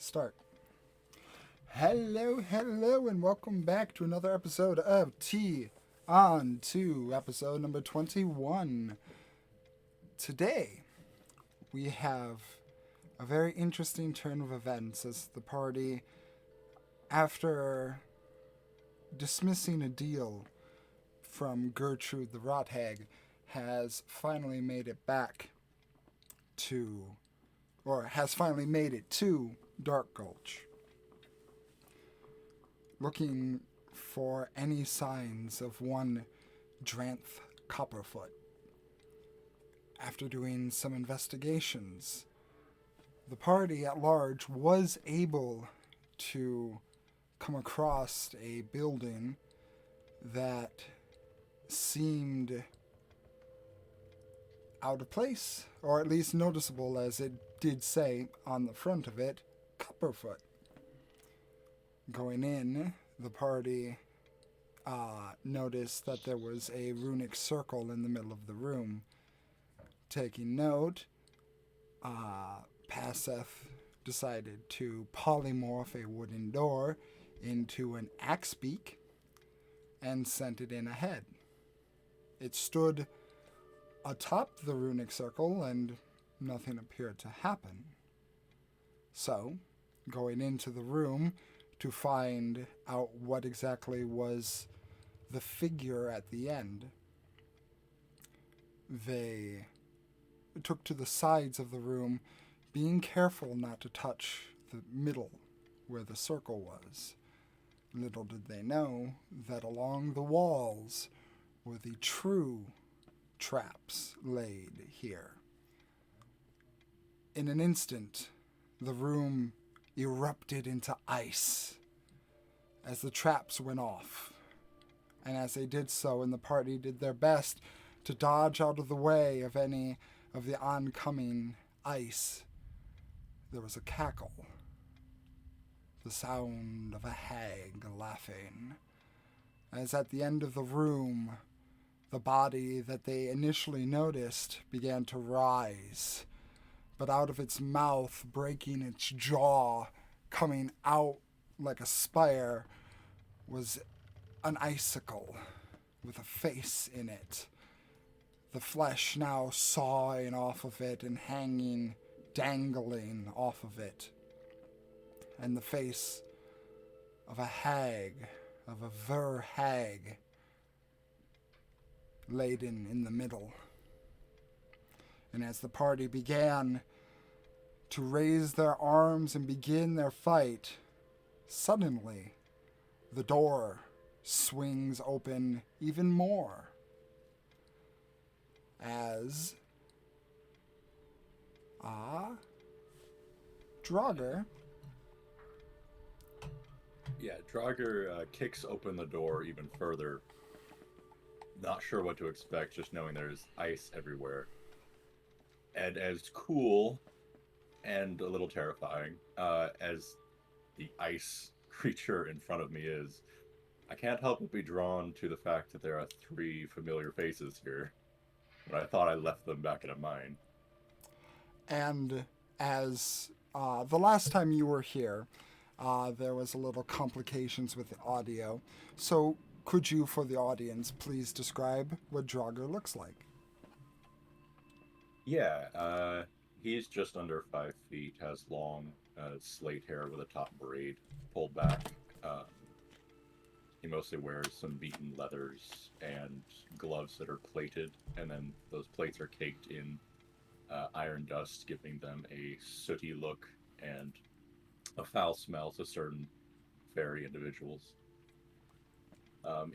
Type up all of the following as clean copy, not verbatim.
Start. Hello, hello, and welcome back to another episode of Tiān 2, episode number 21. Today, we have a very interesting turn of events as the party, after dismissing a deal from Gertrude the Rot Hag, has finally made it back to, or has finally made it to Dark Gulch, looking for any signs of one Dranth Copperfoot. After doing some investigations, the party at large was able to come across a building that seemed out of place, or at least noticeable, as it did say on the front of it, Copperfoot. Going in, the party noticed that there was a runic circle in the middle of the room. Taking note, Paseth decided to polymorph a wooden door into an axe beak and sent it in ahead. It stood atop the runic circle and nothing appeared to happen. So, going into the room to find out what exactly was the figure at the end, they took to the sides of the room, being careful not to touch the middle where the circle was. Little did they know that along the walls were the true traps laid here. In an instant, the room erupted into ice as the traps went off. And as they did so, and the party did their best to dodge out of the way of any of the oncoming ice, there was a cackle. The sound of a hag laughing. As at the end of the room, the body that they initially noticed began to rise, but out of its mouth, breaking its jaw, coming out like a spire, was an icicle with a face in it. The flesh now sawing off of it and hanging, dangling off of it. And the face of a hag, of a ver hag, laden in the middle. And as the party began to raise their arms and begin their fight, suddenly the door swings open even more as Draugr. Yeah, Draugr kicks open the door even further, not sure what to expect, just knowing there's ice everywhere. And as cool and a little terrifying as the ice creature in front of me is, I can't help but be drawn to the fact that there are three familiar faces here. But I thought I left them back in a mine. And as the last time you were here, there was a little complications with the audio. So could you, for the audience, please describe what Draugr looks like? Yeah, he's just under 5 feet, has long slate hair with a top braid pulled back. He mostly wears some beaten leathers and gloves that are plated, and then those plates are caked in iron dust, giving them a sooty look and a foul smell to certain fairy individuals.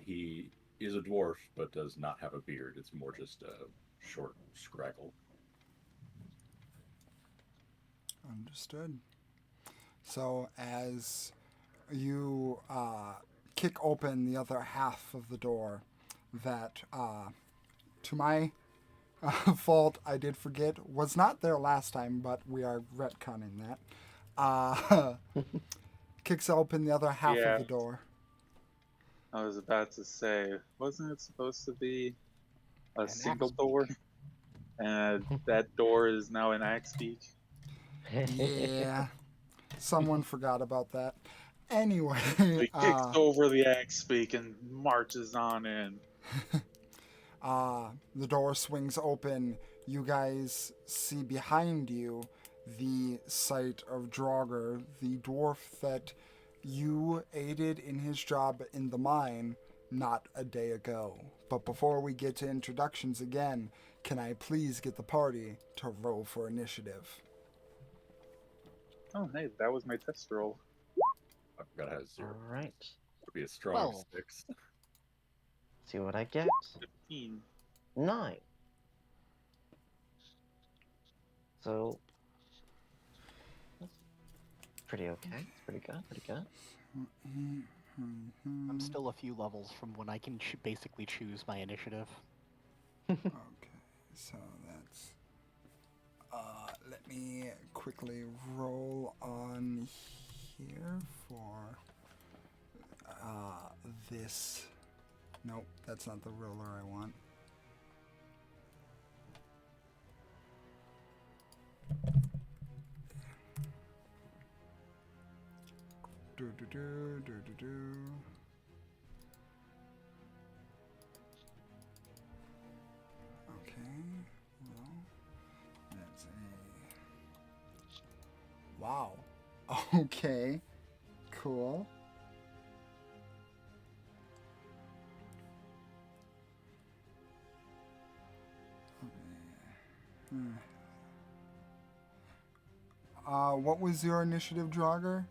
He is a dwarf, but does not have a beard. It's more just a short scraggle. Understood. So as you kick open the other half of the door, that, to my fault, I did forget, was not there last time, but we are retconning that. Kicks open the other half Yeah. of the door. I was about to say, wasn't it supposed to be a An single axe door? And that door is now an axe beak. Yeah. Someone forgot about that. Anyway, He kicks over the axe speak and marches on in. the door swings open. You guys see behind you the sight of Draugr, the dwarf that you aided in his job in the mine not a day ago. But before we get to introductions again, can I please get the party to roll for initiative? Oh, hey, that was my test roll. I forgot it has 0. All right. Would be a strong Well. 6. See what I get. 15. 9. So that's pretty okay. It's pretty good. Pretty good. I'm still a few levels from when I can basically choose my initiative. Okay, so that's. Let me quickly roll on here for this. Nope, that's not the roller I want. Do do do do do do. Okay, well, that's a. Wow. Okay, cool. What was your initiative, Draugr?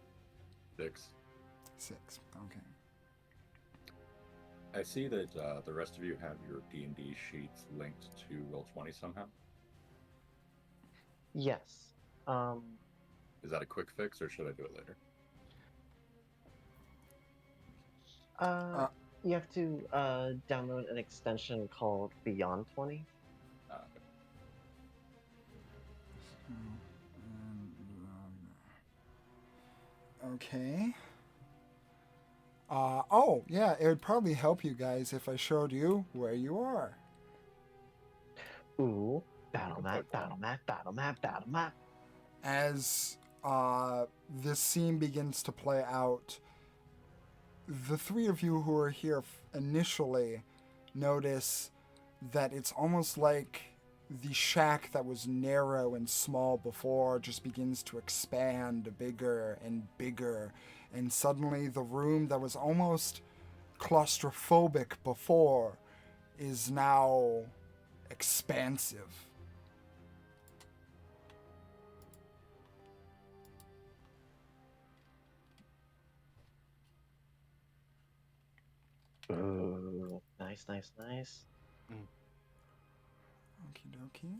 6. 6. Okay. I see that the rest of you have your D&D sheets linked to Roll20 somehow. Yes. Is that a quick fix, or should I do it later? You have to download an extension called Beyond 20. Okay. Oh, yeah, it would probably help you guys if I showed you where you are. Ooh, battle map, battle map, battle map, battle map. As this scene begins to play out, the three of you who are here initially notice that it's almost like the shack that was narrow and small before just begins to expand bigger and bigger. And suddenly the room that was almost claustrophobic before is now expansive. Ooh, nice, nice, nice. Okie dokie.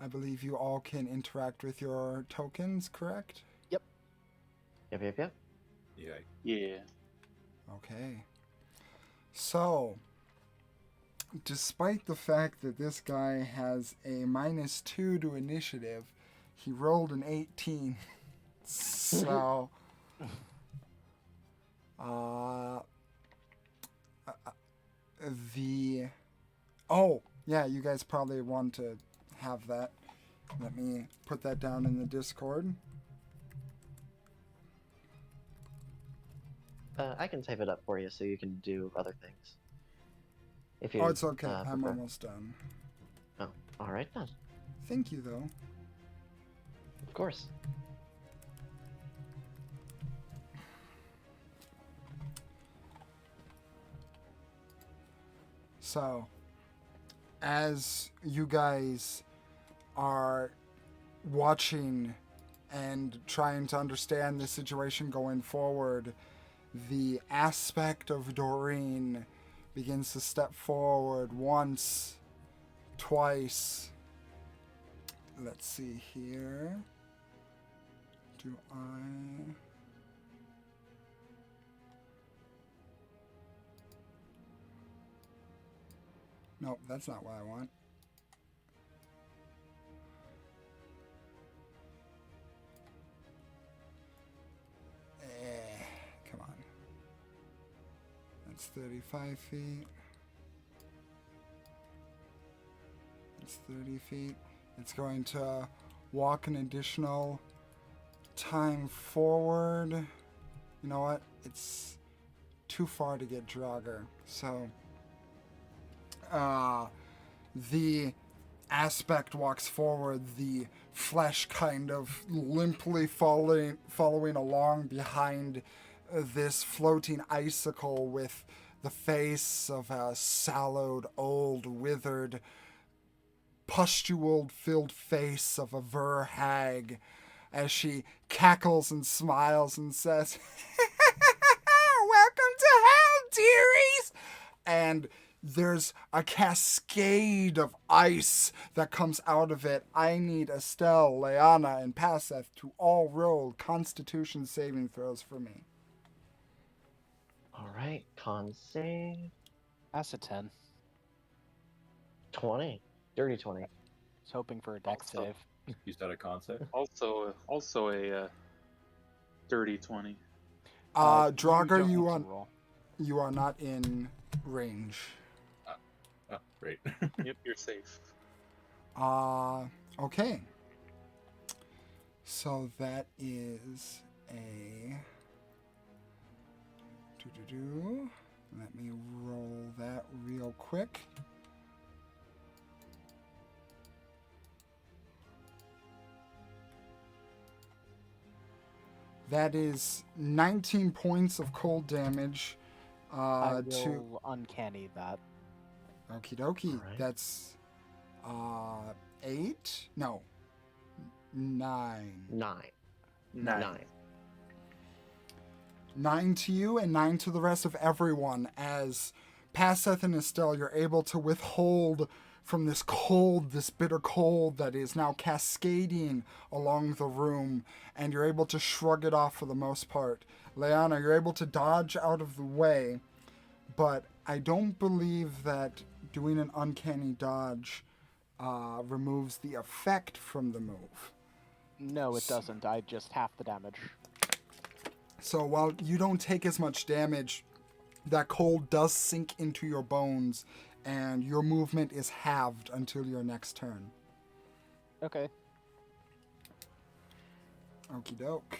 I believe you all can interact with your tokens, correct? Yep, yep, yep. Yeah. Yeah. Okay. So, despite the fact that this guy has a -2 to initiative, he rolled an 18. So, oh, yeah, you guys probably want to have that. Let me put that down in the Discord. I can type it up for you so you can do other things. If you, Oh, it's okay. I'm prefer. almost done. Oh, all right then. Thank you, though. Of course. So, as you guys are watching and trying to understand the situation going forward, the aspect of Doreen begins to step forward once, twice. Let's see here. Do I... Nope, that's not what I want. Come on. That's 35 feet. That's 30 feet. It's going to walk an additional time forward. You know what? It's too far to get Draugr. So, the aspect walks forward, the flesh kind of limply following along behind this floating icicle with the face of a sallowed, old, withered, pustule-filled face of a ver hag, as she cackles and smiles and says, "Welcome to hell, dearies!" And there's a cascade of ice that comes out of it. I need Estelle, Leanna, and Paseth to all roll Constitution saving throws for me. All right, con save That's a 10. 20. Dirty 20. Was hoping for a dex Also- save. You said a concept? Also a dirty 20. Draugr, don't you need to are roll. you are not in range. Oh, great. Yep, you're safe. Okay. So that is a Let me roll that real quick. That is 19 points of cold damage. I To will uncanny that. okie dokie. Alright. That's 8? No. 9. 9. Nine. 9. 9 to you and 9 to the rest of everyone. As Paseth and Estelle, you're able to withhold from this cold, this bitter cold that is now cascading along the room, and you're able to shrug it off for the most part. Leanna, you're able to dodge out of the way, but I don't believe that doing an uncanny dodge removes the effect from the move. No, it doesn't. I just half the damage. So while you don't take as much damage, that cold does sink into your bones, and your movement is halved until your next turn. Okay. Okie doke.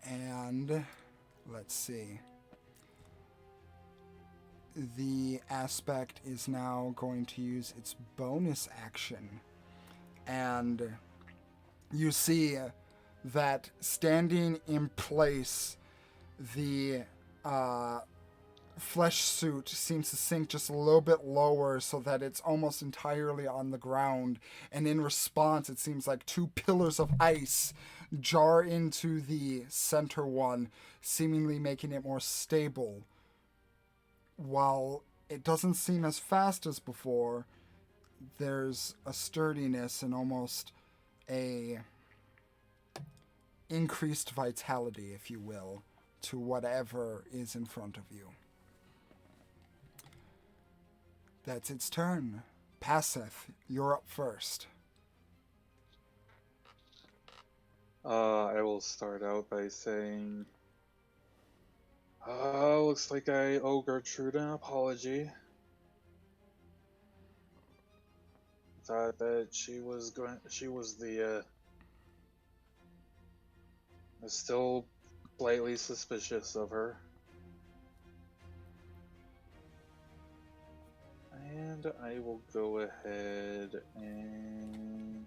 And let's see. The aspect is now going to use its bonus action. And you see that standing in place, the flesh suit seems to sink just a little bit lower so that it's almost entirely on the ground. And in response, it seems like two pillars of ice jar into the center one, seemingly making it more stable. While it doesn't seem as fast as before, there's a sturdiness and almost a increased vitality, if you will, to whatever is in front of you. That's its turn. Paseth, you're up first. I will start out by saying, looks like I owe Gertrude an apology. Thought that she was the, I'm still slightly suspicious of her. And I will go ahead and...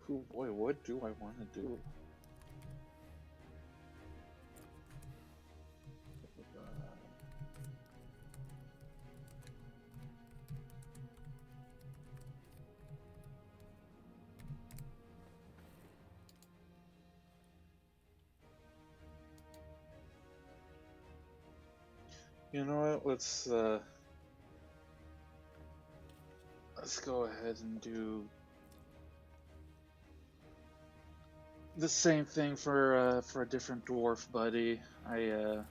Oh boy, what do I want to do? You know what? Let's go ahead and do the same thing for a different dwarf buddy. Let's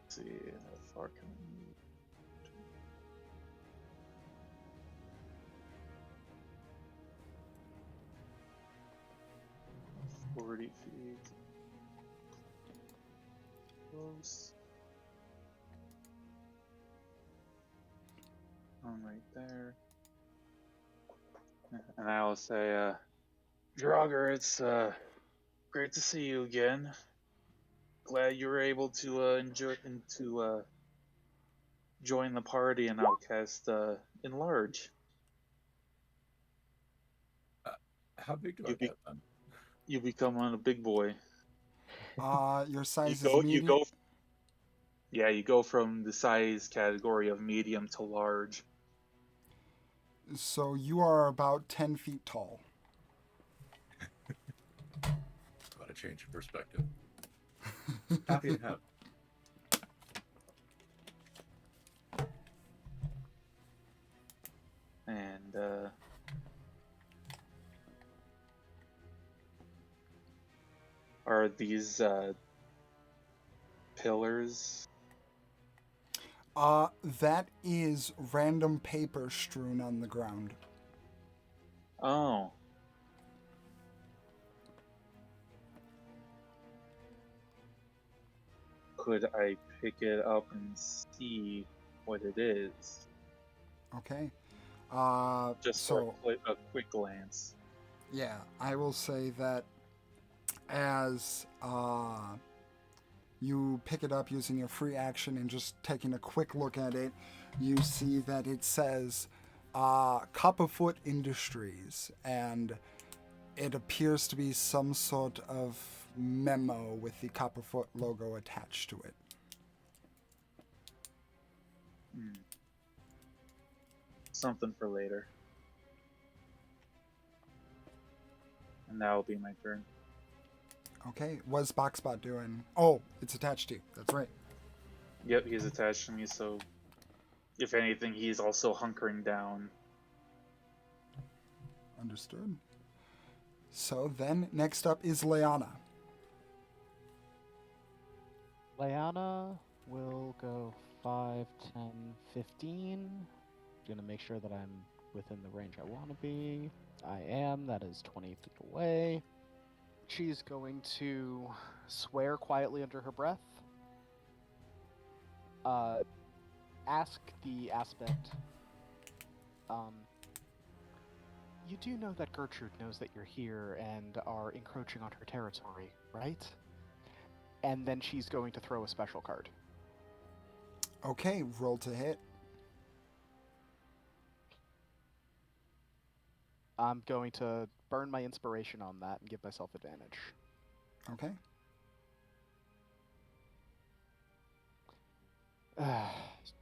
see how far can I move? 30 feet. Close. I'm right there. And I will say, Draugr, it's great to see you again. Glad you were able to join the party, and I'll cast enlarge. How big do I You be- get then? You become a big boy. Your size is You medium. go. Yeah, you go from the size category of medium to large. So you are about 10 feet tall. Got a change of perspective. Happy to have. And are these pillars? That is random paper strewn on the ground. Oh. Could I pick it up and see what it is? Okay. Just so for a quick glance. yeah, I will say that as you pick it up using your free action and just taking a quick look at it, you see that it says Copperfoot Industries, and it appears to be some sort of memo with the Copperfoot logo attached to it. Something for later. And that will be my turn. Okay, what's Boxbot doing? Oh, it's attached to you. That's right. Yep, he's attached to me, so if anything, he's also hunkering down. Understood. So then, next up is Leanna. Leanna will go 5, 10, 15. Gonna make sure that I'm within the range I want to be. I am. That is 20 feet away. She's going to swear quietly under her breath. Ask the aspect. You do know that Gertrude knows that you're here and are encroaching on her territory, right? And then she's going to throw a special card. Okay, roll to hit. I'm going to burn my inspiration on that and give myself advantage. Okay.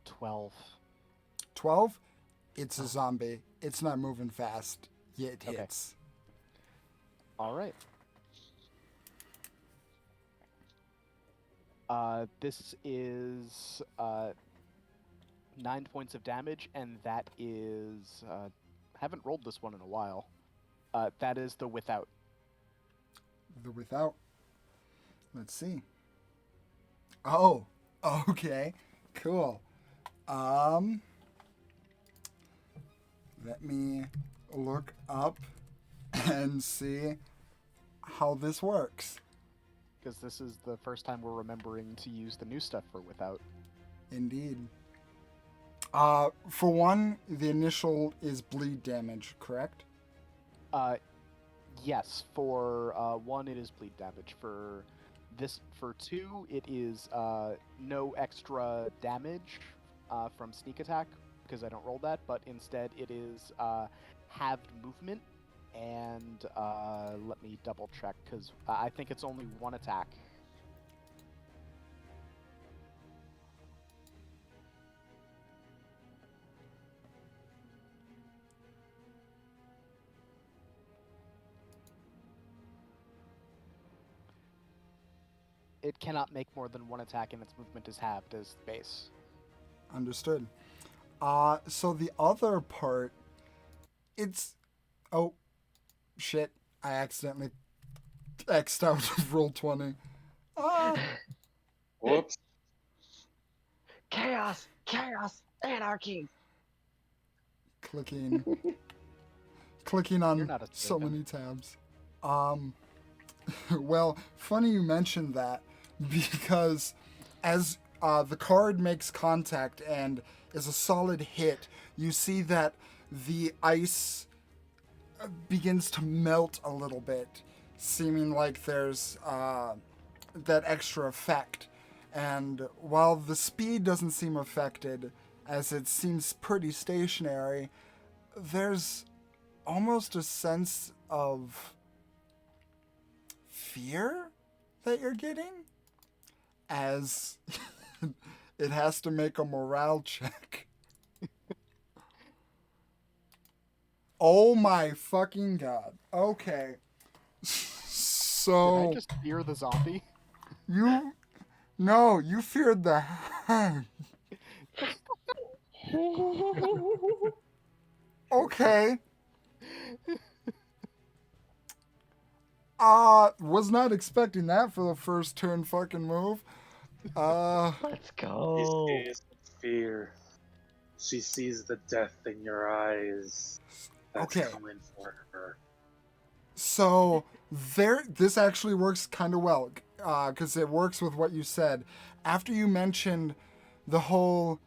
12. 12. It's a zombie. It's not moving fast. Yet it Okay. hits. All right. This is 9 points of damage, and that is... haven't rolled this one in a while. That is the without. The without. Let's see. Oh, okay. Cool. Let me look up and see how this works. Because this is the first time we're remembering to use the new stuff for without. Indeed. For one, the initial is bleed damage, correct? Yes, for 1 it is bleed damage. For 2 it is no extra damage from sneak attack, because I don't roll that, but instead it is halved movement, and let me double check, because I think it's only 1 attack. It cannot make more than 1 attack, and its movement is halved as the base. Understood. So the other part, it's... Oh, shit. I accidentally X'd out of roll 20. Whoops. Chaos! Chaos! Anarchy! Clicking You're on not a so Satan. many tabs. Well, funny you mentioned that because as the card makes contact and is a solid hit, you see that the ice begins to melt a little bit, seeming like there's that extra effect. And while the speed doesn't seem affected, as it seems pretty stationary, there's almost a sense of fear that you're getting as it has to make a morale check. Oh my fucking god. Okay. Did So I just fear the zombie? you no, you feared the hag. Okay. Was not expecting that for the first turn fucking move. Let's She go. sees the fear. She sees the death in your eyes. That's Okay. coming for her. So this actually works kind of well, because it works with what you said. After you mentioned the whole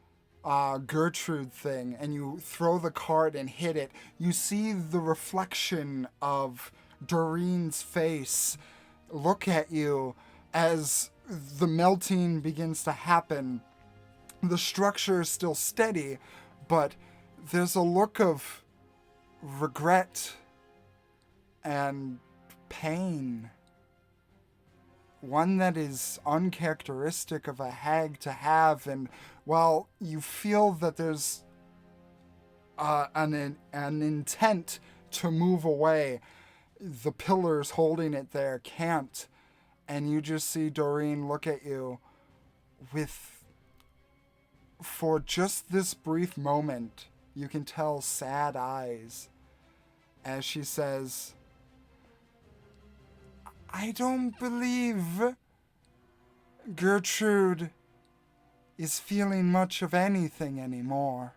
Gertrude thing, and you throw the card and hit it, you see the reflection of Doreen's face look at you as the melting begins to happen. The structure is still steady, but there's a look of regret and pain. One that is uncharacteristic of a hag to have, and while you feel that there's an intent to move away, the pillars holding it there can't, and you just see Doreen look at you with, for just this brief moment, you can tell sad eyes as she says, I don't believe Gertrude is feeling much of anything anymore.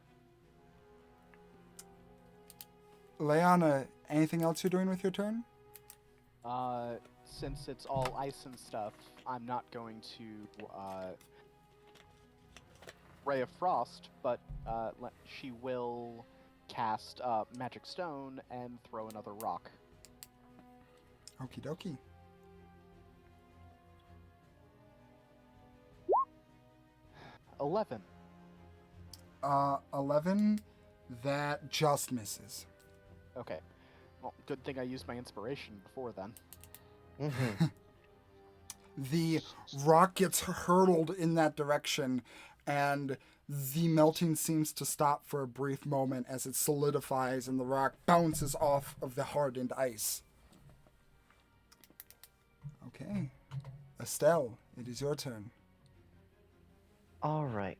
Leanna, anything else you're doing with your turn? Since it's all ice and stuff, I'm not going to Ray of Frost, but she will cast Magic Stone and throw another rock. Okie dokie. 11. 11, that just misses. Okay. Well, good thing I used my inspiration before then. Mm-hmm. The rock gets hurtled in that direction, and the melting seems to stop for a brief moment as it solidifies and the rock bounces off of the hardened ice. Okay. Estelle, it is your turn. All right.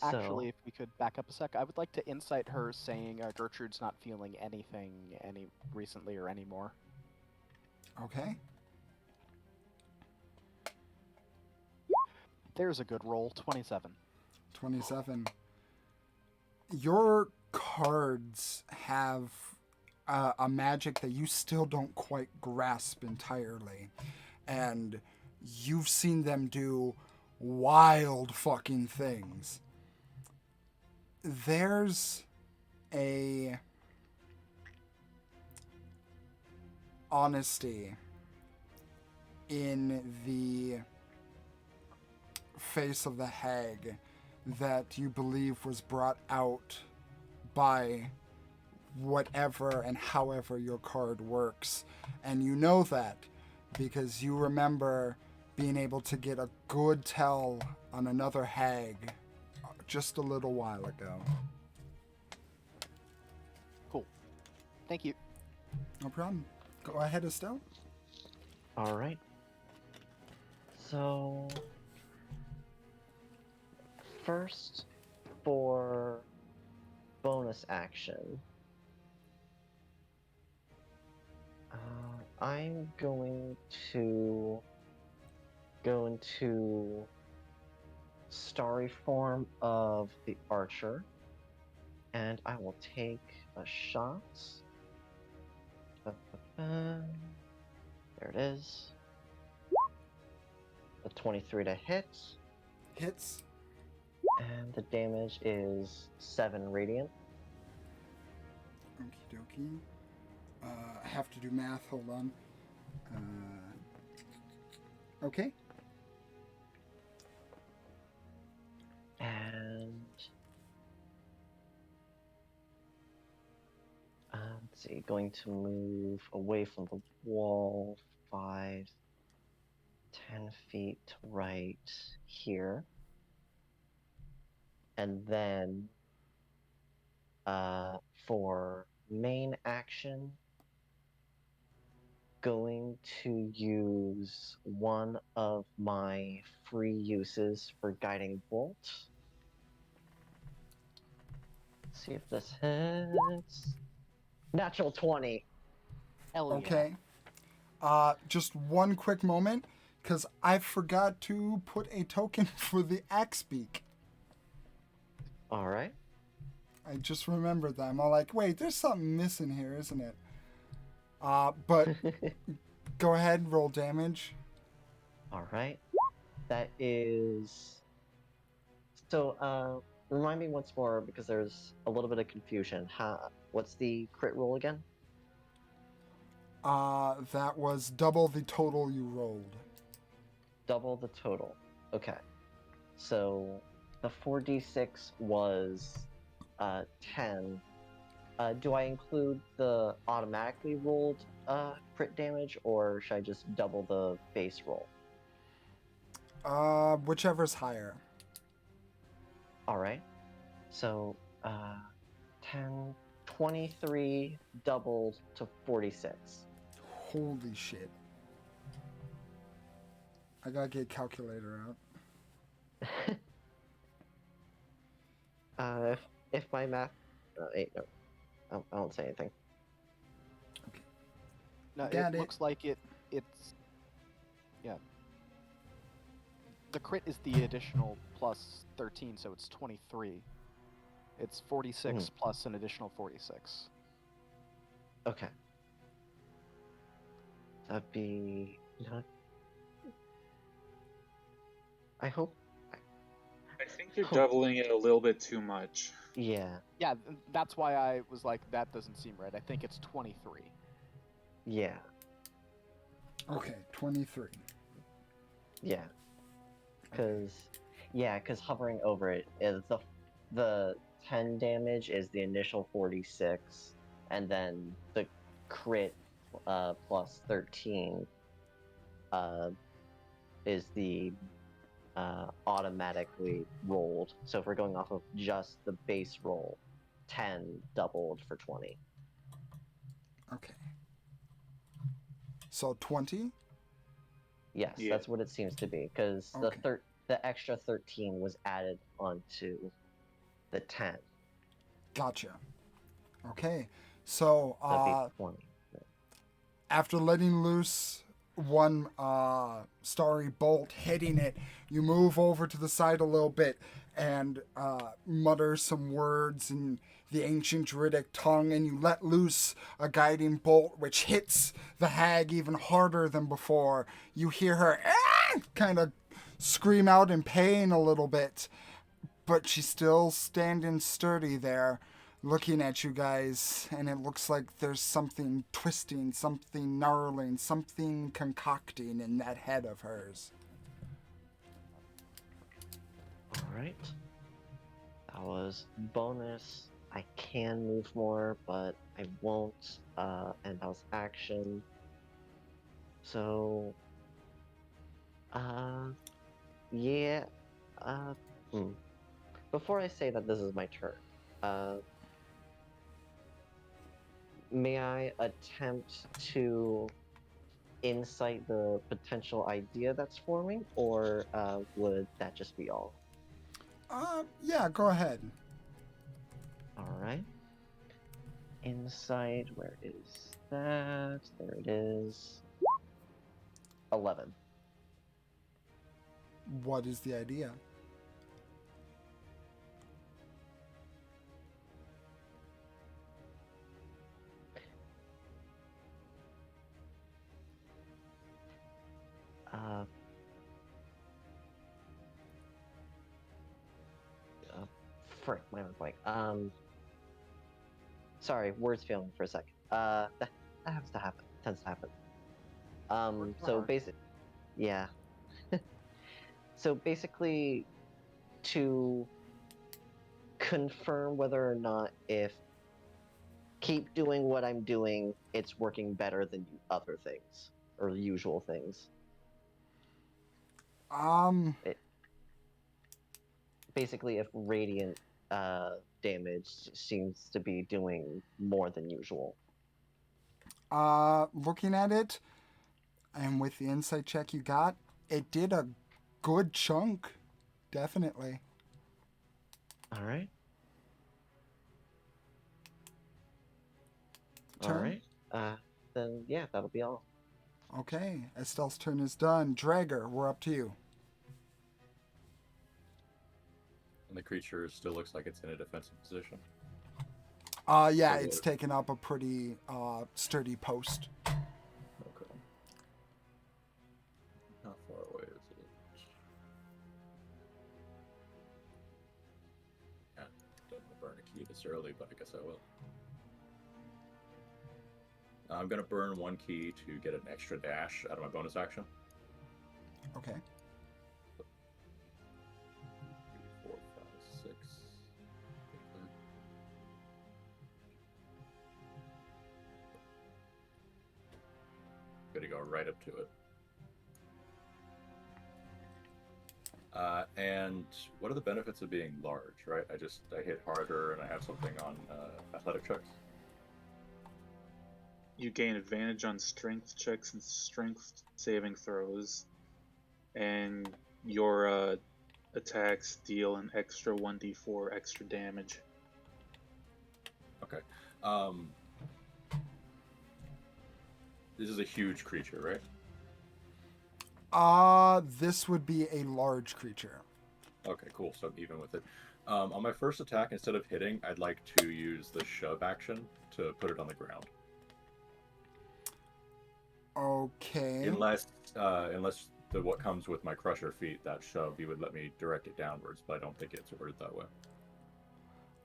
Actually, So- if we could back up a sec, I would like to insight her saying Gertrude's not feeling anything any recently or anymore. Okay. There's a good roll, 27. 27. Your cards have a magic that you still don't quite grasp entirely. And you've seen them do wild fucking things. There's a honesty in the face of the hag that you believe was brought out by whatever and however your card works. And you know that because you remember being able to get a good tell on another hag just a little while ago. Cool. Thank you. No problem. Go ahead, Estelle. All right. So first, for bonus action, I'm going to go into starry form of the archer, and I will take a shot. There it is. A 23 to hit, Hits. and the damage is 7 radiant. Okie dokie. I have to do math. Hold on. Okay. And let's see, going to move away from the wall 5, 10 feet to right here. And then for main action, going to use one of my free uses for Guiding Bolt. See if this hits. Natural 20. Hell yeah. Okay. Just one quick moment, because I forgot to put a token for the axe beak. All right. I just remembered that. I'm all like, wait, there's something missing here, isn't it? But go ahead, roll damage. All right. That is. So, remind me once more because there's a little bit of confusion. What's the crit roll again? That was double the total you rolled. Double the total. Okay. So the 4d6 was 10. Do I include the automatically rolled crit damage, or should I just double the base roll? Whichever's higher. All right. So 10, 23 doubled to 46. Holy shit. I gotta get a calculator out. If my math, wait, no, I won't say anything. No, Got it it. looks like it's yeah. The crit is the additional plus 13, so it's 23. It's 46 plus an additional 46. Okay. That'd be. I hope. I think you're doubling it a little bit too much. Yeah. Yeah, that's why I was like, that doesn't seem right. I think it's 23. Yeah. Okay, 23. Yeah. Because hovering over it is the 10 damage is the initial 46, and then the crit plus 13 is the automatically rolled. So if we're going off of just the base roll, 10 doubled for 20. Okay. So 20? Yes, Yeah. that's what it seems to be, because Okay. the extra 13 was added onto the 10. Gotcha. Okay. So, That'd be 20. after letting loose one starry bolt hitting it, you move over to the side a little bit and mutter some words in the ancient druidic tongue, and you let loose a guiding bolt which hits the hag even harder than before. You hear her kind of scream out in pain a little bit, but she's still standing sturdy there, looking at you guys, and it looks like there's something twisting, something gnarling, something concocting in that head of hers. Alright. That was bonus. I can move more, but I won't. And that was action. So, yeah. Before I say that this is my turn, may I attempt to insight the potential idea that's forming, or would that just be all? Yeah, go ahead. Alright. Insight, where is that? There it is. 11. What is the idea? frick, my own blank. Sorry, words failing for a second. That has to happen. Tends to happen. So basic, yeah. So basically, to confirm whether or not if keep doing what I'm doing, it's working better than other things or usual things. Basically, if radiant damage seems to be doing more than usual. Looking at it, and with the insight check you got, it did a good chunk. Definitely. All right. Turn. All right. Then yeah, that'll be all. Okay, Estelle's turn is done. Drager, we're up to you. And the creature still looks like it's in a defensive position. Yeah, Okay. it's taken up a pretty sturdy post. Okay. How far away is it? Yeah, don't want to burn a key this early, but I guess I will. I'm going to burn one key to get an extra dash out of my bonus action. Okay. 3, 4, 5, 6. Gonna go right up to it. And what are the benefits of being large, right? I hit harder and I have something on athletic checks. You gain advantage on strength checks and strength saving throws, and your attacks deal an extra 1d4 extra damage. Okay. This is a huge creature, right? This would be a large creature. Okay, cool. So I'm even with it. On my first attack, instead of hitting, I'd like to use the shove action to put it on the ground. Okay. Unless what comes with my crusher feat, that shove, you would let me direct it downwards, but I don't think it's worded that way.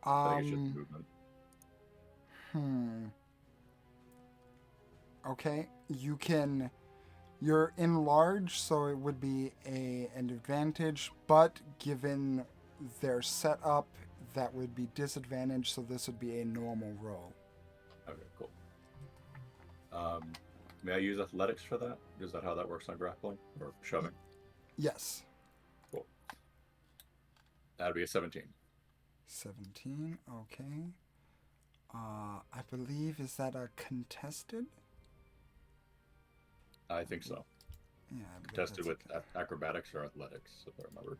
I think it's just movement. Okay, you're in large, so it would be an advantage, but given their setup, that would be disadvantage, so this would be a normal roll. Okay, cool. May I use athletics for that? Is that how that works on grappling or shoving? Yes. Cool. That'd be a 17. 17, okay. I believe, is that a contested? I think so. Yeah. I believe Contested that's with acrobatics or athletics, if I remember.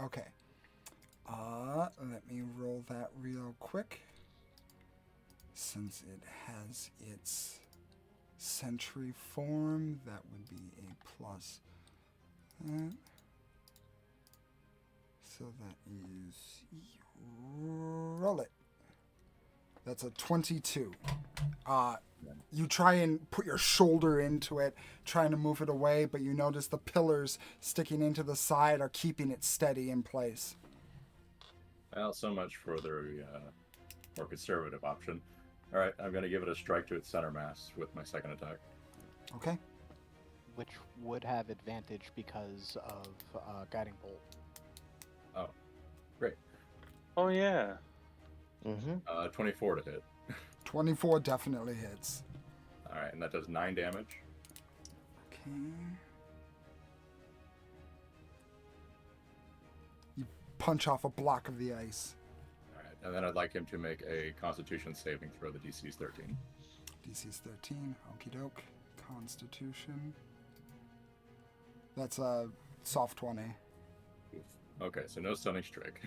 Okay. Let me roll that real quick. Since it has its sentry form, that would be a plus. So that is... roll it. That's a 22. You try and put your shoulder into it, trying to move it away, but you notice the pillars sticking into the side are keeping it steady in place. Well, so much for the more conservative option. All right, I'm going to give it a strike to its center mass with my second attack. Okay. Which would have advantage because of Guiding Bolt. Oh, great. Oh yeah. 24 to hit. 24 definitely hits. All right, and that does 9 damage. Okay. You punch off a block of the ice. All right, and then I'd like him to make a Constitution saving throw. The DC is 13. DC's 13. Okie doke. Constitution. That's a soft 20. Okay, so no stunning strike.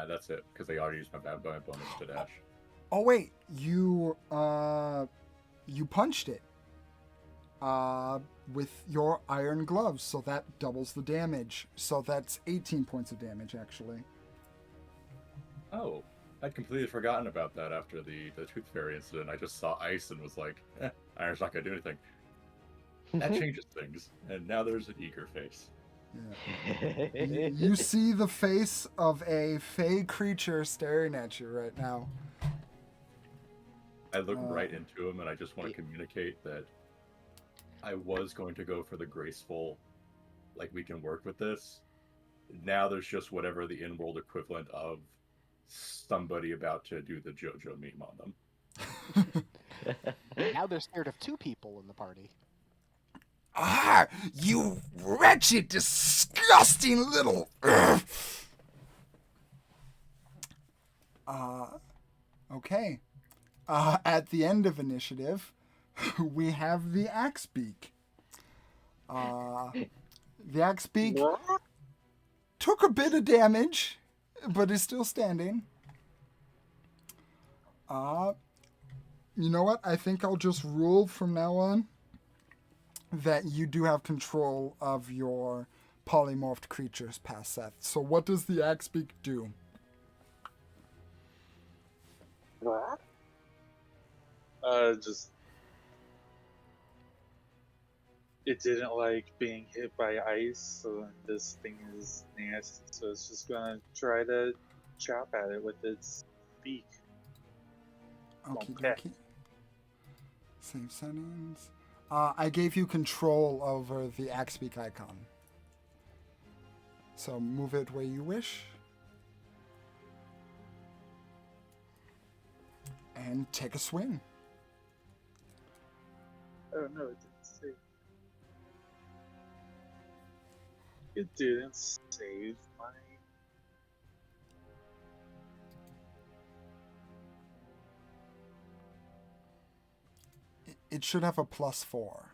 That's it, because they already used my bad bonus to dash. Oh wait, you punched it with your iron gloves, so that doubles the damage. So that's 18 points of damage, actually. Oh, I'd completely forgotten about that after the Tooth Fairy incident. I just saw ice and was like, iron's not going to do anything. That changes things. And now there's an eager face. Yeah. You see the face of a fey creature staring at you right now. I look right into him and I just want to communicate that I was going to go for the graceful, like we can work with this. Now there's just whatever the in-world equivalent of somebody about to do the JoJo meme on them. Now they're scared of 2 people in the party. Ah, you wretched, disgusting little. Okay. At the end of initiative, we have the Axebeak. The Axebeak took a bit of damage, but is still standing. You know what? I think I'll just rule from now on that you do have control of your polymorphed creatures past Seth. So what does the Axebeak do? What? Just it didn't like being hit by ice, so this thing is nasty. So it's just gonna try to chop at it with its beak. Okie Okay. dokie. Save settings. I gave you control over the Axebeak icon. So move it where you wish. And take a swing. Oh no, it didn't save. It didn't save my. It should have a +4.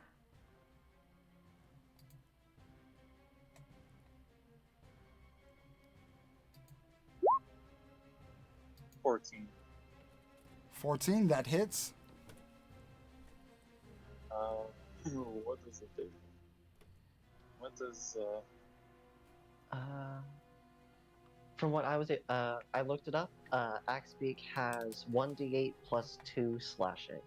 $14. 14, that hits. What does it do? What does From what I was, I looked it up. Axebeak has 1d8 plus 2 slashing.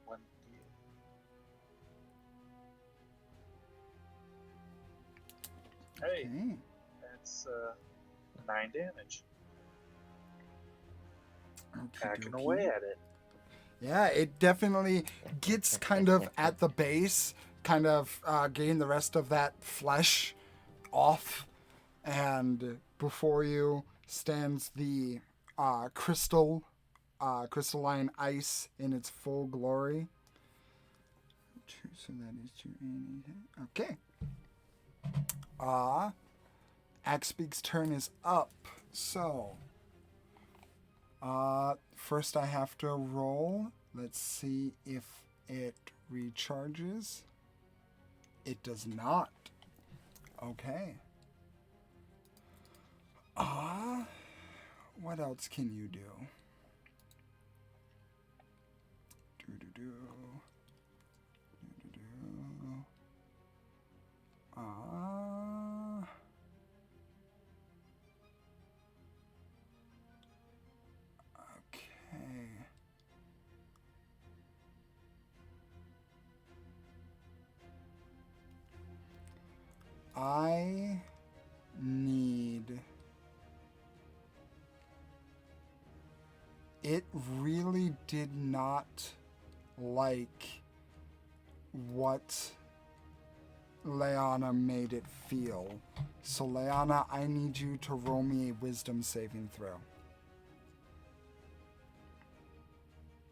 one? Hey, Okay. that's 9 damage. Hacking Okey-dokey. away at it. Yeah, it definitely gets kind of at the base, kind of getting the rest of that flesh off. And before you stands the crystalline ice in its full glory. So that is 280. Okay. Axebeak's turn is up. So, first I have to roll. Let's see if it recharges. It does not. Okay. What else can you do? Okay. I need... It really did not like what Leanna made it feel. So Leanna, I need you to roll me a wisdom saving throw.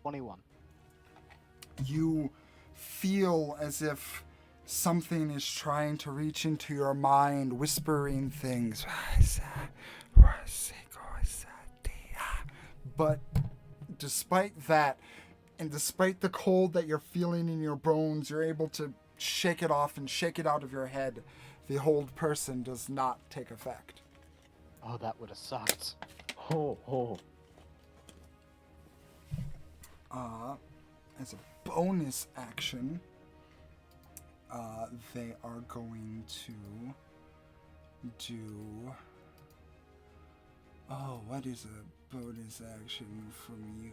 21. You feel as if something is trying to reach into your mind, whispering things. But despite that, and despite the cold that you're feeling in your bones, you're able to shake it off and shake it out of your head. The hold person does not take effect. Oh, that would have sucked. As a bonus action, they are going to do. Oh, what is a bonus action from you?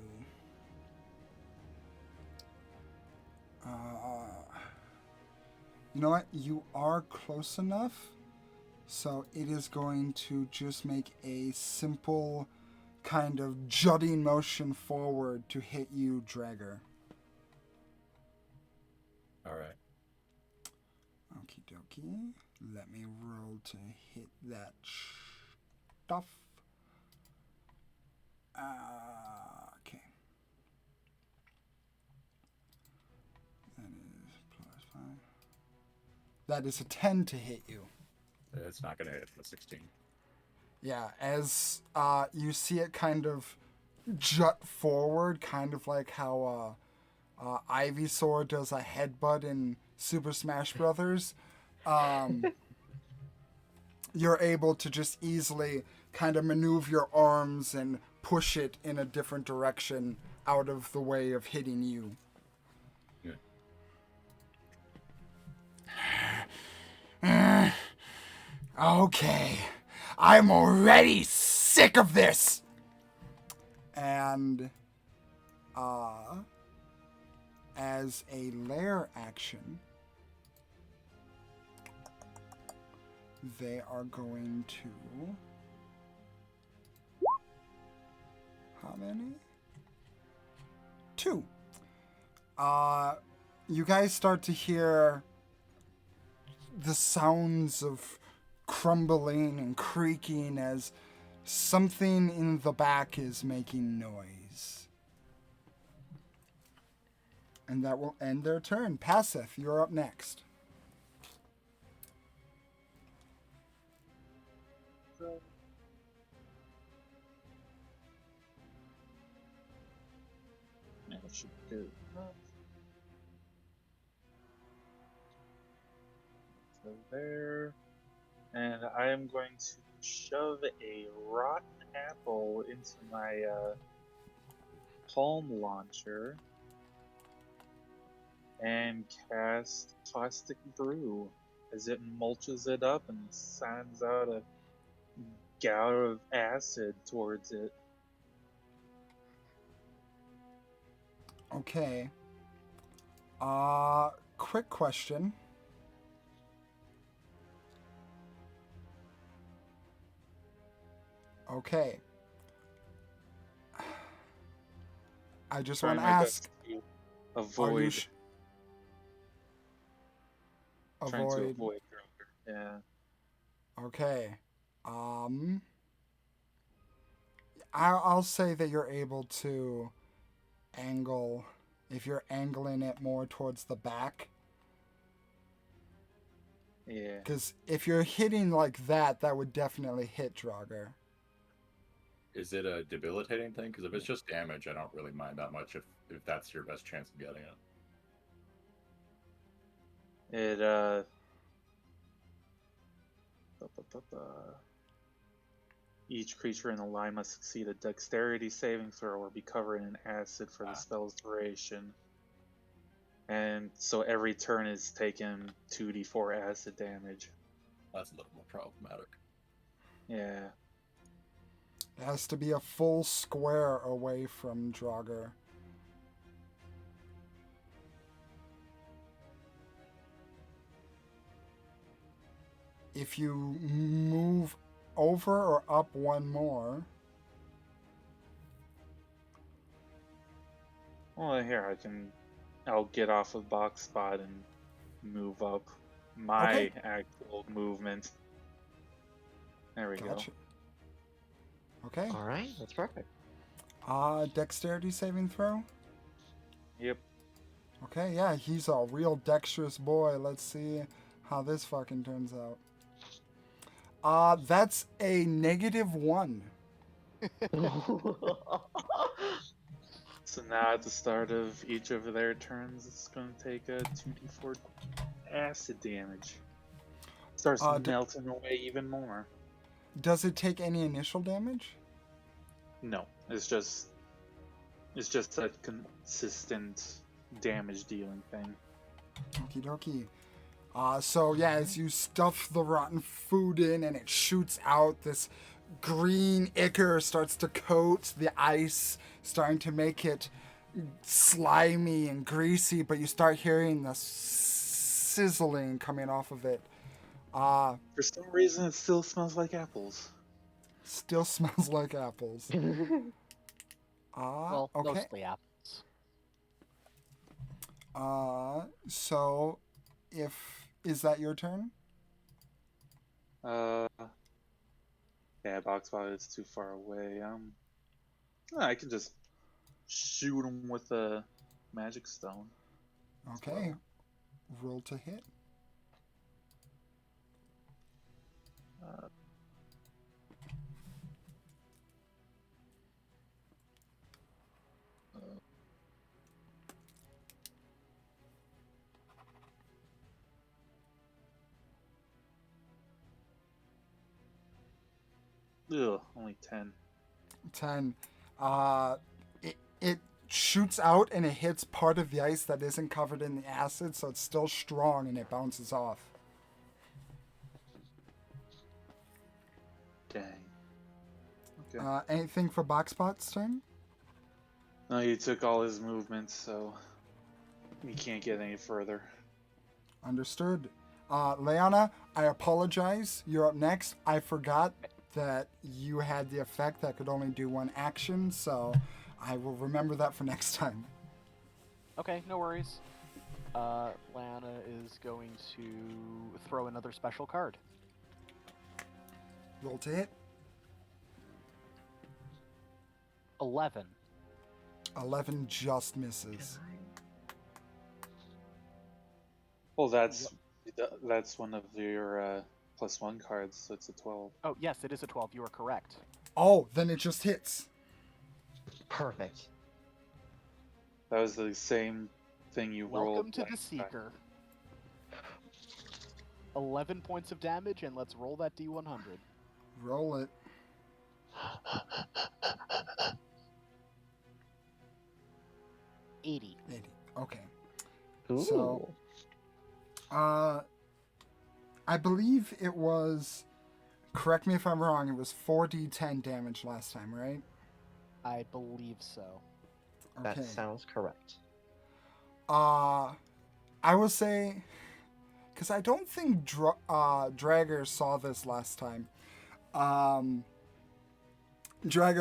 You know what? You are close enough, so it is going to just make a simple kind of jutting motion forward to hit you, Dragger. All right. Okie dokie. Let me roll to hit that stuff. Okay. That is plus 5. That is a 10 to hit you. It's not gonna hit the 16. Yeah, as you see it kind of jut forward, kind of like how Ivysaur does a headbutt in Super Smash Brothers. You're able to just easily kind of maneuver your arms and push it in a different direction out of the way of hitting you. Yeah. Okay, I'm already sick of this. And as a lair action, they are going to. How many? 2. You guys start to hear the sounds of crumbling and creaking as something in the back is making noise. And that will end their turn. Passeth, you're up next. That should do. So there. And I am going to shove a rotten apple into my palm launcher and cast Caustic Brew as it mulches it up and sends out a gout of acid towards it. Okay. Quick question. Okay. I just want to Trying my ask. best to Are avoid. you Trying to avoid? avoid Droger. Yeah. Okay. I'll say that you're able to angle if you're angling it more towards the back. Yeah. Because if you're hitting like that, that would definitely hit Draugr. Is it a debilitating thing? Because if it's just damage, I don't really mind that much if that's your best chance of getting it. It each creature in the line must succeed a dexterity saving throw or be covered in acid for the spell's duration. And so every turn is taken 2d4 acid damage. That's a little more problematic. Yeah. It has to be a full square away from Draugr. If you move over or up one more. Well, here I'll get off of box spot and move up my actual movement. There we Gotcha. Okay. All right, that's perfect. Dexterity saving throw? go. Yep. Okay, yeah, he's a real dexterous boy. Let's see how this fucking turns out. That's a -1. So now at the start of each of their turns, it's going to take a 2d4 acid damage. Starts melting away even more. Does it take any initial damage? No, it's just a consistent damage dealing thing. Okie dokie. So yeah, as you stuff the rotten food in and it shoots out, this green ichor starts to coat the ice, starting to make it slimy and greasy, but you start hearing the sizzling coming off of it. For some reason, it still smells like apples. Still smells like apples. Well, Okay. mostly apples. So is that your turn? Yeah, Boxbot is too far away. I can just shoot him with a magic stone. Okay. Roll to hit. Uh, only 10. 10. It shoots out and it hits part of the ice that isn't covered in the acid, so it's still strong and it bounces off. Dang. Okay. Anything for Boxbot's turn? No, he took all his movements, so he can't get any further. Understood. Leona, I apologize. You're up next. I forgot that you had the effect that could only do one action, so I will remember that for next time. Okay, no worries. Lana is going to throw another special card. Roll to hit. 11. 11 just misses. Well, that's one of your +1 cards, so it's a 12. Oh, yes, it is a 12. You are correct. Oh, then it just hits. Perfect. That was the same thing you rolled. Welcome to the last time. Seeker. 11 points of damage, and let's roll that D100. Roll it. 80. 80. Okay. Ooh. So, I believe it was, correct me if I'm wrong, it was 4d10 damage last time, right? I believe so. Okay. That sounds correct. I will say, because I don't think Dragger saw this last time. Dragger,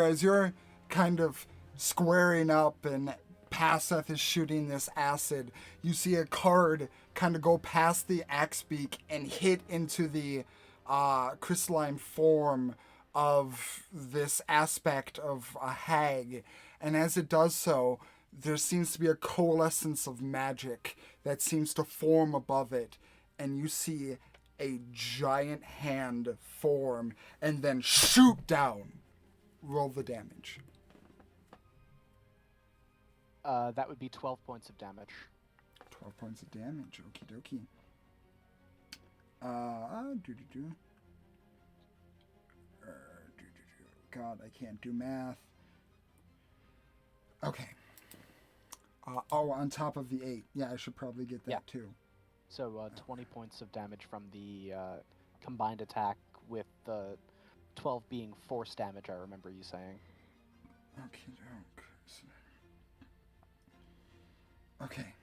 as you're kind of squaring up and Passeth is shooting this acid, you see a card kind of go past the axe beak and hit into the crystalline form of this aspect of a hag. And as it does so, there seems to be a coalescence of magic that seems to form above it. And you see a giant hand form and then shoot down. Roll the damage. That would be 12 points of damage. 12 points of damage. Okie dokie. God, I can't do math. Okay. On top of the 8. Yeah, I should probably get that too. So 20 points of damage from the combined attack, with the 12 being force damage, I remember you saying. Okay, okay.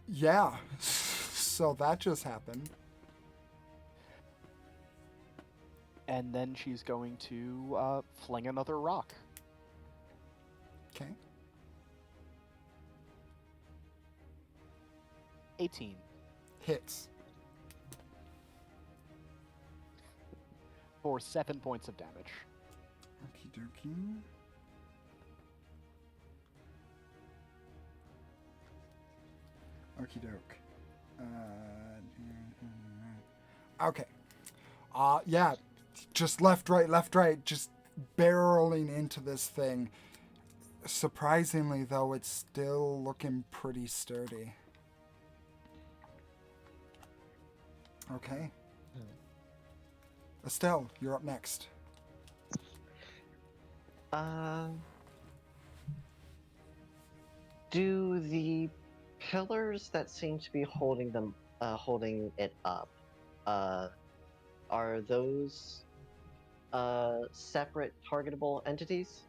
Yeah. So that just happened. And then she's going to fling another rock. Okay. 18. Hits. For 7 points of damage. Okie dokie. Okie doke. Okay. Yeah. Just left, right. Just barreling into this thing. Surprisingly, though, it's still looking pretty sturdy. Okay. Estelle, you're up next. Do the pillars that seem to be holding it up, are those separate targetable entities?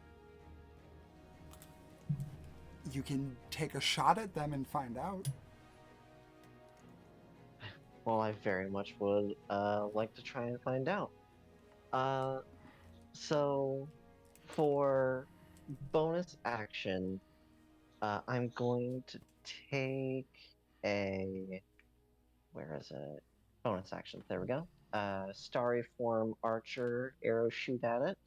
You can take a shot at them and find out. Well, I very much would like to try and find out. So, for bonus action, I'm going to take a... Where is it? Bonus action. There we go. Starry form archer, arrow shoot at it.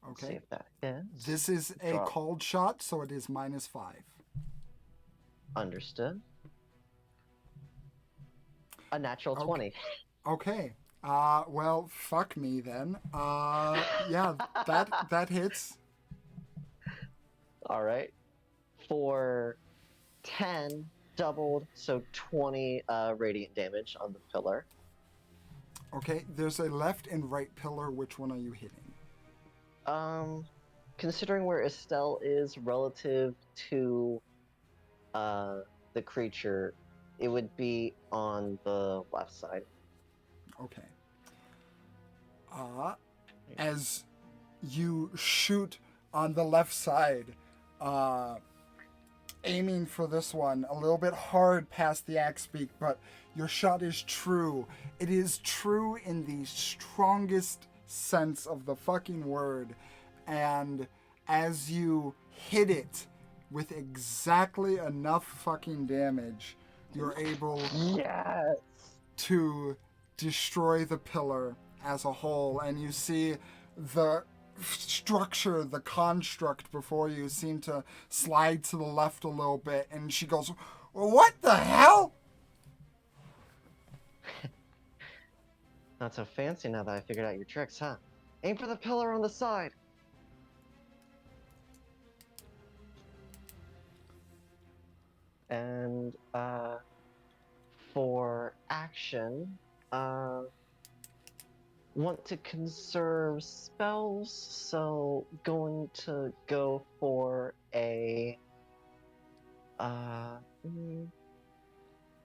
Let's see Okay. if that hits. This is a Draw. called shot, so it is -5. Understood. A natural Okay. 20. Okay. Well, fuck me then. Yeah, that hits. All right. For 10 doubled, so 20 radiant damage on the pillar. Okay, there's a left and right pillar. Which one are you hitting? Considering where Estelle is relative to the creature, it would be on the left side. Okay. As you shoot on the left side, aiming for this one a little bit hard past the axe beak, but your shot is true. It is true in the strongest sense of the fucking word. And as you hit it with exactly enough fucking damage, you're able Yes! to destroy the pillar as a whole, and you see the structure, the construct before you seem to slide to the left a little bit, and she goes, "What the hell?" Not so fancy now that I figured out your tricks, huh? Aim for the pillar on the side! And, for action, want to conserve spells, so going to go for a,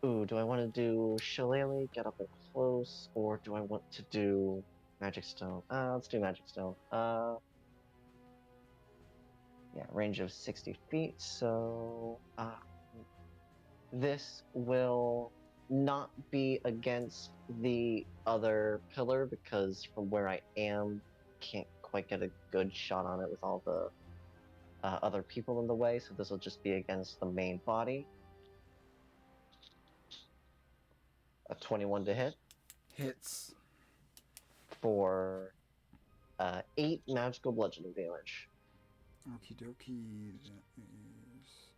ooh, do I want to do Shillelagh, get up and close, or do I want to do Magic Stone? Let's do Magic Stone. Yeah, range of 60 feet, so, this will not be against the other pillar because from where I am, can't quite get a good shot on it with all the other people in the way, so this will just be against the main body. A 21 to hit Hits. for 8 magical bludgeoning damage. Okie dokie. That is...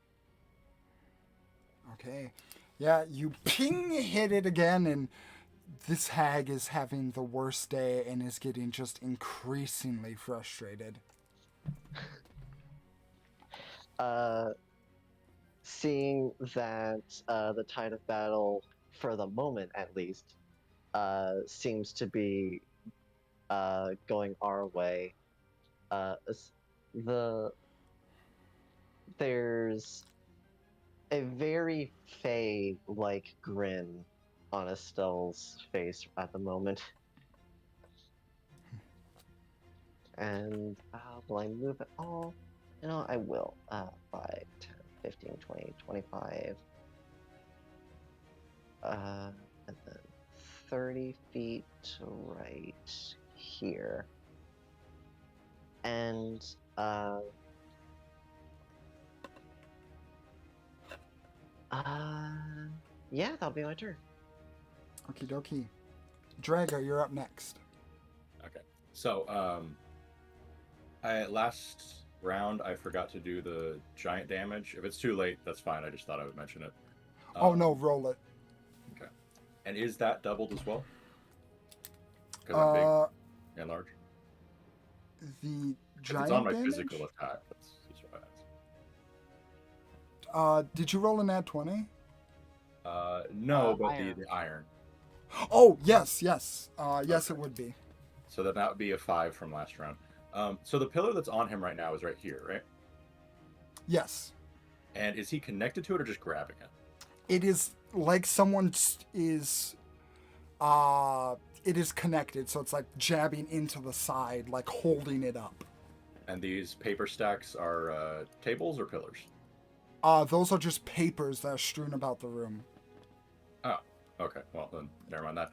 Okay. Yeah, you ping hit it again, and this hag is having the worst day and is getting just increasingly frustrated. Seeing that the tide of battle, for the moment at least, seems to be going our way, there's a very Fae-like grin on Estelle's face at the moment. And will I move at all? You know, I will. 5, 10, 15, 20, 25. And then 30 feet to right here. And, yeah, that'll be my turn. Okie dokie. Drago, you're up next. Okay. So, last round I forgot to do the giant damage. If it's too late, that's fine. I just thought I would mention it. Oh no, roll it. Okay. And is that doubled as well? Because I'm big and large. The If giant it's on my damage? physical attack, that's what I asked. Did you roll a nat 20? No, but iron. the iron. Oh, yes. Yes, it would be. So then that would be a 5 from last round. So the pillar that's on him right now is right here, right? Yes. And is he connected to it or just grabbing it? It is like it is connected, so it's like jabbing into the side, like holding it up. And these paper stacks are tables or pillars? Those are just papers that are strewn about the room. Oh, okay. Well, then never mind that.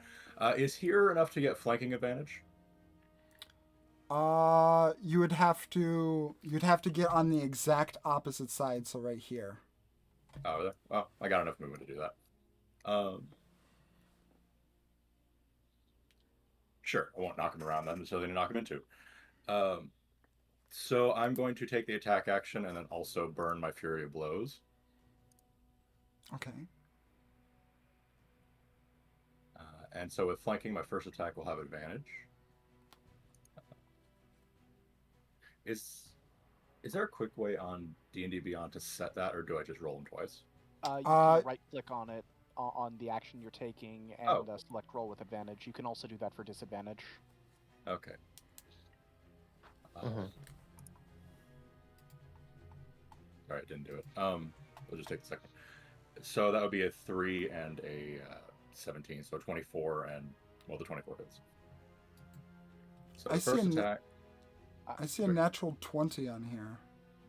Is here enough to get flanking advantage? You'd have to get on the exact opposite side, so right here. Oh, well, I got enough movement to do that. Sure, I won't knock him around then, so they knock him into. So I'm going to take the attack action and then also burn my Fury of Blows. Okay. And so with flanking, my first attack will have advantage. Is there a quick way on D&D Beyond to set that, or do I just roll them twice? You can right-click on it on the action you're taking and select roll with advantage. You can also do that for disadvantage. Okay. Alright, didn't do it. We'll just take a second. So that would be a 3 and a 17, so 24 and, well, the 24 hits. So the first attack... I see a natural 20 on here.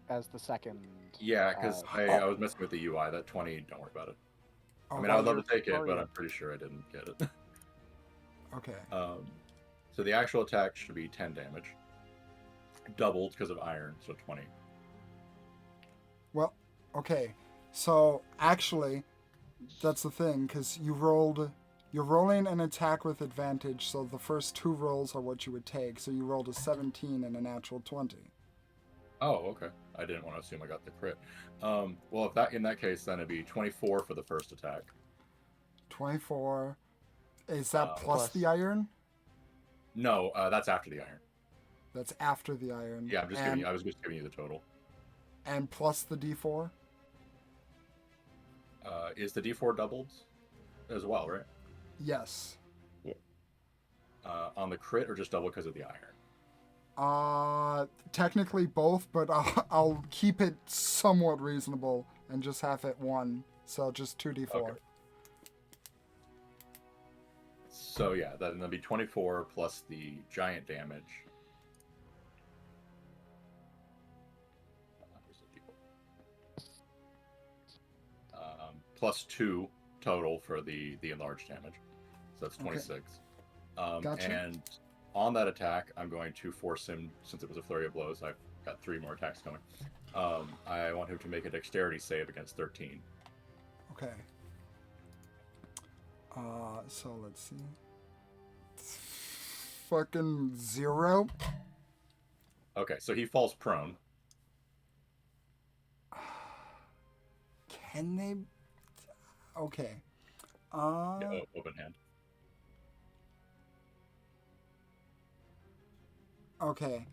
As the second... Yeah, because I was messing with the UI. That 20, don't worry about it. I mean, I would love to take it, but I'm pretty sure I didn't get it. Okay. So the actual attack should be 10 damage. Doubled because of iron, so 20. Well, okay. So, actually, that's the thing, because you're rolling an attack with advantage, so the first 2 rolls are what you would take. So you rolled a 17 and a natural 20. Oh, okay. I didn't want to assume I got the crit. Well, if in that case, then it'd be 24 for the first attack. 24. Is that plus the iron? No, that's after the iron. That's after the iron. Yeah, I was just giving you the total. And plus the D4? Is the D4 doubled as well, right? Yes. Yeah. On the crit, or just double because of the iron? Technically both, but I'll keep it somewhat reasonable and just have it 1. So just 2d4. Okay. So yeah, that'll be 24 plus the giant damage. Plus 2 total for the enlarged damage. So that's 26. Okay. Gotcha. And on that attack, I'm going to force him, since it was a flurry of blows, I've got 3 more attacks coming. I want him to make a dexterity save against 13. Okay. So let's see. Fucking 0. Okay, so he falls prone. Can they? Okay. Yeah, open hand. Okay.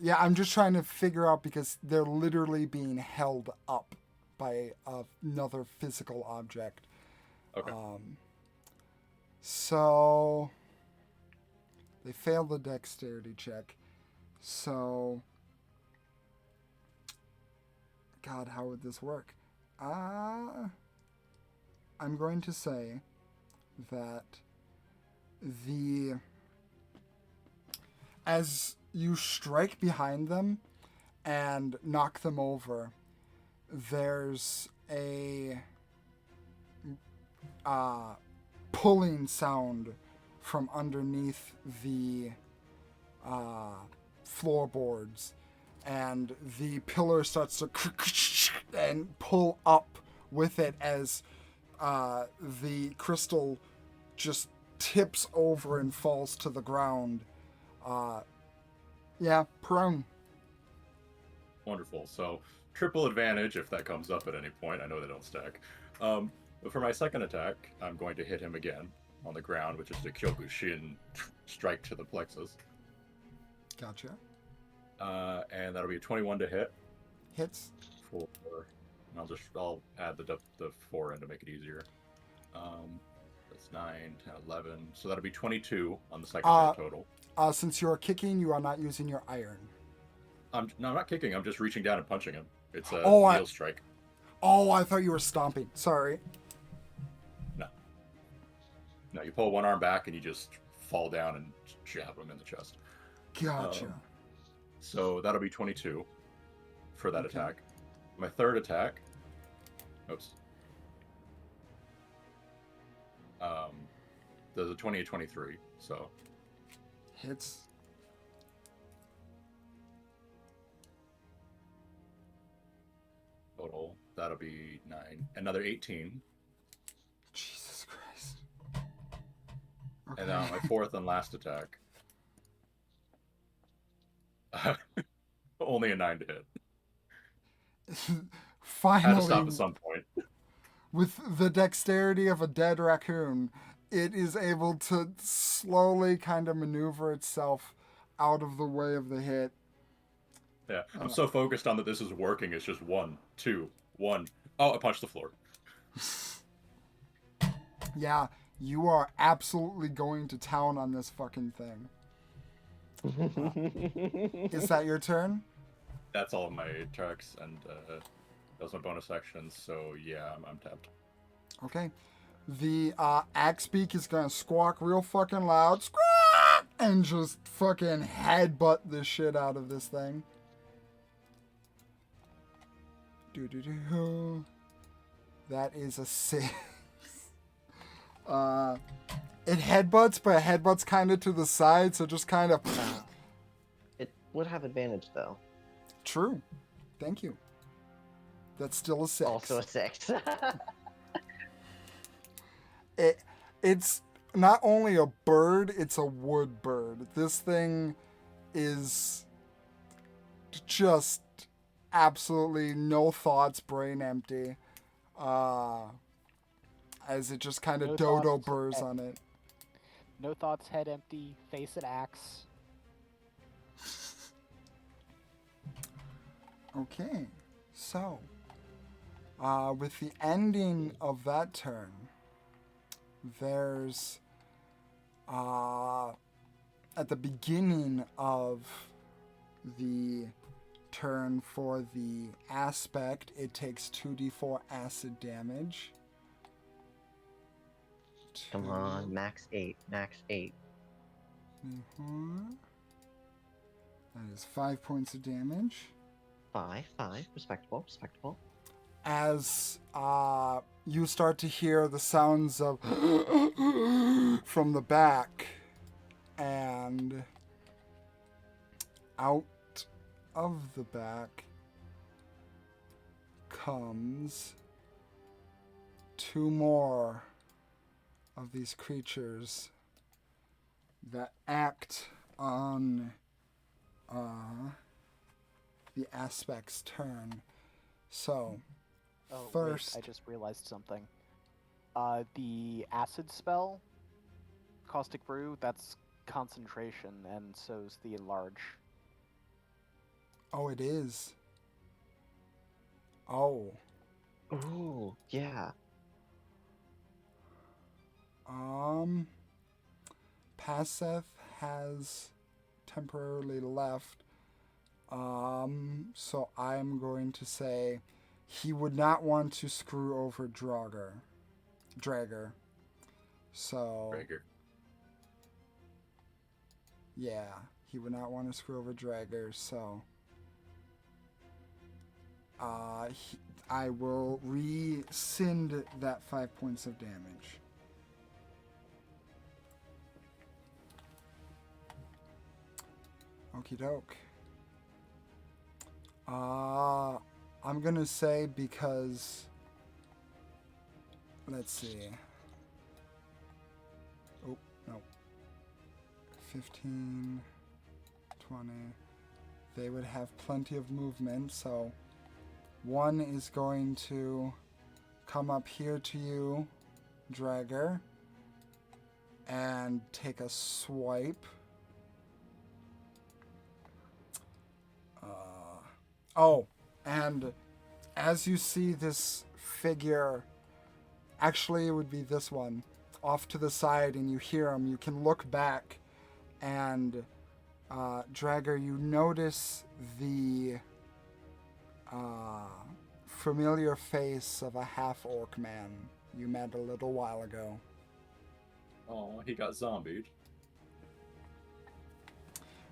Yeah, I'm just trying to figure out because they're literally being held up by another physical object. Okay. So they failed the dexterity check. So, God, how would this work? I'm going to say that as you strike behind them and knock them over, there's a pulling sound from underneath the floorboards, and the pillar starts to and pull up with it as the crystal just tips over and falls to the ground. Yeah, prone. Wonderful. So triple advantage if that comes up at any point. I know they don't stack. But for my second attack, I'm going to hit him again on the ground, which is the Kyokushin strike to the plexus. Gotcha. And that'll be a 21 to hit. Hits. I'll add the 4 in to make it easier. That's 9, 10, 11. So that'll be 22 on the second hit total. Since you're kicking, you are not using your iron. No, I'm not kicking. I'm just reaching down and punching him. It's a heel strike. Oh, I thought you were stomping. Sorry. No, you pull one arm back and you just fall down and jab him in the chest. Gotcha. So that'll be 22 for that Okay. attack. My third attack. Oops. There's a 28, 23. So Hits. total, that'll be 9. Another 18. Jesus Christ. Okay. And now my fourth and last attack. Only a 9 to hit. Had to stop Finally, at some point. with the dexterity of a dead raccoon, it is able to slowly kind of maneuver itself out of the way of the hit. Yeah, I'm so focused on that this is working. It's just 1, 2, 1. Oh, I punched the floor. Yeah, you are absolutely going to town on this fucking thing. Is that your turn? That's all of my attacks, and that was my bonus action. So yeah, I'm tapped. Okay. The axe beak is gonna squawk real fucking loud, squawk, and just fucking headbutt the shit out of this thing. Do. That is a 6. It headbutts, but it headbutts kind of to the side, so just kind of. It would have advantage though. True. Thank you. That's still a 6. Also a 6. It's not only a bird, it's a wood bird. This thing is just absolutely no thoughts, brain empty. As it just kind of No dodo thoughts, burrs on it. No thoughts, head empty, face an axe. Okay, so with the ending of that turn, there's at the beginning of the turn for the aspect, it takes 2d4 acid damage. Come on, max 8, max 8. That is 5 points of damage. 5, respectable, respectable. As you start to hear the sounds of from the back, and out of the back comes 2 more of these creatures that act on the aspect's turn. So, Oh, first, wait, I just realized something. The acid spell, Caustic Brew, that's concentration, and so's the enlarge. oh, it is. Oh, Ooh, yeah. Paseth has temporarily left. So I'm going to say he would not want to screw over Dragger. So Rager. yeah, he would not want to screw over Dragger. So I will rescind that 5 points of damage. Okie doke. I'm gonna say because, let's see. Oh, no. 15, 20. They would have plenty of movement, so one is going to come up here to you, Dragger, and take a swipe. Oh, and as you see this figure, actually it would be this one, off to the side, and you hear him, you can look back, and Dragger, you notice the familiar face of a half-orc man you met a little while ago. Oh, he got zombied.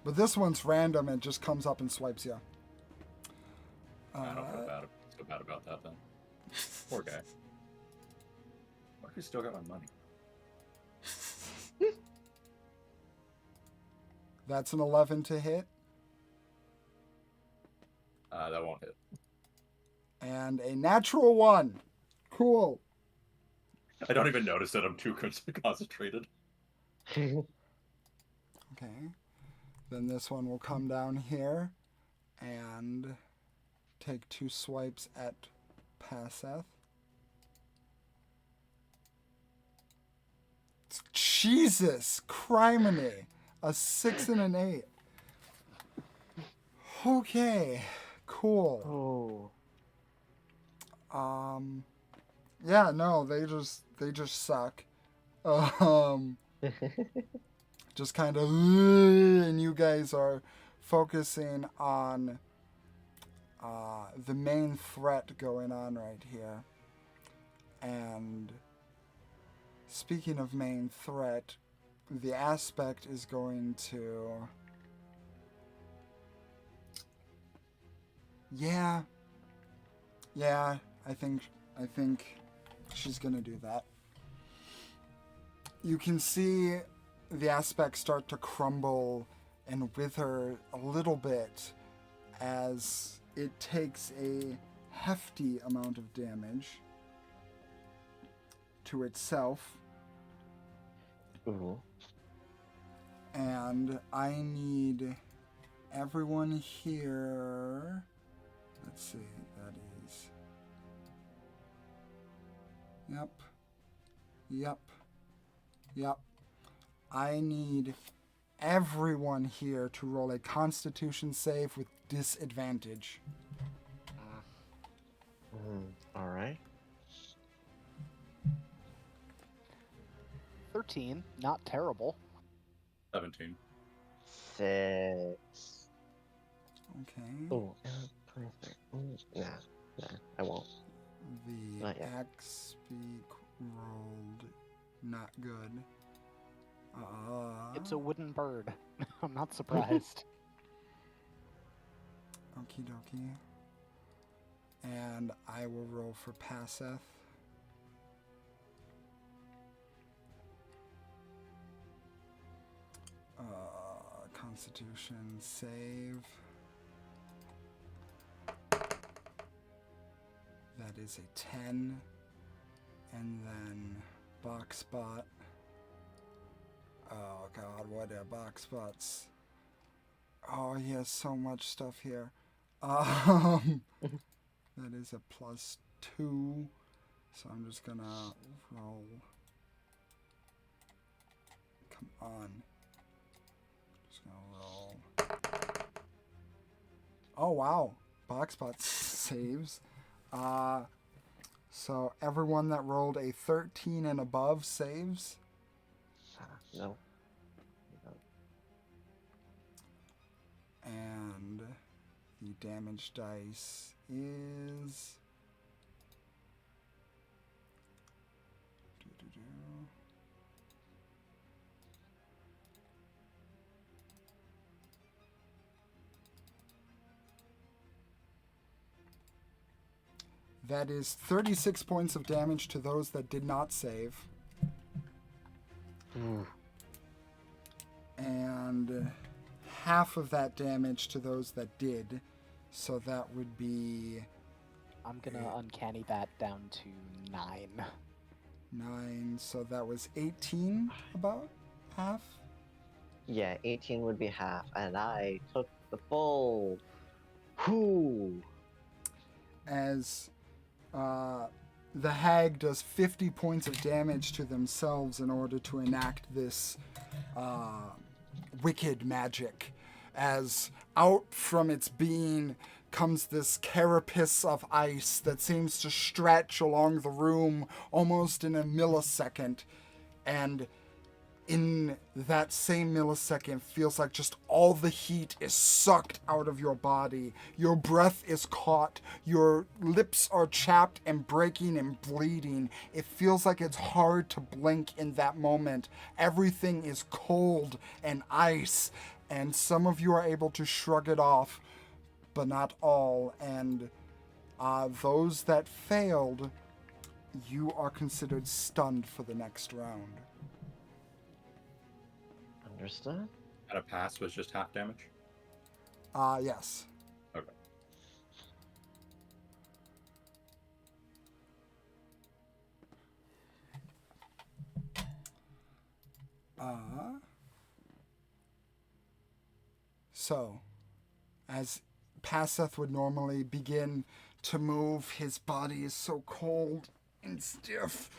But this one's random and just comes up and swipes you. I don't feel bad about that then. Poor guy. What if he still got my money? That's an 11 to hit. That won't hit. And a natural 1. Cool. I don't even notice that I'm too concentrated. Okay. Then this one will come down here and take 2 swipes at Paseth. Jesus, criminy. A 6 and an 8. Okay, cool. Oh. Yeah, no, they just suck. Just kind of, and you guys are focusing on the main threat going on right here. And speaking of main threat, the aspect is going to... Yeah, I think she's gonna do that. You can see the aspect start to crumble and wither a little bit as it takes a hefty amount of damage to itself. Ooh. And I need everyone here. Let's see, that is... Yep. I need everyone here to roll a Constitution save with disadvantage. All right. 13, not terrible. 17. 6. Okay. Oh, 23. Nah, I won't. The Not yet. X-Speak rolled not good. It's a wooden bird. I'm not surprised. Okie dokie. And I will roll for Paseth. Constitution save. That is a 10. And then box spot. Oh god, what are box spots? Oh, he has so much stuff here. That is a +2. So I'm just gonna roll. Come on. Just gonna roll. Oh wow. Box spot saves. So everyone that rolled a 13 and above saves. No. And the damage dice is... That is 36 points of damage to those that did not save. And half of that damage to those that did. So that would be... I'm gonna uncanny that down to 9. 9, so that was 18, about half. Yeah, 18 would be half, and I took the full. Whoo! As the hag does 50 points of damage to themselves in order to enact this wicked magic. As out from its being comes this carapace of ice that seems to stretch along the room almost in a millisecond, and in that same millisecond feels like just all the heat is sucked out of your body. Your breath is caught. Your lips are chapped and breaking and bleeding. It feels like it's hard to blink in that moment. Everything is cold and ice, and some of you are able to shrug it off, but not all. And those that failed, you are considered stunned for the next round. Understood. And a pass was just half damage? Yes. Okay. So, as Passeth would normally begin to move, his body is so cold and stiff,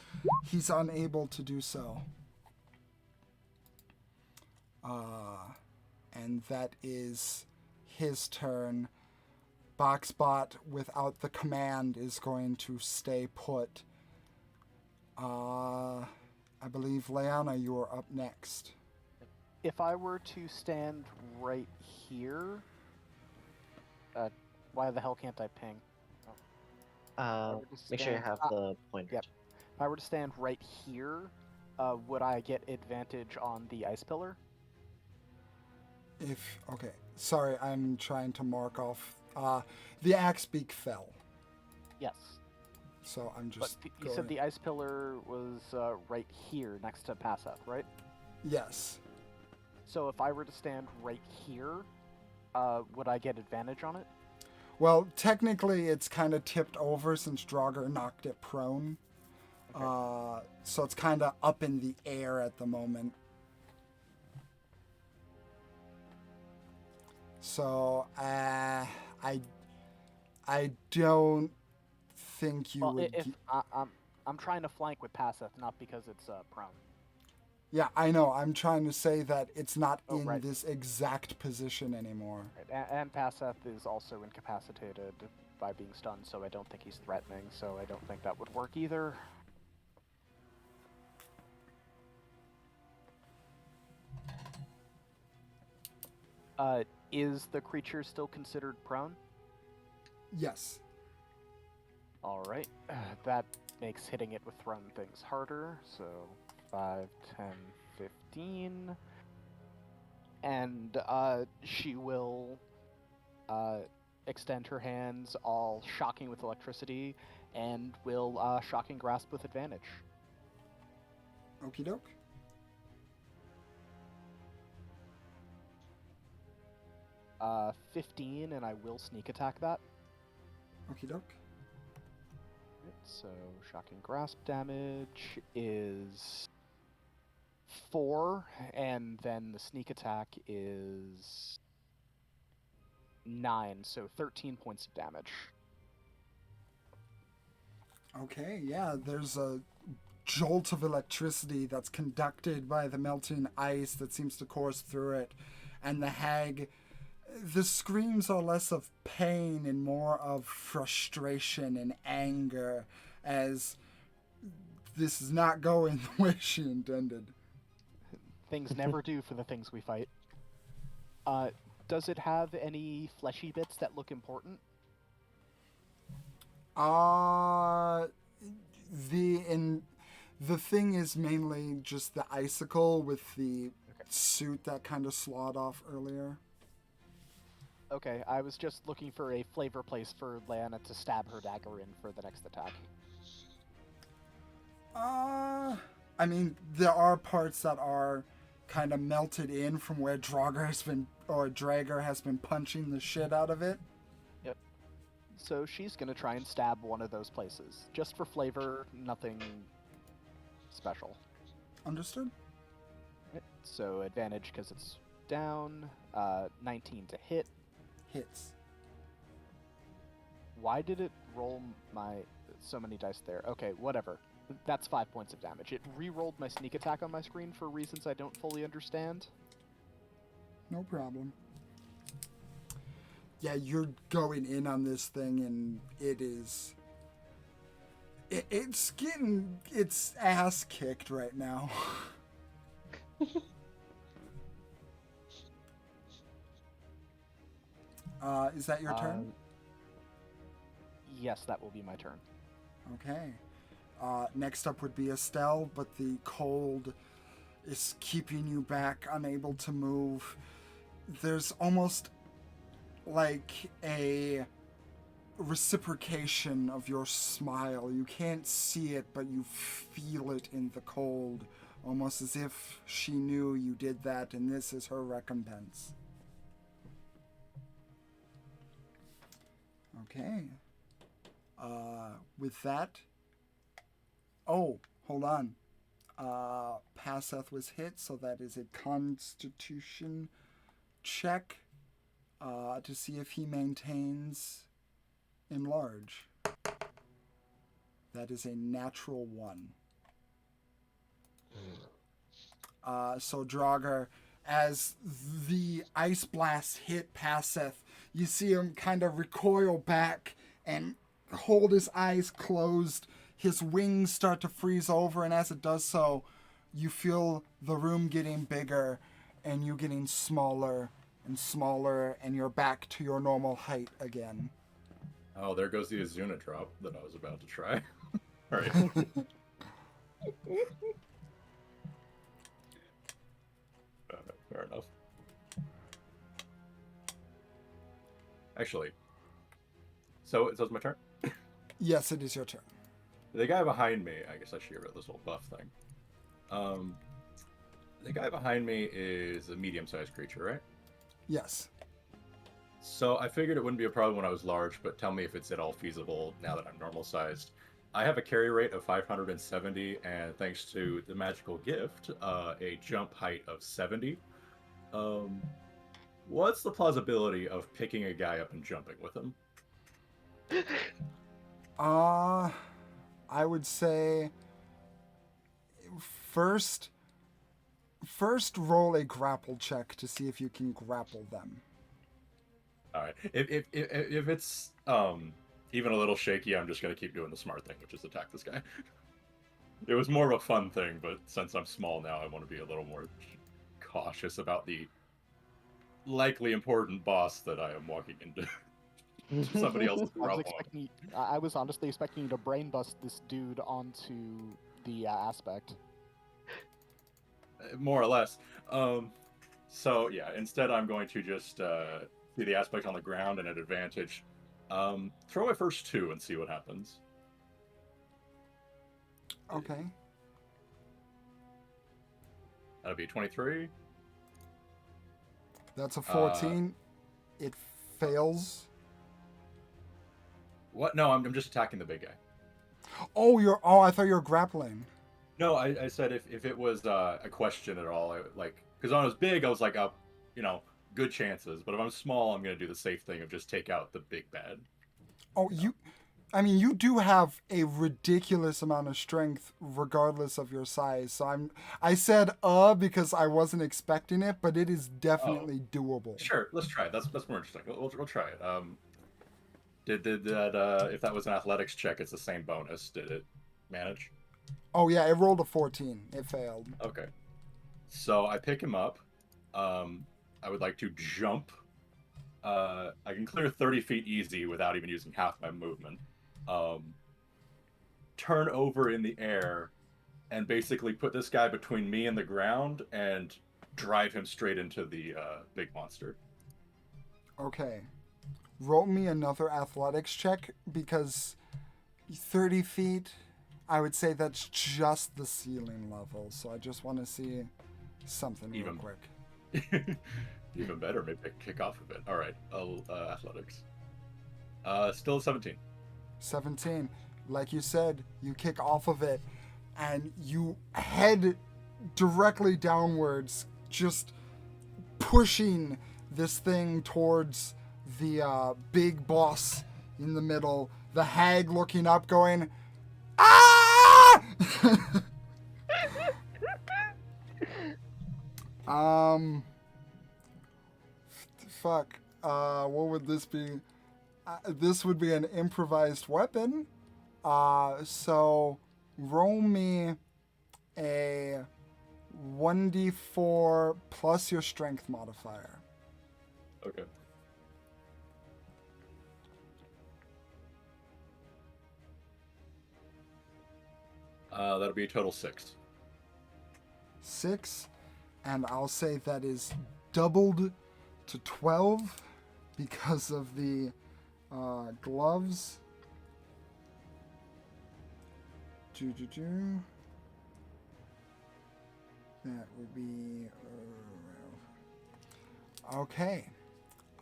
he's unable to do so. And that is his turn. Boxbot, without the command, is going to stay put. I believe, Leanna, you are up next. If I were to stand right here, why the hell can't I ping? Make sure you have the pointer. Yep. If I were to stand right here, would I get advantage on the ice pillar? Okay, sorry, I'm trying to mark off. The axe beak fell, Yes. so I'm But just. you said the ice pillar was right here next to Passeth, right? Yes. So if I were to stand right here, would I get advantage on it? Well, technically, it's kind of tipped over since Draugr knocked it prone. Okay. So it's kind of up in the air at the moment. So I don't think you Well, would. I'm trying to flank with Passeth, not because it's prone. Yeah, I know. I'm trying to say that it's not in right. this exact position anymore. Right. And Passeth is also incapacitated by being stunned, so I don't think he's threatening, so I don't think that would work either. Is the creature still considered prone? Yes. Alright. That makes hitting it with thrown things harder, so 5, 10, 15. And she will extend her hands, all shocking with electricity, and will shocking grasp with advantage. Okie doke. Uh, 15, and I will sneak attack that. Okie doke. So shocking grasp damage is 4, and then the sneak attack is 9, so 13 points of damage. Okay, yeah, there's a jolt of electricity that's conducted by the melting ice that seems to course through it. And the hag, the screams are less of pain and more of frustration and anger, as this is not going the way she intended. Things never do for the things we fight. Does it have any fleshy bits that look important? The thing is mainly just the icicle with the suit that kind of slawed off earlier. Okay, I was just looking for a flavor place for Leanna to stab her dagger in for the next attack. I mean, there are parts that are kind of melted in from where Draugr has been punching the shit out of it. Yep. So she's gonna try and stab one of those places. Just for flavor, nothing special. Understood? Right. So advantage because it's down. 19 to hit. Hits. Why did it roll so many dice there? Okay, whatever. That's 5 points of damage. It re-rolled my sneak attack on my screen for reasons I don't fully understand. No problem. Yeah, you're going in on this thing, and it's getting its ass kicked right now. Is that your turn? Yes, that will be my turn. Okay. Next up would be Estelle, but the cold is keeping you back, unable to move. There's almost like a reciprocation of your smile. You can't see it, but you feel it in the cold, almost as if she knew you did that and this is her recompense. Okay. With that... Oh, hold on. Paseth was hit, so that is a Constitution check to see if he maintains enlarge. That is a natural 1. So Draugr, as the ice blast hit Paseth, you see him kind of recoil back and hold his eyes closed. His wings start to freeze over, and as it does so, you feel the room getting bigger and you getting smaller and smaller, and you're back to your normal height again. Oh, there goes the Azuna drop that I was about to try. All right. Fair enough. Actually, so it's my turn? Yes, it is your turn. The guy behind me, I guess I should get rid of this whole buff thing. The guy behind me is a medium-sized creature, right? Yes. So I figured it wouldn't be a problem when I was large, but tell me if it's at all feasible now that I'm normal-sized. I have a carry rate of 570, and thanks to the magical gift, a jump height of 70. What's the plausibility of picking a guy up and jumping with him? I would say first roll a grapple check to see if you can grapple them. All right. If it's even a little shaky, I'm just gonna keep doing the smart thing, which is attack this guy. It was more of a fun thing, but since I'm small now, I want to be a little more cautious about the likely important boss that I am walking into. Somebody else's realm. I was honestly expecting you to brain bust this dude onto the aspect. More or less. So yeah, instead I'm going to just see the aspect on the ground and at advantage. Throw my first 2 and see what happens. Okay. That'll be 23. That's a 14. It fails. What? No, I'm just attacking the big guy. Oh, I thought you were grappling. No, I said if it was a question at all, because when I was big, I was like, good chances. But if I'm small, I'm going to do the safe thing of just take out the big bad. Oh, you do have a ridiculous amount of strength regardless of your size. So I said because I wasn't expecting it, but it is definitely doable. Sure, let's try it. That's more interesting. We'll try it. Did that if that was an athletics check, it's the same bonus. Did it manage? Oh yeah, it rolled a 14. It failed. Okay. So I pick him up. I would like to jump. I can clear 30 feet easy without even using half my movement. Turn over in the air and basically put this guy between me and the ground and drive him straight into the big monster. Okay. Roll me another athletics check because 30 feet, I would say that's just the ceiling level. So I just want to see something real quick. Even better, maybe kick off a bit. All right, athletics. Still 17. 17. Like you said, you kick off of it and you head directly downwards, just pushing this thing towards the big boss in the middle. The hag looking up going, ah! Fuck. What would this be? This would be an improvised weapon. So roll me a 1d4 plus your strength modifier. Okay. That'll be a total 6. 6, and I'll say that is doubled to 12 because of the gloves. That would be okay.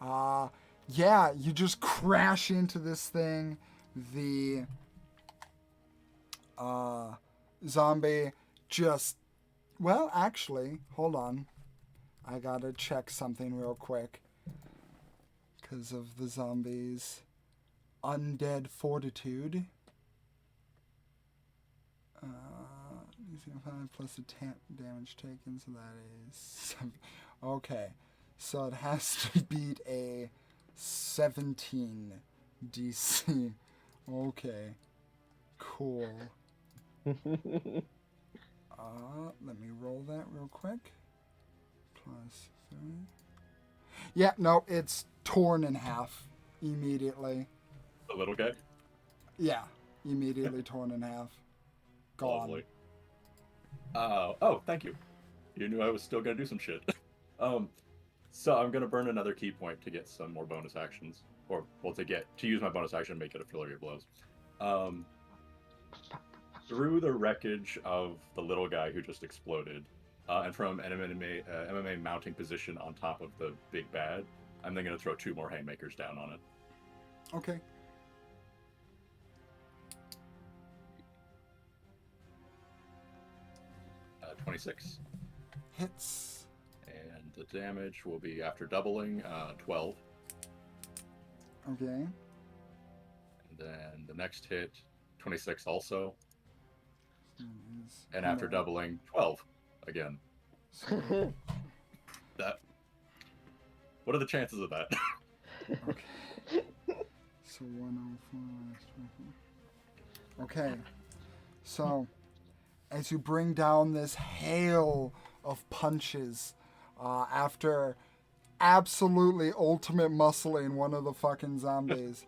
Yeah, you just crash into this thing. The zombie just, well, actually, hold on. I gotta check something real quick because of the zombie's undead fortitude. 5 plus the damage taken, so that is 7. Okay, so it has to beat a 17 DC. Okay, cool. Let me roll that real quick. Plus 3. Yeah, no, it's torn in half immediately. The little guy? Yeah, immediately torn in half. Gone. Lovely. Oh, thank you. You knew I was still gonna do some shit. So I'm gonna burn another key point to get some more bonus actions, or well, to use my bonus action and make it a flurry of blows. Through the wreckage of the little guy who just exploded, and from an MMA mounting position on top of the big bad, I'm then gonna throw 2 more haymakers down on it. Okay. Uh, 26. Hits. And the damage will be, after doubling, 12. Okay. And then the next hit, 26 also. And after doubling, 12 again. So, That. What are the chances of that? okay. So 104 minus 24. Okay. So, as you bring down this hail of punches, after absolutely ultimate muscling one of the fucking zombies,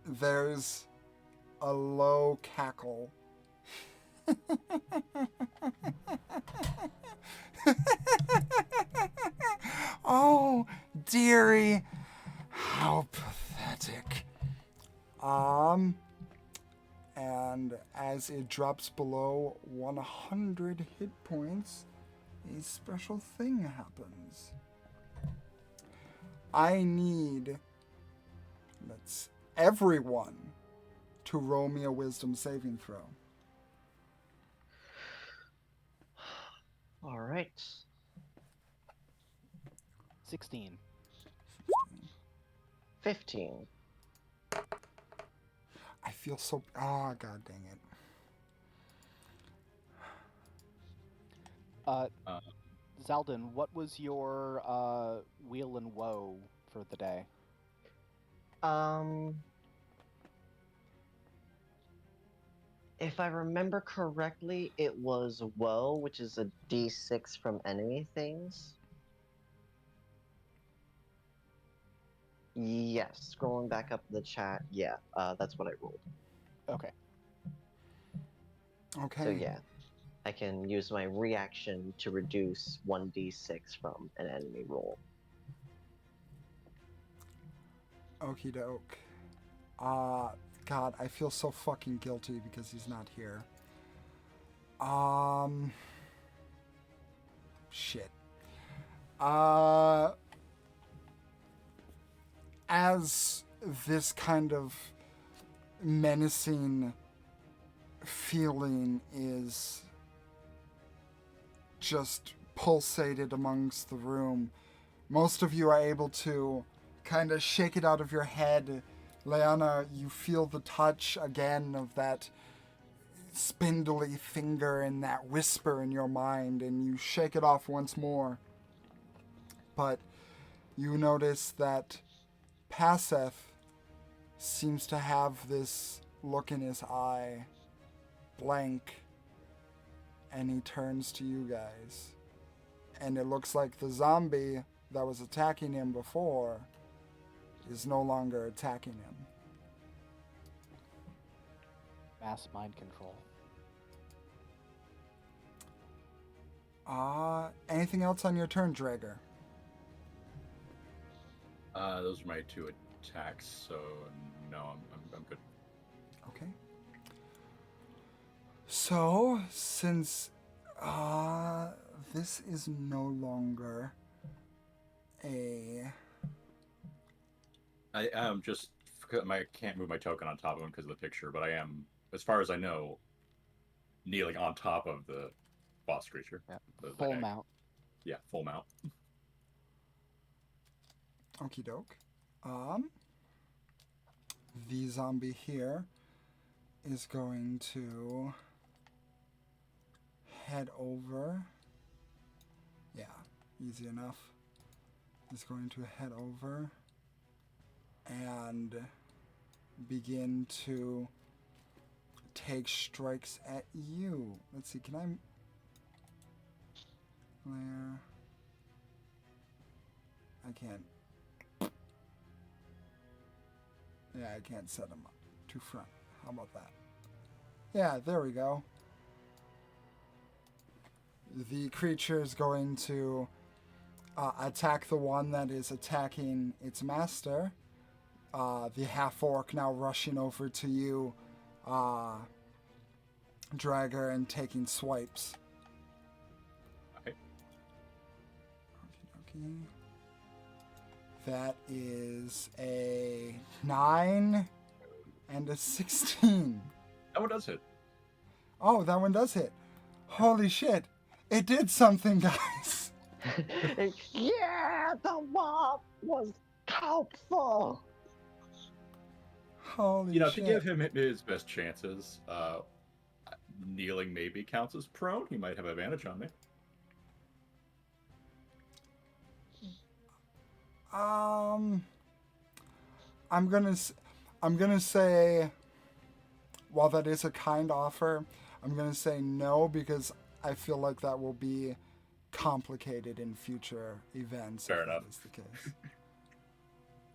there's a low cackle. Oh, dearie, how pathetic. And as it drops below 100 hit points, a special thing happens. I need everyone to roll me a wisdom saving throw. All right. 16. 15. I feel so... Oh, god dang it. Zaldin, what was your wheel and woe for the day? If I remember correctly, it was woe, which is a d6 from enemy things. Yes, scrolling back up the chat, yeah, that's what I rolled. Okay. Okay. So yeah, I can use my reaction to reduce 1d6 from an enemy roll. Okie doke. God, I feel so fucking guilty because he's not here. Shit. As this kind of menacing feeling is just pulsated amongst the room, most of you are able to kind of shake it out of your head. Leanna, you feel the touch again of that spindly finger and that whisper in your mind, and you shake it off once more. But you notice that Paseth seems to have this look in his eye, blank, and he turns to you guys. And it looks like the zombie that was attacking him before is no longer attacking him. Mass mind control. Anything else on your turn, Drager? Those are my 2 attacks, so no, I'm good. Okay. So, since this is no longer a... I am just... I can't move my token on top of him because of the picture, but I am, as far as I know, kneeling on top of the boss creature. Yeah. The Full hag. mount. Yeah, full mount. Okie doke. The zombie here is going to head over. Yeah, easy enough. Is going to head over and begin to take strikes at you. Let's see, can I... There. I can't. Yeah, I can't set them up to front. How about that? Yeah, there we go. The creature is going to attack the one that is attacking its master. The half-orc now rushing over to you, Dragger, and taking swipes. Okay. Okay. That is a 9 and a 16. That one does hit. Oh, that one does hit. Holy shit. It did something, guys. Yeah, the mob was helpful. Holy You know, shit. to give him his best chances, kneeling maybe counts as prone. He might have advantage on me. I'm gonna say, while that is a kind offer, I'm gonna say no, because I feel like that will be complicated in future events. Fair if that enough. is the case.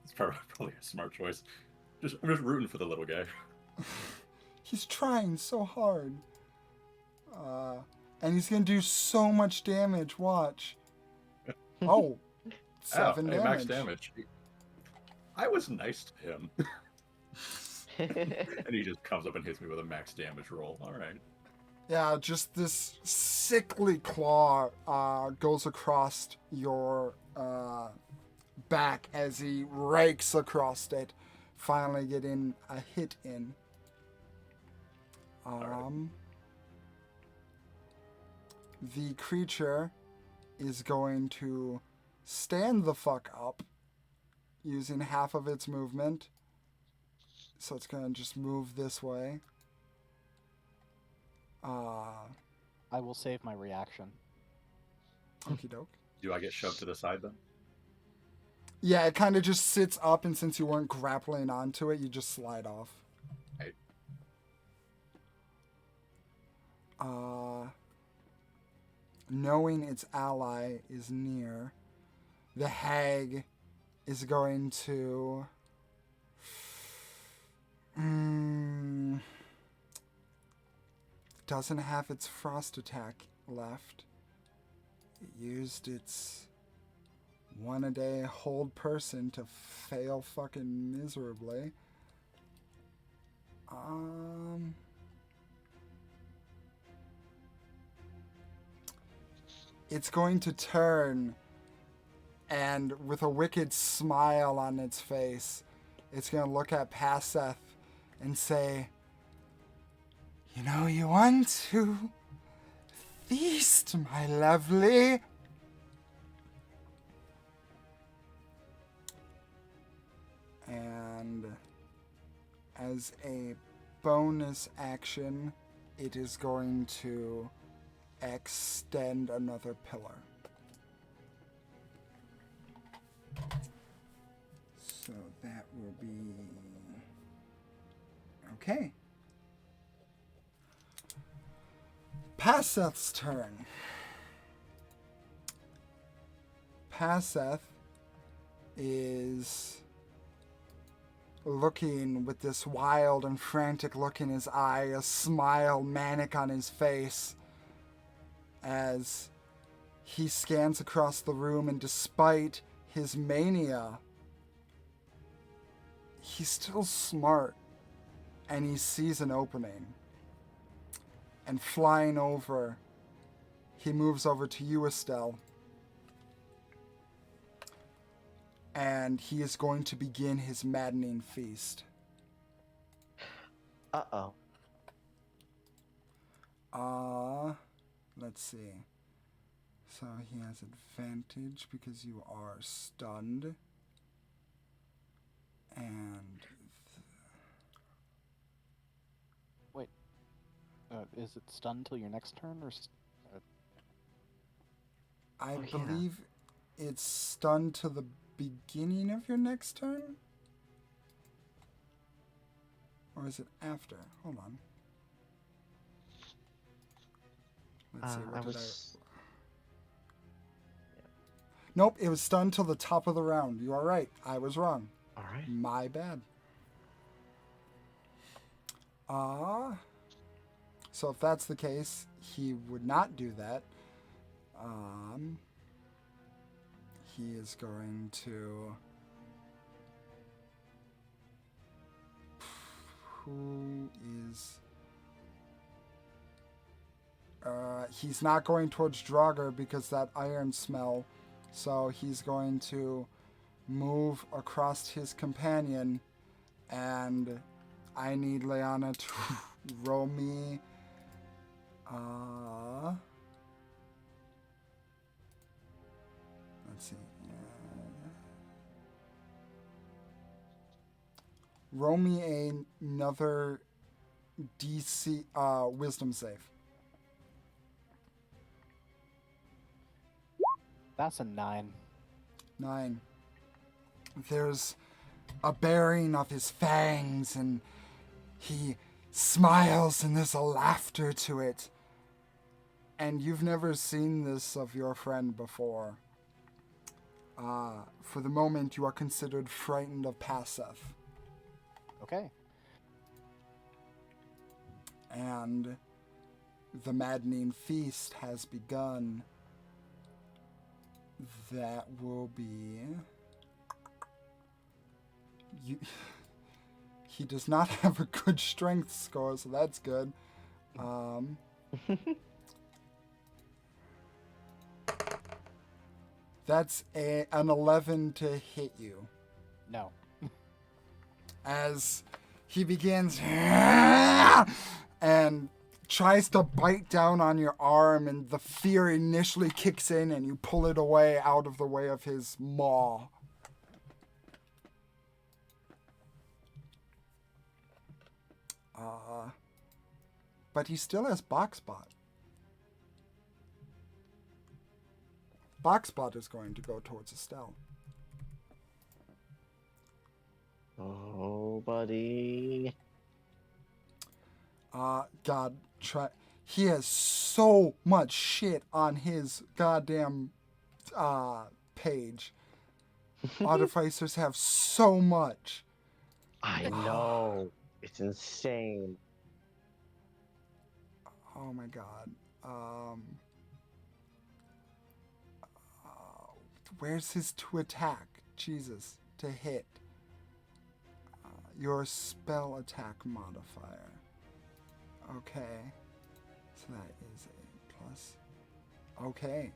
It's probably a smart choice. I'm just rooting for the little guy. He's trying so hard. And he's gonna do so much damage. Watch. Oh, 7 hey, damage. max damage. I was nice to him. And he just comes up and hits me with a max damage roll. All right. Yeah, just this sickly claw goes across your back as he rakes across it, finally getting a hit in. The creature is going to stand the fuck up using half of its movement. So it's going to just move this way. I will save my reaction. Okie doke. Do I get shoved to the side then? Yeah, it kind of just sits up, and since you weren't grappling onto it, you just slide off. Right. Knowing its ally is near, the hag is going to... doesn't have its frost attack left. It used its one-a-day hold person to fail fucking miserably. It's going to turn, and with a wicked smile on its face, it's going to look at Paseth and say, "You know, you want to feast, my lovely." And as a bonus action, it is going to extend another pillar. So that will be... Okay. Paseth's turn. Paseth is looking with this wild and frantic look in his eye, a smile manic on his face, as he scans across the room, and despite his mania, he's still smart, and he sees an opening. And flying over, he moves over to you, Estelle. And he is going to begin his maddening feast. Uh-oh. Let's see. So he has advantage because you are stunned. And Wait. Is it stunned till your next turn, or? I Oh, yeah. believe it's stunned to the beginning of your next turn? Or is it after? Hold on. Let's see, what did I... Nope, it was stunned till the top of the round. You are right. I was wrong. All right. My bad. So if that's the case, he would not do that. He is going to... Who is... he's not going towards Draugr because that iron smell. So he's going to move across his companion, and I need Leanna to roll me... let's see. Roll me another DC wisdom save. That's a 9. 9. There's a baring of his fangs, and he smiles, and there's a laughter to it. And you've never seen this of your friend before. For the moment, you are considered frightened of Paseth. Okay. And the maddening feast has begun. That will be... He does not have a good strength score, so that's good. That's an 11 to hit you. No. As he begins and tries to bite down on your arm, and the fear initially kicks in, and you pull it away out of the way of his maw. But he still has Boxbot. Boxbot is going to go towards Estelle. Oh, buddy. God, he has so much shit on his goddamn page. Artificers have so much. I know. It's insane. Oh my god. Where's his to attack? Jesus. To hit. Your spell attack modifier. Okay. So that is a plus. Okay.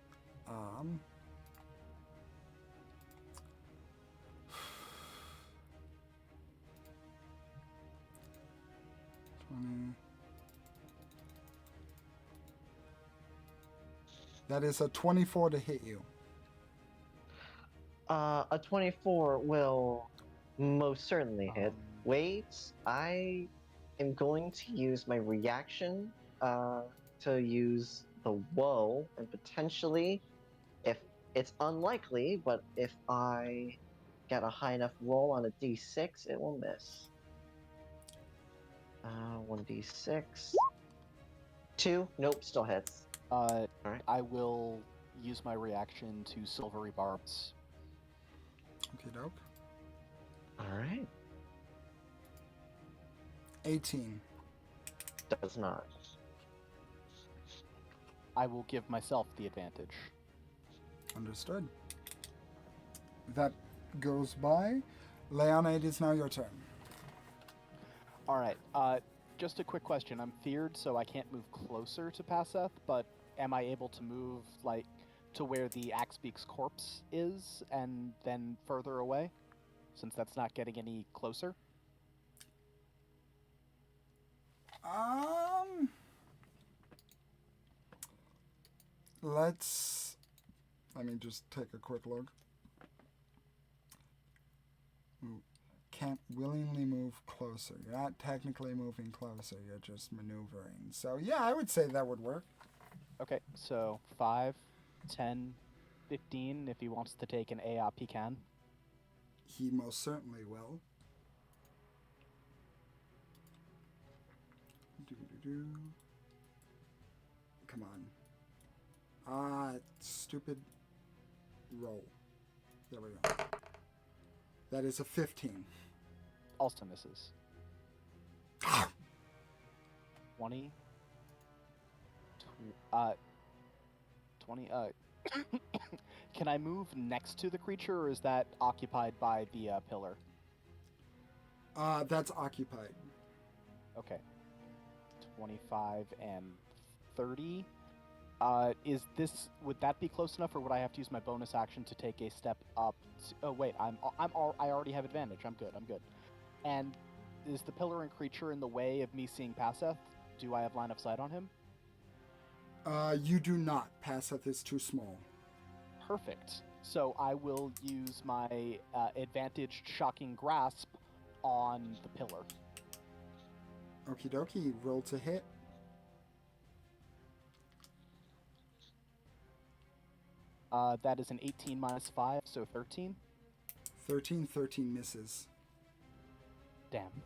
20. That is a 24 to hit you. A 24 will most certainly hit. Wait, I am going to use my reaction to use the woe, and potentially, if it's unlikely, but if I get a high enough roll on a d6, it will miss. 1d6. 2. Nope, still hits. Alright. I will use my reaction to Silvery Barbs. Okay, dope. Alright. 18. Does not. I will give myself the advantage. Understood. That goes by. Leona, it is now your turn. Alright, just a quick question. I'm feared, so I can't move closer to Passeth, but am I able to move, like, to where the Axbeak's corpse is, and then further away? Since that's not getting any closer? Let me just take a quick look. Ooh, can't willingly move closer. You're not technically moving closer, you're just maneuvering. So yeah, I would say that would work. Okay, so 5, 10, 15, if he wants to take an AOP, he can. He most certainly will. Do-do-do. Come on. Stupid roll. There we go. That is a 15. Also misses. 20. 20. Can I move next to the creature, or is that occupied by the pillar? That's occupied. Okay. 25 and 30. Would that be close enough, or would I have to use my bonus action to take a step up? Oh wait, I already have advantage. I'm good. And is the pillar and creature in the way of me seeing Passeth? Do I have line of sight on him? You do not. Passeth is too small. Perfect. So I will use my advantaged shocking grasp on the pillar. Okie dokie. Roll to hit. That is an 18 minus 5, so 13. 13 misses. Damn.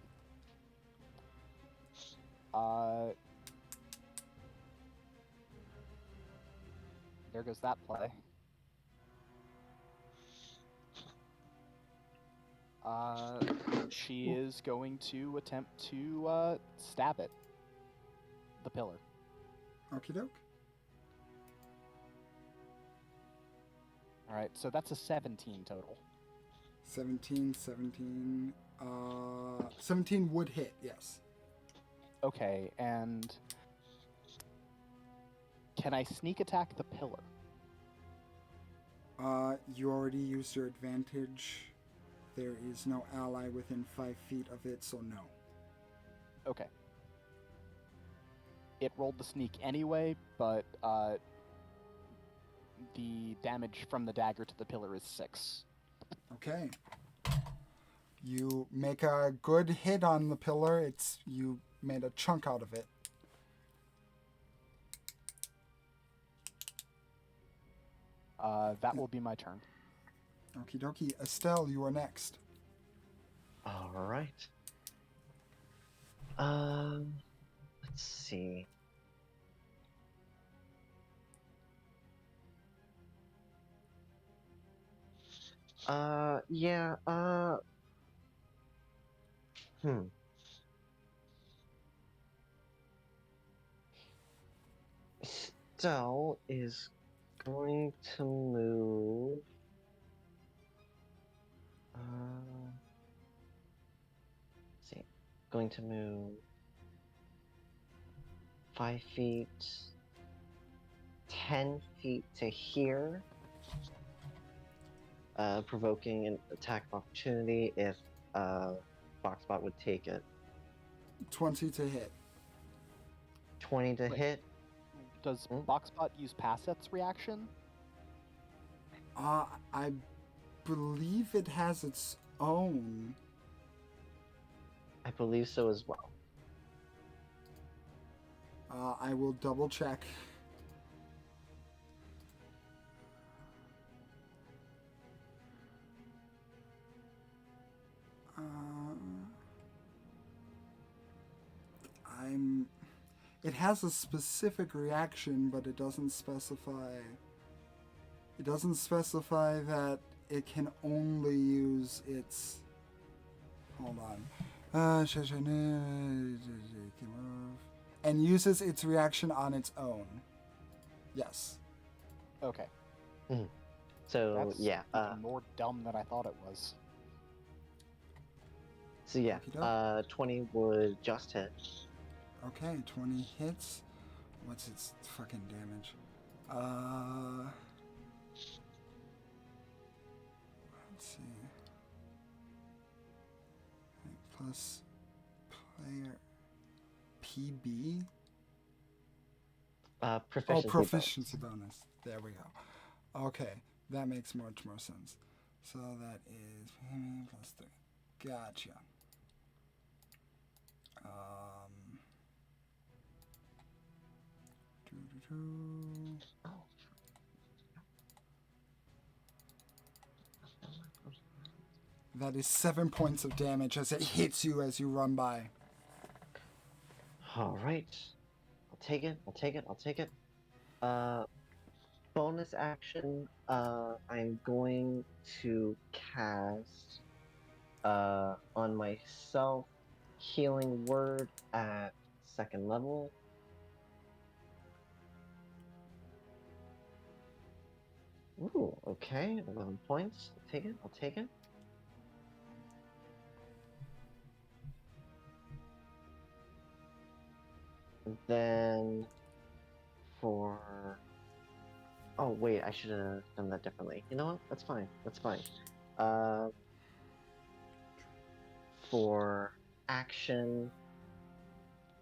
There goes that play. She is going to attempt to stab it. The pillar. Okie doke. Alright, so that's a 17 total. 17. 17 would hit, yes. Okay, and can I sneak attack the pillar? You already used your advantage. There is no ally within 5 feet of it, so no. Okay. It rolled the sneak anyway, but the damage from the dagger to the pillar is 6. Okay. You make a good hit on the pillar. You made a chunk out of it. That will be my turn. Okie dokie. Estelle, you are next. Alright. Let's see. Yeah, Estelle is going to move. Let's see. Going to move 5 feet, 10 feet to here. Provoking an attack of opportunity if Boxbot would take it. 20 to hit. 20 to Wait. hit. Does Boxbot use Passeth's reaction? I believe it has its own. I believe so as well. I will double check. It has a specific reaction, but it doesn't specify. It doesn't specify that it can only use its. Hold on. And uses its reaction on its own. Yes. Okay. So That's yeah. even more dumb than I thought it was. So yeah. Okey-doke. 20 would just hit. Okay, 20 hits. What's its fucking damage? Let's see. Plus player PB. Proficiency. Proficiency bonus. There we go. Okay, that makes much more sense. So that is plus 3. Gotcha. That is 7 points of damage as it hits you as you run by. All right. I'll take it. I'll take it. I'll take it. Bonus action. I'm going to cast on myself healing word at 2nd level. Ooh, okay. 11 points. I'll take it. I'll take it. Then for oh wait, I should have done that differently. You know what? That's fine. That's fine. For action,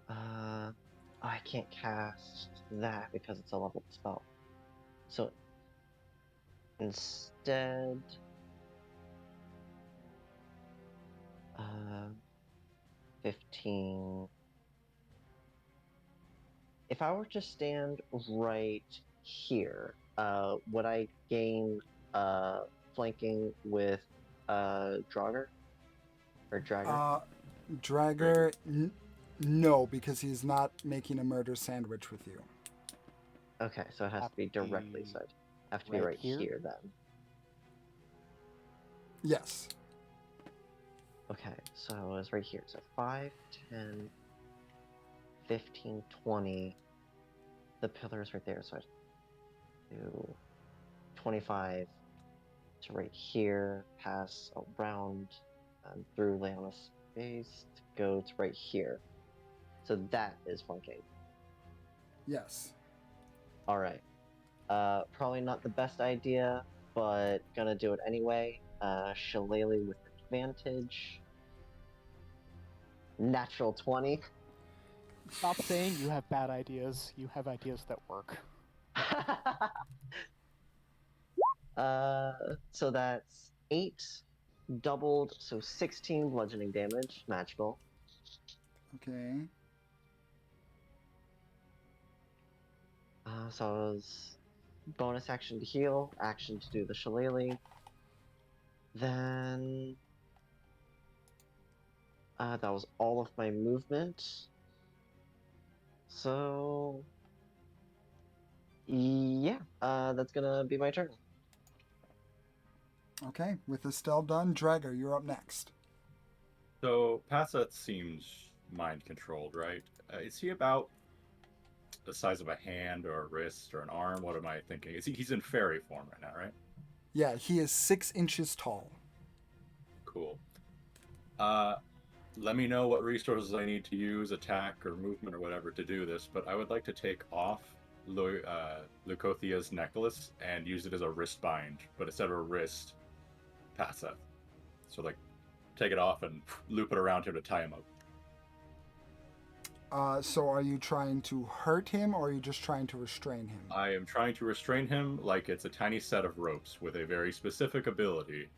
I can't cast that because it's a leveled spell. So instead, 15. If I were to stand right here, would I gain flanking with Draugr? Or Dragger? Dragger, no, because he's not making a murder sandwich with you. Okay, so it has to be directly, so I have to be right right here then. Yes. Okay, so it's right here. So 5, 10, 15, 20. The pillar is right there, so I do 25 to right here, pass around through Leona's space to go to right here. So that is flanking. Yes. Alright. Probably not the best idea, but gonna do it anyway. Shillelagh with advantage. Natural 20. Stop saying you have bad ideas. You have ideas that work. So that's 8 doubled, so 16 bludgeoning damage, magical. Okay. So it was bonus action to heal, action to do the shillelagh. Then that was all of my movement. So yeah, that's gonna be my turn. Okay, with Estelle done, Dragger, you're up next. So Passeth seems mind controlled, right? Is he about the size of a hand or a wrist or an arm? What am I thinking? He's in fairy form right now, right? Yeah, he is 6 inches tall. Cool. Let me know what resources I need to use, attack or movement or whatever to do this, but I would like to take off Leucothia's necklace and use it as a wrist bind, but instead of a wrist, Passeth. So like take it off and loop it around him to tie him up. So are you trying to hurt him or are you just trying to restrain him? I am trying to restrain him like it's a tiny set of ropes with a very specific ability,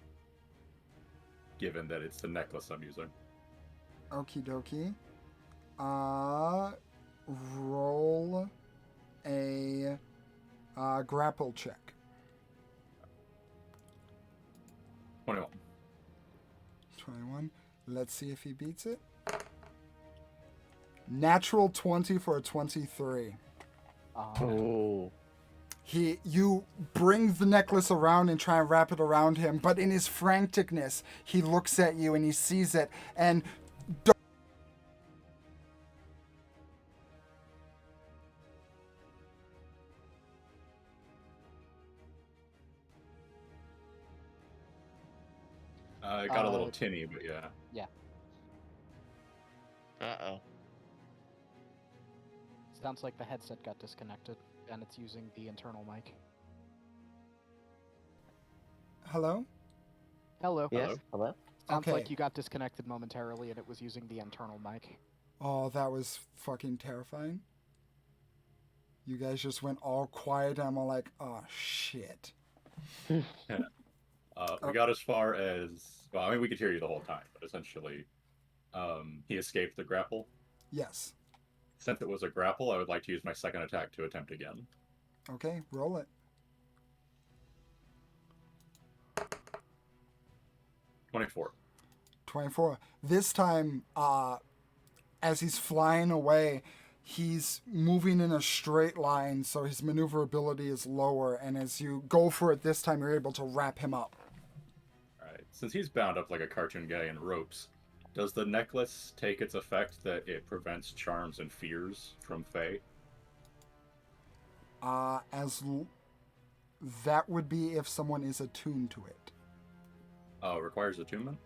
given that it's the necklace I'm using. Okie dokie. Roll a grapple check. 21. 21. Let's see if he beats it. Natural 20 for a 23. Oh. You bring the necklace around and try and wrap it around him, but in his franticness, he looks at you and he sees it, and It got a little tinny, but yeah. Yeah. Uh-oh. Sounds like the headset got disconnected, and it's using the internal mic. hello? Hello. Yes? Hello? Sounds Okay. like you got disconnected momentarily, and it was using the internal mic. Oh, that was fucking terrifying. You guys just went all quiet, and I'm all like, oh, shit. We got as far as, well, I mean, we could hear you the whole time, but essentially, he escaped the grapple. Yes. Since it was a grapple, I would like to use my second attack to attempt again. Okay, roll it. 24. 24. This time, as he's flying away, he's moving in a straight line, so his maneuverability is lower, and as you go for it this time, you're able to wrap him up. Alright, since he's bound up like a cartoon guy in ropes, does the necklace take its effect that it prevents charms and fears from Fae? That would be if someone is attuned to it. Oh, it requires attunement?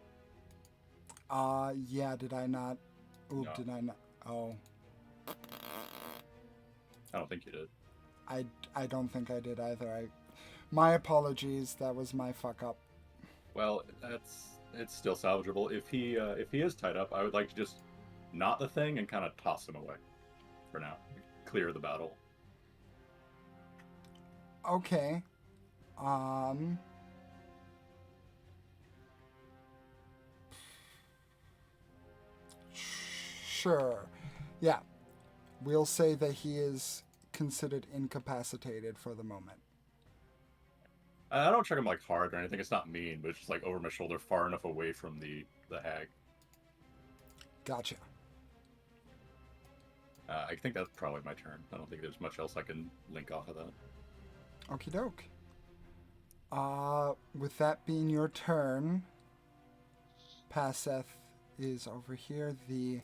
Yeah, did I not? Ooh, No. did I not? Oh, I don't think you did. I don't think I did either. My apologies, that was my fuck up. Well, it's still salvageable. If he is tied up, I would like to just knot the thing and kind of toss him away for now. Clear the battle. Okay. Sure. Yeah. We'll say that he is considered incapacitated for the moment. I don't check him like hard or anything. It's not mean, but it's just like over my shoulder, far enough away from the hag. Gotcha. I think that's probably my turn. I don't think there's much else I can link off of that. Okie doke. With that being your turn, Paseth is over here. The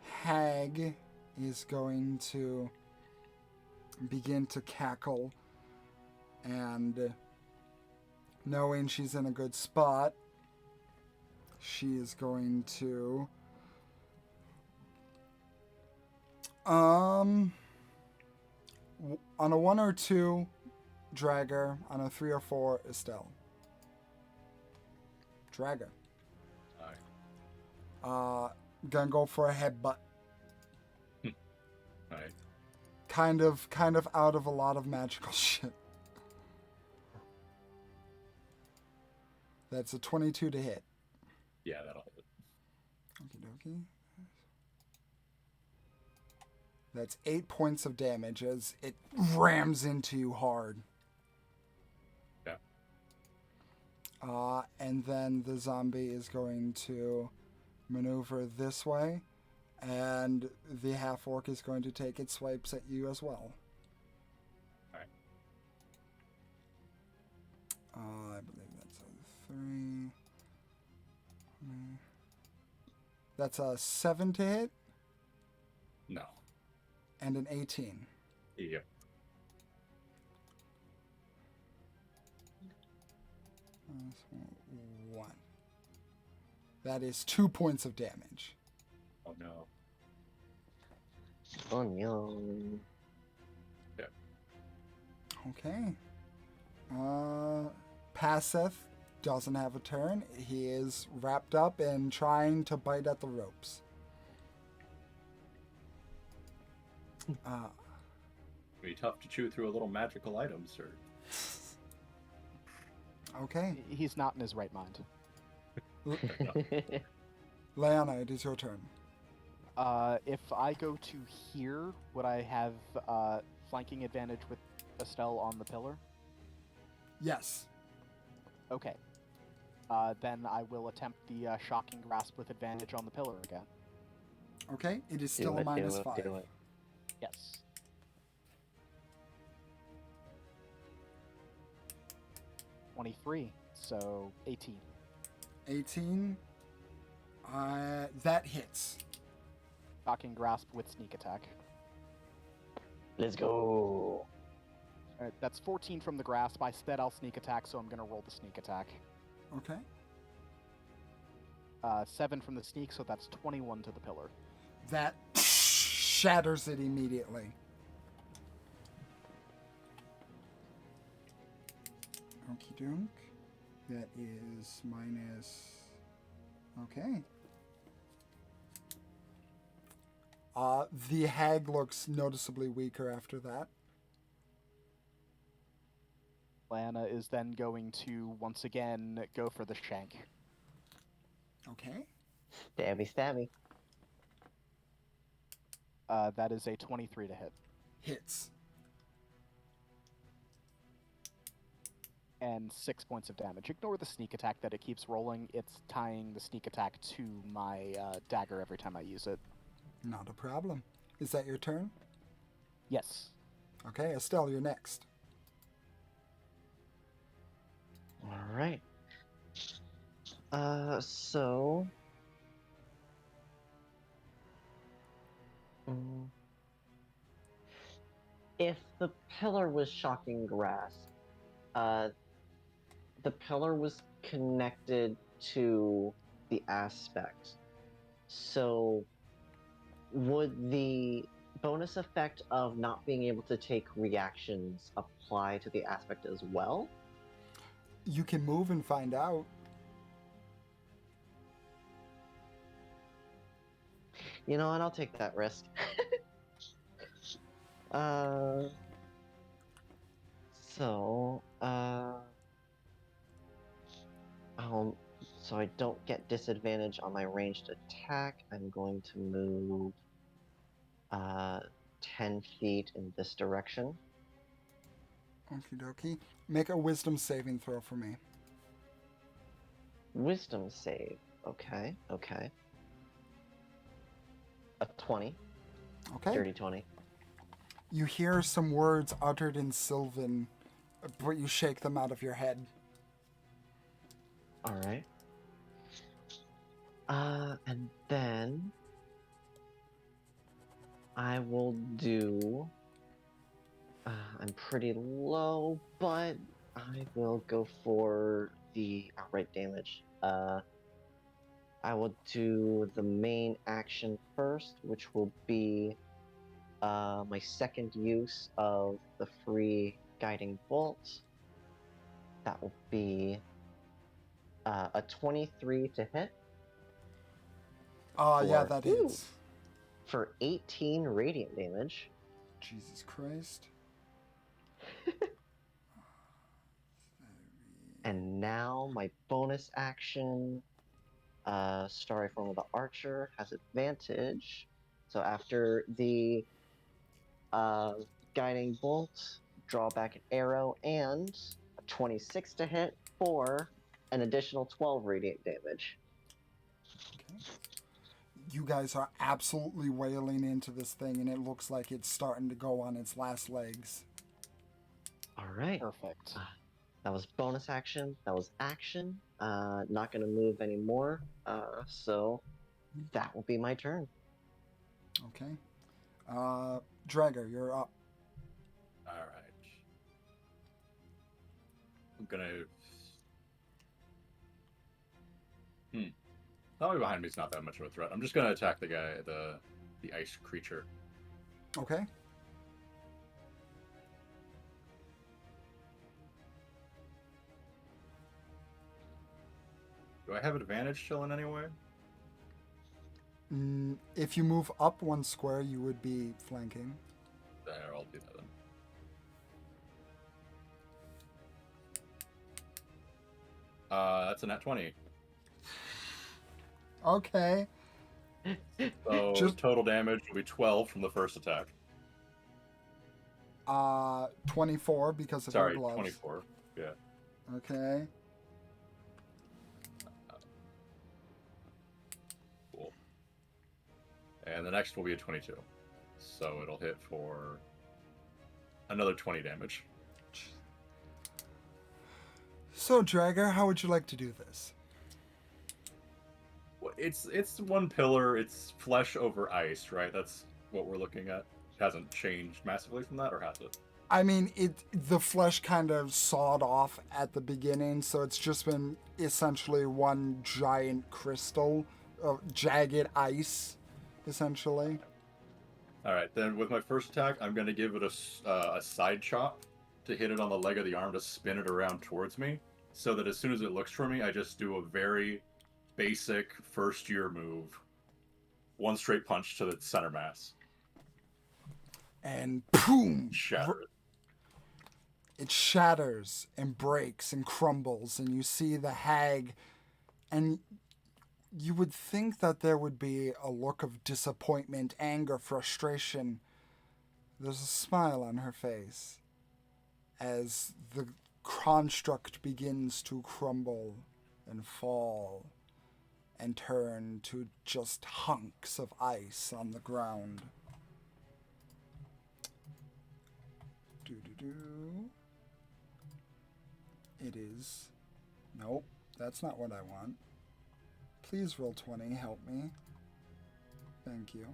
hag is going to begin to cackle, and knowing she's in a good spot, she is going to on a 1 or 2 Dragger, on a 3 or 4 Estelle. Dragger. Alright. Gonna go for a headbutt. Alright. Kind of out of a lot of magical shit. That's a 22 to hit. Yeah, that'll hit. Okie dokie. That's 8 points of damage as it rams into you hard. Yeah. And then the zombie is going to maneuver this way, and the half-orc is going to take its swipes at you as well. Alright. I believe that's a 3. That's a 7 to hit, No. and an 18. Yep. That's 1. That is 2 points of damage. Oh no. Oh no. Okay. Paseth doesn't have a turn. He is wrapped up and trying to bite at the ropes. Be tough to chew through a little magical item, sir. Okay. He's not in his right mind. Leanna, it is your turn. If I go to here, would I have flanking advantage with Estelle on the pillar? Yes. Okay. Then I will attempt the shocking grasp with advantage on the pillar again. Okay, it is Do still a it, do minus it, 5. do it. Yes. 23, so 18. 18. That hits. Shocking grasp with sneak attack. Let's go. Alright, that's 14 from the grasp. I said I'll sneak attack, so I'm gonna roll the sneak attack. Okay. 7 from the sneak, so that's 21 to the pillar. That shatters it immediately. Okie doke. That is minus. Okay. The hag looks noticeably weaker after that. Lana is then going to once again go for the shank. Okay. Stabby, stabby. That is a 23 to hit. Hits. And 6 points of damage. Ignore the sneak attack that it keeps rolling. It's tying the sneak attack to my dagger every time I use it. Not a problem. Is that your turn? Yes. Okay, Estelle, you're next. Alright. So... If the pillar was shocking grass, the pillar was connected to the aspect. So would the bonus effect of not being able to take reactions apply to the aspect as well? You can move and find out. You know what? I'll take that risk. So I don't get disadvantage on my ranged attack, I'm going to move 10 feet in this direction. Okie dokie. Make a wisdom saving throw for me. Wisdom save. Okay, okay. A 20. Okay. Dirty 20. You hear some words uttered in Sylvan, but you shake them out of your head. Alright. And then I will do... I'm pretty low, but I will go for the outright damage. I will do the main action first, which will be my second use of the free guiding bolt. That will be a 23 to hit. Yeah, that hits. For 18 radiant damage. Jesus Christ. And now my bonus action, Starry Form of the Archer, has advantage. So after the guiding bolt, draw back an arrow, and a 26 to hit for an additional 12 radiant damage. Okay. You guys are absolutely wailing into this thing, and it looks like it's starting to go on its last legs. Alright. Perfect. That was bonus action. That was action. Not going to move anymore. So that will be my turn. Okay. Drager, you're up. All right. I'm gonna. Nobody behind me is not that much of a threat. I'm just gonna attack the guy, the ice creature. Okay. Do I have advantage still in any way? If you move up one square, you would be flanking. There, I'll do that then. That's a nat 20. Okay. So total damage will be 12 from the first attack. 24 because of Sorry, your gloves. 24. Yeah. Okay. Cool. And the next will be a 22. So it'll hit for another 20 damage. So, Dragger, how would you like to do this? Well, it's one pillar, it's flesh over ice, right? That's what we're looking at. It hasn't changed massively from that, or has it? I mean, the flesh kind of sawed off at the beginning, so it's just been essentially one giant crystal of jagged ice, essentially. All right, then with my first attack, I'm going to give it a side chop to hit it on the leg of the arm to spin it around towards me, so that as soon as it looks for me, I just do a very basic first-year move. One straight punch to the center mass. And boom! Shatter it. It shatters and breaks and crumbles, and you see the hag, and you would think that there would be a look of disappointment, anger, frustration. There's a smile on her face as the construct begins to crumble and fall and turn to just hunks of ice on the ground. Doo-doo-doo. It is... Nope, that's not what I want. Please roll 20, help me. Thank you.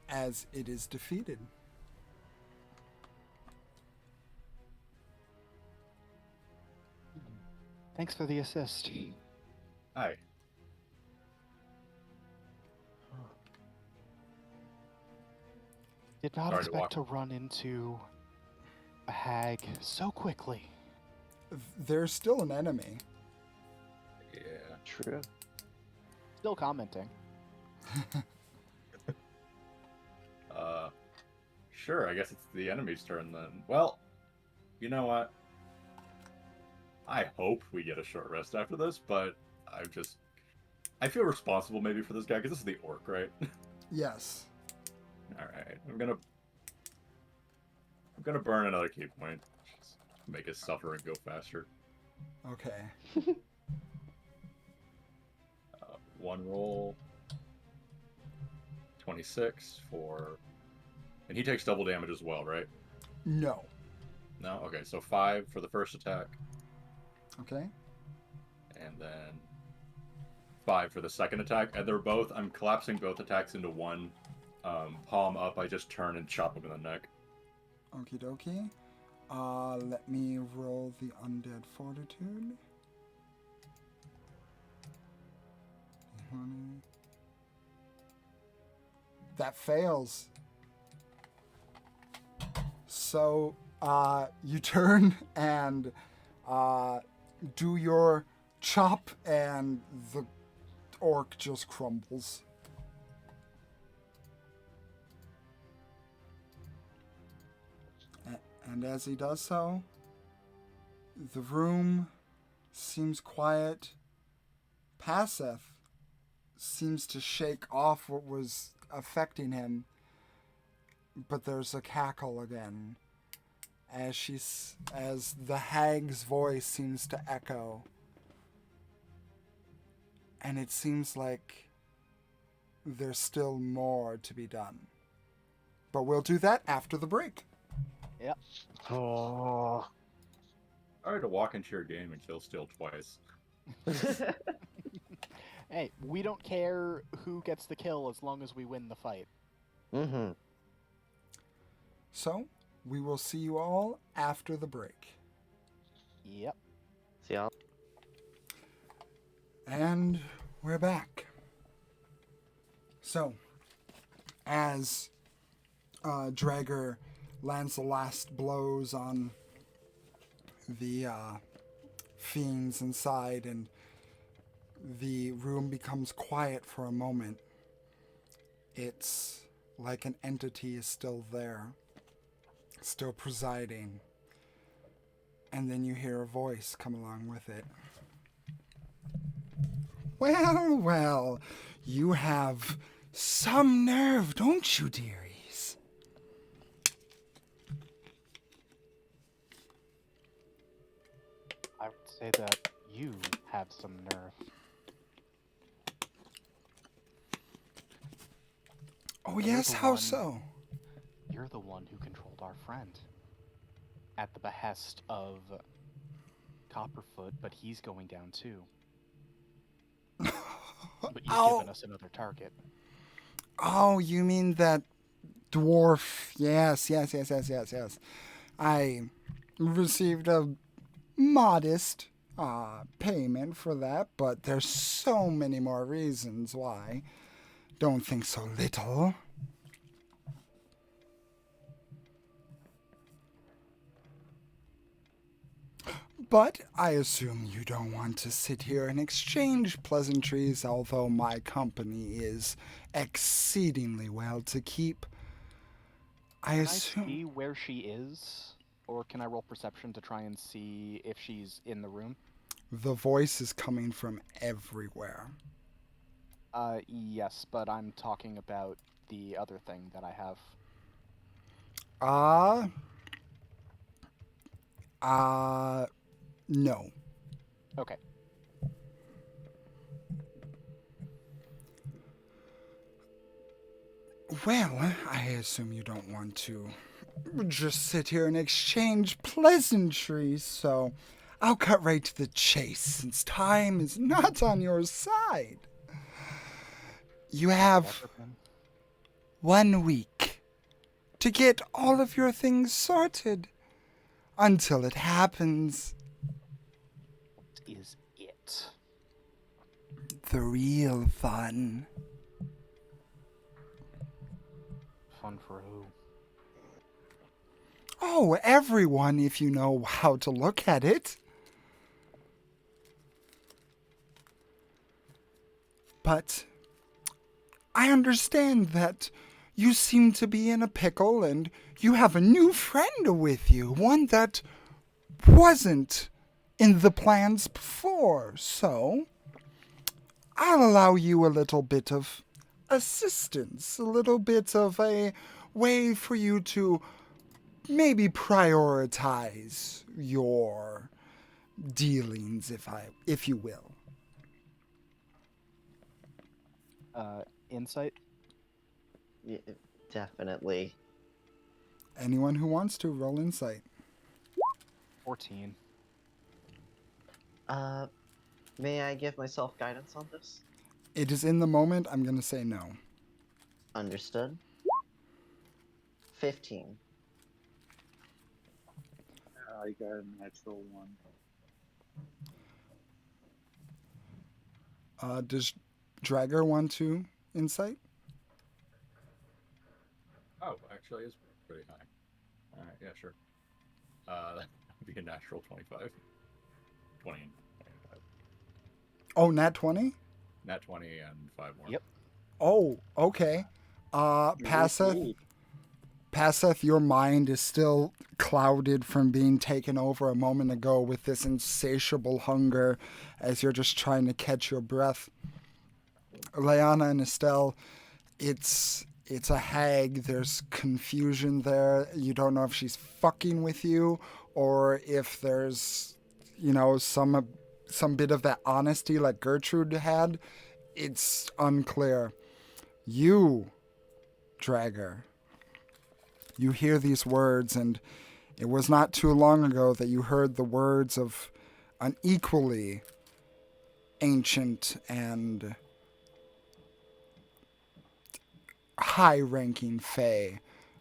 As it is defeated. Thanks for the assist. Hi. Did not Sorry to expect walk. to run into a hag so quickly. There's still an enemy. Yeah. True. Still commenting. Sure, I guess it's the enemy's turn then. Well, you know what? I hope we get a short rest after this, but I feel responsible maybe for this guy, because this is the orc, right? Yes. Alright, I'm gonna burn another key point. Just make it suffer and go faster. Okay. One roll. 26 for... And he takes double damage as well, right? No. No? Okay, so 5 for the first attack, Okay. and then 5 for the second attack. And they're both... I'm collapsing both attacks into one. Palm up, I just turn and chop him in the neck. Okie dokie. Let me roll the Undead Fortitude. That fails. So, you turn and do your chop, and the orc just crumbles. And as he does so, the room seems quiet. Passeth seems to shake off what was affecting him, but there's a cackle again as the hag's voice seems to echo, and it seems like there's still more to be done. But we'll do that after the break. Yep. Oh. Sorry to walk into your game and kill Steel twice. Hey, we don't care who gets the kill as long as we win the fight. Mm-hmm. So, we will see you all after the break. Yep. See y'all. And we're back. So, as Dragger lands the last blows on the fiends inside, and the room becomes quiet for a moment, it's like an entity is still there, still presiding. And then you hear a voice come along with it. Well, well, you have some nerve, don't you, dearies? I would say that you have some nerve. Oh, You're yes, the how one- so? You're the one who controlled our friend. At the behest of Copperfoot, but he's going down too. But you've Oh. given us another target. Oh, you mean that dwarf? Yes. I received a modest payment for that, but there's so many more reasons why. Don't think so little. But I assume you don't want to sit here and exchange pleasantries, although my company is exceedingly well to keep. I Can I assume. see where she is? Or can I roll perception to try and see if she's in the room? The voice is coming from everywhere. Yes, but I'm talking about the other thing that I have. No. Okay. Well, I assume you don't want to just sit here and exchange pleasantries, so I'll cut right to the chase since time is not on your side. You have Never been. 1 week to get all of your things sorted. Until it happens, What is it? the real fun. Fun for who? Oh, everyone, if you know how to look at it. But I understand that you seem to be in a pickle and you have a new friend with you, one that wasn't in the plans before. So I'll allow you a little bit of assistance, a little bit of a way for you to maybe prioritize your dealings, if you will. Insight? Yeah, definitely. Anyone who wants to, roll insight. 14. May I give myself guidance on this? It is in the moment, I'm going to say no. Understood. 15. I got a natural 1. Does Dragger want to insight? Oh, actually, it's pretty high. All right, yeah, sure. That would be a natural 25. 20 and 25. Oh, nat 20? Nat 20 and 5 more. Yep. Oh, okay. Passeth, your mind is still clouded from being taken over a moment ago with this insatiable hunger as you're just trying to catch your breath. Leanna and Estelle, it's a hag. There's confusion there. You don't know if she's fucking with you or if there's, some bit of that honesty like Gertrude had. It's unclear. You, Dragger, you hear these words, and it was not too long ago that you heard the words of an equally ancient and high-ranking fae,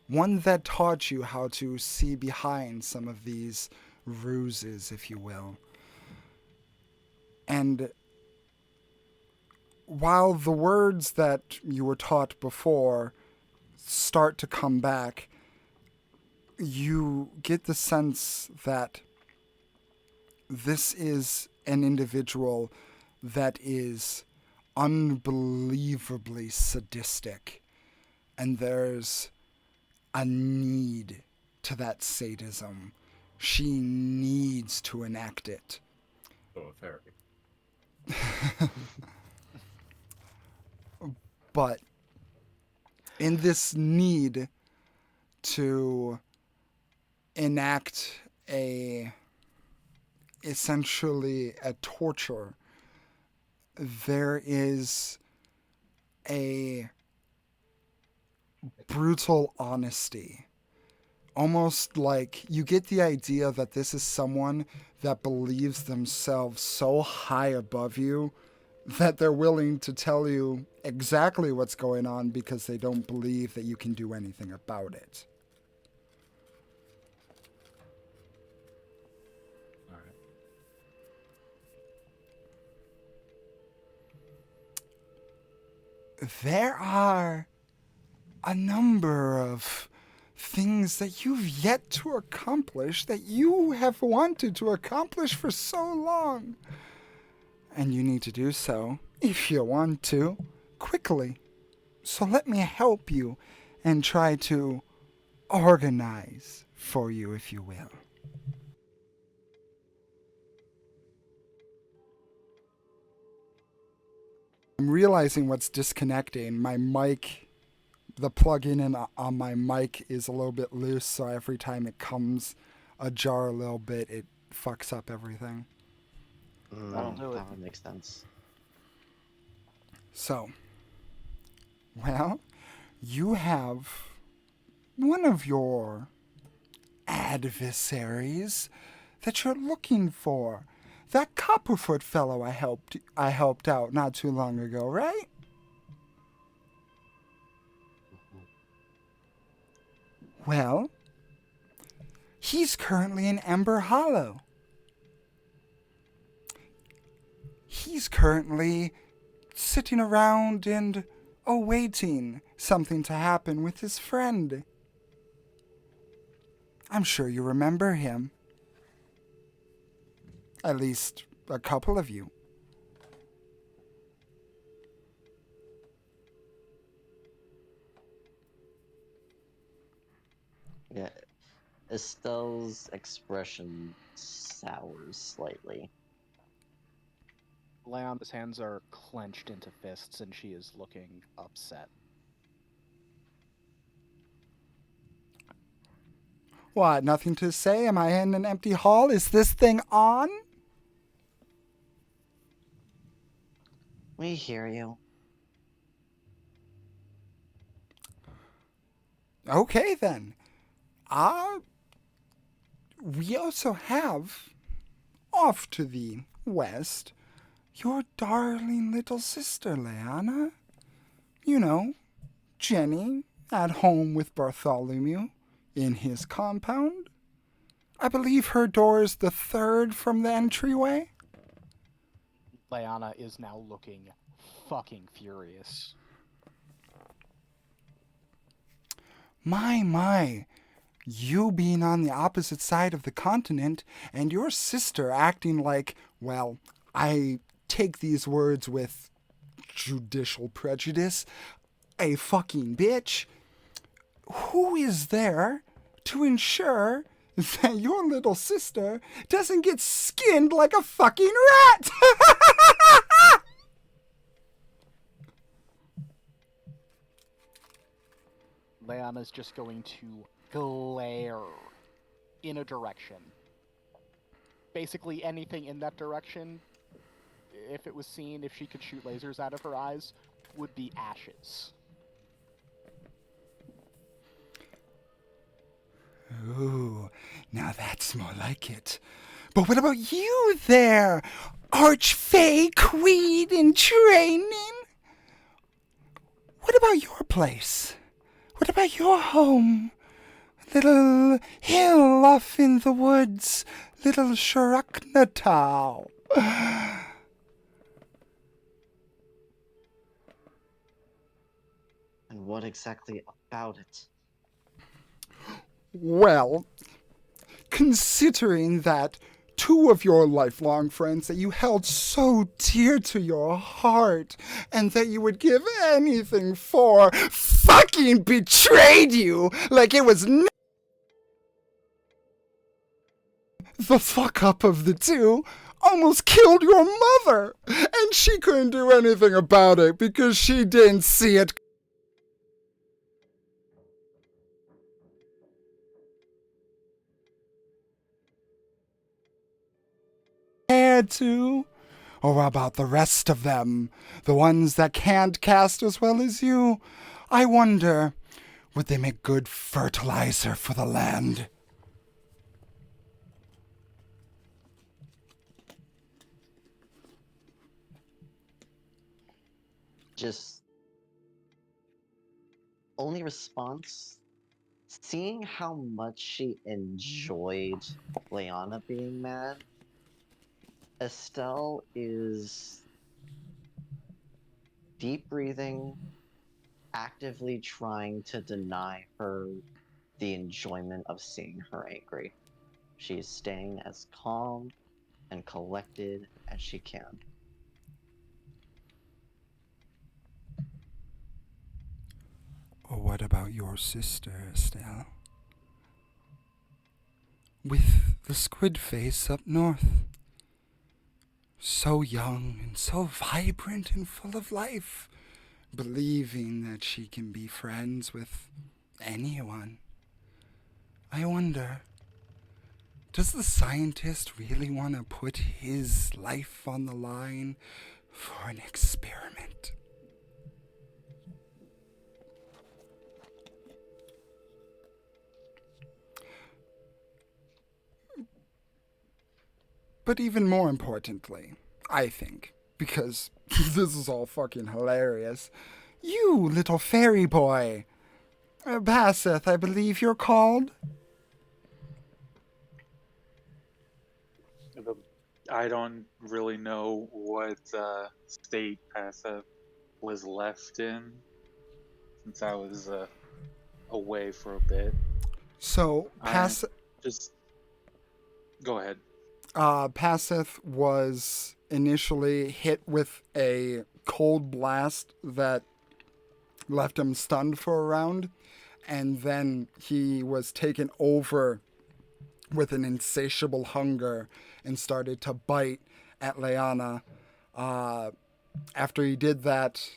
one that taught you how to see behind some of these ruses, if you will. And while the words that you were taught before start to come back, you get the sense that this is an individual that is unbelievably sadistic. And there's a need to that sadism. She needs to enact it. Oh, a therapy. But in this need to enact essentially a torture, there is a brutal honesty. Almost like you get the idea that this is someone that believes themselves so high above you that they're willing to tell you exactly what's going on because they don't believe that you can do anything about it. All right. There are a number of things that you've yet to accomplish that you have wanted to accomplish for so long. And you need to do so, if you want to, quickly. So let me help you and try to organize for you, if you will. I'm realizing what's disconnecting. My mic, the plug-in on my mic is a little bit loose, so every time it comes ajar a little bit, it fucks up everything. That'll do it. That would make sense. So, well, you have one of your adversaries that you're looking for. That Copperfoot fellow I helped out not too long ago, right? Well, he's currently in Ember Hollow. He's currently sitting around and awaiting something to happen with his friend. I'm sure you remember him. At least a couple of you. Yeah, Estelle's expression sours slightly. Leon's hands are clenched into fists, and she is looking upset. What, nothing to say? Am I in an empty hall? Is this thing on? We hear you. Okay, then. We also have, off to the west, your darling little sister, Leanna. You know, Jenny, at home with Bartholomew, in his compound. I believe her door is the third from the entryway. Leanna is now looking fucking furious. My. You being on the opposite side of the continent and your sister acting like, well, I take these words with judicial prejudice, a fucking bitch. Who is there to ensure that your little sister doesn't get skinned like a fucking rat? Leanna's just going to glare in a direction. Basically anything in that direction, if it was seen, if she could shoot lasers out of her eyes, would be ashes. Ooh, now that's more like it. But what about you there, Archfey Queen in training? What about your place? What about your home? Little hill off in the woods, little Sharaknatal. And what exactly about it? Well, considering that two of your lifelong friends that you held so dear to your heart and that you would give anything for fucking betrayed you like it was the fuck up of the two almost killed your mother, and she couldn't do anything about it because she didn't see it. Had to? Or about the rest of them, the ones that can't cast as well as you? I wonder, Would they make good fertilizer for the land? Just only response, seeing how much she enjoyed Leanna being mad, Estelle is deep breathing, actively trying to deny her the enjoyment of seeing her angry. She is staying as calm and collected as she can. Or what about your sister, Estelle? With the squid face up north. So young and so vibrant and full of life, believing that she can be friends with anyone. I wonder, does the scientist really want to put his life on the line for an experiment? But even more importantly, I think, because this is all fucking hilarious, you little fairy boy, Basseth, I believe you're called? I don't really know what state Passa was left in, since I was away for a bit. So, Just go ahead. Passeth was initially hit with a cold blast that left him stunned for a round, and then he was taken over with an insatiable hunger and started to bite at Leanna. After he did that,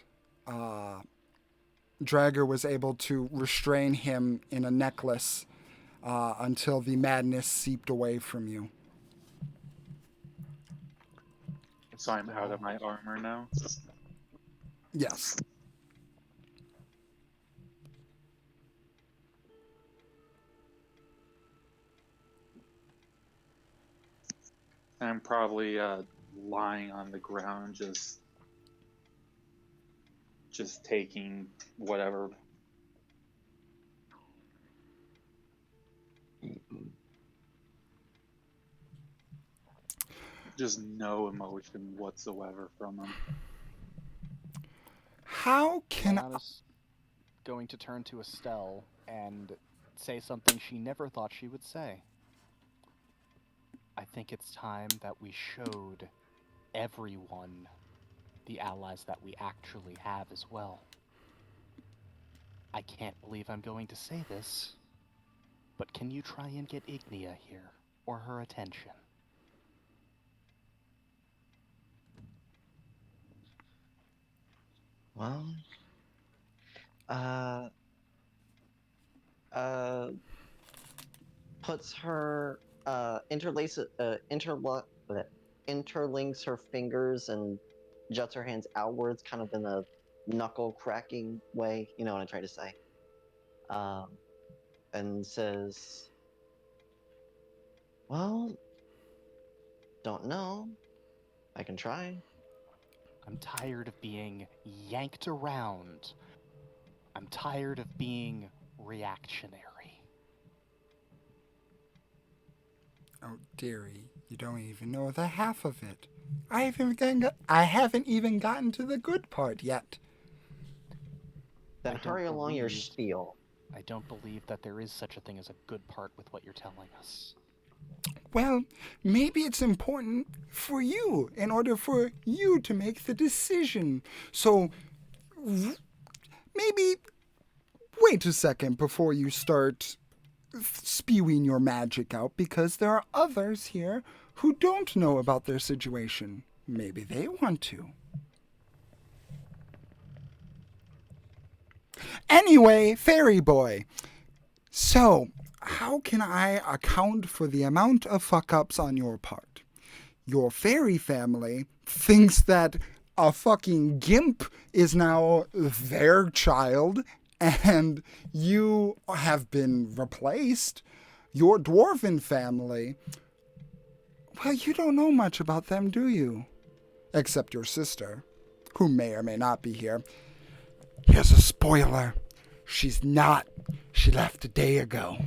Drager was able to restrain him in a necklace until the madness seeped away from you. So I'm out of my armor now. Yes. I'm probably lying on the ground, just taking whatever. Just no emotion whatsoever from him. How can I... Leanna's going to turn to Estelle and say something she never thought she would say. I think it's time that we showed everyone the allies that we actually have as well. I can't believe I'm going to say this, but can you try and get Ignia here, or her attention? Well, puts her, interlinks her fingers and juts her hands outwards, kind of in a knuckle cracking way, you know what I'm trying to say. And says, well, don't know. I can try. I'm tired of being yanked around. I'm tired of being reactionary. Oh, dearie, you don't even know the half of it. I haven't even gotten to the good part yet. Then hurry along your spiel. I don't believe that there is such a thing as a good part with what you're telling us. Well, maybe it's important for you in order for you to make the decision. So, maybe wait a second before you start spewing your magic out, because there are others here who don't know about their situation. Maybe they want to. Anyway, fairy boy. So, how can I account for the amount of fuck-ups on your part? Your fairy family thinks that a fucking gimp is now their child, and you have been replaced. Your dwarven family, well, you don't know much about them, do you? Except your sister, who may or may not be here. Here's a spoiler. She's not. She left a day ago.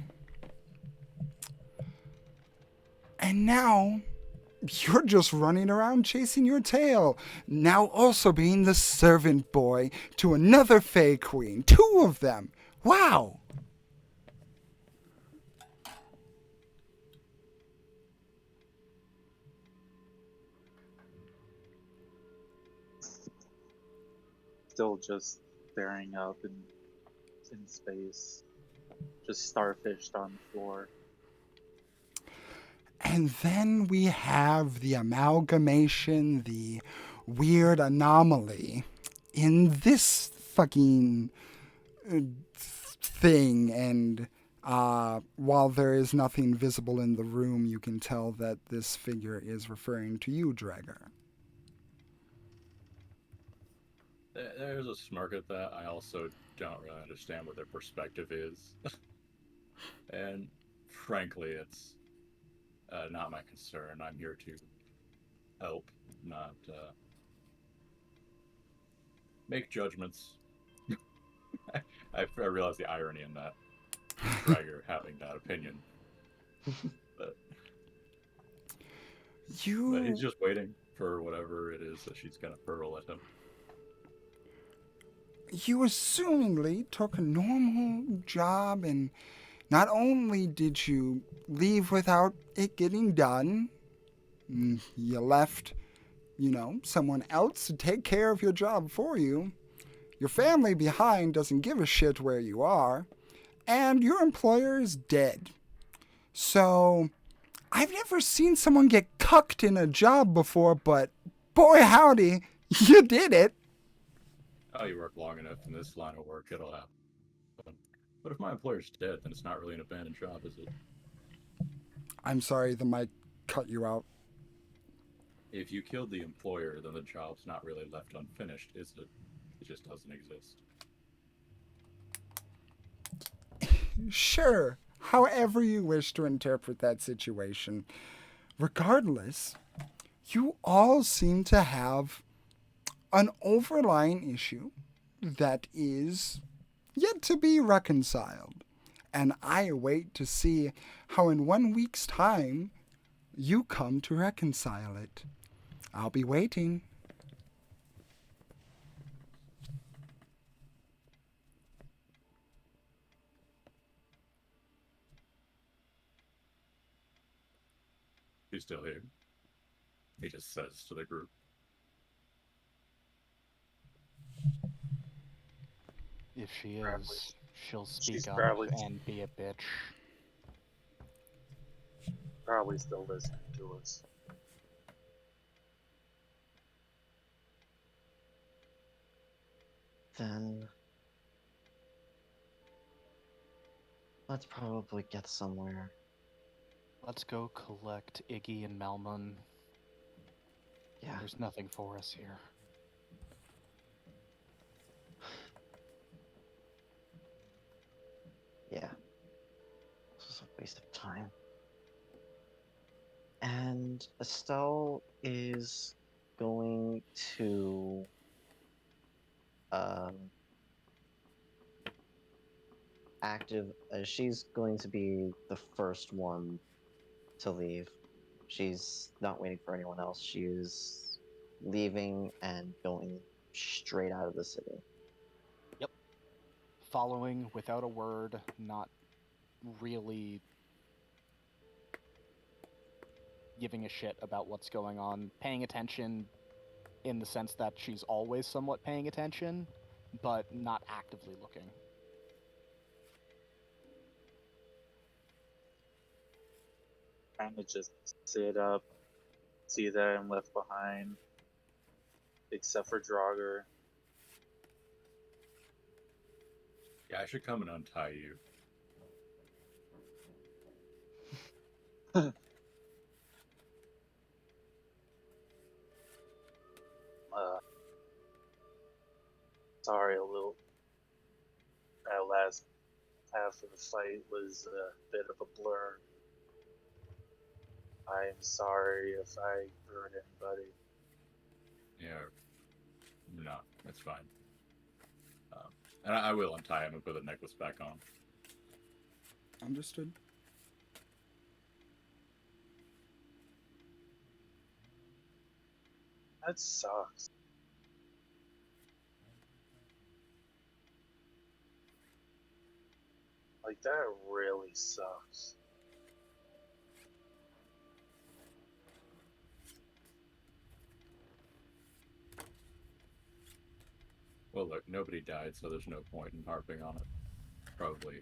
And now, you're just running around chasing your tail. Now also being the servant boy to another Fey Queen. 2 of them. Wow. Still just staring up in space. Just starfished on the floor. And then we have the amalgamation, the weird anomaly in this fucking thing. And while there is nothing visible in the room, you can tell that this figure is referring to you, Drager. There's a smirk at that. I also don't really understand what their perspective is. And frankly, it's not my concern. I'm here to help, not make judgments. I realize the irony in that. Drager having that opinion. But he's just waiting for whatever it is that she's going to hurl at him. You assumingly took a normal job, and not only did you leave without it getting done, you left, someone else to take care of your job for you. Your family behind doesn't give a shit where you are, and your employer is dead. So, I've never seen someone get cucked in a job before, but boy howdy, you did it. Oh, you work long enough in this line of work, it'll happen. But if my employer's dead, then it's not really an abandoned job, is it? I'm sorry, the mic cut you out. If you killed the employer, then the job's not really left unfinished, is it? It just doesn't exist. Sure, however you wish to interpret that situation. Regardless, you all seem to have an overlying issue that is yet to be reconciled. And I await to see how in 1 week's time you come to reconcile it. I'll be waiting. He's still here. He just says to the group. If she Probably. is, she'll She's speak up probably- and be a bitch. Probably still listening to us. Then let's probably get somewhere. Let's go collect Iggy and Malmun. Yeah. There's nothing for us here. Yeah. This was a waste of time. And Estelle is going to she's going to be the first one to leave. She's not waiting for anyone else. She's leaving and going straight out of the city. Following without a word, not really giving a shit about what's going on, paying attention in the sense that she's always somewhat paying attention, but not actively looking. Kind of just sit up, see that I'm left behind, except for Draugr. Yeah, I should come and untie you. Sorry, a little last half of the fight was a bit of a blur. I'm sorry if I hurt anybody. Yeah, no, that's fine. And I will untie him and put the necklace back on. Understood. That sucks. Like, that really sucks. Well, look, nobody died, so there's no point in harping on it. Probably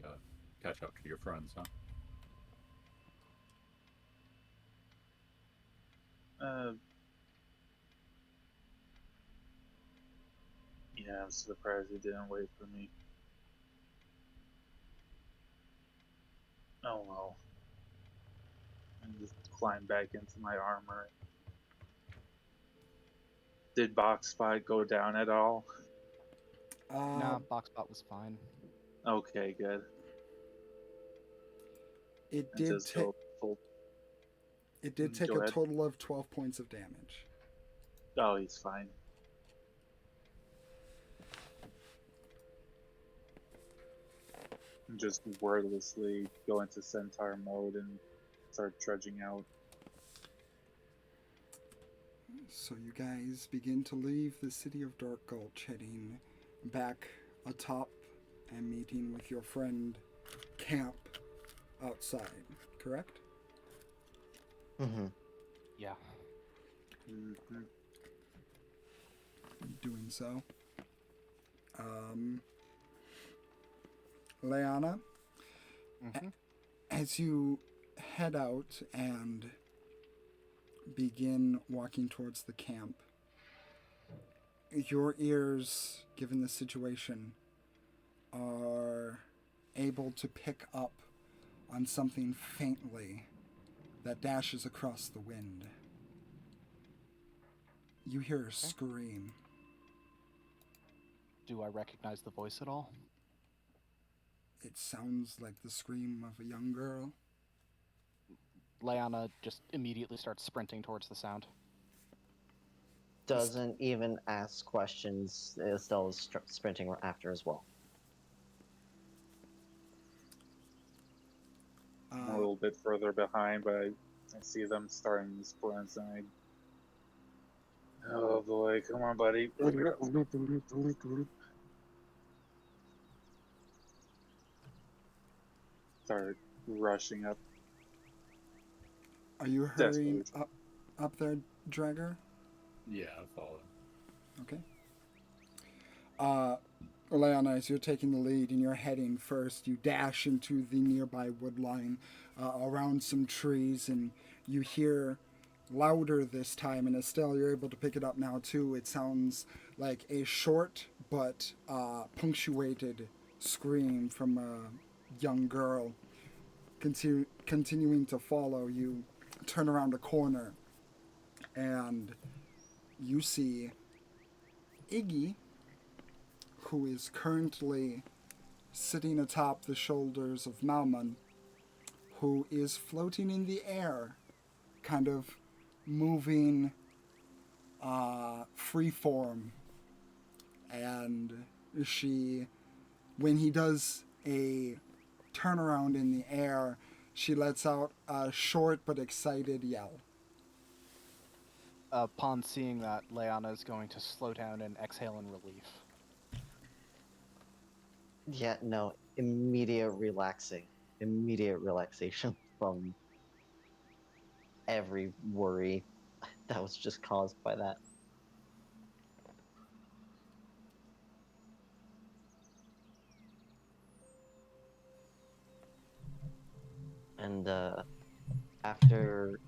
catch up to your friends, huh? Yeah, I'm surprised he didn't wait for me. Oh well. And just climb back into my armor. Did Box Spot go down at all? Nah, Boxbot was fine. Okay, good. It And did just go full. take Go a ahead. total of 12 points of damage. Oh, he's fine. And just wordlessly go into Centaur mode and start trudging out. So you guys begin to leave the city of Dark Gulch, heading back atop and meeting with your friend Camp outside, correct? Mm-hmm. Yeah. Mm-hmm. Doing so. Leanna, Mm-hmm. as you head out and begin walking towards the camp, your ears, given the situation, are able to pick up on something faintly that dashes across the wind. You hear a scream. Do I recognize the voice at all? It sounds like the scream of a young girl. Leanna just immediately starts sprinting towards the sound. Doesn't even ask questions. Estelle is sprinting after as well. I'm a little bit further behind, but I see them starting to sprint, and oh boy, come on, buddy. Start rushing up. Are you hurrying up there, Dragger? Yeah, I follow. Okay. Leanna, as you're taking the lead and you're heading first, you dash into the nearby woodline around some trees, and you hear louder this time, and Estelle, you're able to pick it up now too. It sounds like a short but punctuated scream from a young girl. Continuing to follow, you turn around a corner, and you see Iggy, who is currently sitting atop the shoulders of Malman, who is floating in the air, kind of moving freeform. And she, when he does a turnaround in the air, she lets out a short but excited yell. Upon seeing that, Leanna is going to slow down and exhale in relief. Yeah, no, immediate relaxation from every worry that was just caused by that. And after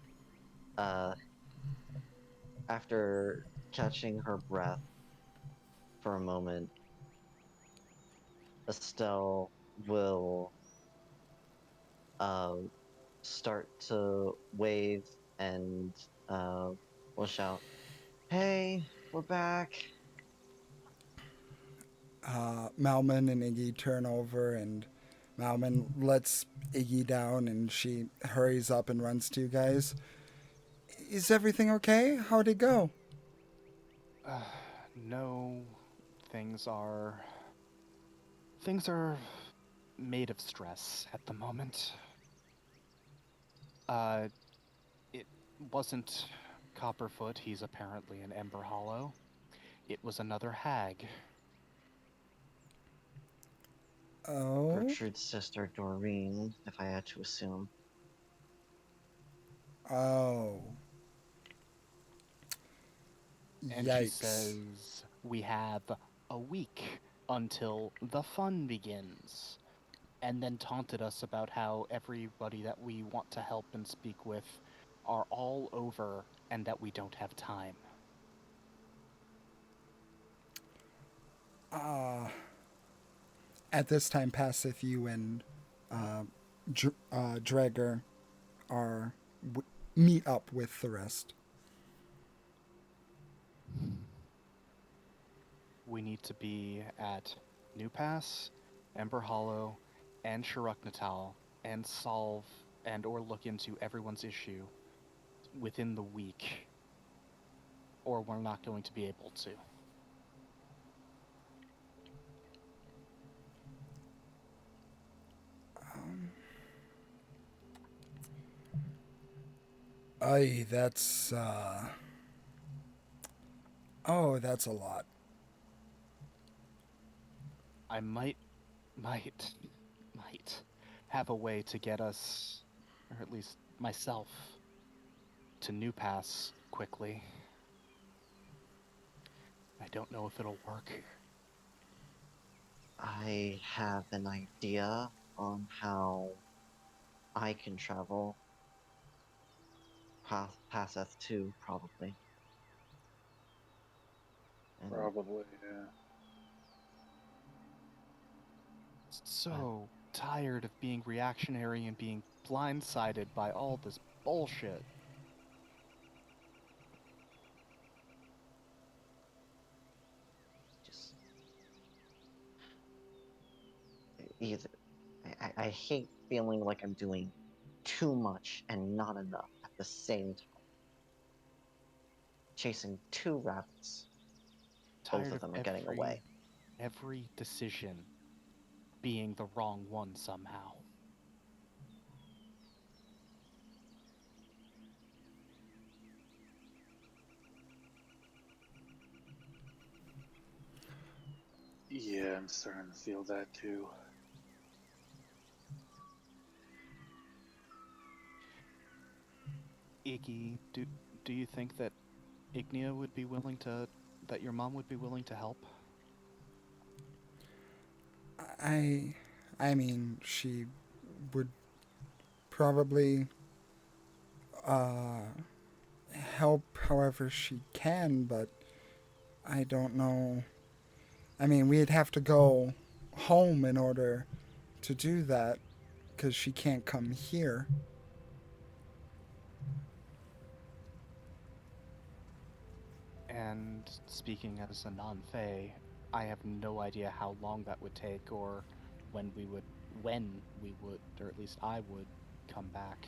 catching her breath for a moment, Estelle will start to wave and will shout, "Hey, we're back!" Malman and Iggy turn over, and Malman lets Iggy down, and she hurries up and runs to you guys. Is everything okay? How'd it go? No, things are made of stress at the moment. It wasn't Copperfoot. He's apparently an Ember Hollow. It was another hag. Oh? Gertrude's sister, Doreen, if I had to assume. Oh. And Yikes. she says we have a week until the fun begins. And then taunted us about how everybody that we want to help and speak with are all over and that we don't have time. At this time passeth, you and Drager are meet up with the rest. We need to be at New Pass, Ember Hollow, and Shiruk and solve and or look into everyone's issue within the week, or we're not going to be able to. Aye, that's oh, that's a lot. I might have a way to get us, or at least myself, to New Pass quickly. I don't know if it'll work. I have an idea on how I can travel past F2, probably. And Probably, yeah. So tired of being reactionary and being blindsided by all this bullshit. just either I hate feeling like I'm doing too much and not enough at the same time. Chasing two rabbits. Both Tired of them are of getting away. every decision being the wrong one somehow. Yeah, I'm starting to feel that too. Iggy, do you think that Ignia would be willing to, that your mom would be willing to help? I mean, she would probably help however she can, but I don't know. I mean, we'd have to go home in order to do that because she can't come here. And speaking as a non-Fae, I have no idea how long that would take or when we would, or at least I would, come back.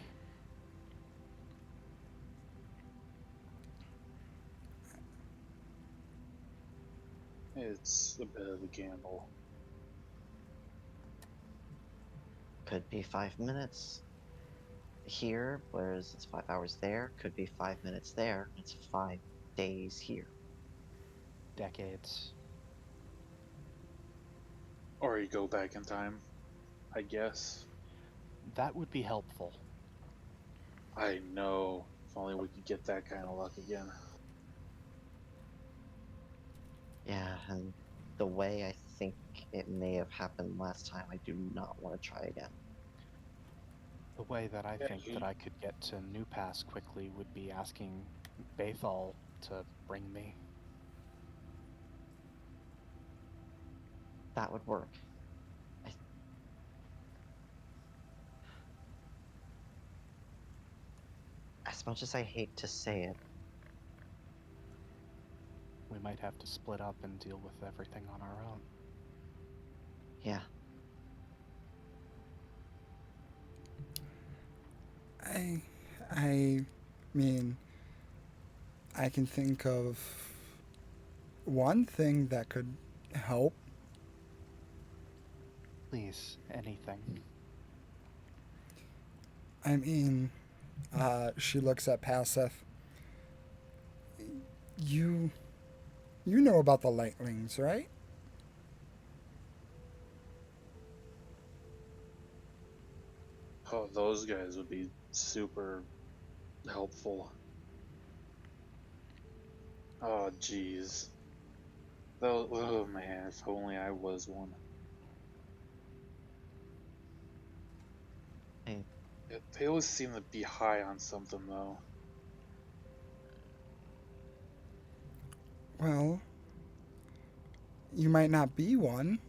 It's a bit of a gamble. Could be 5 minutes here, whereas it's 5 hours there. Could be 5 minutes there. It's 5 days here. Decades. Or you go back in time, I guess. That would be helpful. I know. If only we could get that kind of luck again. Yeah, and the way I think it may have happened last time, I do not want to try again. The way that I Yeah, think that I could get to New Pass quickly would be asking Bathal to bring me. That would work. As much as I hate to say it, We might have to split up and deal with everything on our own. Yeah. I mean, I can think of one thing that could help. Please, anything. I mean, she looks at Paseth. You know about the Lightlings, right? Oh, those guys would be super helpful. Oh, jeez. Oh man, if only I was one. Hey, They always seem to be high on something, though. Well, you might not be one,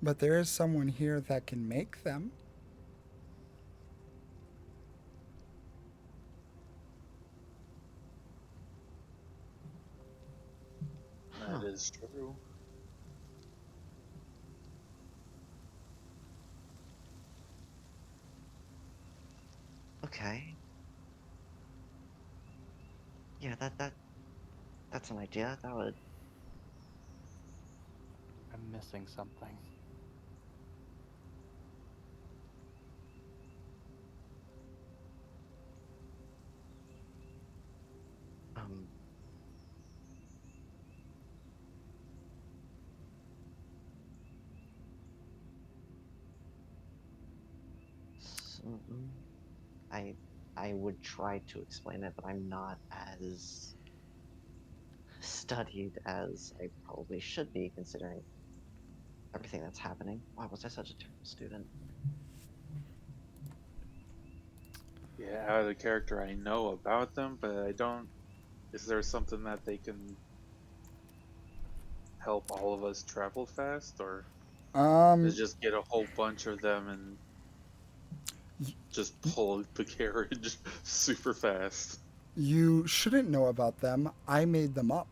but there is someone here that can make them. huh. That is true. Okay. Yeah, that's an idea. That would. I'm missing something. Um. mm, I I would try to explain it, but I'm not as studied as I probably should be, considering everything that's happening. Why was I such a terrible student? Yeah, out of the character, I know about them, but I don't. Is there something that they can help all of us travel fast, or is Um, just get a whole bunch of them and y- just pull the carriage super fast? you shouldn't know about them. I made them up.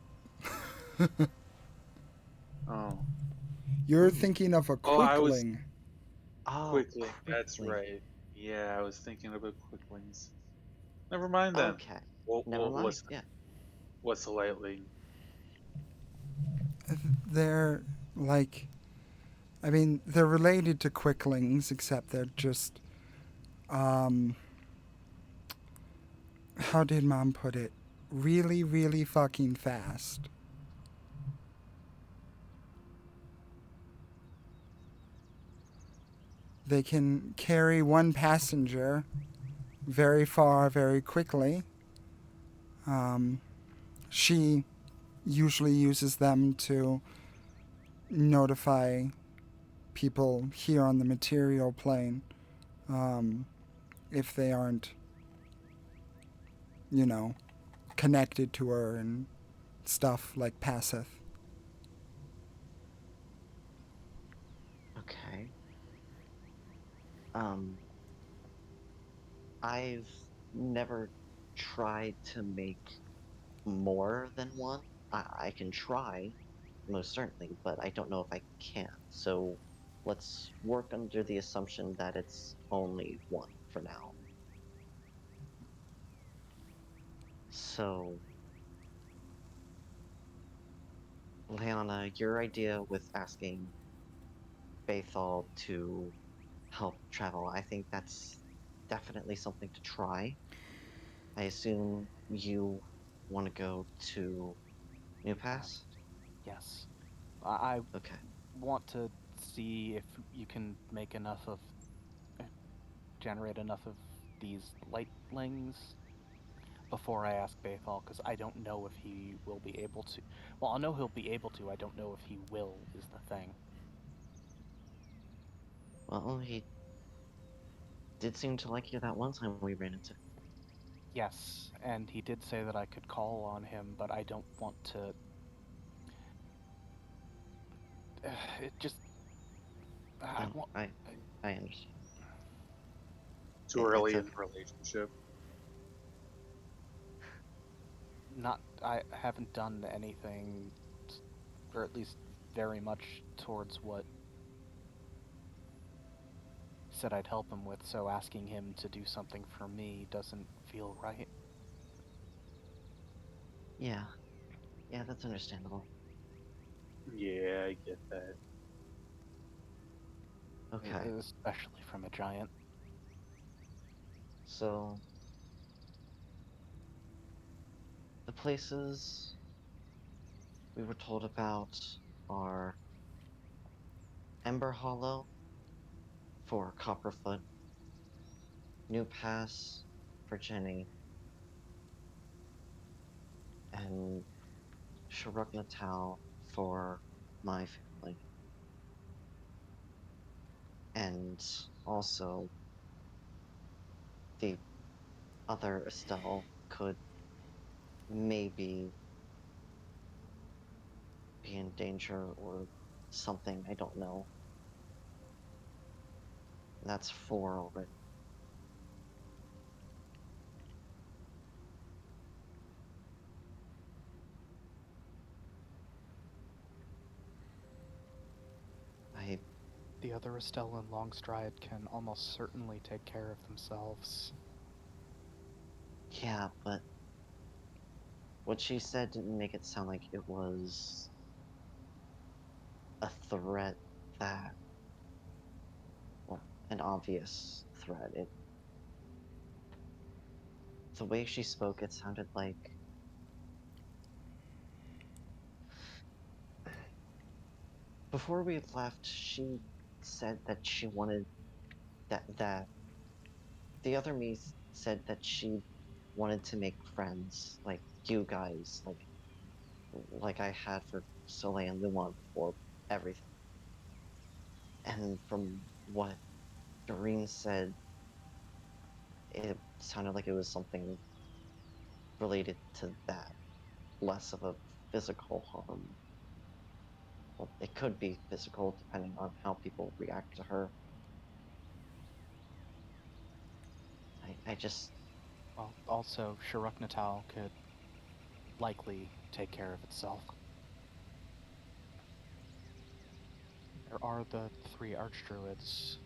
Oh, You're Ooh. thinking of a oh, I was quickling. Oh, quickly. That's quickly. right. Yeah, I was thinking about quicklings. Never mind then. Okay. What, Never what mind. what's Yeah. what's a lightning? They're like, I mean, they're related to quicklings, except they're just, um, how did Mom put it? Really, really fucking fast. They can carry one passenger very far, very quickly. Um, she usually uses them to notify people here on the material plane um, if they aren't, you know, connected to her and stuff like Passeth. Okay. Um, I've never tried to make more than one. I can try, most certainly, but I don't know if I can. So let's work under the assumption that it's only one for now. So, Leona, your idea with asking Bathal to help travel, I think that's definitely something to try. I assume you want to go to New Uh, Pass? yes. I Okay. want to see if you can make enough of, uh, generate enough of these lightlings before I ask Bathal, because I don't know if he will be able to. Well, I'll know he'll be able to. I don't know if he will, is the thing. Well, he did seem to like you that one time we ran into. Yes, and he did say that I could call on him, but I don't want to. It just. I No, want. I understand. Too It's early in the okay. relationship. Not. I haven't done anything, or at least very much towards what said I'd help him with, so asking him to do something for me doesn't feel right. Yeah. Yeah, that's understandable. Yeah, I get that. Okay. Especially from a giant. So the places we were told about are Ember Hollow for Copperfoot, New Pass for Jenny, and Sharuk Natal for my family. And also the other Estelle could maybe be in danger or something, I don't know. That's 4 already. I The other Estelle and Longstride can almost certainly take care of themselves. Yeah, but what she said didn't make it sound like it was a threat that, well, an obvious threat. The way she spoke, it sounded like before we left, she said that she wanted that the other me said that she wanted to make friends, like you guys, like I had for Soleil and Luan before everything. And from what Doreen said, it sounded like it was something related to that, less of a physical harm. Well, it could be physical depending on how people react to her. I just, Well, also, Sharuk Natal could likely take care of itself. There are the 3 Archdruids.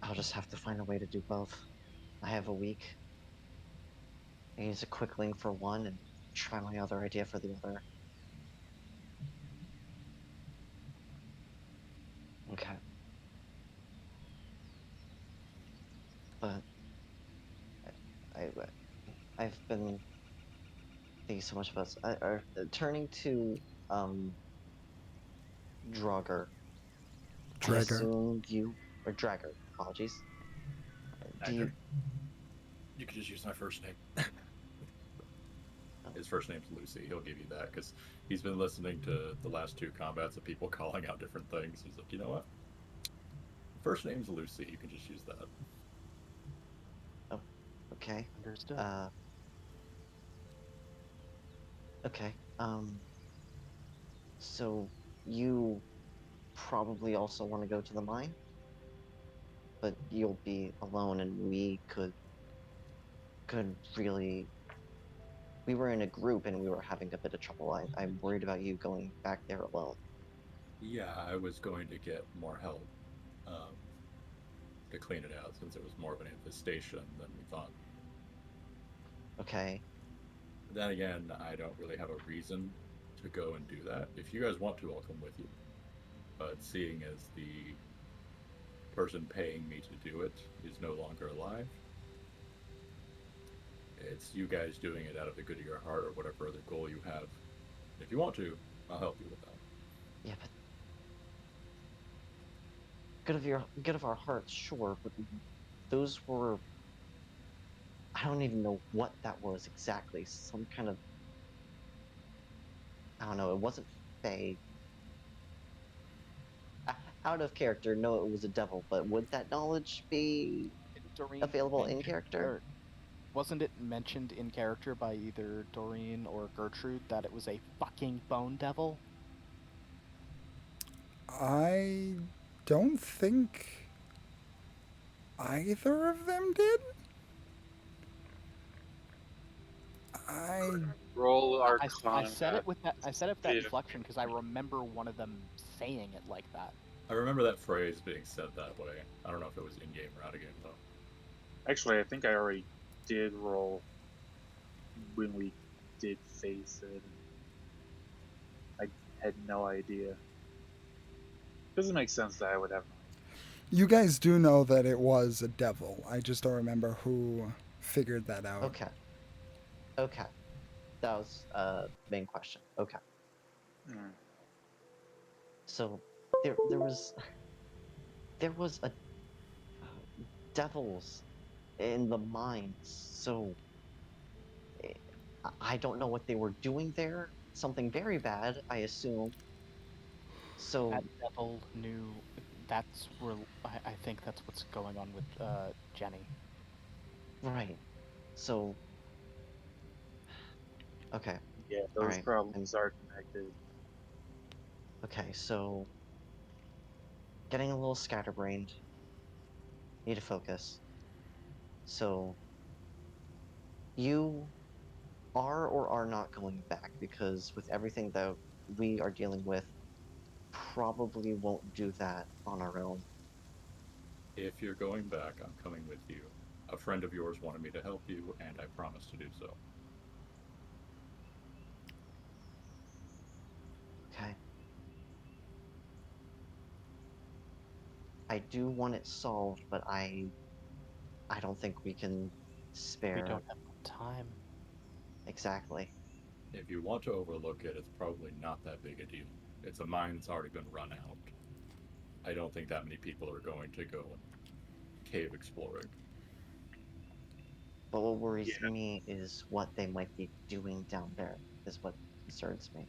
I'll just have to find a way to do both. I have a week. I use a quick link for one and try my other idea for the other. Okay. But I, I've been thinking so much about turning to Draugr. I Dragger. assume you or Dragger. Apologies. Do you? You could just use my first name. Oh, His first name's Lucy. He'll give you that because he's been listening to the last 2 combats of people calling out different things. He's like, you know what? First name's Lucy. You can just use that. oh, okay. Understood. Okay. So you probably also want to go to the mine, but you'll be alone, and we could really. We were in a group and we were having a bit of trouble. I'm worried about you going back there alone. Yeah, I was going to get more help um, to clean it out since it was more of an infestation than we thought. Okay. Then again, I don't really have a reason to go and do that. If you guys want to, I'll come with you. But seeing as the person paying me to do it is no longer alive, it's you guys doing it out of the good of your heart or whatever other goal you have. If you want to, I'll help you with that. Yeah, but good of our hearts, sure, but those were I don't even know what that was exactly. Some kind of I don't know, it wasn't Fae. Out of character, no, it was a devil, but would that knowledge be Didn't Doreen available in character? or wasn't it mentioned in character by either Doreen or Gertrude that it was a fucking bone devil? I don't think either of them did. I Roll I Arcana. said it with that. I said it with that Yeah. inflection because I remember one of them saying it like that. I remember that phrase being said that way. I don't know if it was in game or out of game though. Actually, I think I already did roll when we did face it. I had no idea. Doesn't make sense that I would have no idea. You guys do know that it was a devil. I just don't remember who figured that out. Okay. Okay. That was main question. Okay. Mm. So there was a devils in the mines. So eh, I don't know what they were doing there. Something very bad, I assume. So That devil knew. That's where I think that's what's going on with Jenny. right. So okay. Yeah, All those right. problems are connected. Okay. So getting a little scatterbrained. Need to focus. So you are or are not going back because with everything that we are dealing with, probably won't do that on our own. If you're going back, I'm coming with you. A friend of yours wanted me to help you, and I promised to do so. Okay. I do want it solved, but I don't think we can spare We don't have time. exactly. If you want to overlook it, it's probably not that big a deal. It's a mine that's already been run out. I don't think that many people are going to go cave exploring. But what worries Yeah, me is what they might be doing down there, is what concerns me.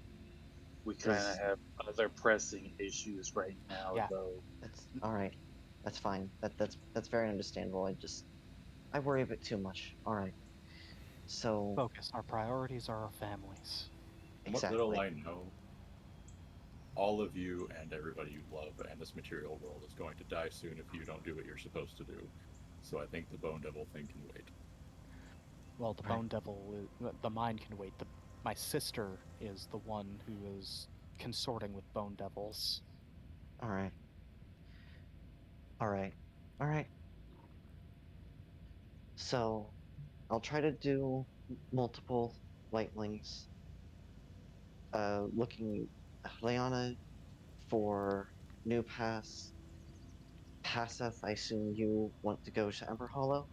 we kind of Because have other pressing issues right now, Yeah. though. that's all right. That's fine. That's very understandable. I worry a bit too much. All right. So Focus. Our priorities are our families. From what little exactly. I know, all of you and everybody you love and this material world is going to die soon if you don't do what you're supposed to do. So I think the Bone Devil thing can wait. Well, the All right. Bone Devil, the mine can wait. My sister is the one who is consorting with Bone Devils. All right. All right. All right. So I'll try to do multiple lightlings. Looking Leona for New Pass. Passeth, I assume you want to go to Ember Hollow?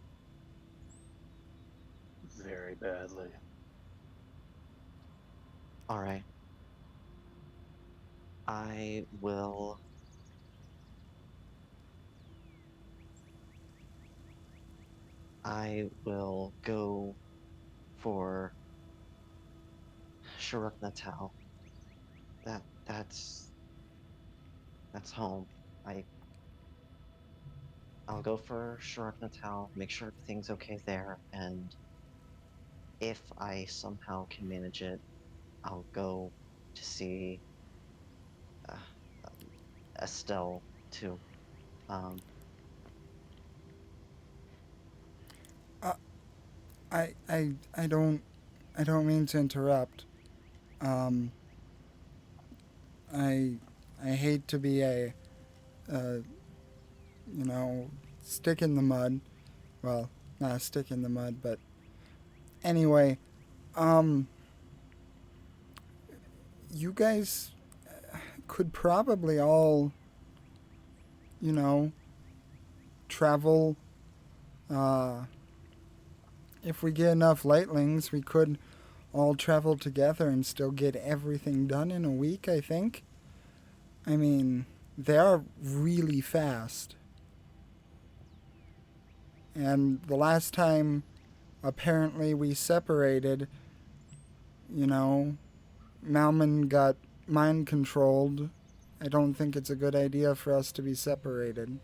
Very badly. Alright. I will. I will go for Sharuk Natal. That's home. I I'll go for Sharuk Natal, make sure everything's okay there, and if I somehow can manage it, I'll go to see uh, Estelle too. Um, Uh, I don't mean to interrupt. Um, I I hate to be uh, stick in the mud. Well, not a stick in the mud, but anyway, um, you guys could probably all, you know, travel. Uh, if we get enough lightlings, we could all travel together and still get everything done in a week, I think. I mean, they are really fast. And the last time, apparently, we separated, you know, Malman got mind controlled. I don't think it's a good idea for us to be separated.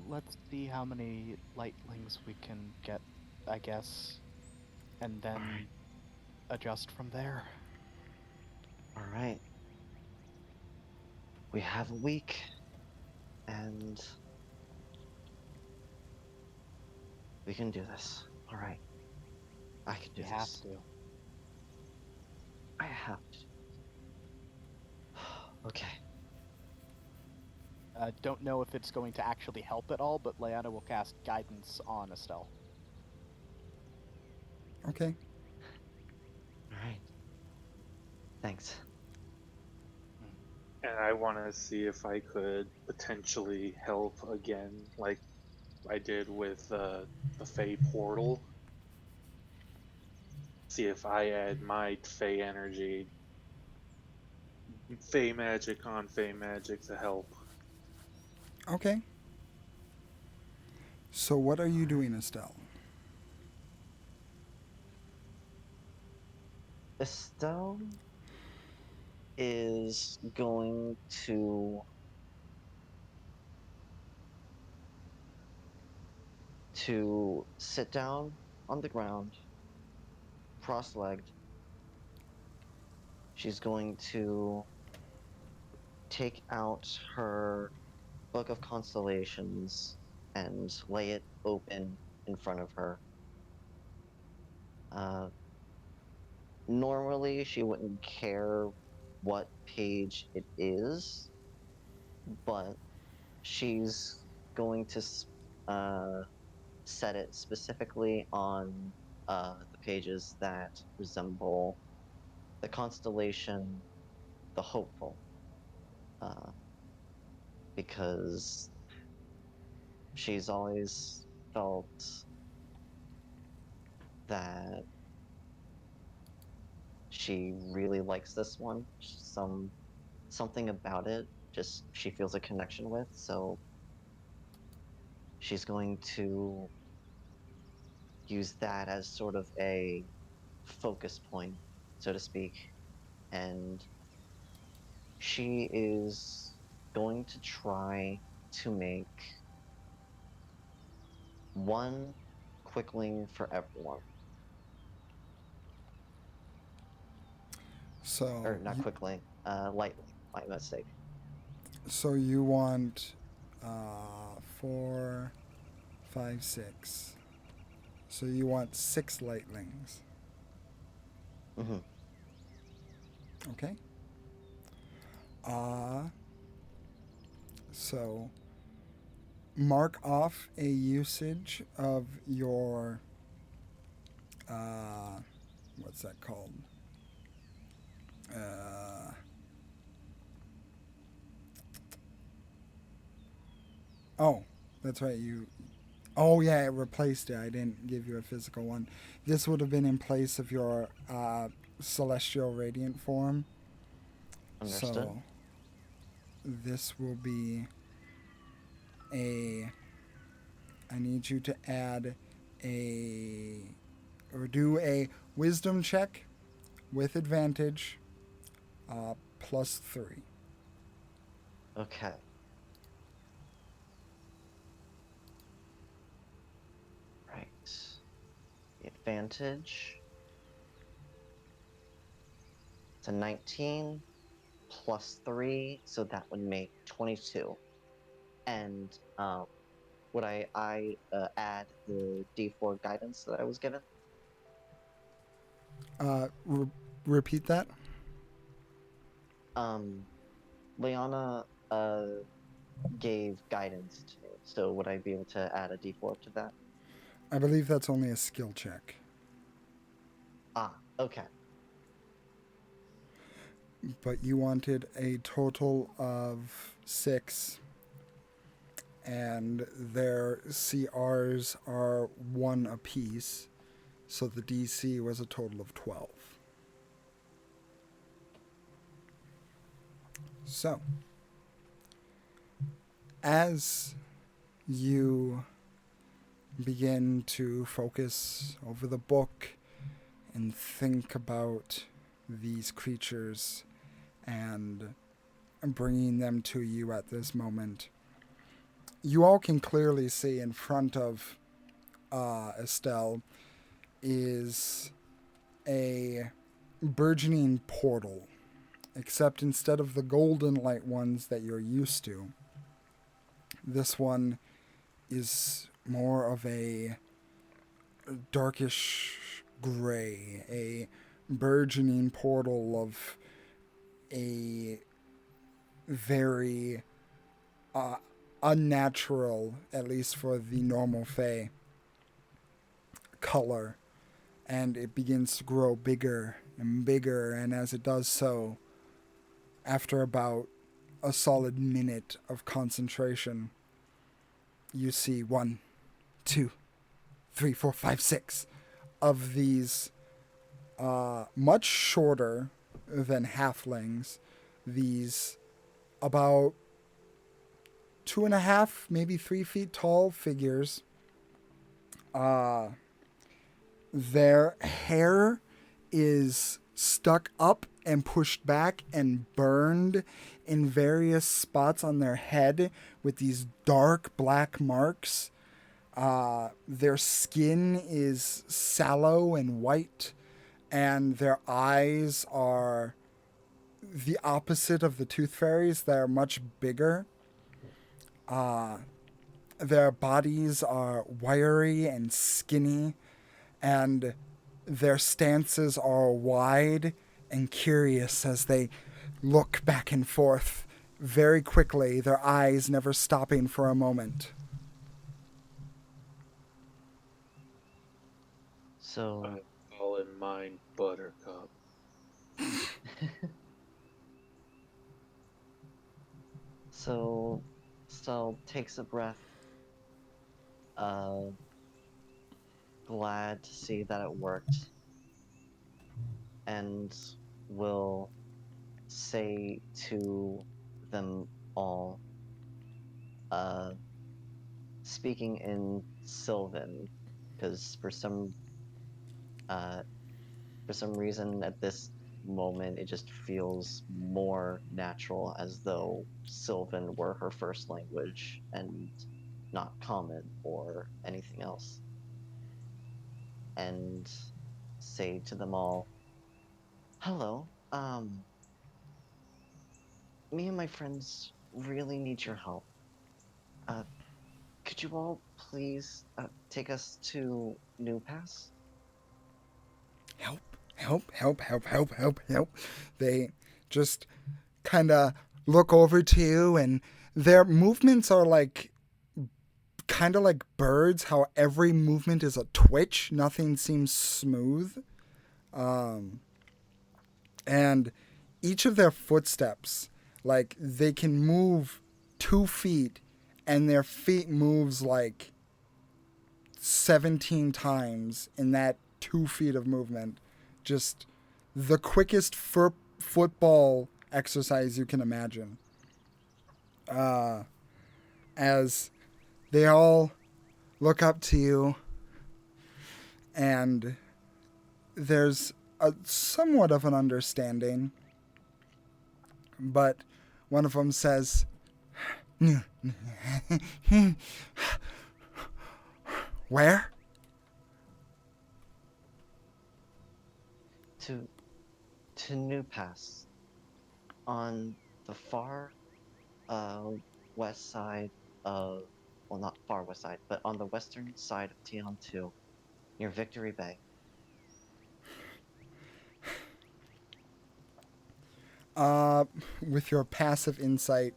Let's see how many lightlings we can get, I guess, and then adjust from there. Alright. We have a week, and we can do this. Alright. I can do We have this. to. I have to. Okay. Don't know if it's going to actually help at all, but Leanna will cast Guidance on Estelle. Okay. All right. Thanks. And I want to see if I could potentially help again, like I did with the Fey portal. See if I add my Fey energy, Fey magic on Fey magic to help. Okay. So what are you doing, Estelle? Estelle is going to sit down on the ground, cross-legged. She's going to take out her Book of Constellations and lay it open in front of her. Uh, Normally, she wouldn't care what page it is, but she's going to set it specifically on the pages that resemble the constellation, the hopeful, uh, because she's always felt that she really likes this one. Something about it, just she feels a connection with. So she's going to use that as sort of a focus point, so to speak, and she is going to try to make one quickling for everyone. Or So not quickling, lightning, my mistake. so you want 4, 5, 6. So you want 6 lightlings. Mm-hmm. Okay. So mark off a usage of your what's that called? Oh, that's right. Oh yeah, it replaced it. I didn't give you a physical one. This would have been in place of your celestial radiant form. Understood. So this will be a. I need you to add or do a wisdom check with advantage, +3. Okay. Right. The advantage. It's a 19 +3, so that would make 22. And would I add the D4 guidance that I was given? Repeat that. Liana gave guidance to me, so would I be able to add a D4 to that? I believe that's only a skill check. Ah, okay. But you wanted a total of 6, and their CRs are 1 apiece, so the DC was a total of 12. So, as you begin to focus over the book and think about these creatures and bringing them to you at this moment, you all can clearly see in front of Estelle is a burgeoning portal, except instead of the golden light ones that you're used to, this one is more of a darkish gray, a burgeoning portal of a very unnatural, at least for the normal Fae, color. And it begins to grow bigger and bigger, and as it does so, after about a solid minute of concentration, you see 1, 2, 3, 4, 5, 6 of these much shorter than halflings, these about 2.5, maybe 3 feet tall figures. Their hair is stuck up and pushed back and burned in various spots on their head with these dark black marks. Their skin is sallow and white, and their eyes are the opposite of the tooth fairies. They're much bigger. Their bodies are wiry and skinny, and their stances are wide and curious as they look back and forth very quickly, their eyes never stopping for a moment. So, I call in mine Buttercup. so Sel takes a breath, glad to see that it worked, and will say to them all, speaking in Sylvan, because for some reason at this moment it just feels more natural, as though Sylvan were her first language and not Common or anything else. And say to them all, hello, me and my friends really need your help. Could you all please take us to New Pass? Help, help, help, help, help, help, help. They just kind of look over to you, and their movements are like kind of like birds, how every movement is a twitch. Nothing seems smooth. And each of their footsteps, like they can move 2 feet, and their feet moves like 17 times in that 2 feet of movement. Just the quickest football exercise you can imagine. As they all look up to you, and there's a somewhat of an understanding, but one of them says, where? To New Pass, on the far west side of, well, not far west side, but on the western side of Tiān 2, near Victory Bay. With your passive insight,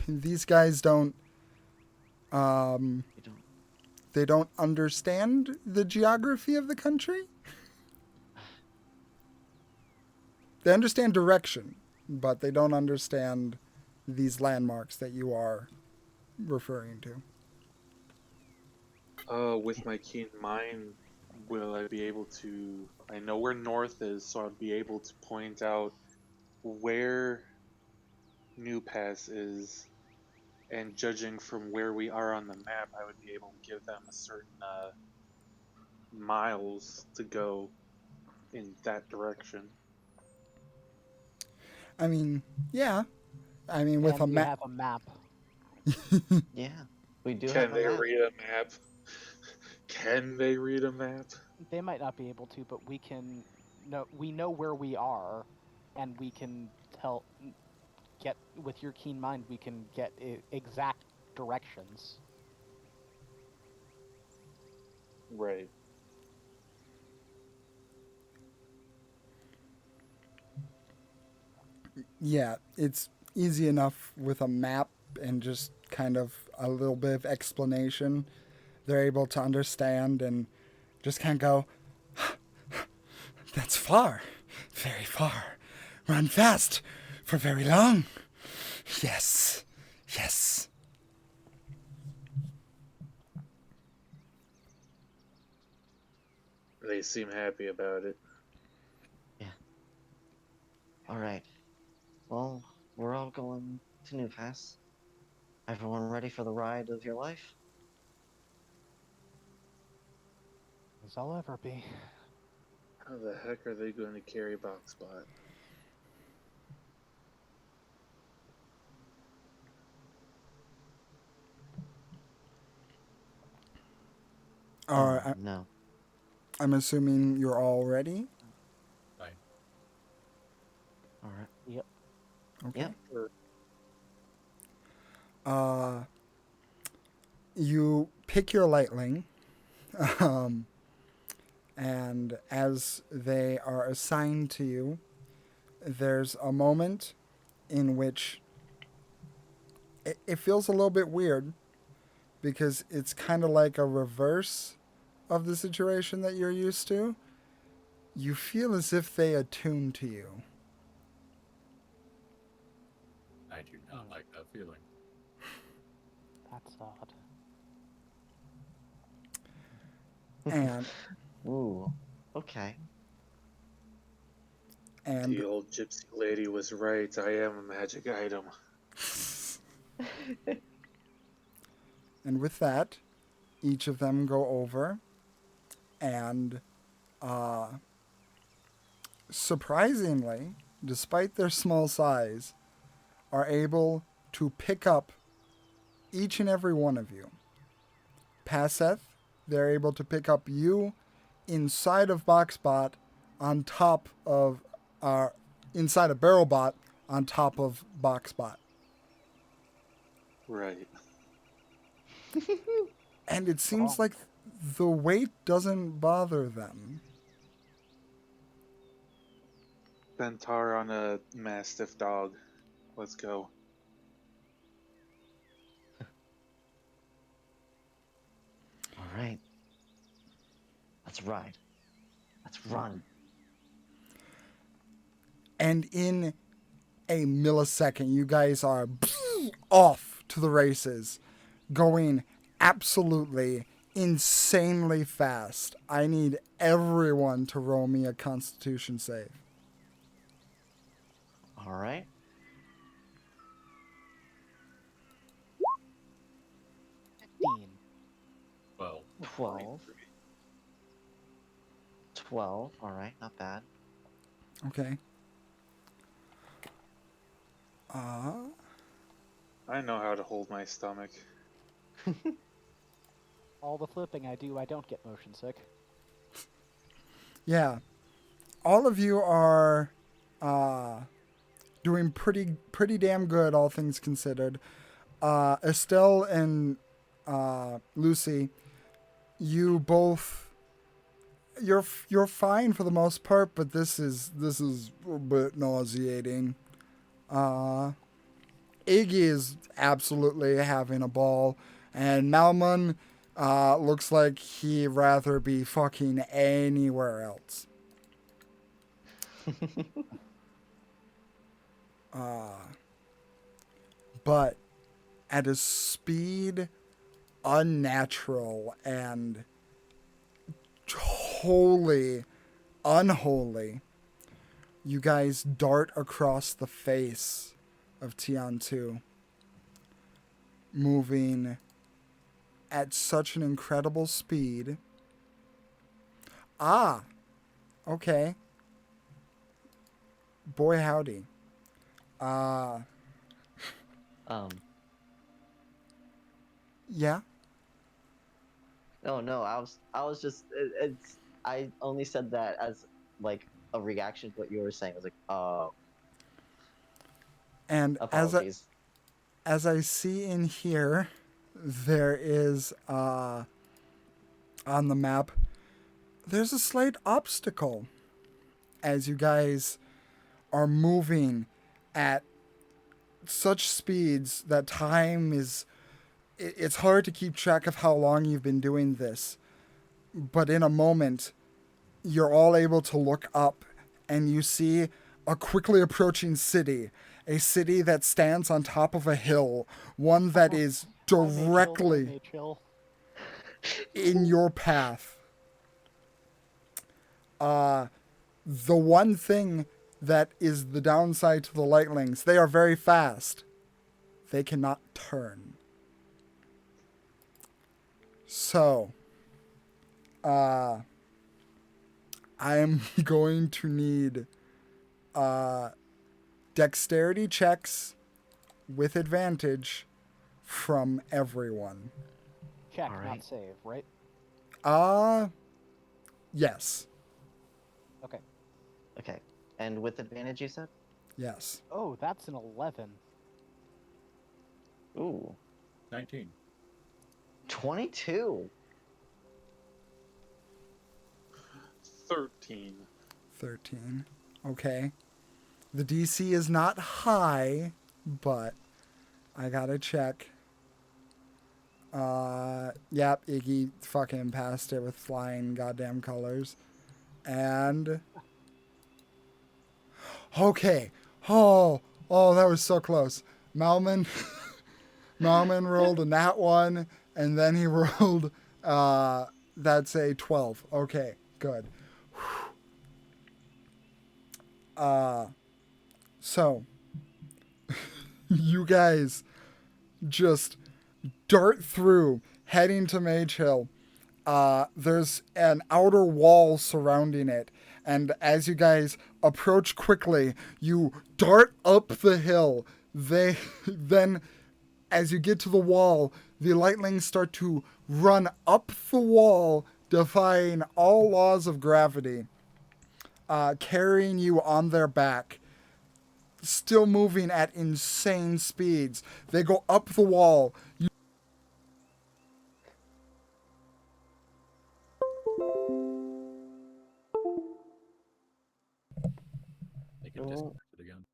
these guys don't, You don't. they don't understand the geography of the country. They understand direction, but they don't understand these landmarks that you are referring to. With my keen mind, will I be able to? I know where north is, so I'll be able to point out where New Pass is, and judging from where we are on the map, I would be able to give them a certain miles to go in that direction. I mean, yeah. I mean, with And a we map. have a map. Yeah, we do Can have a they map. read a map? Can they read a map? They might not be able to, but we can know. We know where we are, and we can get with your keen mind. We can get exact directions. Right. yeah, it's easy enough with a map and just kind of a little bit of explanation. They're able to understand and just kind of go, that's far, very far. Run fast for very long. Yes, yes. They seem happy about it. All right. Well, we're all going to New Pass. Everyone ready for the ride of your life? As I'll ever be. How the heck are they going to carry Boxbot? No. I'm assuming you're all ready. Fine. All right. Yep. Okay. Yep. You pick your lightling, and as they are assigned to you, there's a moment in which it feels a little bit weird because it's kind of like a reverse of the situation that you're used to. You feel as if they attune to you. I do not like that feeling. That's odd. And Ooh. Okay. and The old gypsy lady was right. I am a magic item. and with that, each of them go over and surprisingly, despite their small size, are able to pick up each and every one of you. Passeth, they're able to pick up you inside of Boxbot on top of inside of Barrelbot on top of Boxbot. Right. And it seems like the weight doesn't bother them. Centaur on a mastiff dog. Let's go. All right. Let's ride. Let's run. And in a millisecond, you guys are off to the races, going absolutely insanely fast. I need everyone to roll me a Constitution save. All right. 15. Well, 12. 12. All right. Not bad. Okay. I know how to hold my stomach. All the flipping I do, I don't get motion sick. Yeah. All of you are doing pretty damn good, all things considered. Estelle and Lucy, you both you're fine for the most part, but this is a bit nauseating. Iggy is absolutely having a ball, and Malman looks like he'd rather be fucking anywhere else. But at a speed unnatural and wholly unholy, you guys dart across the face of Tiān 2, moving at such an incredible speed. Okay. Boy howdy. Yeah. No, I was just, I only said that as like a reaction to what you were saying. I was like, oh, And apologies. as I see in here, there is on the map, there's a slight obstacle as you guys are moving at such speeds that time is... It's hard to keep track of how long you've been doing this. But in a moment, you're all able to look up and you see a quickly approaching city. A city that stands on top of a hill. One that is directly in your path. The one thing that is the downside to the lightlings, they are very fast. They cannot turn. So, I am going to need dexterity checks with advantage from everyone. Check, All not right. save, right? Yes. Okay. Okay. And with advantage, you said? Yes. Oh, that's an 11. Ooh. 19. 22. 13. 13. Okay. The DC is not high, but I gotta check. Yep, Iggy fucking passed it with flying goddamn colors. And... Okay. Oh, that was so close. Malman rolled a nat 1, and then he rolled, that's a 12. Okay, good. So, you guys just dart through, heading to Mage Hill. There's an outer wall surrounding it, and as you guys approach quickly, you dart up the hill. Then, as you get to the wall, the lightlings start to run up the wall, defying all laws of gravity, carrying you on their back, still moving at insane speeds. They go up the wall. They can Oh. disconnect it again.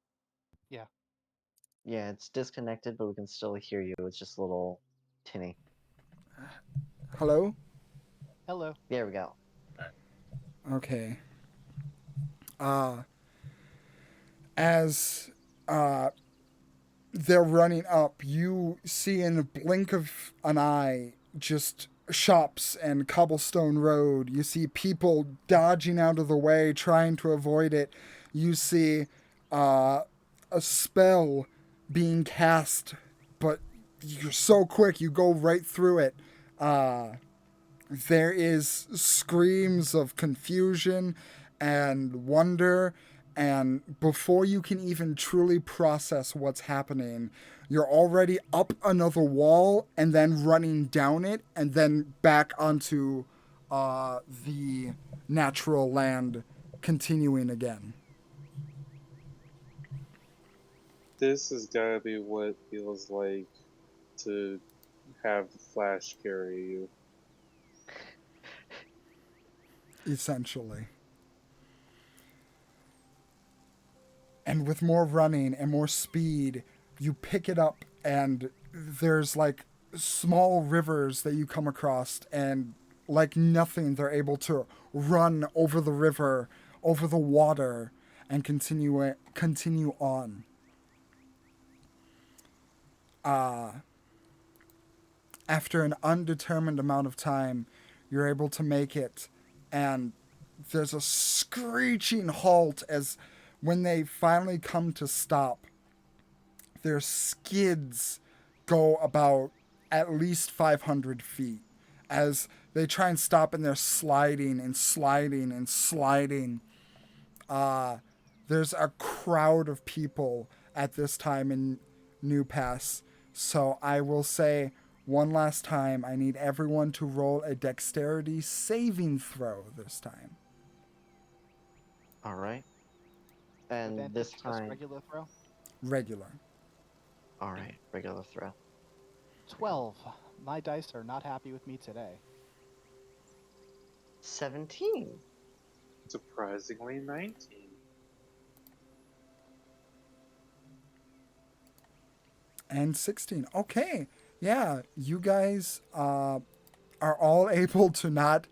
Yeah, it's disconnected, but we can still hear you. It's just a little tinny. Hello? Hello. There we go. Okay. As they're running up, you see in a blink of an eye just shops and cobblestone road. You see people dodging out of the way, trying to avoid it. You see a spell being cast, but you're so quick, you go right through it. There is screams of confusion and wonder, and before you can even truly process what's happening, you're already up another wall and then running down it and then back onto the natural land, continuing again. This has gotta be what it feels like to have the Flash carry you. Essentially. And with more running and more speed, you pick it up, and there's like small rivers that you come across, and like nothing, they're able to run over the river, over the water, and continue on. After an undetermined amount of time, you're able to make it, and there's a screeching halt as when they finally come to stop, their skids go about at least 500 feet as they try and stop, and they're sliding and sliding and sliding. There's a crowd of people at this time in New Pass, so I will say one last time, I need everyone to roll a dexterity saving throw this time. All right. And Advantage, this just time, regular throw. Regular. all right, regular throw. 12. My dice are not happy with me today. 17. Surprisingly, 19. and 16. Okay. Yeah, you guys are all able to not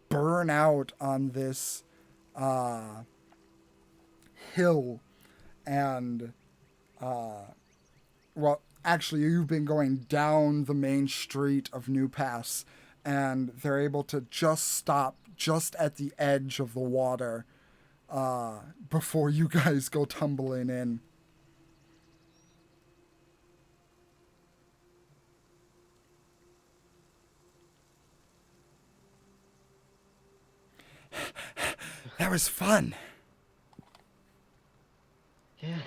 burn out on this hill. And, well, actually, you've been going down the main street of New Pass, and they're able to just stop just at the edge of the water before you guys go tumbling in. That was fun. Yeah,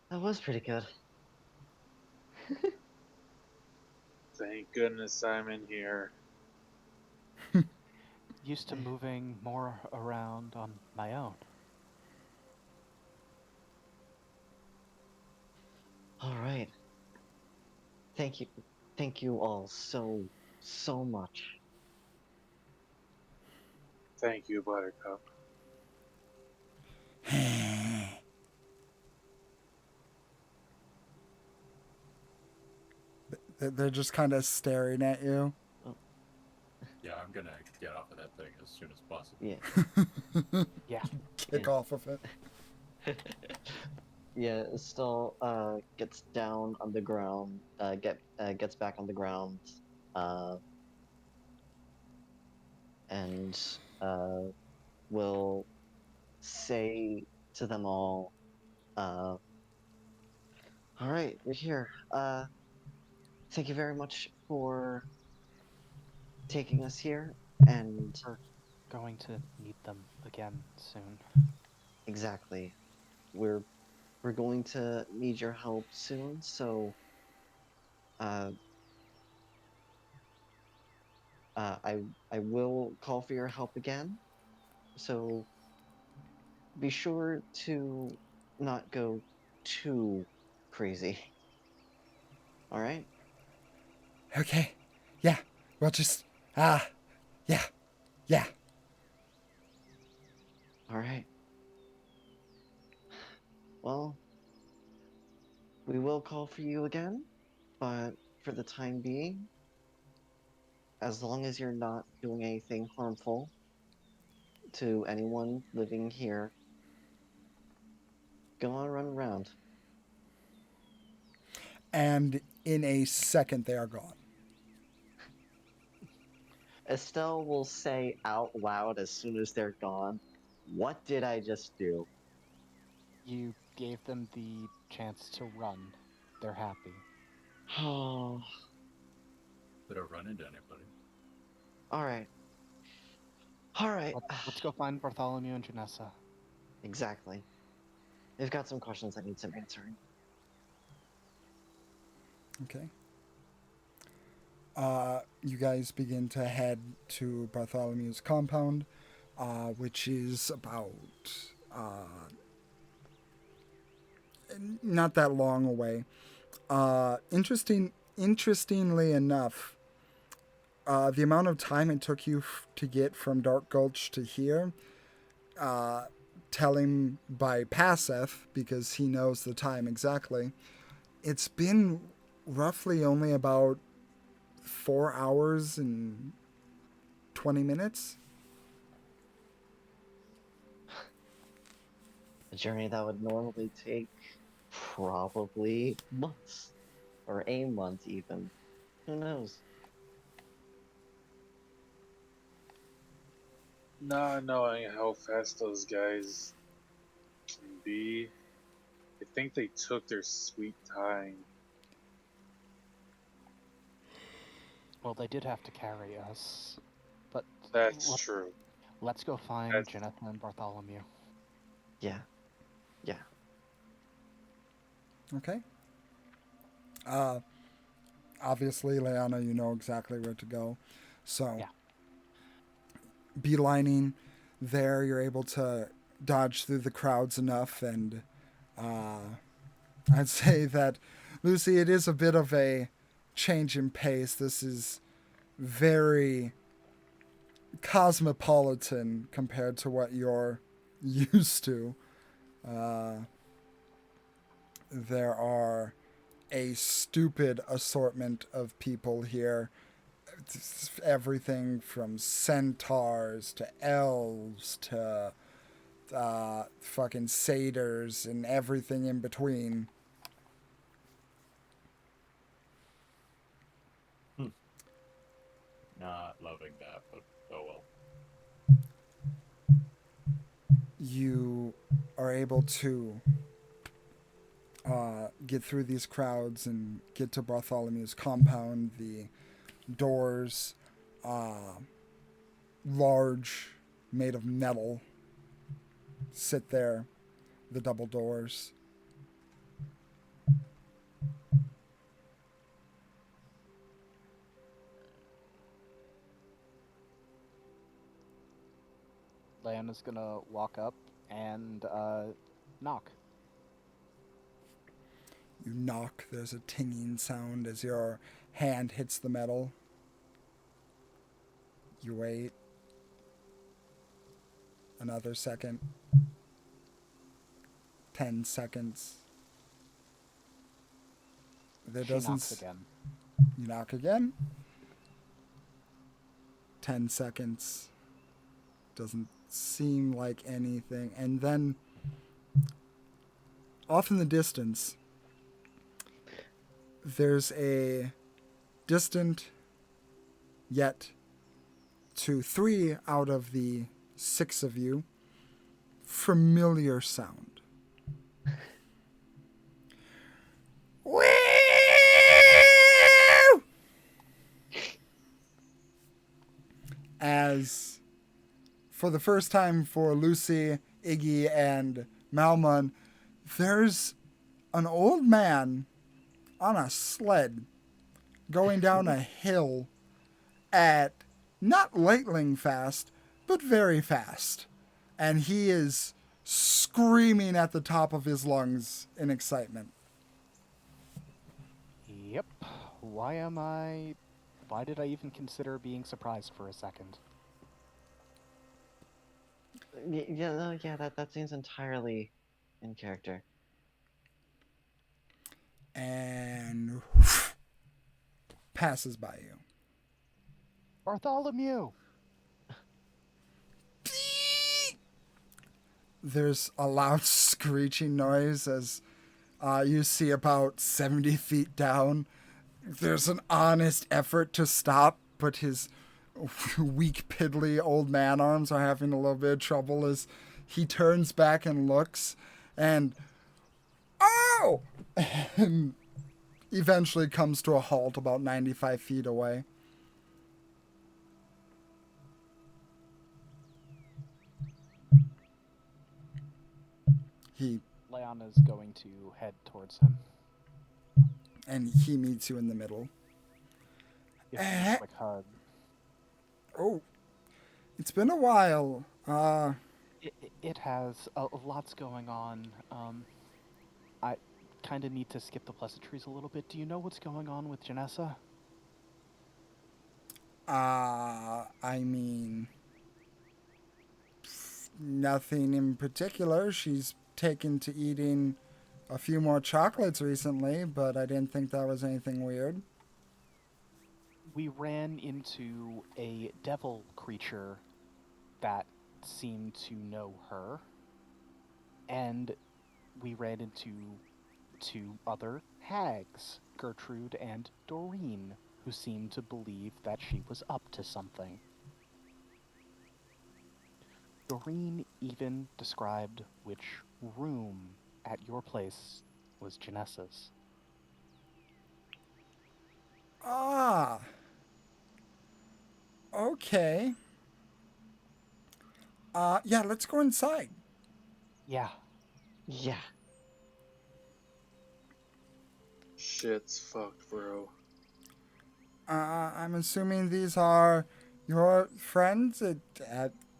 that was pretty good. Thank goodness I'm in here. Used to moving more around on my own. All right. Thank you. Thank you all so much. Thank you, Buttercup. They're just kind of staring at you. Yeah, I'm gonna get off of that thing as soon as possible. Yeah. Yeah. Kick off of it. Yeah, Estelle gets down on the ground, gets back on the ground, and will say to them all, all right, we're here. Thank you very much for taking us here, and We're going to need them again soon. exactly, we're going to need your help soon, so uh, I will call for your help again. So be sure to not go too crazy. All right? Okay. Yeah. Well, just yeah. Yeah. All right. Well, we will call for you again, but for the time being, as long as you're not doing anything harmful to anyone living here, go on, run around. And in a second, they are gone. Estelle will say out loud as soon as they're gone, "What did I just do?" You gave them the chance to run. They're happy. Oh, They don't run into anybody. all right. All right. Let's go find Bartholomew and Janessa. Exactly. They've got some questions I need some answering. Okay. You guys begin to head to Bartholomew's compound, which is about not that long away. Interestingly enough, the amount of time it took you to get from Dark Gulch to here, tell him by Passeth, because he knows the time exactly, it's been roughly only about 4 hours and 20 minutes. A journey that would normally take probably months, or a month even. Who knows? Not knowing how fast those guys can be, I think they took their sweet time. Well, they did have to carry us, but That's true. let's go find That's- Jonathan and Bartholomew. Yeah. Yeah. Okay. Obviously, Leanna, you know exactly where to go. So, Yeah. beelining there, you're able to dodge through the crowds enough. And I'd say that, Lucy, it is a bit of a change in pace. This is very cosmopolitan compared to what you're used to. There are a stupid assortment of people here. It's everything from centaurs to elves to fucking satyrs and everything in between. Not loving that, but oh well. You are able to get through these crowds and get to Bartholomew's compound. The doors, large, made of metal, sit there. The double doors. Leanna's gonna walk up and knock. You knock. There's a tinging sound as your hand hits the metal. You wait. Another second. 10 seconds. There She doesn't. knocks again. You knock again. 10 seconds. Doesn't seem like anything. And then, off in the distance, there's a distant, yet to 3 out of the 6 of you, familiar sound. Woo! As, for the first time for Lucy, Iggy, and Malmon, there's an old man on a sled going down a hill at not lightning fast, but very fast. And he is screaming at the top of his lungs in excitement. Yep. Why did I even consider being surprised for a second? That seems entirely in character. And passes by you. Bartholomew! There's a loud screeching noise as you see about 70 feet down. There's an honest effort to stop, but his weak, piddly old man arms are having a little bit of trouble as he turns back and looks, and oh! And eventually comes to a halt about 95 feet away. Leanna's going to head towards him. And he meets you in the middle. Gives him a quick hug. Oh, it's been a while. It has. Lots going on. I kind of need to skip the pleasantries a little bit. Do you know what's going on with Janessa? I mean, nothing in particular. She's taken to eating a few more chocolates recently, but I didn't think that was anything weird. We ran into a devil creature that seemed to know her, and we ran into 2 other hags, Gertrude and Doreen, who seemed to believe that she was up to something. Doreen even described which room at your place was Janessa's. Ah. Okay. Yeah, let's go inside. Yeah. Yeah. Shit's fucked, bro. I'm assuming these are your friends.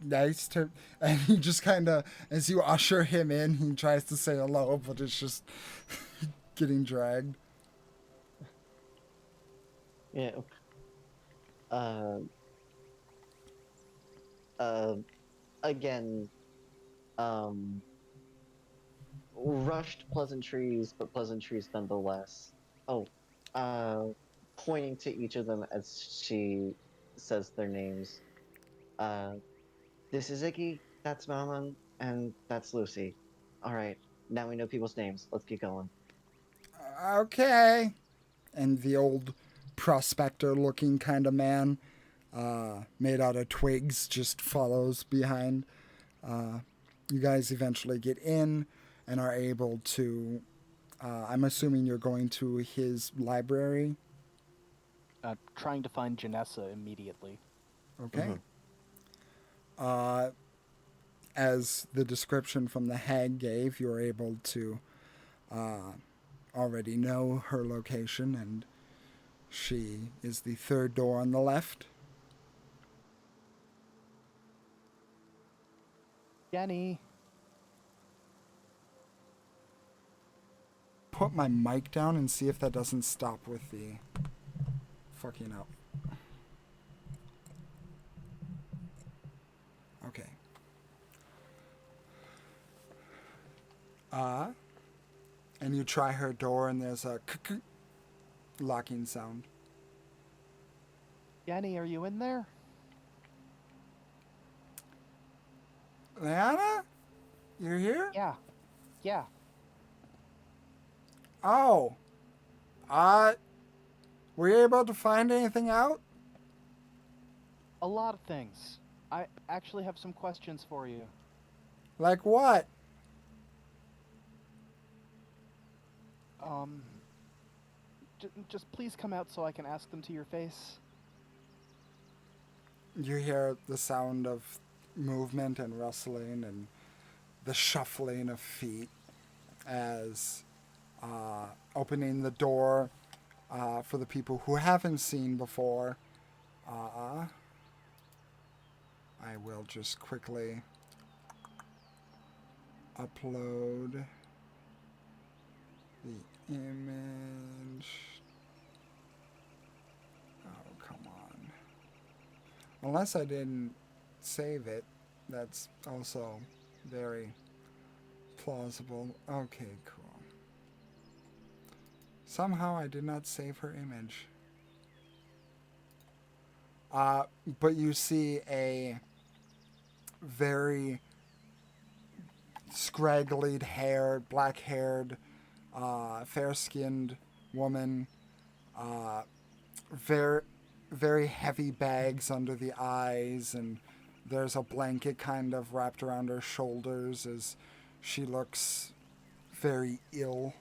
Nice to. And he just kind of, as you usher him in, he tries to say hello, but it's just getting dragged. Yeah. Again, rushed pleasantries, but pleasantries nonetheless. Oh, uh, pointing to each of them as she says their names. Uh, this is Iggy, that's Mammon, and that's Lucy. All right, now we know people's names. Let's get going. Okay. And the old prospector looking kind of man, made out of twigs, just follows behind. You guys eventually get in and are able to. I'm assuming you're going to his library. Trying to find Janessa immediately. Okay. Uh, as the description from the hag gave, you're able to already know her location, and she is the third door on the left. Jenny. Put my mic down and see if that doesn't stop with the fucking up. Okay. And you try her door and there's a locking sound. Jenny, are you in there? Leanna? You're here? Yeah. Yeah. Oh. Were you able to find anything out? A lot of things. I actually have some questions for you. Like what? Just please come out so I can ask them to your face. You hear the sound of movement and rustling and the shuffling of feet as opening the door for the people who haven't seen before. I will just quickly upload the image. Oh, come on. Unless I didn't save it, that's also very plausible. Okay, cool. Somehow I did not save her image. But you see a very scraggly haired, black haired, fair skinned woman, very, very heavy bags under the eyes, and there's a blanket kind of wrapped around her shoulders as she looks very ill.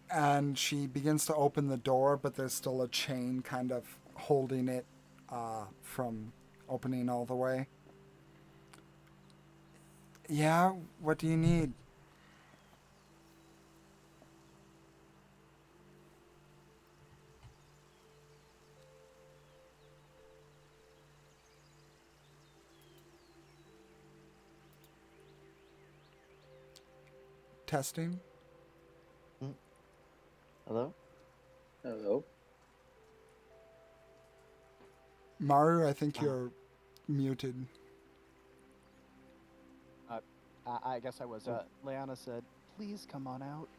And she begins to open the door, but there's still a chain kind of holding it from opening all the way. Yeah, what do you need? Testing? Hello? Hello. Maru, I think you're muted. I guess I was. Leanna said, please come on out.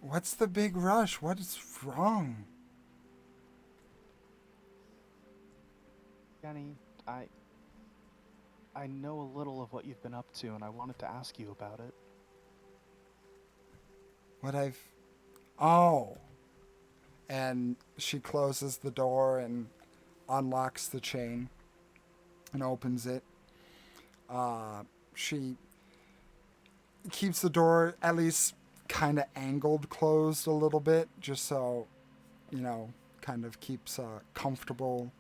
What's the big rush? What is wrong? Jenny, I know a little of what you've been up to, and I wanted to ask you about it. Oh. And she closes the door and unlocks the chain and opens it. She keeps the door at least kind of angled closed a little bit, just so, kind of keeps a comfortable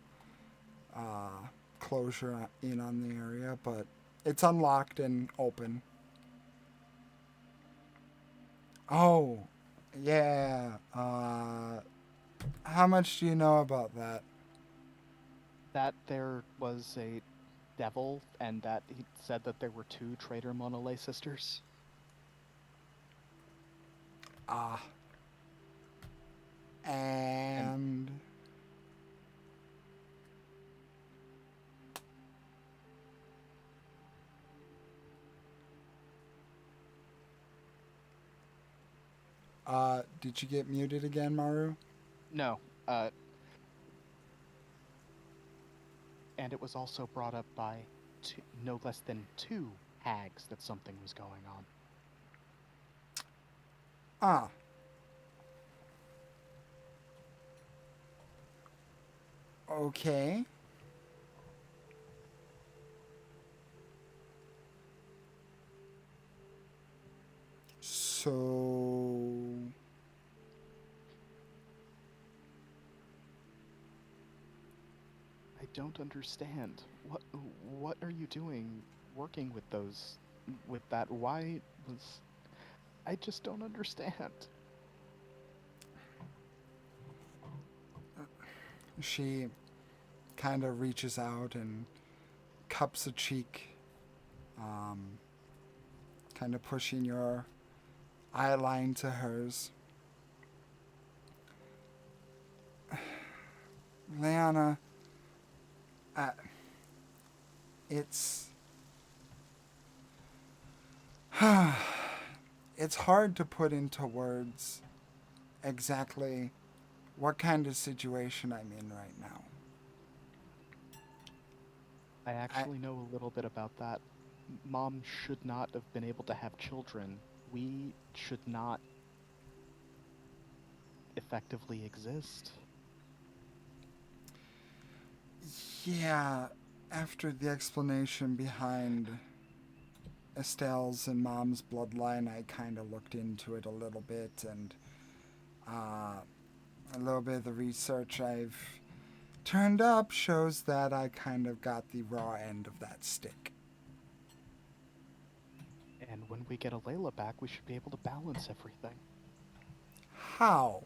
closure in on the area, but it's unlocked and open. Oh, yeah. How much do you know about that? That there was a devil, and that he said that there were 2 traitor Monolay sisters. And Did you get muted again, Maru? No. And it was also brought up by no less than 2 hags that something was going on. Ah. Okay. So... I don't understand. What are you doing working with that? Why was... I just don't understand. She kind of reaches out and cups a cheek, kind of pushing your eye line to hers. Leanna, it's it's hard to put into words exactly what kind of situation I'm in right now. I actually know a little bit about that. Mom should not have been able to have children. We should not effectively exist. Yeah, after the explanation behind Estelle's and Mom's bloodline, I kind of looked into it a little bit, and a little bit of the research I've turned up shows that I kind of got the raw end of that stick. And when we get Alayla back, we should be able to balance everything. How?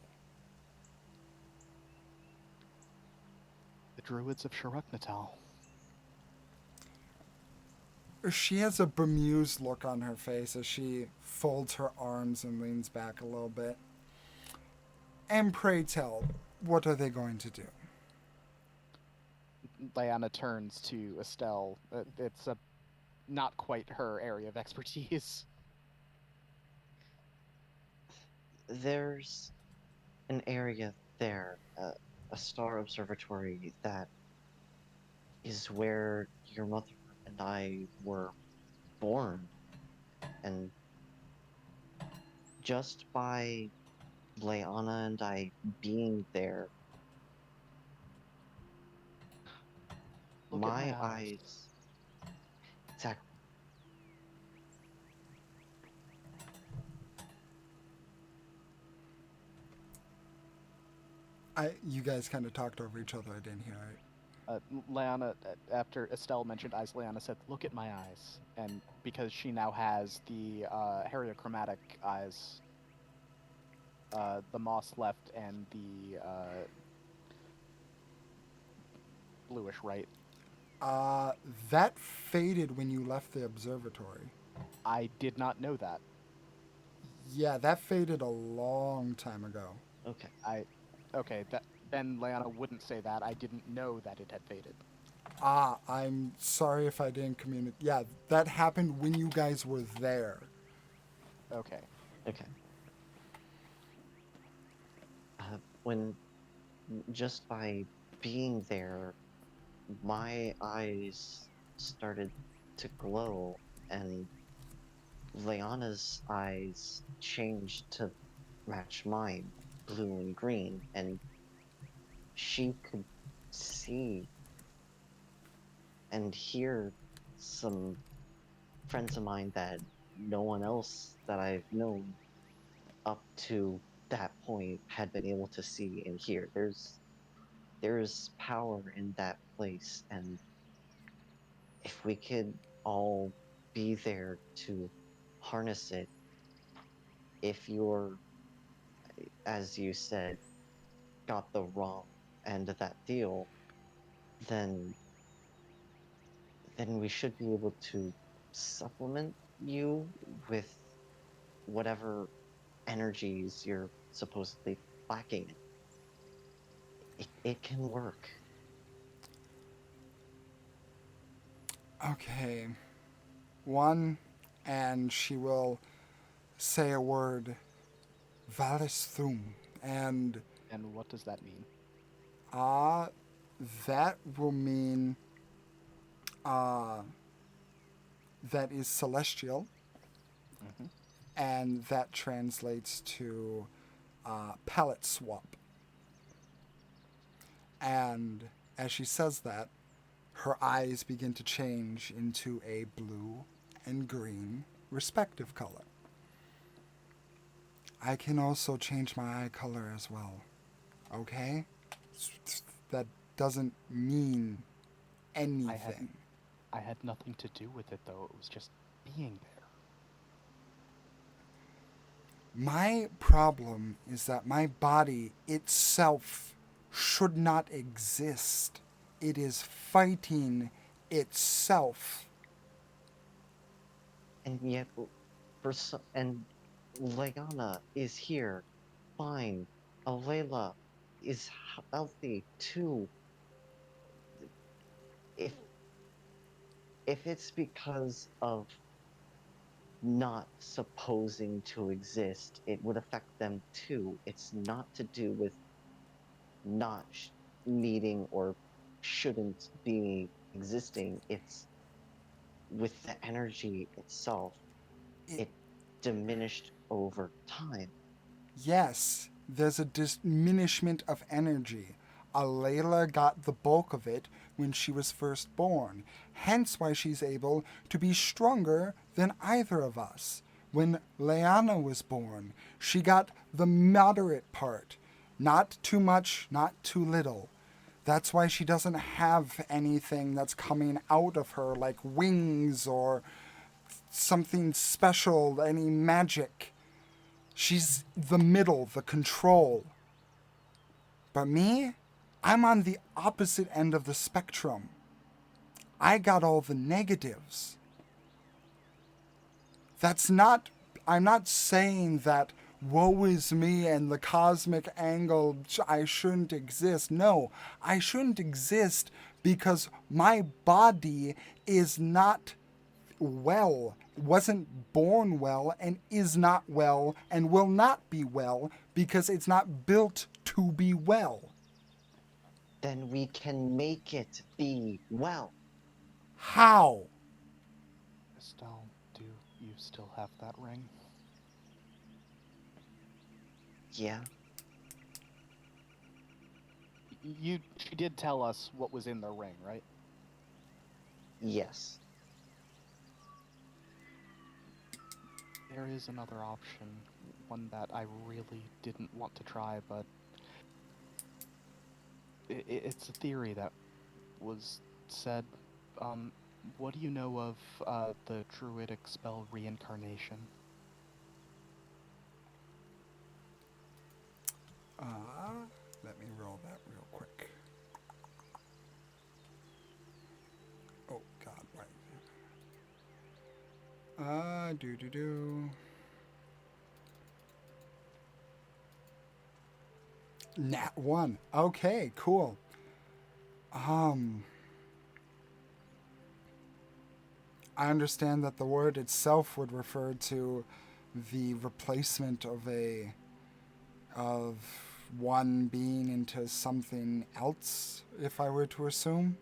The Druids of Sharuknatal. She has a bemused look on her face as she folds her arms and leans back a little bit. And pray tell, what are they going to do? Diana turns to Estelle. It's not quite her area of expertise. There's an area there, a star observatory that is where your mother and I were born. And just by Leanna and I being there, Look at my my eyes. Exactly. You guys kind of talked over each other. I didn't hear it. Leanna, after Estelle mentioned eyes, Leanna said, "Look at my eyes." And because she now has the heliochromatic eyes, the moss left and the bluish right. That faded when you left the observatory. I did not know that. Yeah, that faded a long time ago. Okay. Okay, then Leanna wouldn't say that. I didn't know that it had faded. I'm sorry if I didn't communicate. Yeah, that happened when you guys were there. Okay. Okay. When just by being there, my eyes started to glow, and Leanna's eyes changed to match mine, blue and green, and she could see and hear some friends of mine that no one else that I've known up to that point had been able to see and hear. There's power in that place, and if we could all be there to harness it, if you're, as you said, got the wrong end of that deal, then we should be able to supplement you with whatever energies you're supposedly lacking in. It can work. Okay. One, and she will say a word Valis Thum. And And what does that mean? that will mean that is celestial, Mm-hmm. and that translates to palette swap. And as she says that, her eyes begin to change into a blue and green respective color. I can also change my eye color as well. Okay? That doesn't mean anything. I had nothing to do with it, though. It was just being there. My problem is that my body itself should not exist. It is fighting itself. And yet, and Leanna is here, fine. Alela is healthy too. If it's because of not supposing to exist, it would affect them too. It's not to do with not needing or shouldn't be existing. It's with the energy itself. It, It diminished over time. yes, there's a diminishment of energy. Alayla got the bulk of it when she was first born, hence why she's able to be stronger than either of us. When Leanna was born, she got the moderate part. Not too much, not too little. That's why she doesn't have anything that's coming out of her like wings or something special, any magic. She's the middle, the control. But me, I'm on the opposite end of the spectrum. I got all the negatives. I'm not saying that woe is me and the cosmic angle, I shouldn't exist. No, I shouldn't exist because my body is not well, wasn't born well, and is not well, and will not be well because it's not built to be well. Then we can make it be well. How? Estelle, do you still have that ring? Yeah. She did tell us what was in the ring, right? Yes. There is another option, one that I really didn't want to try, but it's a theory that was said. What do you know of the druidic spell reincarnation? Let me roll that real quick. Oh God, why? Do. Nat 1. Okay, cool. I understand that the word itself would refer to the replacement of one being into something else, if I were to assume.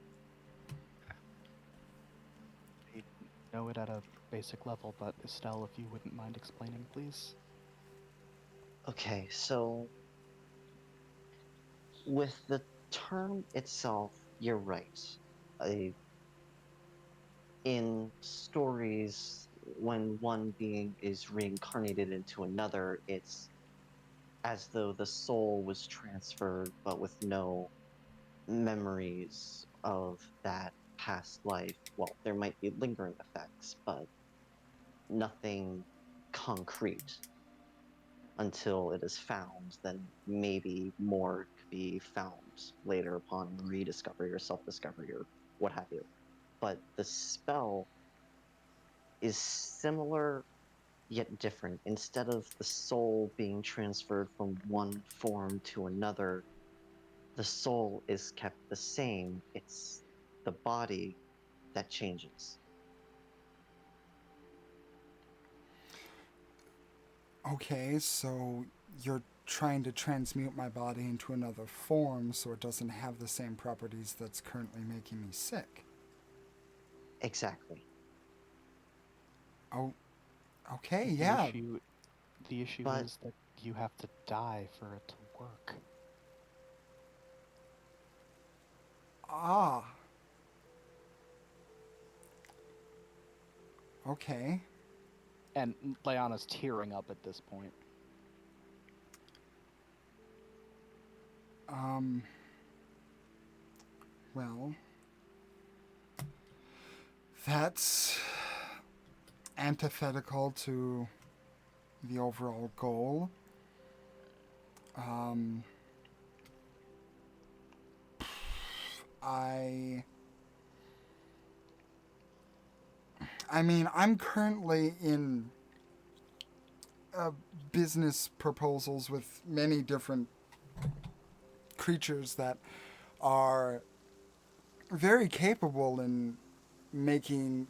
I know it at a basic level, but Estelle, if you wouldn't mind explaining, please. Okay, so with the term itself, you're right. In stories, when one being is reincarnated into another, it's as though the soul was transferred, but with no memories of that past life. Well, there might be lingering effects, but nothing concrete until it is found. Then maybe more could be found later upon rediscovery or self-discovery or what have you. But the spell is similar yet different. Instead of the soul being transferred from one form to another, the soul is kept the same. It's the body that changes. Okay, so you're trying to transmute my body into another form so it doesn't have the same properties that's currently making me sick. Exactly. Oh, okay, The yeah. issue But- is that you have to die for it to work. Ah. Okay. And Leanna's tearing up at this point. Well, that's antithetical to the overall goal. I mean, I'm currently in business proposals with many different creatures that are very capable in making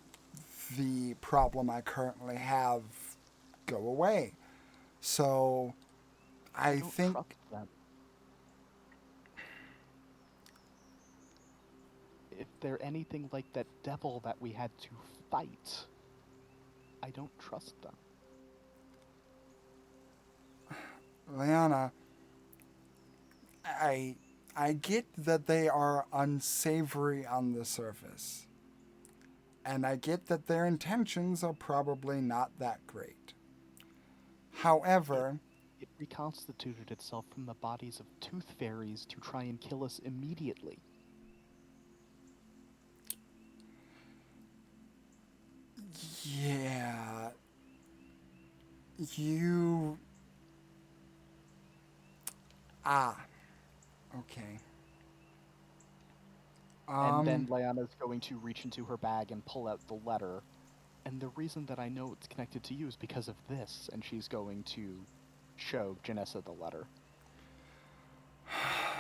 the problem I currently have go away. So I don't think trust them. If they're anything like that devil that we had to fight, I don't trust them. Leanna, I get that they are unsavory on the surface. And I get that their intentions are probably not that great. However, It reconstituted itself from the bodies of tooth fairies to try and kill us immediately. yeah, you... Okay. And then Leanna's going to reach into her bag and pull out the letter. And the reason that I know it's connected to you is because of this. And she's going to show Janessa the letter.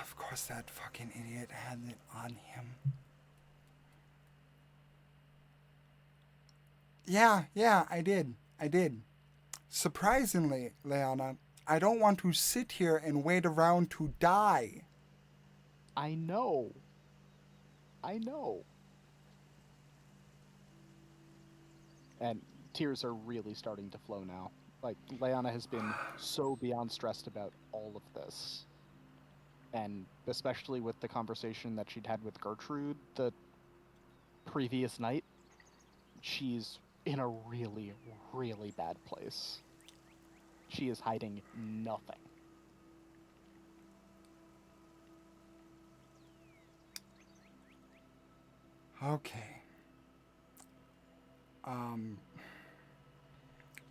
Of course that fucking idiot had it on him. Yeah, I did. Surprisingly, Leanna, I don't want to sit here and wait around to die. I know. And tears are really starting to flow now. Like, Leanna has been so beyond stressed about all of this. And especially with the conversation that she'd had with Gertrude the previous night, she's in a really, really bad place. She is hiding nothing. Okay.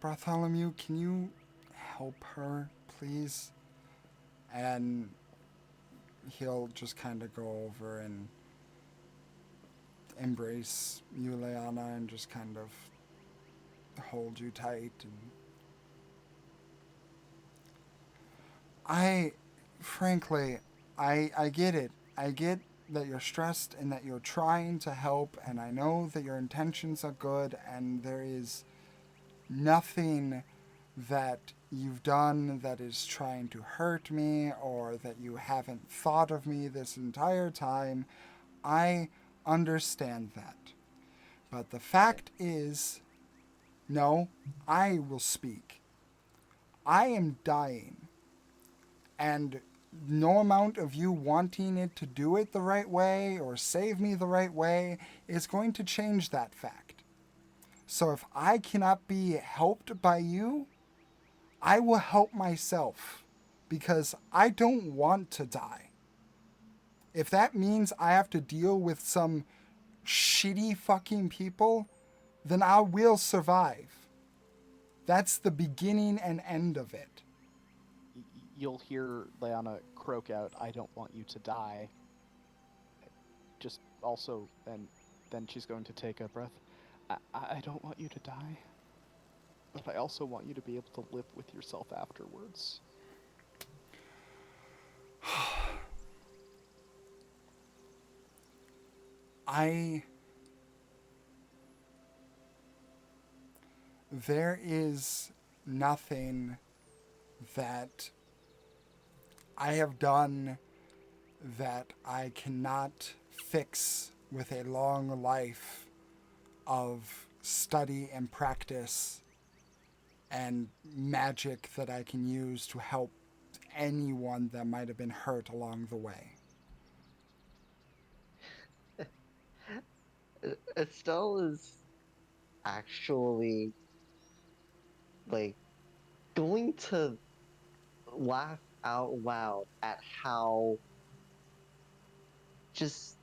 Bartholomew, can you help her, please? And he'll just kind of go over and embrace you, Leanna, and just kind of hold you tight. And frankly, I get it. I get that you're stressed and that you're trying to help, and I know that your intentions are good, and there is nothing that you've done that is trying to hurt me or that you haven't thought of me this entire time. I understand that. But the fact is, no, I will speak. I am dying. And no amount of you wanting it to do it the right way or save me the right way is going to change that fact. So if I cannot be helped by you, I will help myself because I don't want to die. If that means I have to deal with some shitty fucking people, then I will survive. That's the beginning and end of it. You'll hear Leanna croak out, "I don't want you to die." Just also, and then she's going to take a breath. I don't want you to die, but I also want you to be able to live with yourself afterwards. There is nothing that I have done that I cannot fix with a long life of study and practice and magic that I can use to help anyone that might have been hurt along the way. Estelle is actually like going to laugh out loud at how just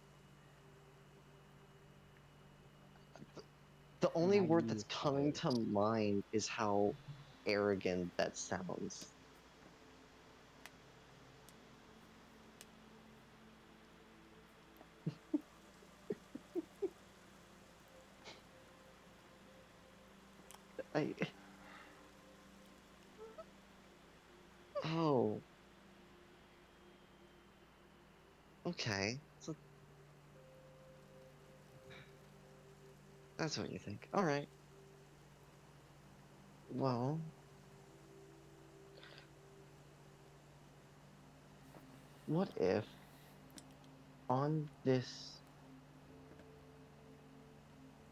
the only word that's coming to mind is how arrogant that sounds. I oh, okay. So that's what you think. All right. Well, what if on this,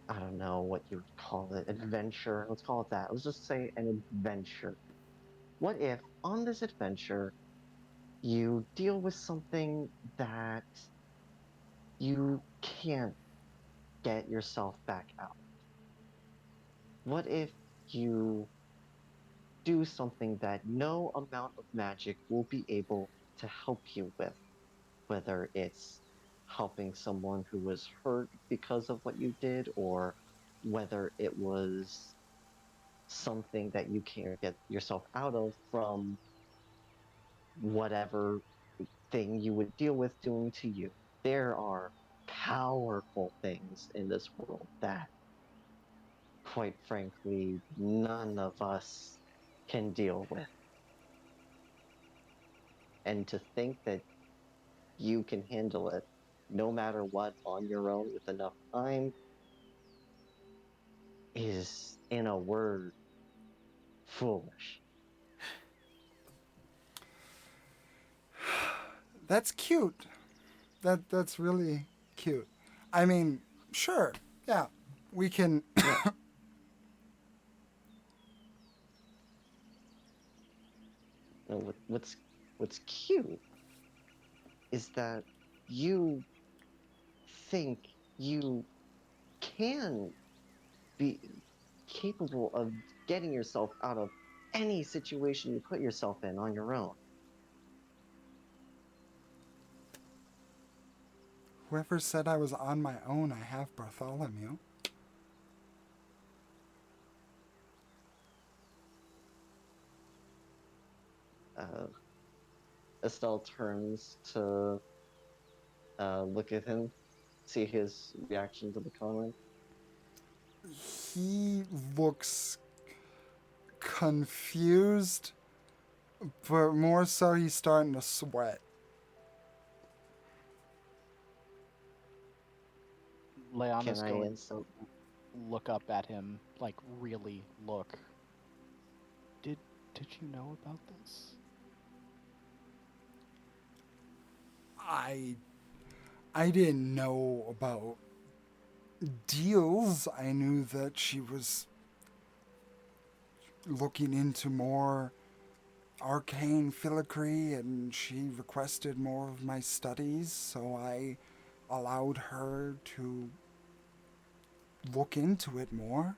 I don't know what you would call it, adventure, let's call it that. Let's just say an adventure. What if on this adventure you deal with something that you can't get yourself back out? What if you do something that no amount of magic will be able to help you with? Whether it's helping someone who was hurt because of what you did, or whether it was something that you can't get yourself out of from whatever thing you would deal with doing to you. There are powerful things in this world that, quite frankly, none of us can deal with. And to think that you can handle it no matter what on your own with enough time is, in a word, foolish. That's cute. That's really cute. I mean, sure, yeah, we can. And what's cute is that you think you can be capable of getting yourself out of any situation you put yourself in on your own. Whoever said I was on my own, I have Bartholomew. Uh, Estelle turns to look at him, see his reaction to the comment. He looks confused, but more so he's starting to sweat. Leanna's Can I going answer? to look up at him, like really look. Did you know about this? I didn't know about deals. I knew that she was looking into more arcane filigree and she requested more of my studies, so I allowed her to look into it more.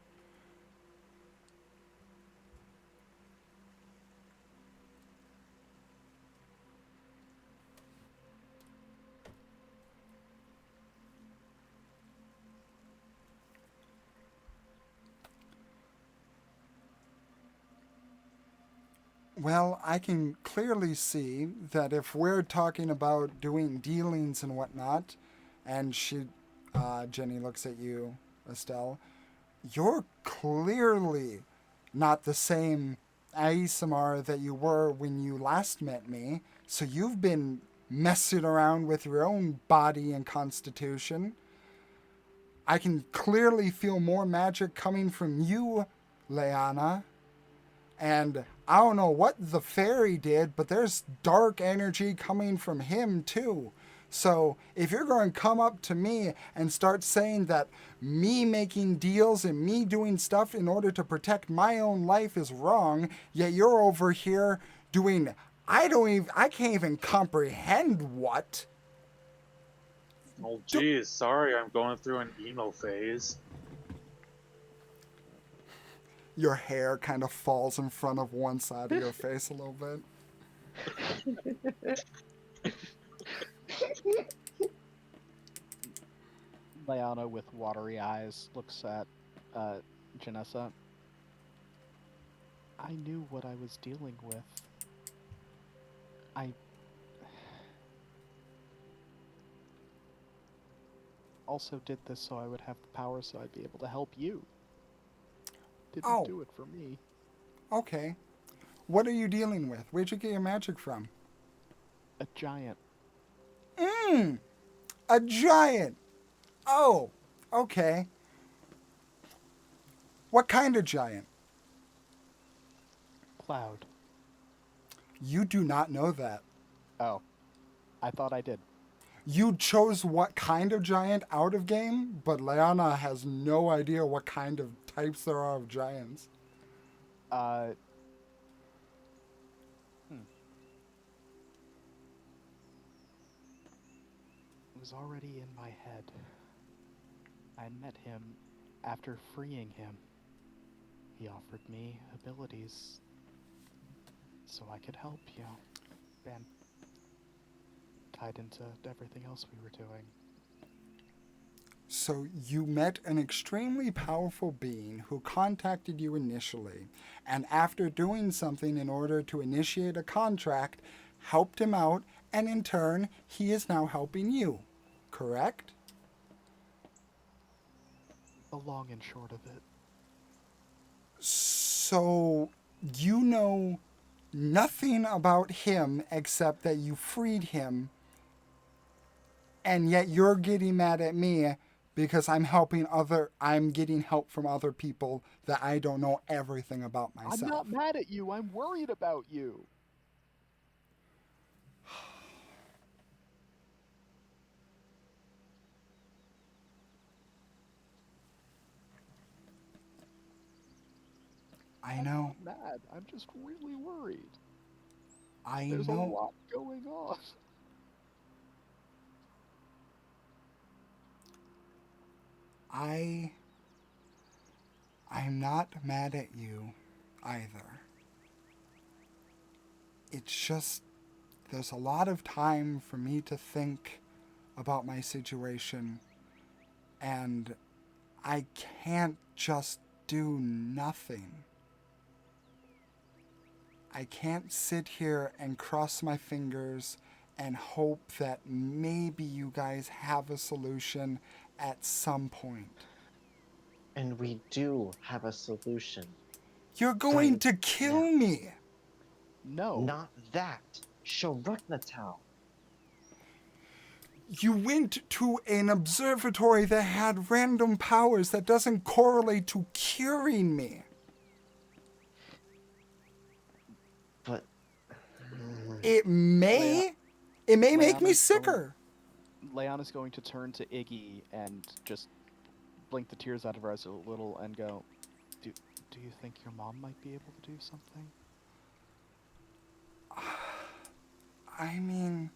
Well, I can clearly see that if we're talking about doing dealings and whatnot, and Jenny looks at you, Estelle, you're clearly not the same Aesamar that you were when you last met me, so you've been messing around with your own body and constitution. I can clearly feel more magic coming from you, Leanna. And I don't know what the fairy did, but there's dark energy coming from him too. So if you're going to come up to me and start saying that me making deals and me doing stuff in order to protect my own life is wrong, yet you're over here doing I can't even comprehend what. Oh, geez, sorry, I'm going through an emo phase. Your hair kind of falls in front of one side of your face a little bit. Leona, with watery eyes, looks at Janessa. I knew what I was dealing with. I also did this so I would have the power so I'd be able to help you. Didn't do it for me. Okay. What are you dealing with? Where'd you get your magic from? A giant. A giant. Oh, okay. What kind of giant? Cloud. You do not know that. Oh. I thought I did. You chose what kind of giant out of game, but Leona has no idea what kind of types there are of giants. It was already in my head. I met him after freeing him. He offered me abilities so I could help you. And tied into everything else we were doing. So you met an extremely powerful being who contacted you initially, and after doing something in order to initiate a contract, helped him out, and in turn, he is now helping you. Correct? The long and short of it. So you know nothing about him except that you freed him, and yet you're getting mad at me because I'm getting help from other people that I don't know everything about myself. I'm not mad at you. I'm worried about you. I know. I'm not mad. I'm just really worried. There's a lot going on. I'm not mad at you either. It's just there's a lot of time for me to think about my situation, and I can't just do nothing. I can't sit here and cross my fingers and hope that maybe you guys have a solution at some point. And we do have a solution. You're going to kill me. No. Not that. Sharuknatal. You went to an observatory that had random powers that doesn't correlate to curing me. But It may make me sicker. Leanna's going to turn to Iggy and just blink the tears out of her eyes a little and go, Do you think your mom might be able to do something? I mean,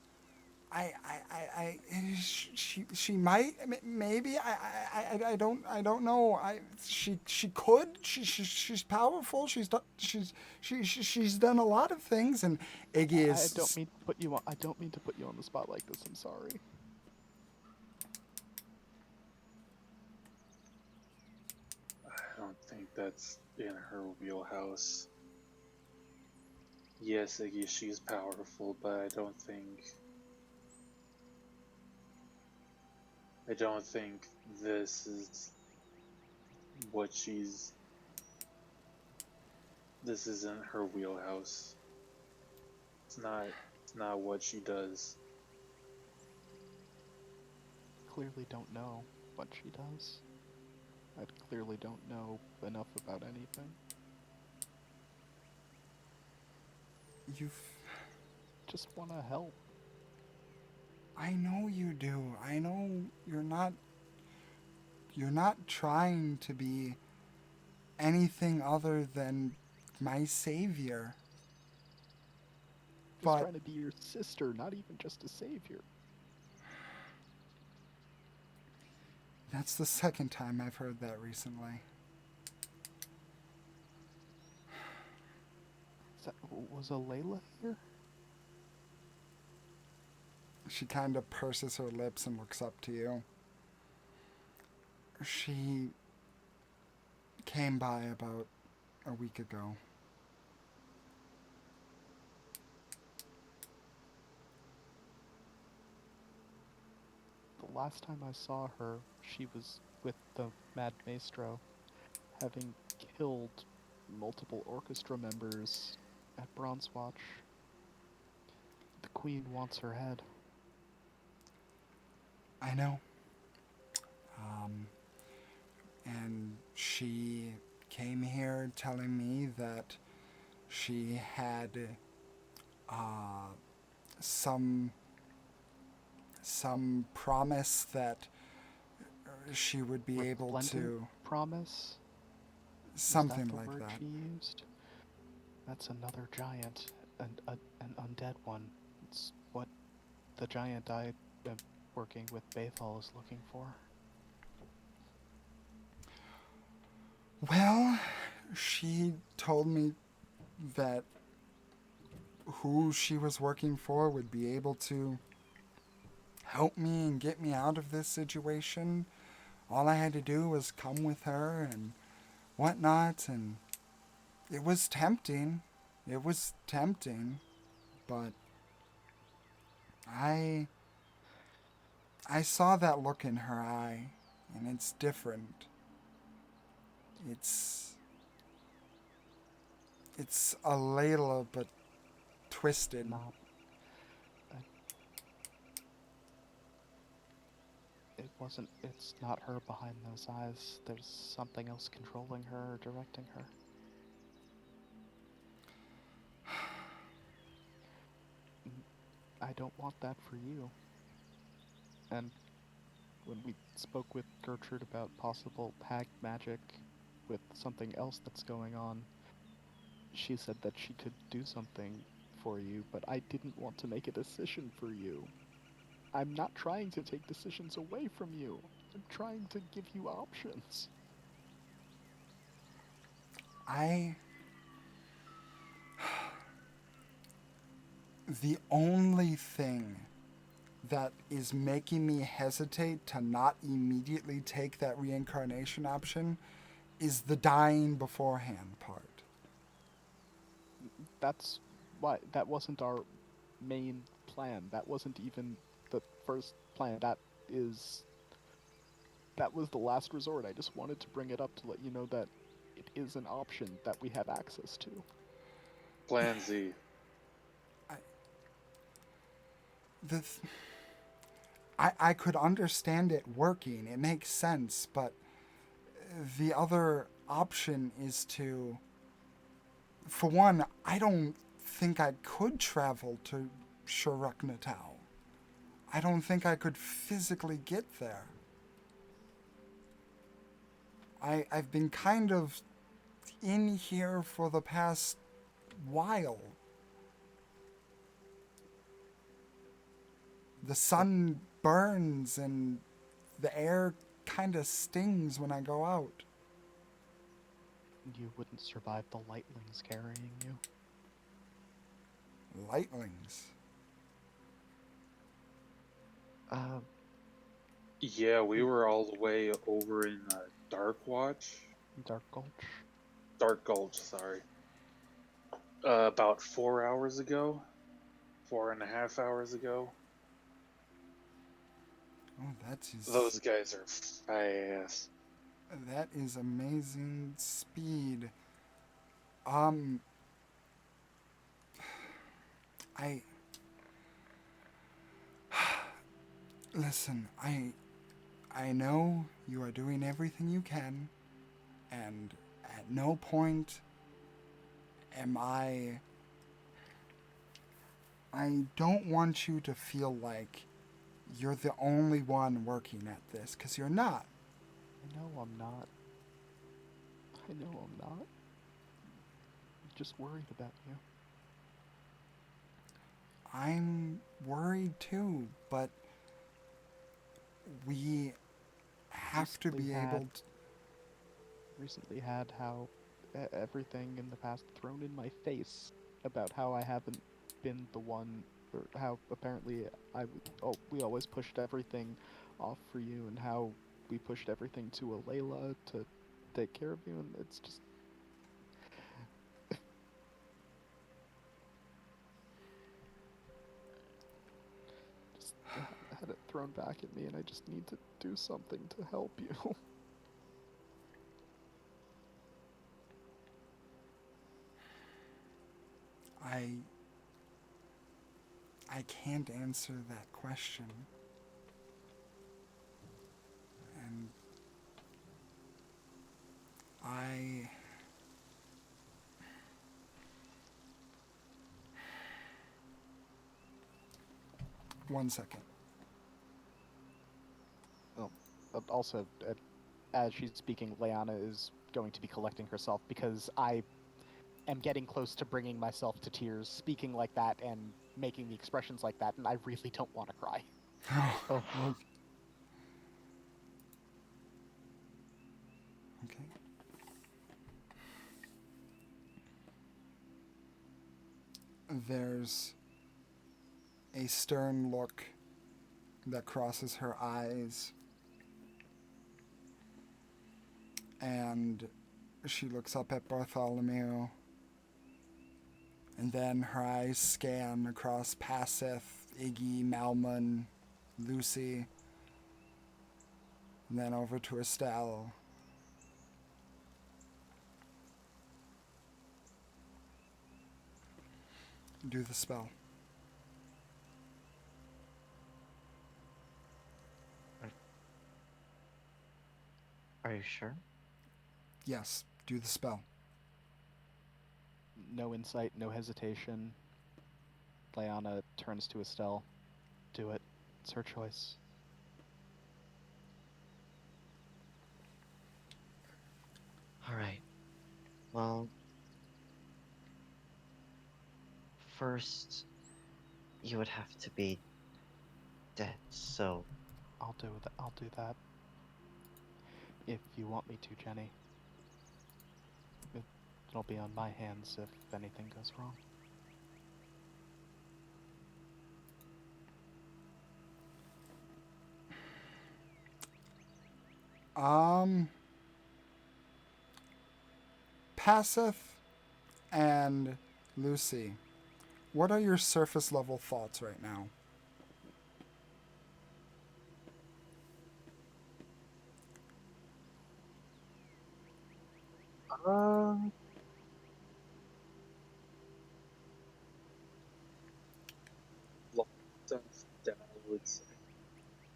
she might, maybe, I don't know. She could. She's powerful. She's done a lot of things, and Iggy is. I don't mean to put you on the spot like this. I'm sorry. I don't think that's in her wheelhouse. Yes, Iggy, she's powerful, but I don't think this is what this isn't her wheelhouse. It's not what she does. Clearly don't know what she does. I clearly don't know enough about anything. You've... Just want to help. I know you do. I know you're not trying to be anything other than my savior. Just But trying to be your sister, not even just a savior. that's the second time I've heard that recently. Was Alayla here? She kind of purses her lips and looks up to you. She came by about a week ago. The last time I saw her, she was with the Mad Maestro, having killed multiple orchestra members at Bronze Watch. The Queen wants her head. I know. And she came here telling me that she had some promise that she would be able to... Promise? Something Is that the like word that. she used? That's another giant, an undead one. It's what the giant I am working with Bethal is looking for. Well, she told me that who she was working for would be able to help me and get me out of this situation. All I had to do was come with her and whatnot, and it was tempting. It was tempting, but I saw that look in her eye, and it's different. It's a Layla, but twisted. Not. It's not her behind those eyes. There's something else controlling her or directing her. I don't want that for you. And when we spoke with Gertrude about possible hag magic with something else that's going on, she said that she could do something for you, but I didn't want to make a decision for you. I'm not trying to take decisions away from you. I'm trying to give you options. The only thing that is making me hesitate to not immediately take that reincarnation option is the dying beforehand part. That's why that wasn't our main plan. That wasn't even the first plan. That was the last resort. I just wanted to bring it up to let you know that it is an option that we have access to. Plan Z. I could understand it working. It makes sense, but the other option is to... For one, I don't think I could travel to Shuruk-Natal. I don't think I could physically get there. I've been kind of in here for the past while. The sun burns and the air kind of stings when I go out. You wouldn't survive the lightlings carrying you. Lightlings? Yeah, we were all the way over in Dark Watch. Dark Gulch. Dark Gulch, sorry. About 4 hours ago. 4.5 hours ago. Oh, that's his... Those guys are fast. That is amazing speed. Listen, I know you are doing everything you can, and at no point am I I don't want you to feel like you're the only one working at this, because you're not. I know I'm not. I know I'm not. I'm just worried about you. I'm worried too, but we have to be able to. Recently had how everything in the past thrown in my face about how I haven't been the one, or how apparently we always pushed everything off for you, and how we pushed everything to Alayla to take care of you, and it's just had it thrown back at me, and I just need to do something to help you. I can't answer that question. And I. One second. Well, also, as she's speaking, Leanna is going to be collecting herself because I am getting close to bringing myself to tears, speaking like that and making the expressions like that, and I really don't want to cry. Oh, okay. There's a stern look that crosses her eyes, and she looks up at Bartholomew, and then her eyes scan across Passeth, Iggy, Malman, Lucy, and then over to Estelle. Do the spell. Are you sure? Yes, do the spell. No insight, no hesitation. Leanna turns to Estelle. Do it. It's her choice. Alright. Well, first, you would have to be dead, so I'll do that. I'll do that. If you want me to, Jenny. It'll be on my hands if anything goes wrong. Passeth and Lucy, what are your surface level thoughts right now? Down, I would say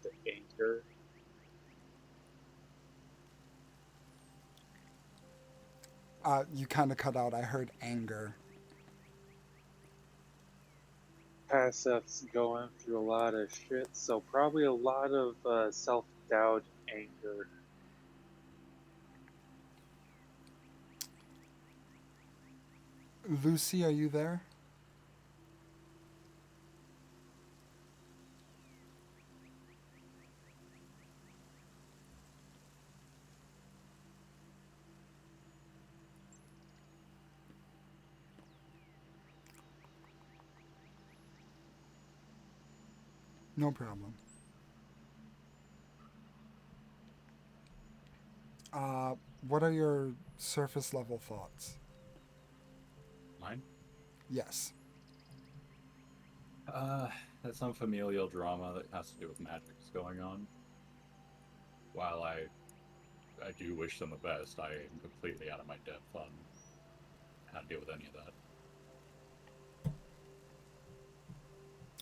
the anger. You kind of cut out. I heard anger. Passeth's going through a lot of shit, so probably a lot of self-doubt, anger. Lucy, are you there? No problem. What are your surface level thoughts? Mine? Yes. That's some familial drama that has to do with magics going on. While I do wish them the best, I am completely out of my depth on how to deal with any of that.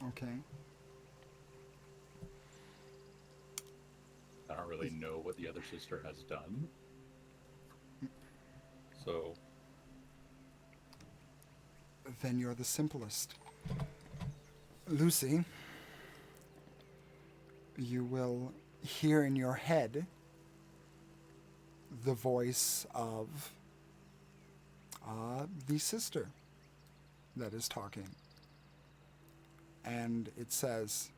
Okay. I don't really know what the other sister has done. So, Then you're the simplest. Lucy, you will hear in your head the voice of the sister that is talking. And it says,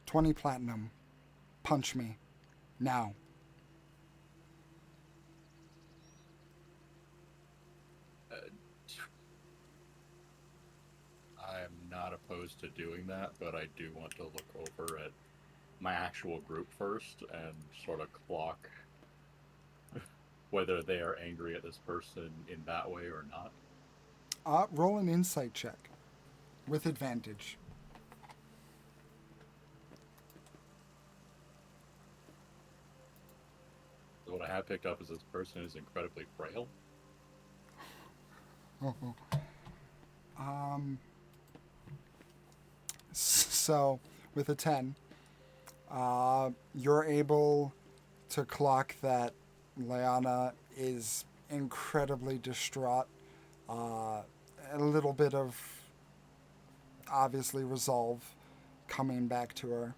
20 platinum. Punch me. Now. I'm not opposed to doing that, but I do want to look over at my actual group first and sort of clock whether they are angry at this person in that way or not. Roll an insight check with advantage. So what I have picked up is this person is incredibly frail. So, with a 10, you're able to clock that Leanna is incredibly distraught. A little bit of, obviously, resolve coming back to her.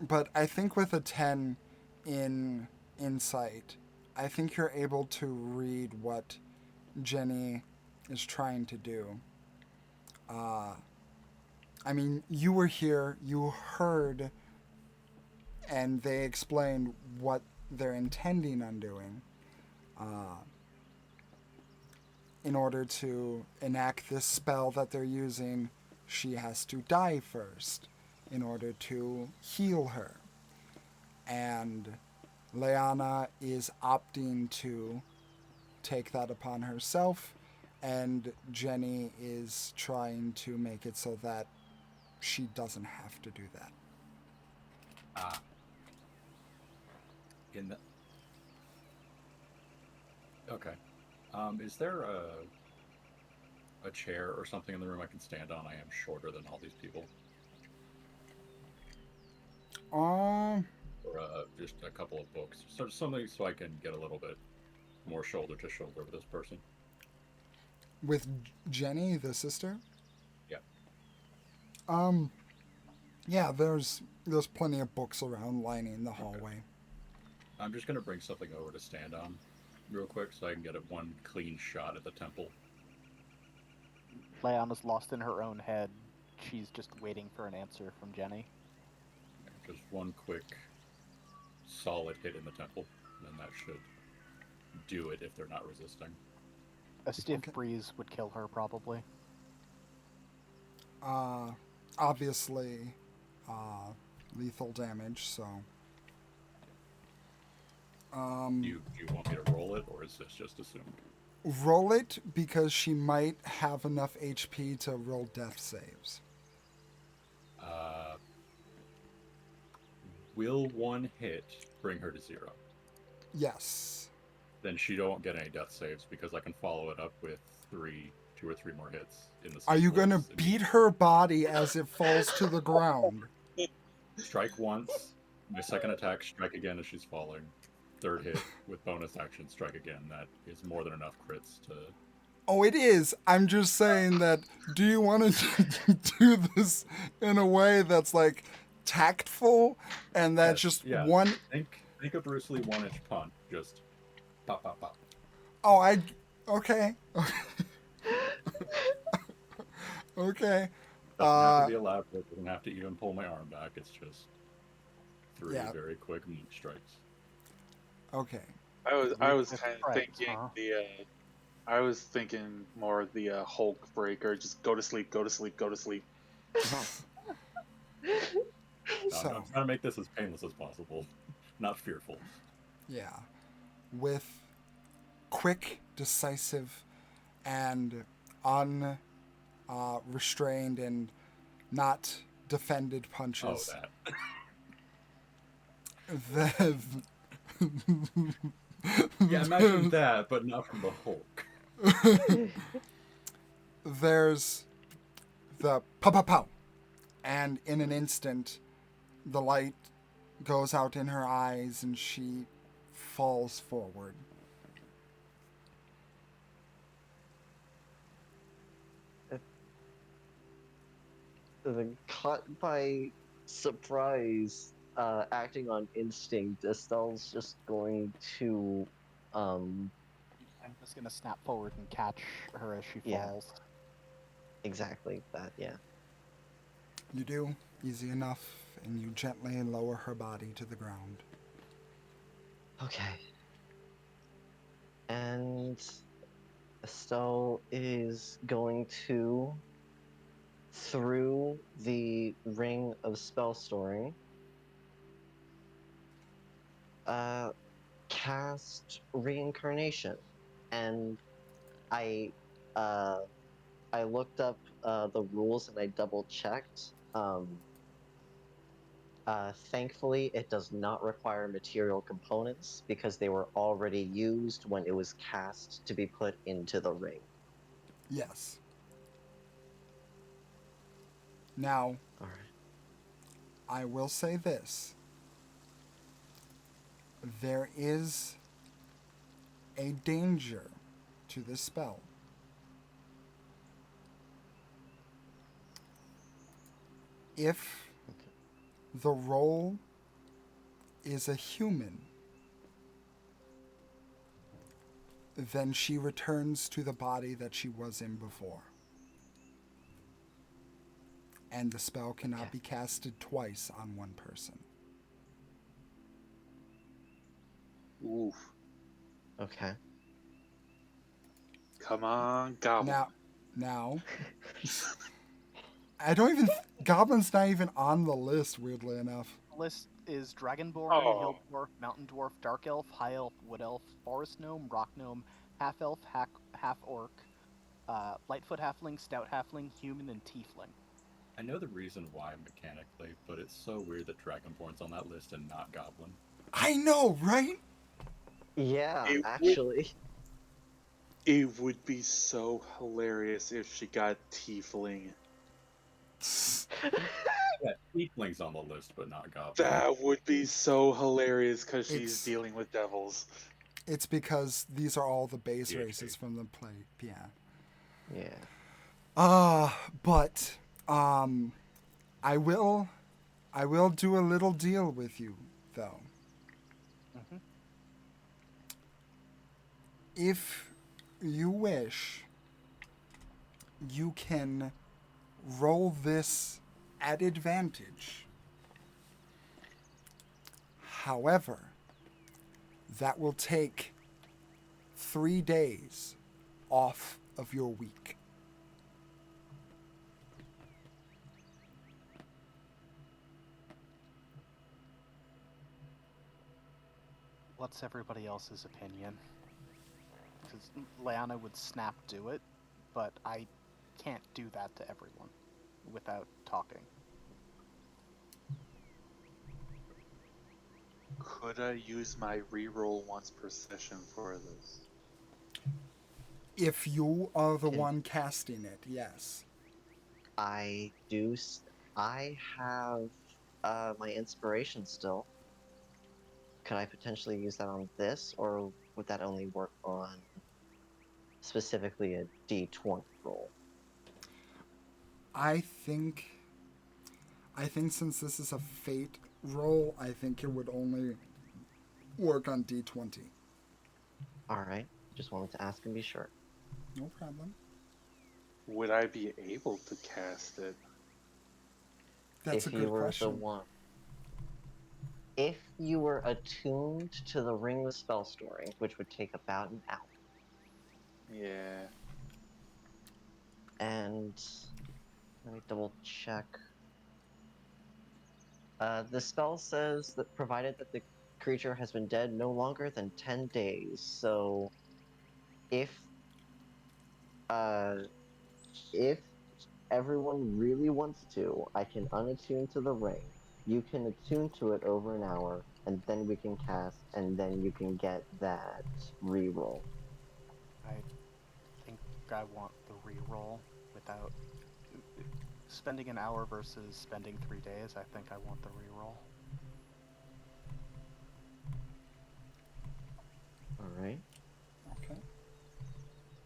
But I think with a 10 in insight, I think you're able to read what Jenny is trying to do. I mean, you were here, you heard, and they explained what they're intending on doing. In order to enact this spell that they're using, she has to die first in order to heal her. And Leanna is opting to take that upon herself, and Jenny is trying to make it so that she doesn't have to do that. In the... Okay. Is there a chair or something in the room I can stand on? I am shorter than all these people. Or just a couple of books. So something so I can get a little bit more shoulder to shoulder with this person. With Jenny, the sister? Yeah. Yeah, there's plenty of books around lining the hallway. Okay. I'm just gonna bring something over to stand on real quick so I can get one clean shot at the temple. Leanna's lost in her own head. She's just waiting for an answer from Jenny. Just one quick solid hit in the temple, and then that should do it if they're not resisting. A stiff breeze would kill her, probably. Obviously, lethal damage, so... Do you want me to roll it, or is this just assumed? Roll it, because she might have enough HP to roll death saves. Will one hit bring her to 0? Yes. Then she don't get any death saves, because I can follow it up with 2 or 3 more hits in the same Are you going to beat her body as it falls to the ground? Strike once, my second attack, strike again as she's falling. Third hit with bonus action, strike again. That is more than enough crits to... Oh, it is. I'm just saying that, do you want to do this in a way that's, like, tactful? And that's one... Think a Bruce Lee 1-inch punch. Just pop, pop, pop. Oh, okay. Okay. Doesn't have to be elaborate. Doesn't have to even pull my arm back. It's just 3 very quick strikes. Okay. I was kind of Right, thinking huh? I was thinking more of the Hulk breaker. Just go to sleep, go to sleep, go to sleep. I'm trying to make this as painless as possible, not fearful. Yeah. With quick, decisive, and unrestrained and not defended punches. Oh, that. Yeah, imagine that, but not from the Hulk. There's the pow-pow-pow, and in an instant, the light goes out in her eyes and she falls forward. Caught by surprise, acting on instinct, Estelle's just going to, I'm just gonna snap forward and catch her as she Yeah. falls. exactly that, yeah. You do, easy enough, and you gently lower her body to the ground. Okay. And Estelle is going to, through the ring of spell storing, cast reincarnation. And I uh I looked up the rules and I double checked. Thankfully, it does not require material components because they were already used when it was cast to be put into the ring. Yes. Now, All right. I will say this. There is a danger to this spell. If Okay. the role is a human, then she returns to the body that she was in before. And the spell cannot Okay. be casted twice on one person. Oof. Okay. Come on, Goblin. Now, I don't even. Goblin's not even on the list, weirdly enough. The list is Dragonborn, Oh. Hill Dwarf, Mountain Dwarf, Dark Elf, High Elf, Wood Elf, Forest Gnome, Rock Gnome, Half Elf, Half Orc, Lightfoot Halfling, Stout Halfling, Human, and Tiefling. I know the reason why mechanically, but it's so weird that Dragonborn's on that list and not Goblin. I know, right? Yeah, It actually. It would be so hilarious if she got Tiefling. Yeah, Tiefling's on the list, but not Goblin. That would be so hilarious because she's It's- dealing with devils. It's because these are all the base PhD. races from the play. Yeah. Yeah. But I will do a little deal with you though. Mhm. If you wish, you can roll this at advantage. However, that will take 3 days off of your week. What's everybody else's opinion? Because Leanna would snap do it, but I can't do that to everyone without talking. Could I use my reroll once per session for this? If you are the Can- one casting it, yes. I have my inspiration still. Could I potentially use that on this, or would that only work on specifically a D20 roll? I think since this is a fate roll, I think it would only work on D20. Alright, just wanted to ask and be sure. No problem. Would I be able to cast it? That's if a good you were question. the one. If you were attuned to the ring of spell storing, which would take about an hour, Yeah. and let me double check. The spell says that provided that the creature has been dead no longer than 10 days. So if if everyone really wants to, I can unattune to the ring. You can attune to it over an hour, and then we can cast, and then you can get that reroll. I think I want the reroll without spending an hour versus spending 3 days. I think I want the reroll. Alright. Okay.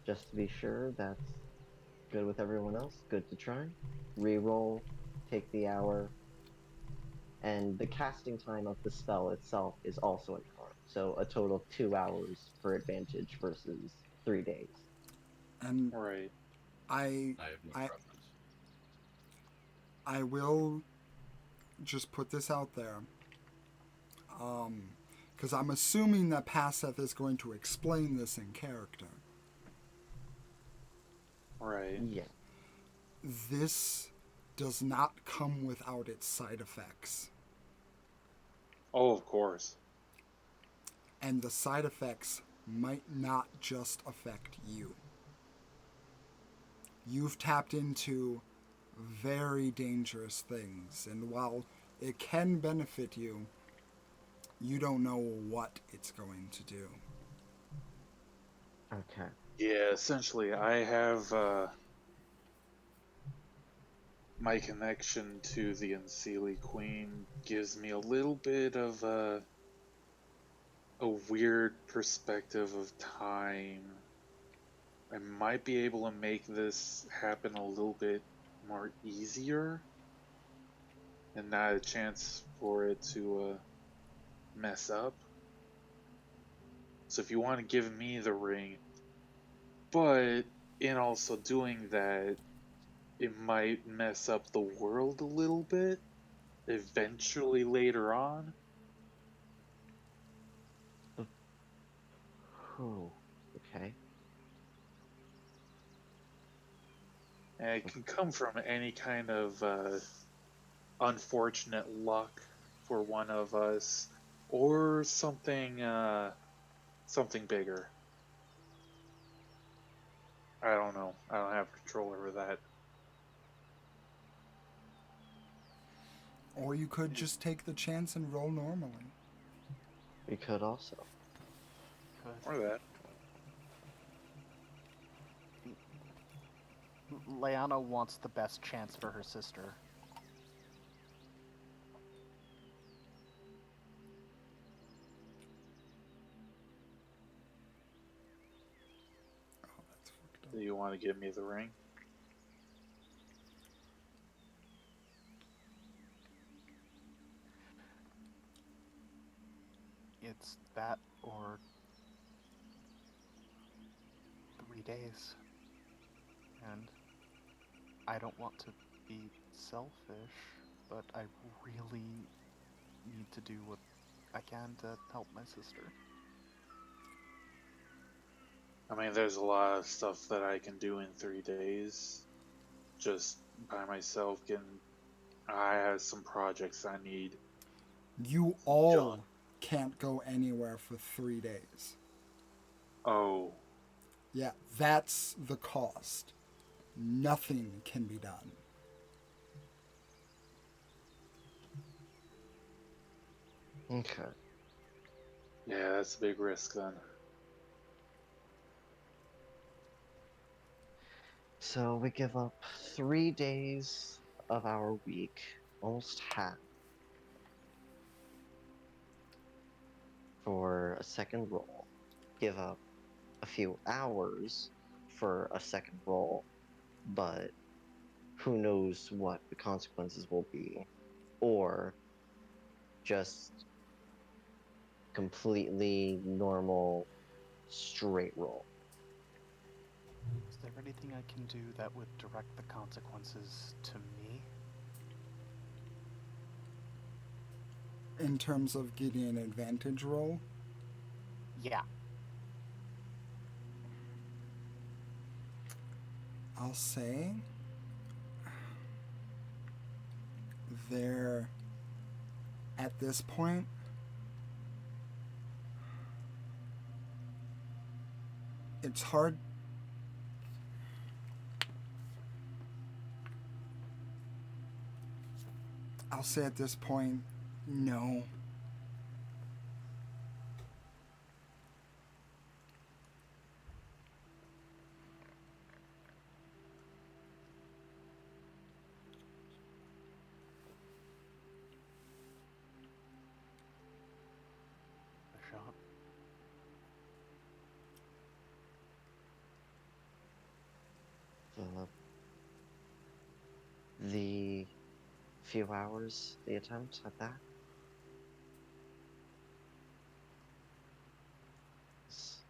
Just to be sure that's good with everyone else. Good to try. Reroll take the hour. And the casting time of the spell itself is also an hour. So a total of 2 hours for advantage versus 3 days. And Right. I I have no I preference. I will just put this out there. Because I'm assuming that Passeth is going to explain this in character. Right. Yeah. This does not come without its side effects. Oh, of course. And the side effects might not just affect you. You've tapped into very dangerous things, and while it can benefit you, you don't know what it's going to do. Okay. Yeah, essentially, I have my connection to the Unseelie Queen gives me a little bit of a weird perspective of time. I might be able to make this happen a little bit more easier and not a chance for it to mess up. So if you want to give me the ring, but in also doing that, it might mess up the world a little bit eventually later on. Oh, okay. And it can come from any kind of unfortunate luck for one of us, or something bigger. I don't know. I don't have control over that. Or you could just take the chance and roll normally. We could also. Or that. Leanna wants the best chance for her sister. Oh, that's fucked up. Do you want to give me the ring? It's that or 3 days. And I don't want to be selfish, but I really need to do what I can to help my sister. I mean, there's a lot of stuff that I can do in 3 days. Just by myself I have some projects I need You all can't go anywhere for 3 days. Oh, Yeah, that's the cost. Nothing can be done. Okay. yeah, that's a big risk then. So we give up 3 days of our week, almost half, for a second roll. Give up a few hours for a second roll, but who knows what the consequences will be. Or just completely normal, straight roll. Is there anything I can do that would direct the consequences to me? In terms of getting an advantage roll, Yeah. I'll say they're at this point it's hard. I'll say at this point, no. A shot. The few hours, the attempt at that. S-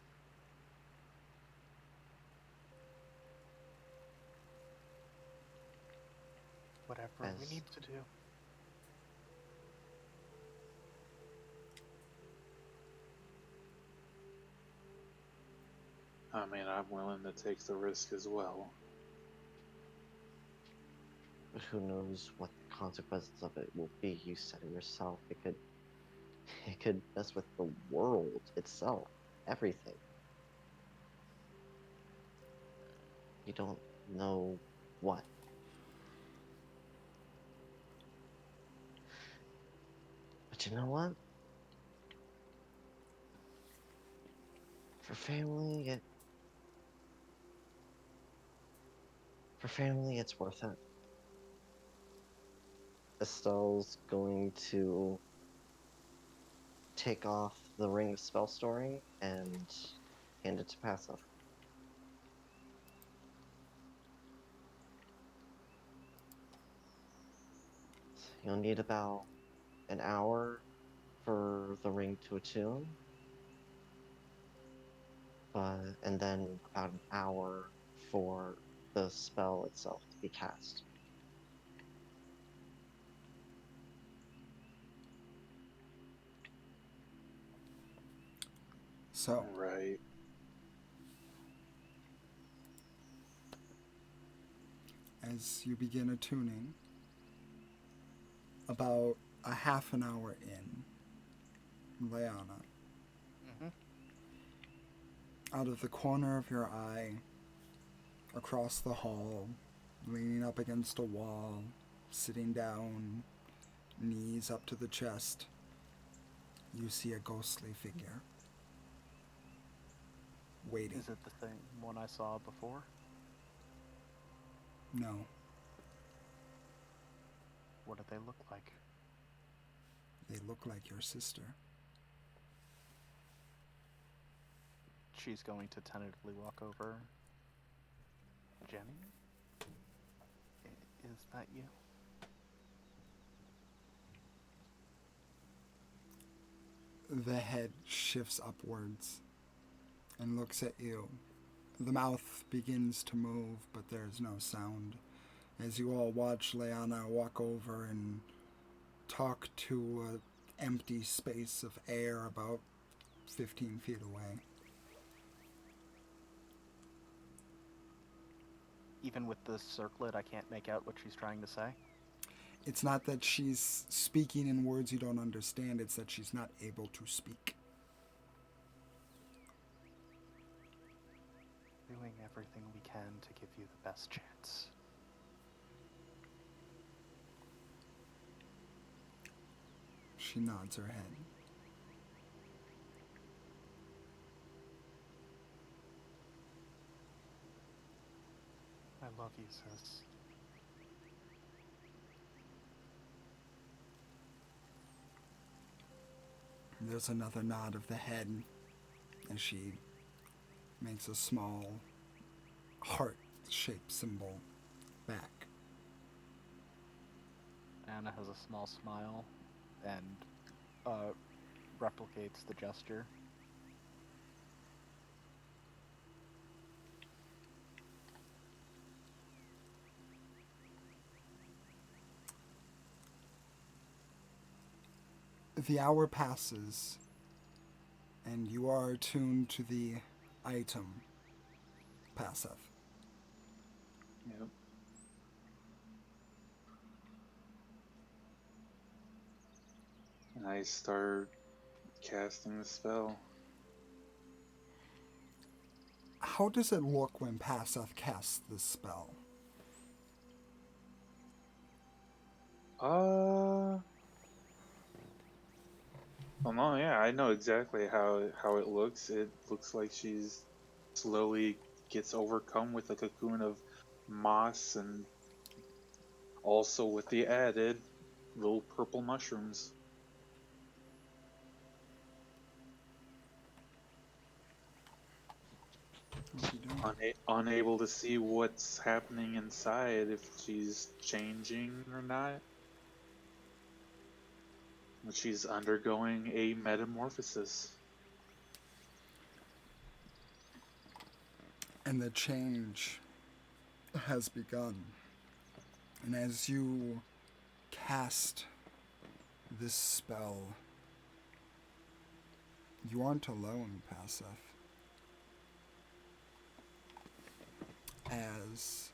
Whatever we As need to do. I mean, I'm willing to take the risk as well. But who knows what the consequences of it will be? You said it yourself. It could mess with the world itself, everything. You don't know what. But you know what? For family, it's worth it. Estelle's going to take off the ring of spell storing and hand it to Passive. You'll need about an hour for the ring to attune, and then about an hour for the spell itself to be cast. So, Right. as you begin attuning, about a half an hour in, Leanna, Mm-hmm. out of the corner of your eye, across the hall, leaning up against a wall, sitting down, knees up to the chest, you see a ghostly figure. Waiting. Is it the same one I saw before? No, What do they look like? they look like your sister. She's going to tentatively walk over. Jenny? Is that you? The head shifts upwards and looks at you. The mouth begins to move, but there's no sound. As you all watch Leanna walk over and talk to an empty space of air about 15 feet away. Even with the circlet, I can't make out what she's trying to say. It's not that she's speaking in words you don't understand, it's that she's not able to speak. Doing everything we can to give you the best chance. She nods her head. I love you, sis. There's another nod of the head as she makes a small heart-shaped symbol back. Anna has a small smile and replicates the gesture. The hour passes, and you are attuned to the item passive. Yep. And I start casting the spell. How does it look when Paseth casts this spell? Well, no, yeah, I know exactly how it looks. It looks like she's slowly gets overcome with a cocoon of moss and also with the added little purple mushrooms. Unable to see what's happening inside, if she's changing or not. She's undergoing a metamorphosis. And the change has begun. And as you cast this spell, you aren't alone, Paseth. As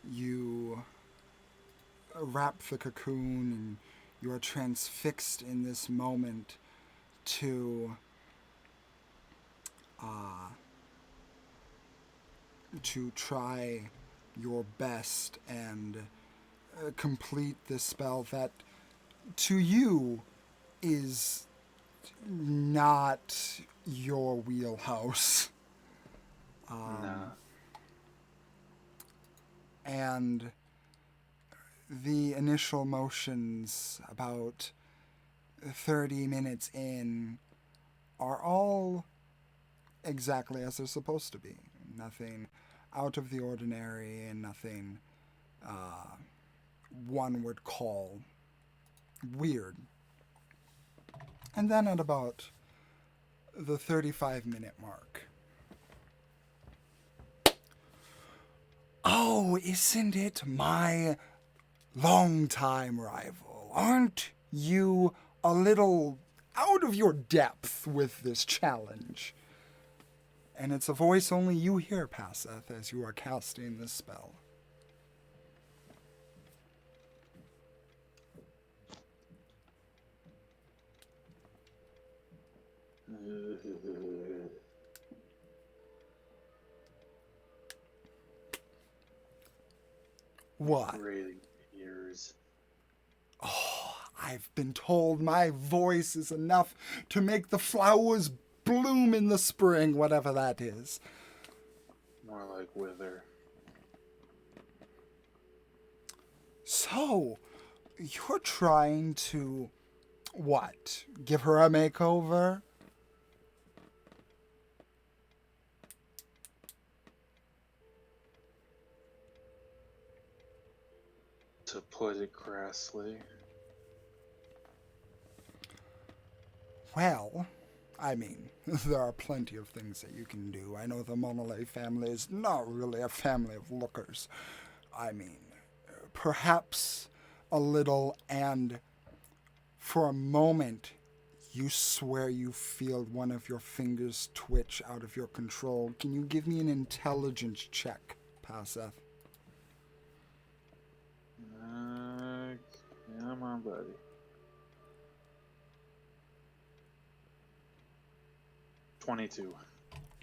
you wrap the cocoon and you are transfixed in this moment to try your best and complete this spell that to you is not your wheelhouse. Nah. And the initial motions about 30 minutes in are all exactly as they're supposed to be. Nothing out of the ordinary and nothing one would call weird. And then at about the 35-minute mark, oh, isn't it my longtime rival? Aren't you a little out of your depth with this challenge? And it's a voice only you hear, Paseth, as you are casting this spell. What? Really ears. Oh, I've been told my voice is enough to make the flowers bloom in the spring, whatever that is. More like wither. So, you're trying to, what? Give her a makeover? To put it crassly. Well, I mean, there are plenty of things that you can do. I know the Monolith family is not really a family of lookers. I mean, perhaps a little, and for a moment, you swear you feel one of your fingers twitch out of your control. Can you give me an intelligence check, Paseth? Come on, buddy. 22.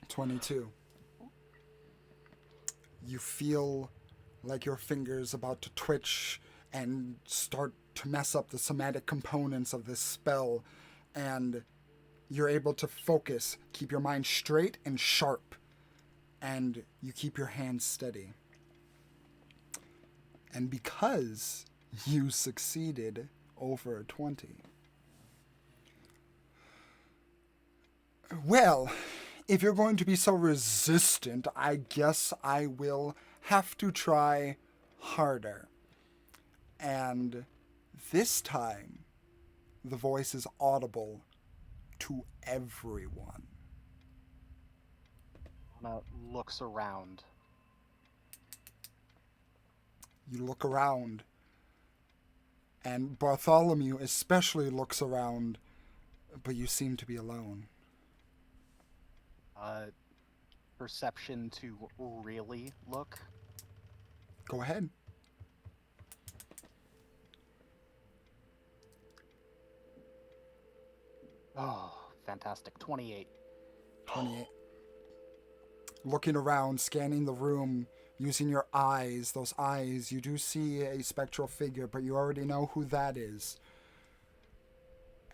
22. You feel like your finger's about to twitch and start to mess up the somatic components of this spell, and you're able to focus, keep your mind straight and sharp, and you keep your hands steady. And because you succeeded over a 20, well, if you're going to be so resistant, I guess I will have to try harder. And this time, the voice is audible to everyone. Anna looks around. You look around, and Bartholomew especially looks around, but you seem to be alone. Perception to really look. Go ahead. Oh, fantastic. 28. 28. Looking around, scanning the room, using your eyes, those eyes, you do see a spectral figure, but you already know who that is.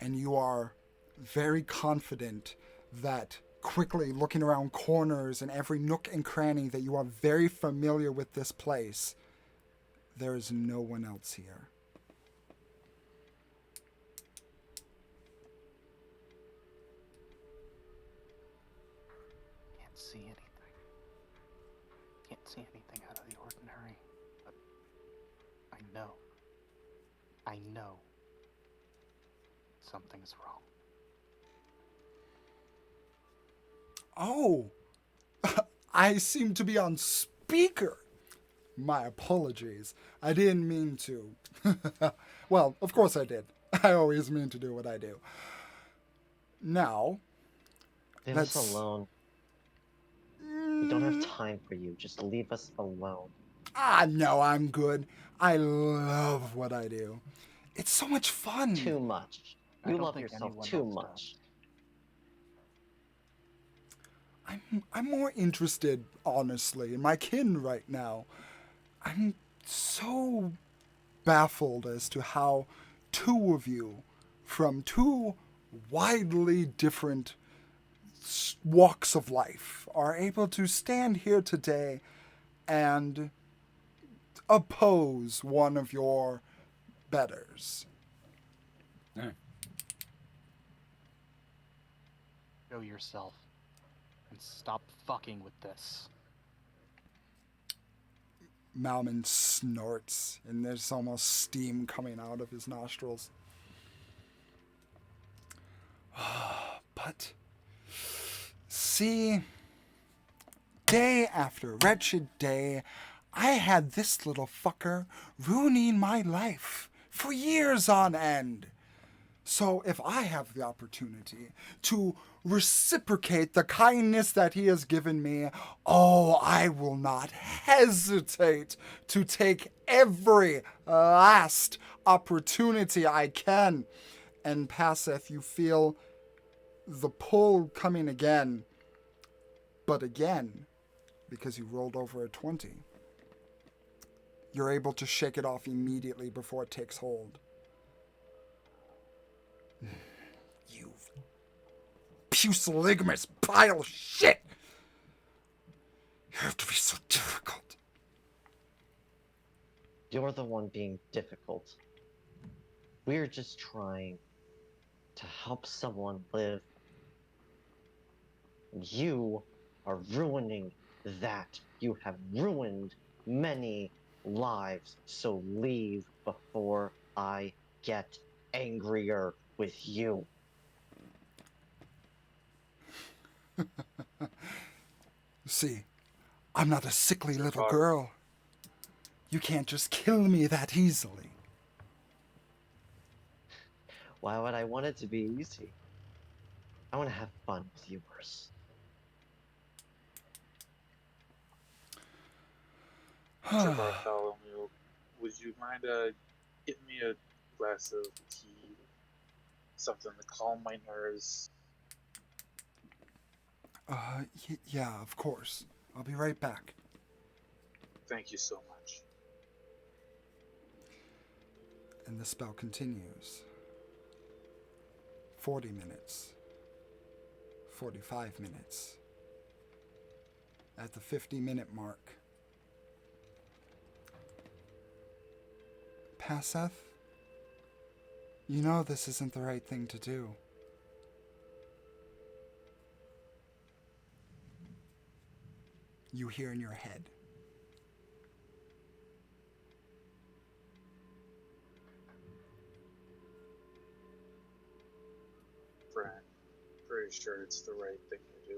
And you are very confident that quickly looking around corners and every nook and cranny that you are very familiar with this place, there is no one else here. Can't see anything. Can't see anything out of the ordinary. But I know. Something's wrong. Oh, I seem to be on speaker. My apologies. I didn't mean to. Well, of course I did. I always mean to do what I do. Now, Leave let's... us alone. We don't have time for you. Just leave us alone. No, I'm good. I love what I do. It's so much fun. Too much. I You don't love think yourself anyone too else much. I'm more interested, honestly, in my kin right now. I'm so baffled as to how two of you from two widely different walks of life are able to stand here today and oppose one of your betters. Yeah. Show yourself. And stop fucking with this. Malman snorts, and there's almost steam coming out of his nostrils. But, see, day after wretched day, I had this little fucker ruining my life for years on end. So if I have the opportunity to reciprocate the kindness that he has given me, oh, I will not hesitate to take every last opportunity I can. And Passeth, you feel the pull coming again, but again, because you rolled over a 20, you're able to shake it off immediately before it takes hold. You pusillanimous pile of shit! You have to be so difficult. You're the one being difficult. We're just trying to help someone live. You are ruining that. You have ruined many lives, so leave before I get angrier with you. See, I'm not a sickly little girl. You can't just kill me that easily. Why would I want it to be easy? I want to have fun with you, Bruce. Mr. Bartholomew, would you mind getting me a glass of tea? Something to calm my nerves. Yeah, of course. I'll be right back. Thank you so much. And the spell continues. 40 minutes. 45 minutes. At the 50-minute mark, Passeth, you know this isn't the right thing to do. You hear in your head. Friend, pretty sure it's the right thing to do.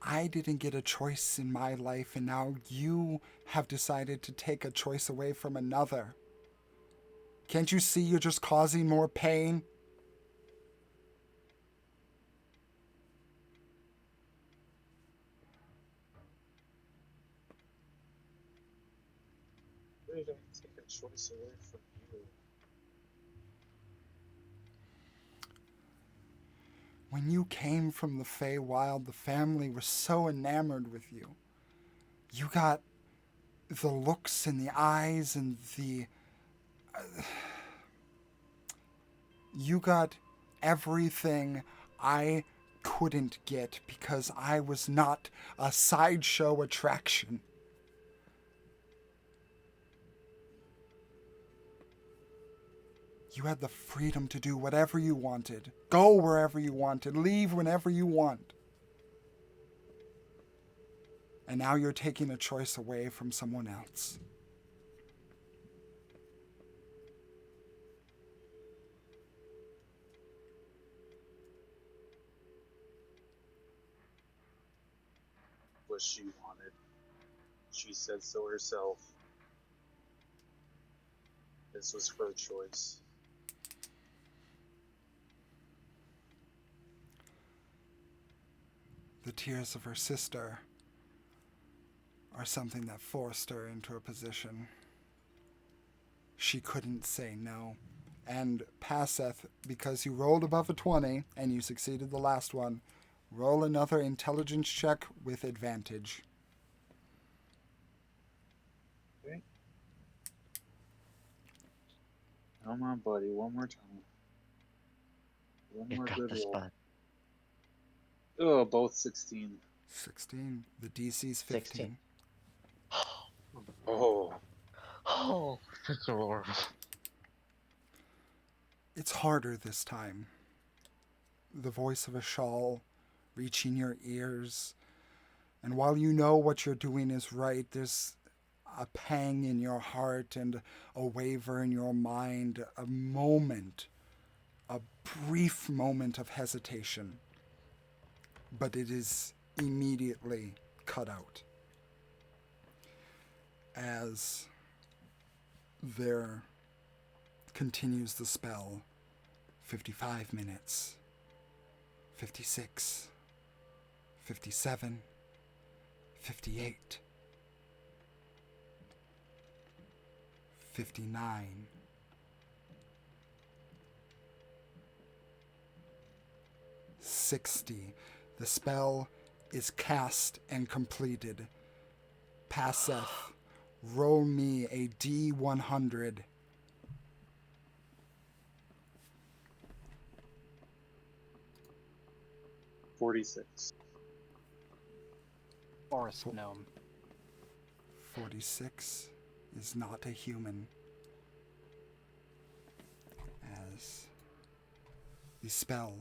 I didn't get a choice in my life, and now you have decided to take a choice away from another. Can't you see you're just causing more pain? Why did I take a choice away from you? When you came from the Feywild, the family was so enamored with you. You got the looks and the eyes and the... you got everything I couldn't get because I was not a sideshow attraction. You had the freedom to do whatever you wanted, go wherever you wanted, leave whenever you want. And now you're taking a choice away from someone else. what she wanted. She said so herself. This was her choice. The tears of her sister are something that forced her into a position she couldn't say no. And Passeth, because you rolled above a 20 and you succeeded the last one, roll another intelligence check with advantage. Okay. Come on, buddy. One more time. One You more got good this, roll. bud. Oh, both 16. 16. The DC's 15. 16. Oh. Oh, thank you, Lord. It's harder this time. The voice of a shawl reaching your ears. And while you know what you're doing is right, there's a pang in your heart and a waver in your mind, a moment, a brief moment of hesitation. But it is immediately cut out as there continues the spell. 55 minutes, 56, 57, 58, 59, 60. The spell is cast and completed. Passeth, roll me a D100. 46. Forest gnome. 46 is not a human. As the spell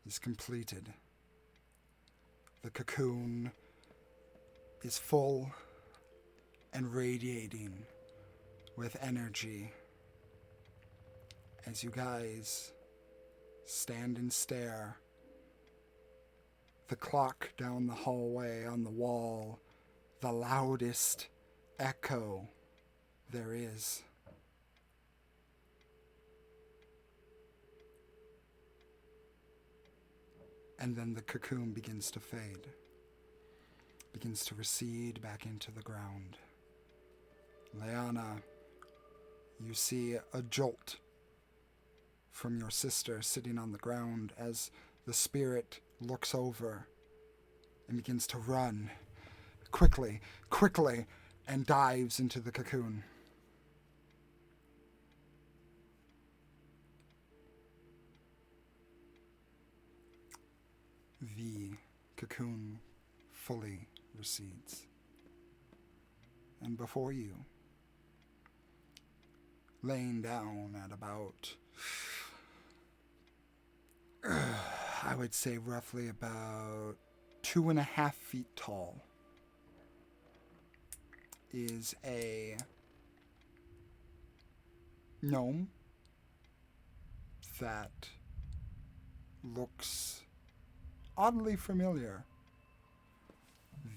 is completed, the cocoon is full and radiating with energy as you guys stand and stare. The clock down the hallway on the wall, the loudest echo there is. And then the cocoon begins to fade, begins to recede back into the ground. Leanna, you see a jolt from your sister sitting on the ground as the spirit looks over and begins to run quickly, and dives into the cocoon. The cocoon fully recedes. And before you, laying down at about, I would say roughly about 2.5 feet tall, is a gnome that looks oddly familiar.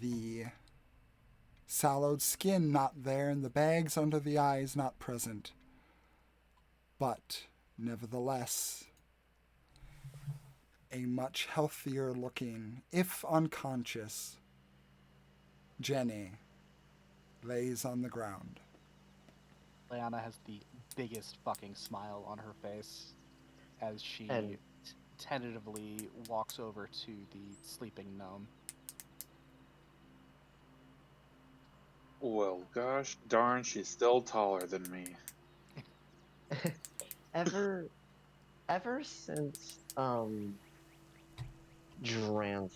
The sallowed skin not there and the bags under the eyes not present. But, nevertheless, a much healthier looking, if unconscious, Jenny lays on the ground. Leanna has the biggest fucking smile on her face as she And- tentatively walks over to the sleeping gnome. Well, gosh darn, she's still taller than me. ever since Dranth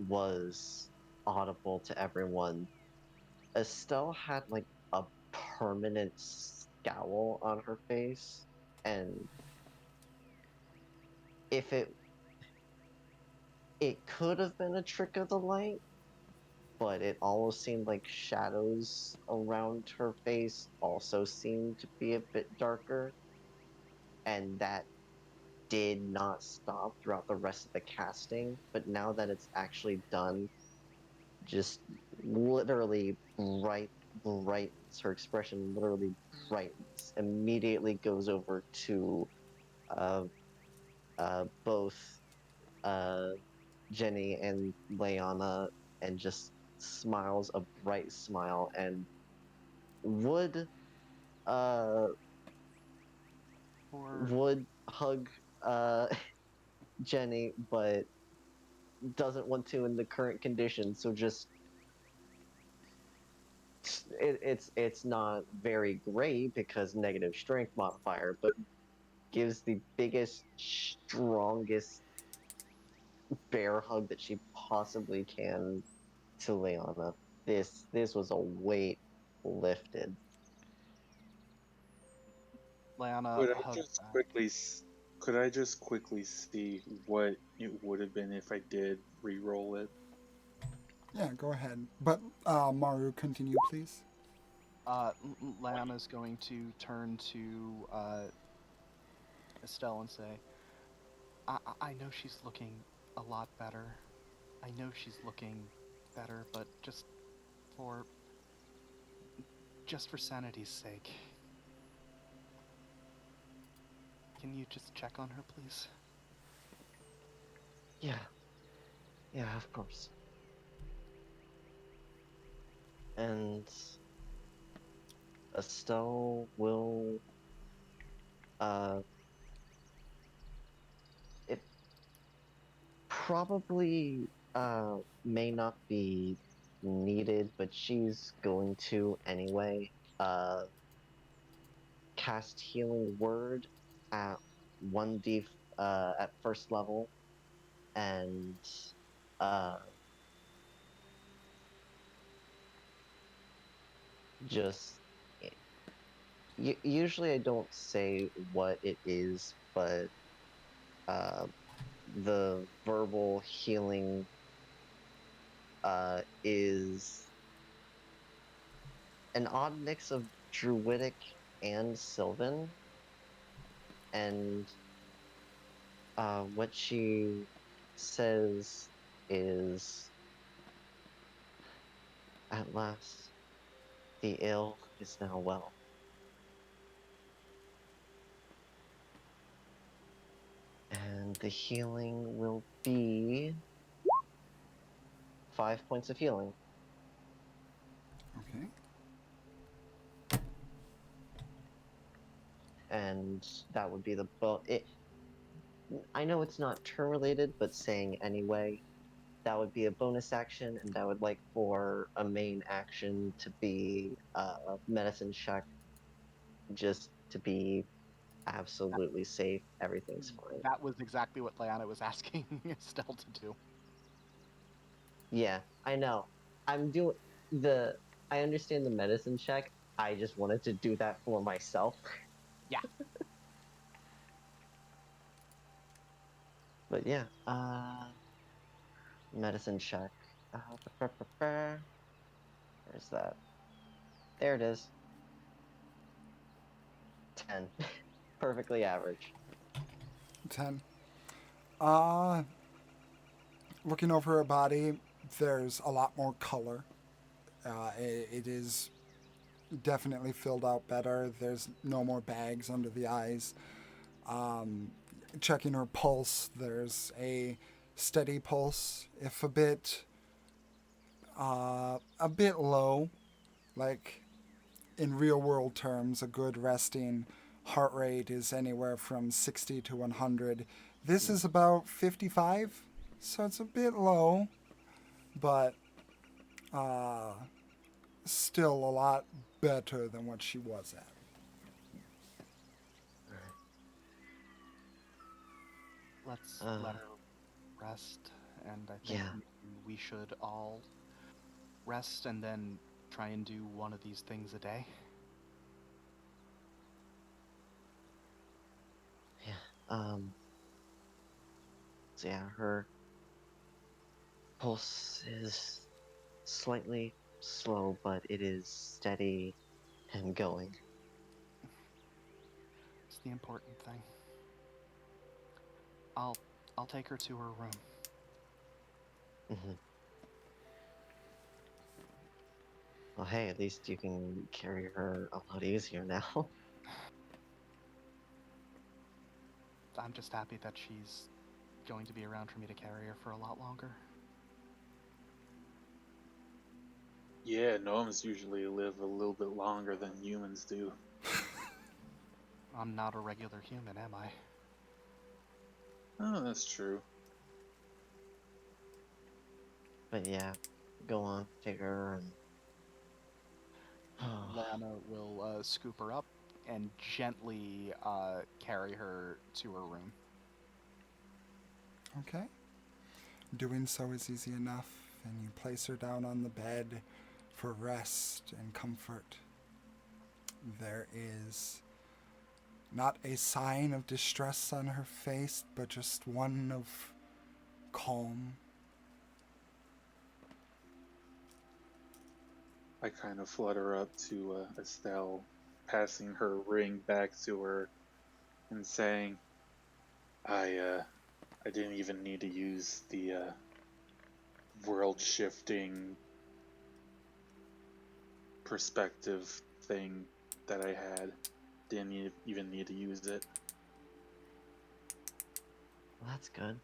was audible to everyone, Estelle had like a permanent scowl on her face, and if it could have been a trick of the light, but it almost seemed like shadows around her face also seemed to be a bit darker, and that did not stop throughout the rest of the casting, but now that it's actually done, just literally brightens. Her expression literally brightens. Immediately goes over to uh, both uh, Jenny and Leona and just smiles a bright smile and would uh Or would hug uh Jenny, but doesn't want to in the current conditions, so just it's not very great because negative strength modifier, but gives the biggest, strongest bear hug that she possibly can to Leona. This was a weight lifted. Leanna Could I hugs just back. quickly could I just quickly see what it would have been if I did re-roll it? Yeah, go ahead. But Maru, continue, please. Leanna's going to turn to Estelle and say, I know she's looking a lot better. I know she's looking better, but for just for sanity's sake, can you just check on her, please? Yeah, yeah, of course. And Estelle will uh it probably may not be needed, but she's going to anyway. Cast Healing Word at 1d at first level, and uh just usually I don't say what it is, but uh the verbal healing is an odd mix of druidic and sylvan, and what she says is, at last the ill is now well, and the healing will be 5 points of healing. Okay. And that would be the I know it's not turn related, but saying anyway, that would be a bonus action, and I would like for a main action to be a medicine check, just to be absolutely safe. Everything's fine. That was exactly what Leanna was asking Estelle to do. Yeah, I know. I'm doing the. I understand the medicine check. I just wanted to do that for myself. Yeah. But yeah, medicine check. Where's that? There it is. 10. Perfectly average. 10. Uh, Looking over her body, there's a lot more color. It is definitely filled out better. There's no more bags under the eyes. Checking her pulse, there's a steady pulse, if a bit low. Like in real world terms, a good resting heart rate is anywhere from 60 to 100. This is about 55, so it's a bit low, but uh, still a lot better than what she was at. Let's let Uh, her rest, and I think yeah, maybe we should all rest and then try and do one of these things a day. yeah. So yeah, her pulse is slightly slow, but it is steady and going. It's the important thing. I'll take her to her room. Mm-hmm. Well, hey, at least you can carry her a lot easier now. I'm just happy that she's going to be around for me to carry her for a lot longer. Yeah, gnomes usually live a little bit longer than humans do. I'm not a regular human, am I? Oh, that's true. But yeah, go on, take her and. Lana will scoop her up and gently carry her to her room. Okay. Doing so is easy enough, and you place her down on the bed for rest and comfort. There is not a sign of distress on her face, but just one of calm. I kind of flutter up to Estelle, passing her ring back to her and saying, I didn't even need to use the world-shifting perspective thing that I had. Didn't even need to use it. Well, that's good.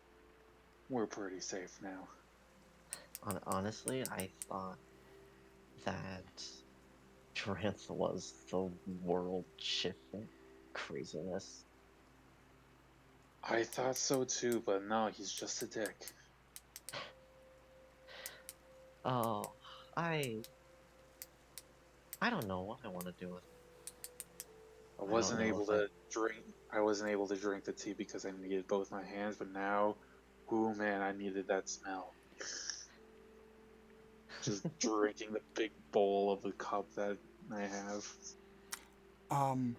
We're pretty safe now. Honestly, I thought that Tarantula was the world-shifting craziness. I thought so too, but no, he's just a dick. Oh, I don't know what I want to do with it. I I don't wasn't know able if I. to drink. I wasn't able to drink the tea because I needed both my hands. But now, ooh man, I needed that smell. Just drinking the big bowl of the cup that I have. I'm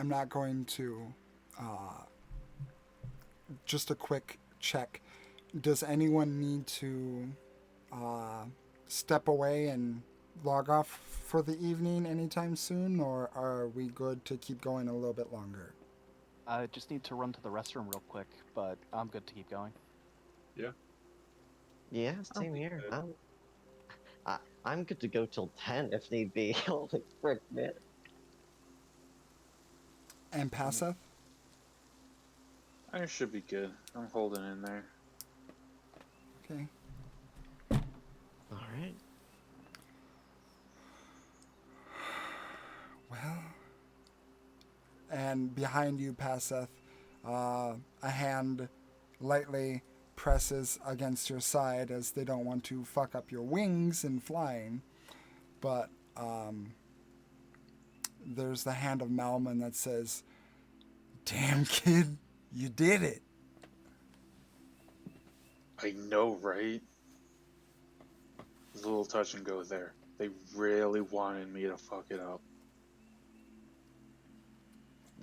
not going to. Just a quick check. Does anyone need to step away and log off for the evening anytime soon, or are we good to keep going a little bit longer? I just need to run to the restroom real quick, but I'm good to keep going. Yeah. Yeah, I'll same be here. good. I'm good to go till 10 if need be. Holy frick, man. And Passeth? I should be good. I'm holding in there. Okay. All right. Well. And behind you, Passeth, a hand lightly presses against your side as they don't want to fuck up your wings in flying. But there's the hand of Malman that says, "Damn, kid, you did it." I know, right? There's a little touch and go there. They really wanted me to fuck it up.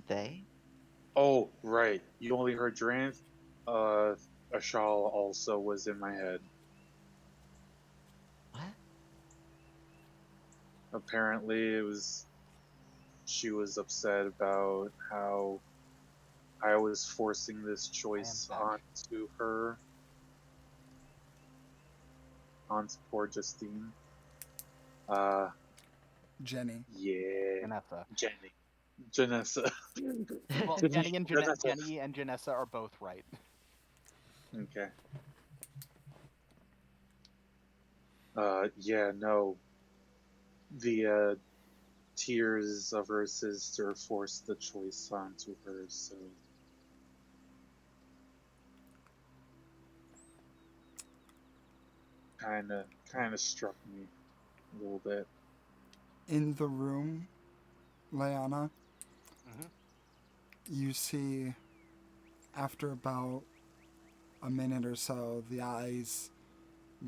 They? Oh, right. You only heard Dranth? Ashal also was in my head. What? Apparently, she was upset about how I was forcing this choice I am back. onto her, onto poor Justine. Jenny. Yeah, Janessa. Janessa. Well, Janessa. Jenny and Janessa are both right. Okay. Yeah, no. The tears of her sister forced the choice onto her, so kinda struck me a little bit. In the room, Leanna, Mm-hmm. you see, after about a minute or so, the eyes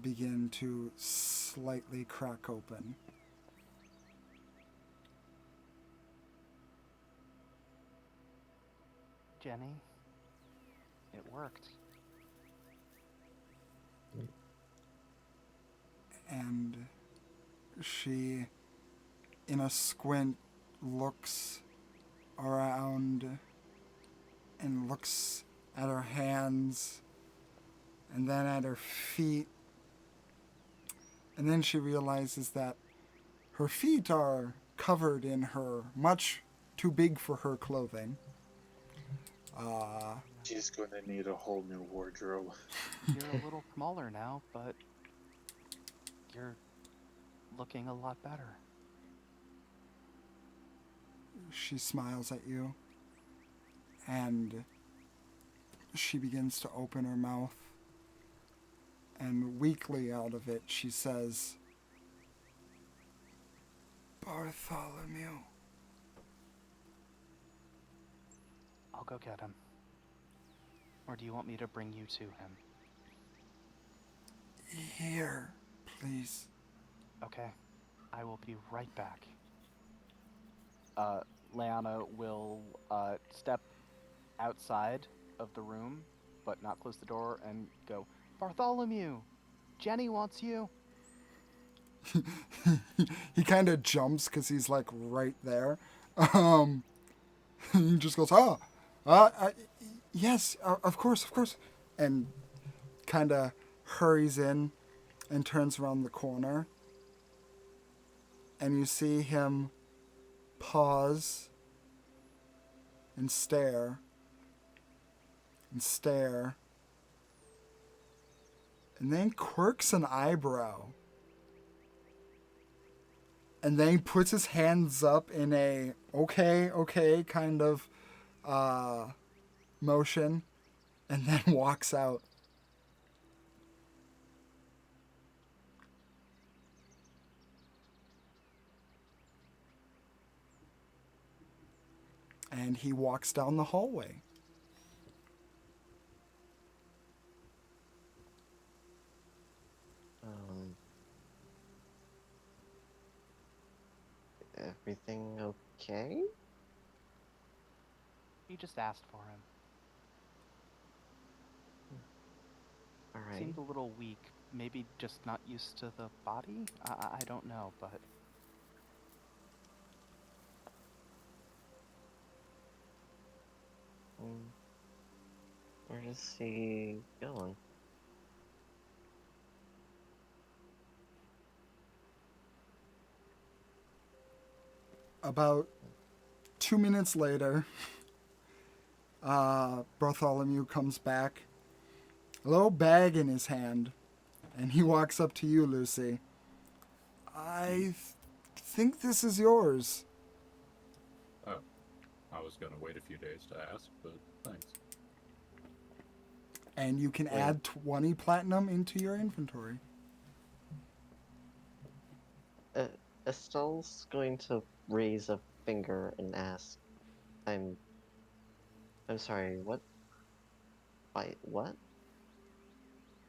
begin to slightly crack open. Jenny, it worked. And she, in a squint, looks around and looks at her hands, and then at her feet. And then she realizes that her feet are covered in her much too big for her clothing. She's gonna need a whole new wardrobe. You're a little smaller now, but you're looking a lot better. She smiles at you, and she begins to open her mouth, and weakly out of it she says, Bartholomew. I'll go get him. Or do you want me to bring you to him? Here, please. Okay, I will be right back. Leanna will step outside of the room, but not close the door, and go, Bartholomew! Jenny wants you! He kind of jumps because he's like right there. He just goes, yes, of course, and kind of hurries in and turns around the corner. And you see him pause and stare and stare, and then quirks an eyebrow. And then he puts his hands up in a okay kind of motion, and then walks out. And he walks down the hallway. Everything okay? You just asked for him. Alright. Seemed a little weak. Maybe just not used to the body? I don't know, but... Where is he going? About 2 minutes later, Bartholomew comes back, a little bag in his hand, and he walks up to you, Lucy. I think this is yours. Oh, I was gonna wait a few days to ask, but thanks. And you can add 20 platinum into your inventory. Estelle's going to raise a finger and ask, I'm sorry, what? What?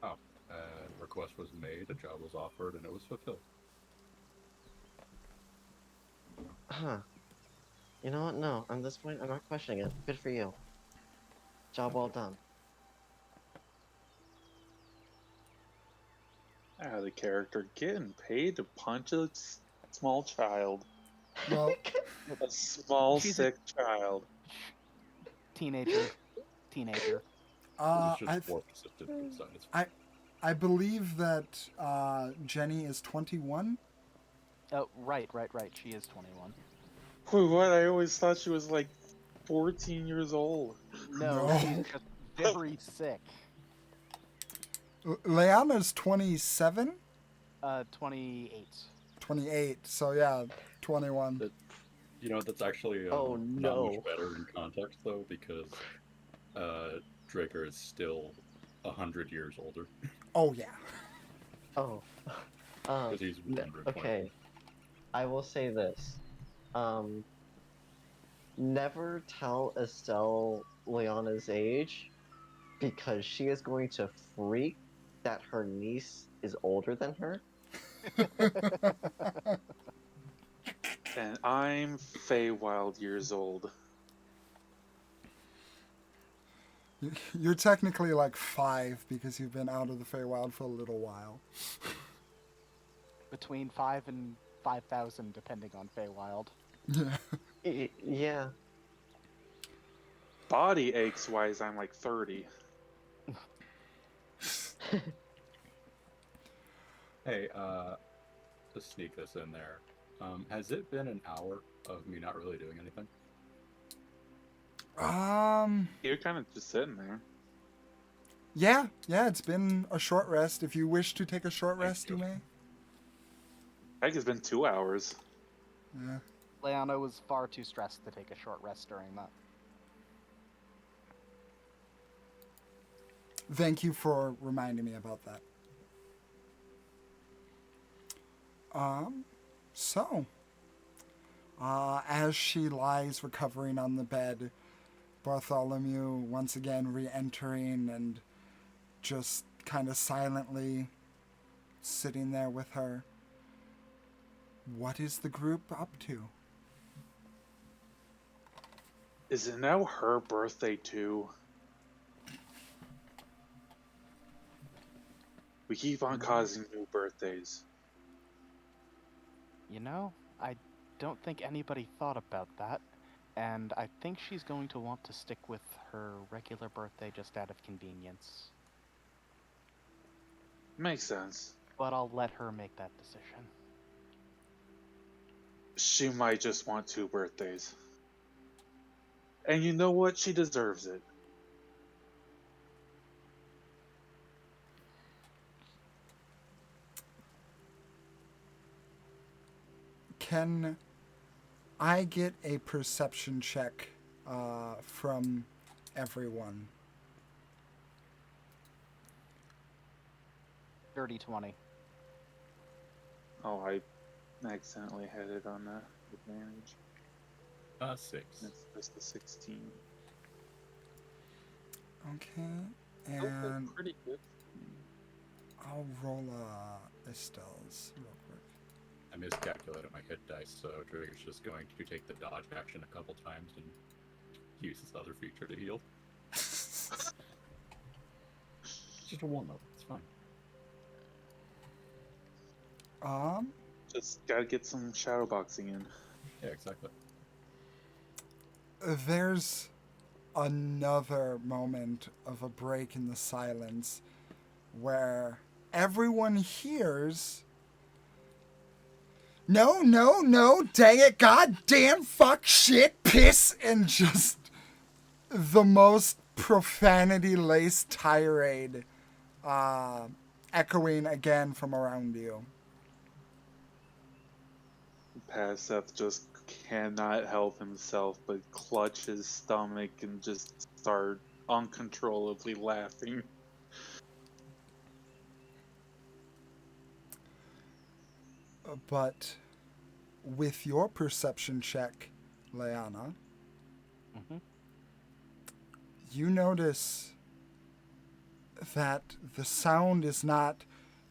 Oh, request was made, a job was offered, and it was fulfilled. Huh. You know what? No, at this point, I'm not questioning it. Good for you. Job well done. Out of character, getting paid to punch a small child. Well, A small, She's sick child. Teenager. It's I, just warp assisted besides. I believe that Jenny is 21. Oh, right. She is 21. Wait, what? I always thought she was like 14 years old. No, No. she's just very sick. Leanna's 27? 28. 28, so yeah, 21. You know, that's actually Oh, not no. much better in context, though, because Draker is still 100 years older. Oh, yeah. Oh. Because he's 120. Okay. I will say this. Never tell Estelle Leanna's age, because she is going to freak that her niece is older than her. And I'm Feywild years old. You're technically like 5 because you've been out of the Feywild for a little while. Between 5 and 5,000, depending on Feywild. Yeah. Yeah. body aches wise, I'm like 30. Hey, to sneak this in there, has it been an hour of me not really doing anything? You're kind of just sitting there. Yeah, it's been a short rest. If you wish to take a short Thank rest, you. you may. I think it's been 2 hours. Yeah. Leona was far too stressed to take a short rest during that. Thank you for reminding me about that. So, as she lies recovering on the bed, Bartholomew once again re-entering and just kind of silently sitting there with her. What is the group up to? Is it now her birthday too? We keep on causing new birthdays. You know, I don't think anybody thought about that, and I think she's going to want to stick with her regular birthday just out of convenience. Makes sense. But I'll let her make that decision. She might just want 2 birthdays. And you know what? She deserves it. Can I get a perception check from everyone? 30-20. Oh, I accidentally had it on the advantage. 6. It's just a 16. Okay, Okay, and pretty good. I'll roll Estelle's real quick. I miscalculated my hit dice, so Trigger's just going to take the dodge action a couple times and use his other feature to heal. Just a 1 though, it's fine. Just gotta get some shadow boxing in. Yeah, exactly. There's another moment of a break in the silence where everyone hears, no, dang it, goddamn, fuck, shit, piss, and just the most profanity-laced tirade echoing again from around you. Seth just cannot help himself but clutch his stomach and just start uncontrollably laughing. But with your perception check, Leanna, you notice that the sound is not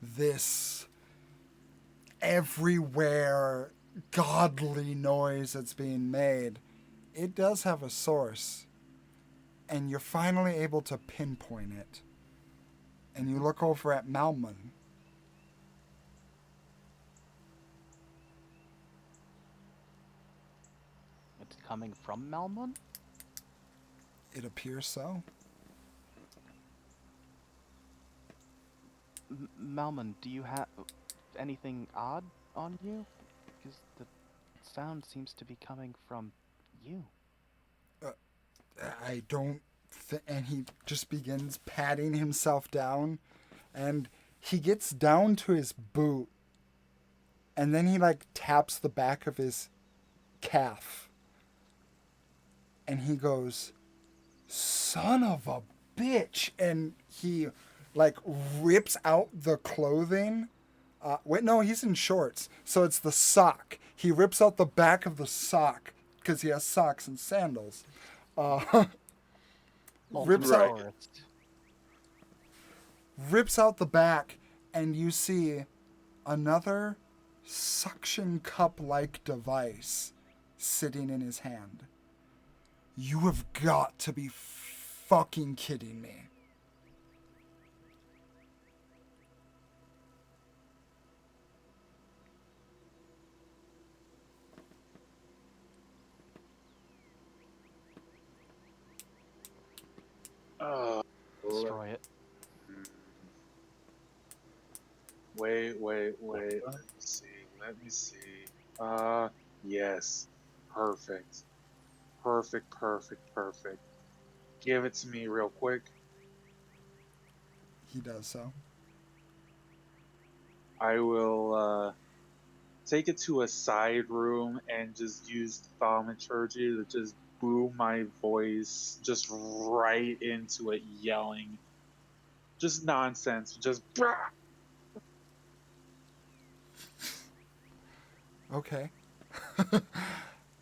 this everywhere godly noise that's being made. It does have a source, and you're finally able to pinpoint it. And you look over at Malman. It's coming from Malmon? It appears so. Malmon, do you have anything odd on you? Because the sound seems to be coming from you. I don't and he just begins patting himself down, and he gets down to his boot, and then he like taps the back of his calf, and he goes, son of a bitch, and he like rips out the clothing. Wait, no, he's in shorts, so it's the sock. He rips out the back of the sock because he has socks and sandals. Rips out the back, and you see another suction cup-like device sitting in his hand. You have got to be fucking kidding me. Uh, Destroy it. Wait. Let me see. Yes. Perfect. Perfect. Give it to me real quick. He does so. I will take it to a side room and just use thaumaturgy to just boom my voice just right into it, yelling. Just nonsense. Just. Okay.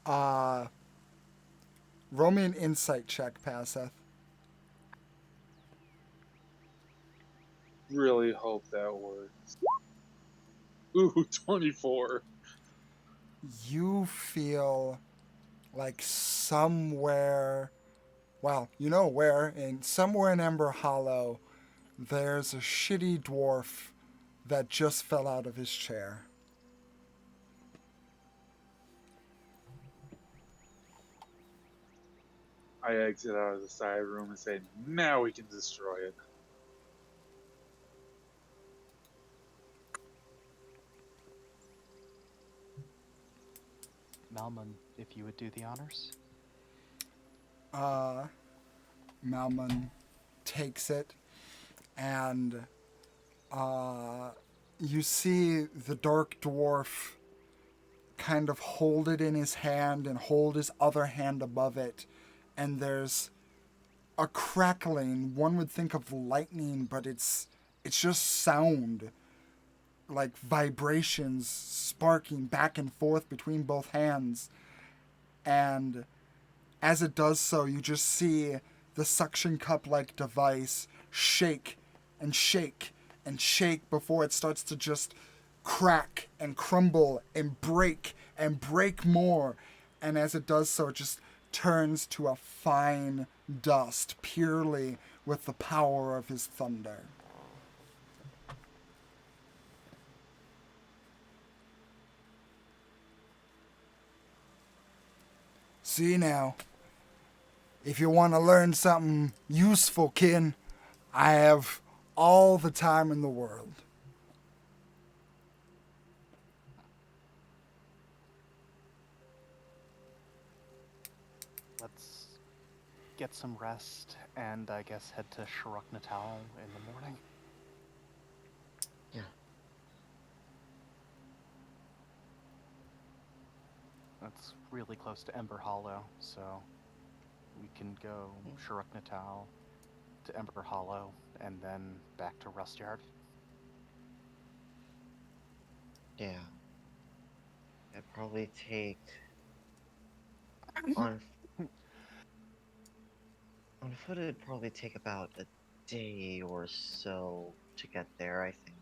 uh, roll me an insight check, Paseth. Really hope that works. Ooh, 24. You feel like somewhere, well, you know where, somewhere in Ember Hollow, there's a shitty dwarf that just fell out of his chair. I exit out of the side room and say, now we can destroy it. Malman, if you would do the honors. Malman takes it, and you see the dark dwarf kind of hold it in his hand and hold his other hand above it, and there's a crackling. One would think of lightning, but it's just sound, like vibrations sparking back and forth between both hands. And as it does so, you just see the suction cup like device shake and shake and shake before it starts to just crack and crumble and break more. And as it does so, it just turns to a fine dust purely with the power of his thunder. See now, if you want to learn something useful, kin, I have all the time in the world. Let's get some rest and I guess head to Sharuk Natal in the morning. Yeah. That's really close to Ember Hollow, so we can go Sharuk Natal to Ember Hollow and then back to Rust Yard. Yeah. It'd probably take on on foot. It'd probably take about a day or so to get there. I think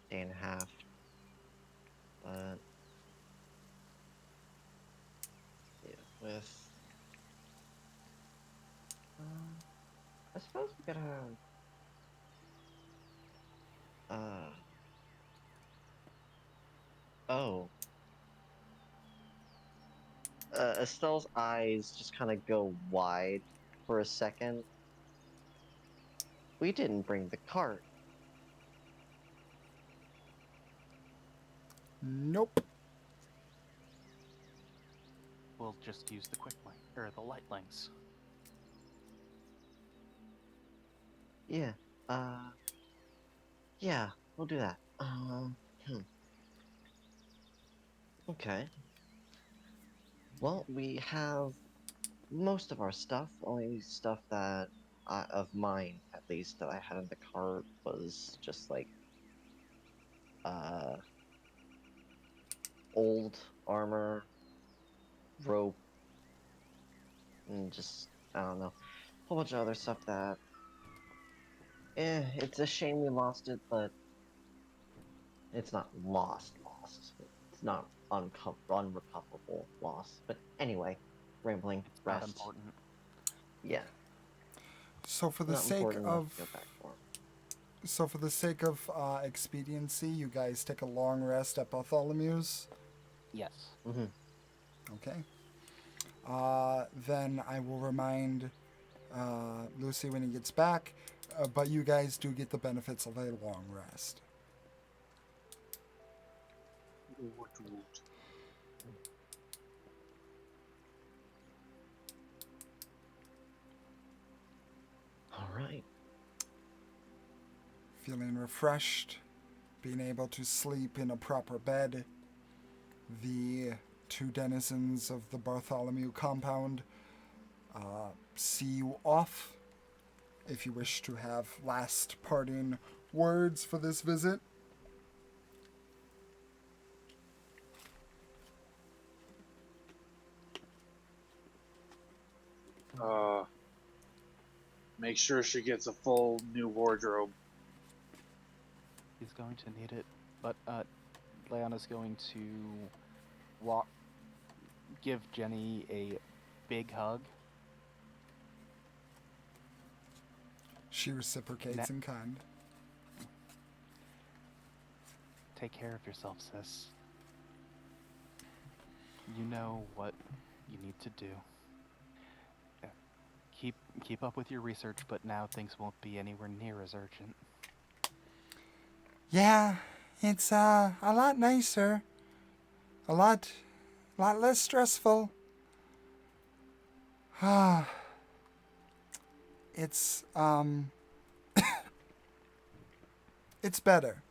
day and a half. But yeah, with I suppose we gotta uh oh. Estelle's eyes just kind of go wide for a second. We didn't bring the cart. Nope. We'll just use the quick link or the light links. Yeah. Yeah, we'll do that. Okay. Well, we have most of our stuff. Only stuff that of mine, at least, that I had in the cart was just like uh old armor, rope, and just I don't know, a whole bunch of other stuff that it's a shame we lost it, but it's not lost. It's not unrecoverable loss. But anyway, rambling, It's not rest. important. Yeah, So for the not sake important enough of to go back for. expediency, you guys take a long rest at Bartholomew's. Yes. Mm-hmm. Okay. Then I will remind Lucy when he gets back, but you guys do get the benefits of a long rest. All right. Feeling refreshed, being able to sleep in a proper bed, the two denizens of the Bartholomew compound see you off. If you wish to have last parting words for this visit. Make sure she gets a full new wardrobe. He's going to need it, but Leanna's going to give Jenny a big hug. She reciprocates in kind. Take care of yourself, sis. You know what you need to do. Yeah. Keep up with your research, but now things won't be anywhere near as urgent. Yeah, it's a lot nicer. A lot less stressful. It's it's better.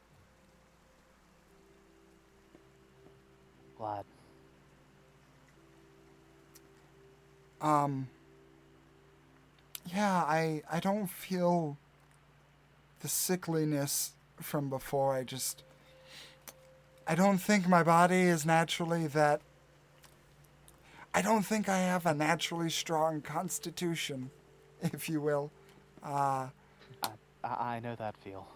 Glad. Yeah, I don't feel the sickliness from before. I don't think my body is naturally that. I don't think I have a naturally strong constitution, if you will. I know that feel.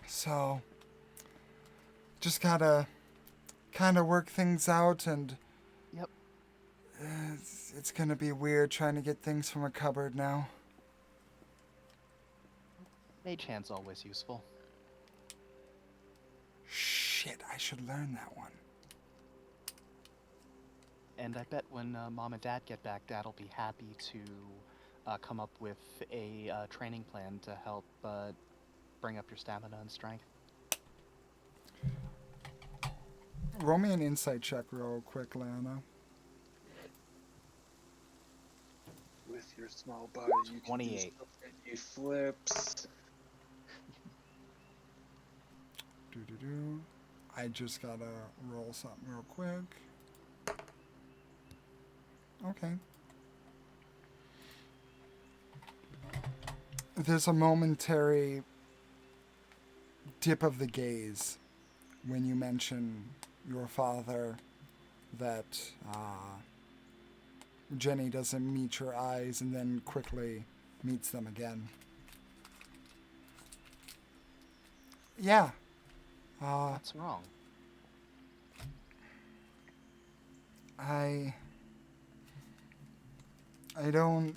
So, just gotta kind of work things out, and Yep. it's gonna be weird trying to get things from a cupboard now. Mage hand's always useful. Shit, I should learn that one. And I bet when Mom and Dad get back, Dad'll be happy to come up with a training plan to help bring up your stamina and strength. Roll me an insight check real quick, Lana. With your small body, you can 28. do so many flips. Do. I just gotta roll something real quick. Okay. There's a momentary dip of the gaze when you mention your father, that Jenny doesn't meet your eyes and then quickly meets them again. Yeah. What's wrong? I don't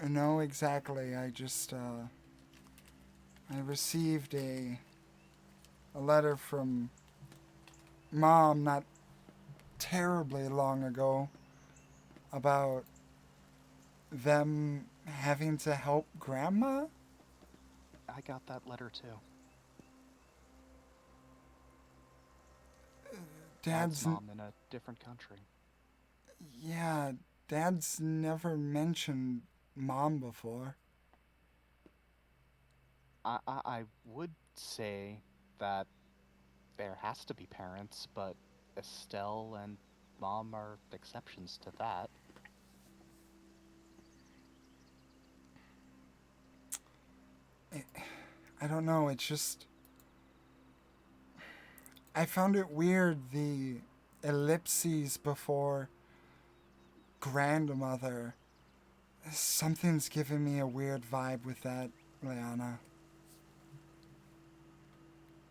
know exactly. I just I received a letter from Mom not terribly long ago about them having to help Grandma. I got that letter too. Dad's mom in a different country. Yeah, Dad's never mentioned Mom before. I would say that there has to be parents, but Estelle and Mom are exceptions to that. I don't know, it's just... I found it weird, the ellipses before grandmother. Something's giving me a weird vibe with that, Leanna.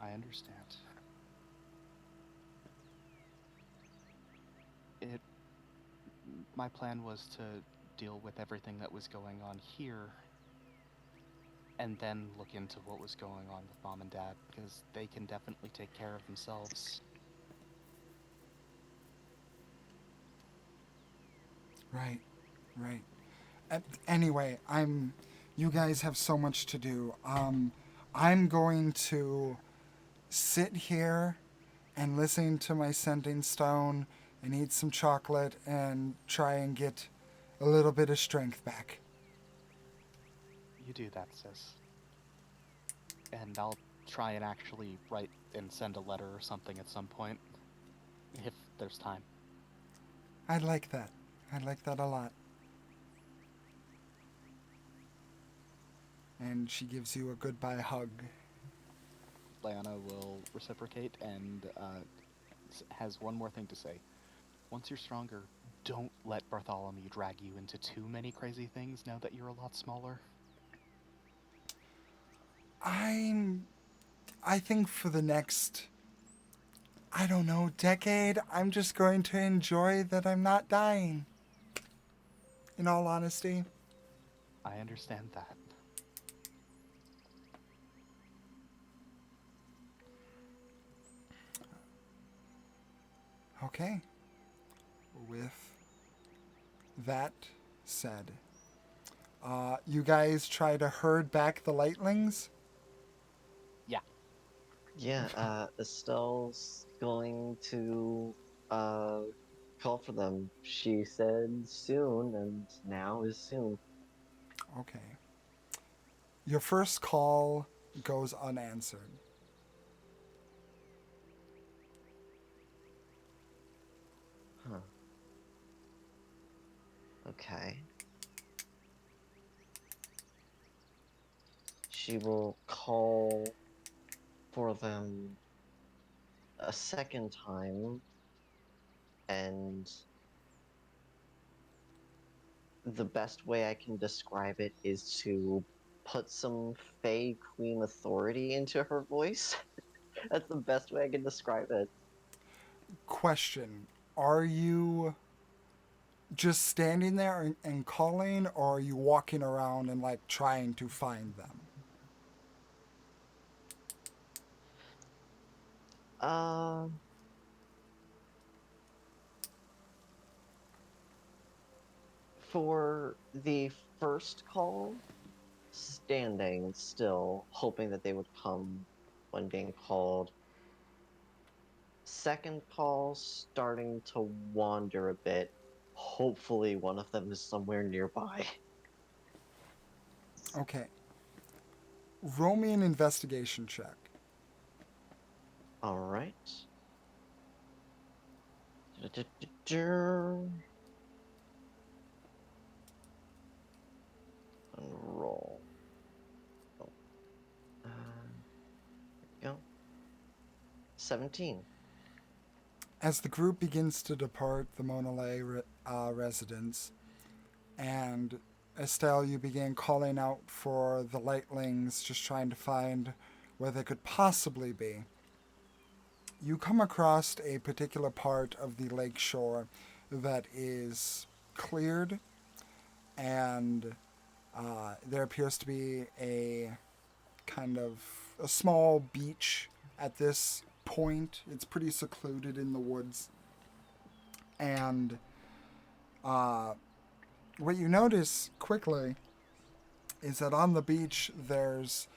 I understand. My plan was to deal with everything that was going on here, and then look into what was going on with Mom and Dad, because they can definitely take care of themselves. Right. Anyway, you guys have so much to do. I'm going to sit here and listen to my sending stone and eat some chocolate and try and get a little bit of strength back. You do that, sis. And I'll try and actually write and send a letter or something at some point, if there's time. I'd like that. I'd like that a lot. And she gives you a goodbye hug. Leanna will reciprocate and has one more thing to say. Once you're stronger, don't let Bartholomew drag you into too many crazy things now that you're a lot smaller. I think for the next, I don't know, decade, I'm just going to enjoy that I'm not dying. In all honesty. I understand that. Okay. With that said, you guys try to herd back the lightlings? Yeah, Estelle's going to call for them. She said soon, and now is soon. Okay. Your first call goes unanswered. Huh. Okay. She will call for them a second time, and the best way I can describe it is to put some Fey Queen authority into her voice. That's the best way I can describe it. Question. Are you just standing there and calling, or are you walking around and like trying to find them? Uh, for the first call, standing still, hoping that they would come when being called. Second call, starting to wander a bit. Hopefully, one of them is somewhere nearby. Okay. Roll me an investigation check. All right. Roll. Oh, there we go. 17. As the group begins to depart the Monolay residence, and Estelle, you begin calling out for the lightlings, just trying to find where they could possibly be. You come across a particular part of the lake shore that is cleared, and there appears to be a kind of a small beach at this point. It's pretty secluded in the woods. And what you notice quickly is that on the beach there's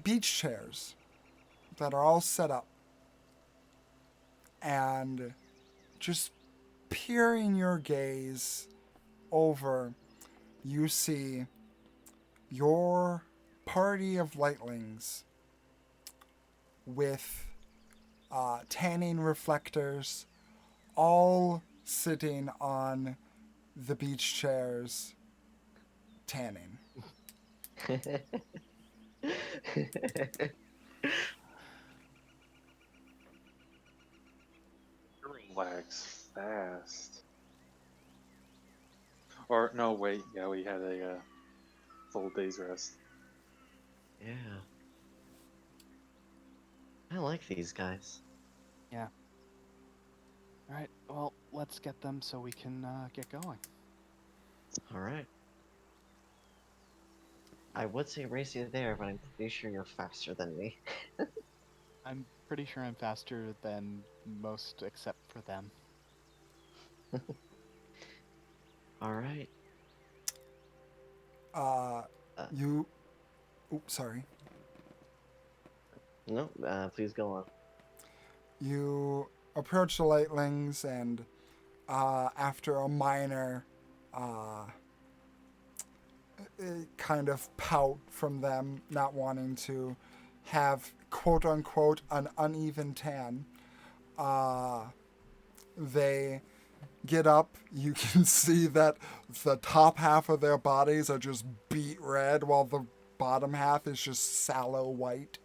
beach chairs that are all set up. And just peering your gaze over, you see your party of lightlings with tanning reflectors all sitting on the beach chairs tanning. Relax fast. Or no, wait. Yeah, we had a full day's rest. Yeah. I like these guys. Yeah. Alright, well, let's get them so we can get going. All right. I would say race you there, but I'm pretty sure you're faster than me. I'm pretty sure I'm faster than most except for them. All right. You. Oops, sorry. No, please go on. You approach the lightlings, and after a minor kind of pout from them, not wanting to have quote unquote an uneven tan, they get up. You can see that the top half of their bodies are just beet red, while the bottom half is just sallow white.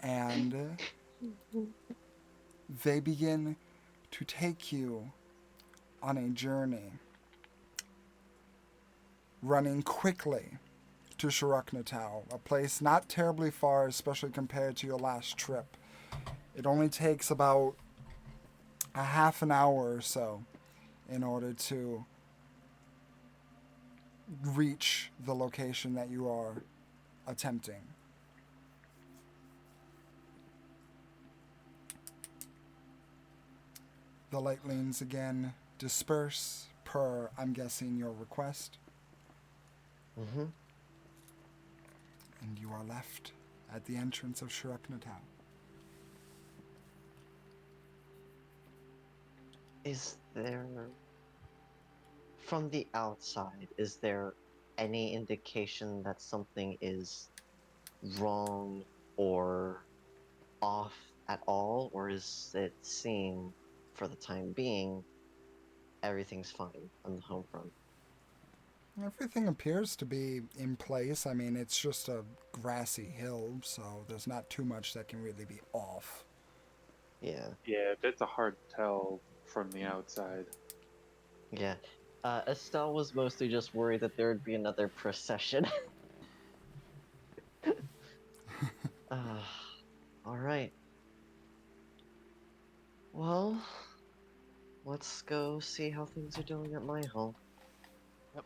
And they begin to take you on a journey, running quickly to Shiroknatau, a place not terribly far, especially compared to your last trip. It only takes about a half an hour or so in order to reach the location that you are attempting. The lightlings again disperse per, I'm guessing, your request. Mm-hmm. And you are left at the entrance of Shiroknatau. Is there, from the outside, is there any indication that something is wrong or off at all, or is it seem, for the time being, everything's fine on the home front? Everything appears to be in place. I mean, it's just a grassy hill, so there's not too much that can really be off. Yeah. Yeah, it's a hard tell from the outside. Yeah. Estelle was mostly just worried that there would be another procession. All right. Well, let's go see how things are doing at my home. Yep.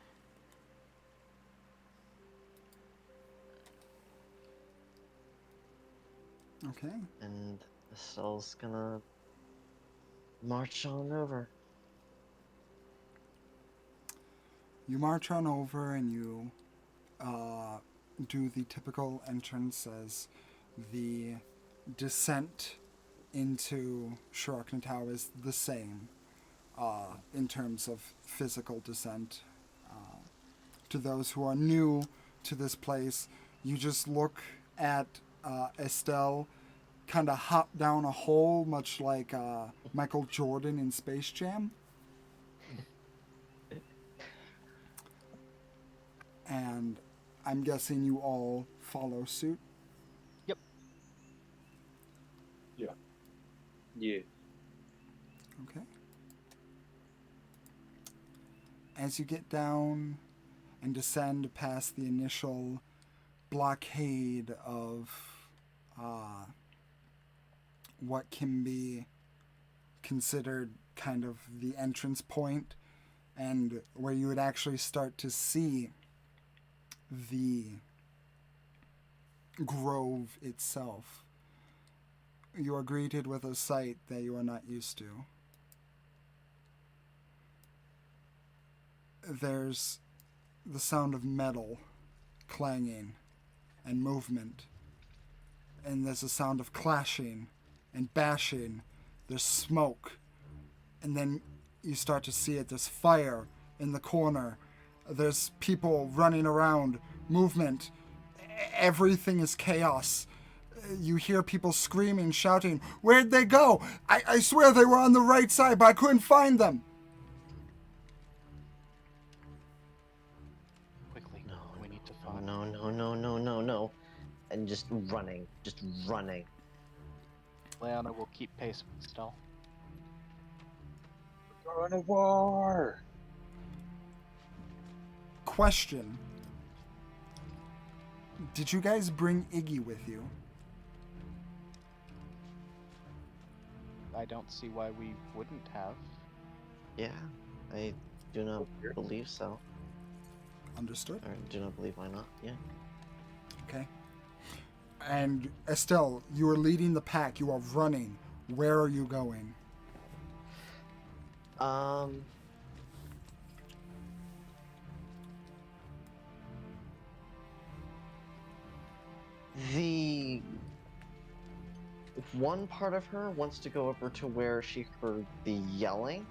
Okay. And Estelle's gonna march on over. You march on over and you do the typical entrance as the descent into Shiroknatau is the same in terms of physical descent. To those who are new to this place, you just look at Estelle kind of hop down a hole, much like Michael Jordan in Space Jam. And I'm guessing you all follow suit. Yep. Yeah. Okay. As you get down and descend past the initial blockade of what can be considered kind of the entrance point, and where you would actually start to see the grove itself, you are greeted with a sight that you are not used to. There's the sound of metal clanging and movement, and there's a sound of clashing and bashing. There's smoke, and then you start to see it. There's fire in the corner. There's people running around, movement. Everything is chaos. You hear people screaming, shouting, "Where'd they go? I swear they were on the right side, but I couldn't find them." Quickly. No, We need to no, find. no. And just running. Leona will keep pace with Estelle. We're going to war! Question. Did you guys bring Iggy with you? I don't see why we wouldn't have. Yeah, I do not believe so. Understood. Or do not believe why not. Yeah. Okay. And Estelle, you are leading the pack. You are running. Where are you going? The one part of her wants to go over to where she heard the yelling,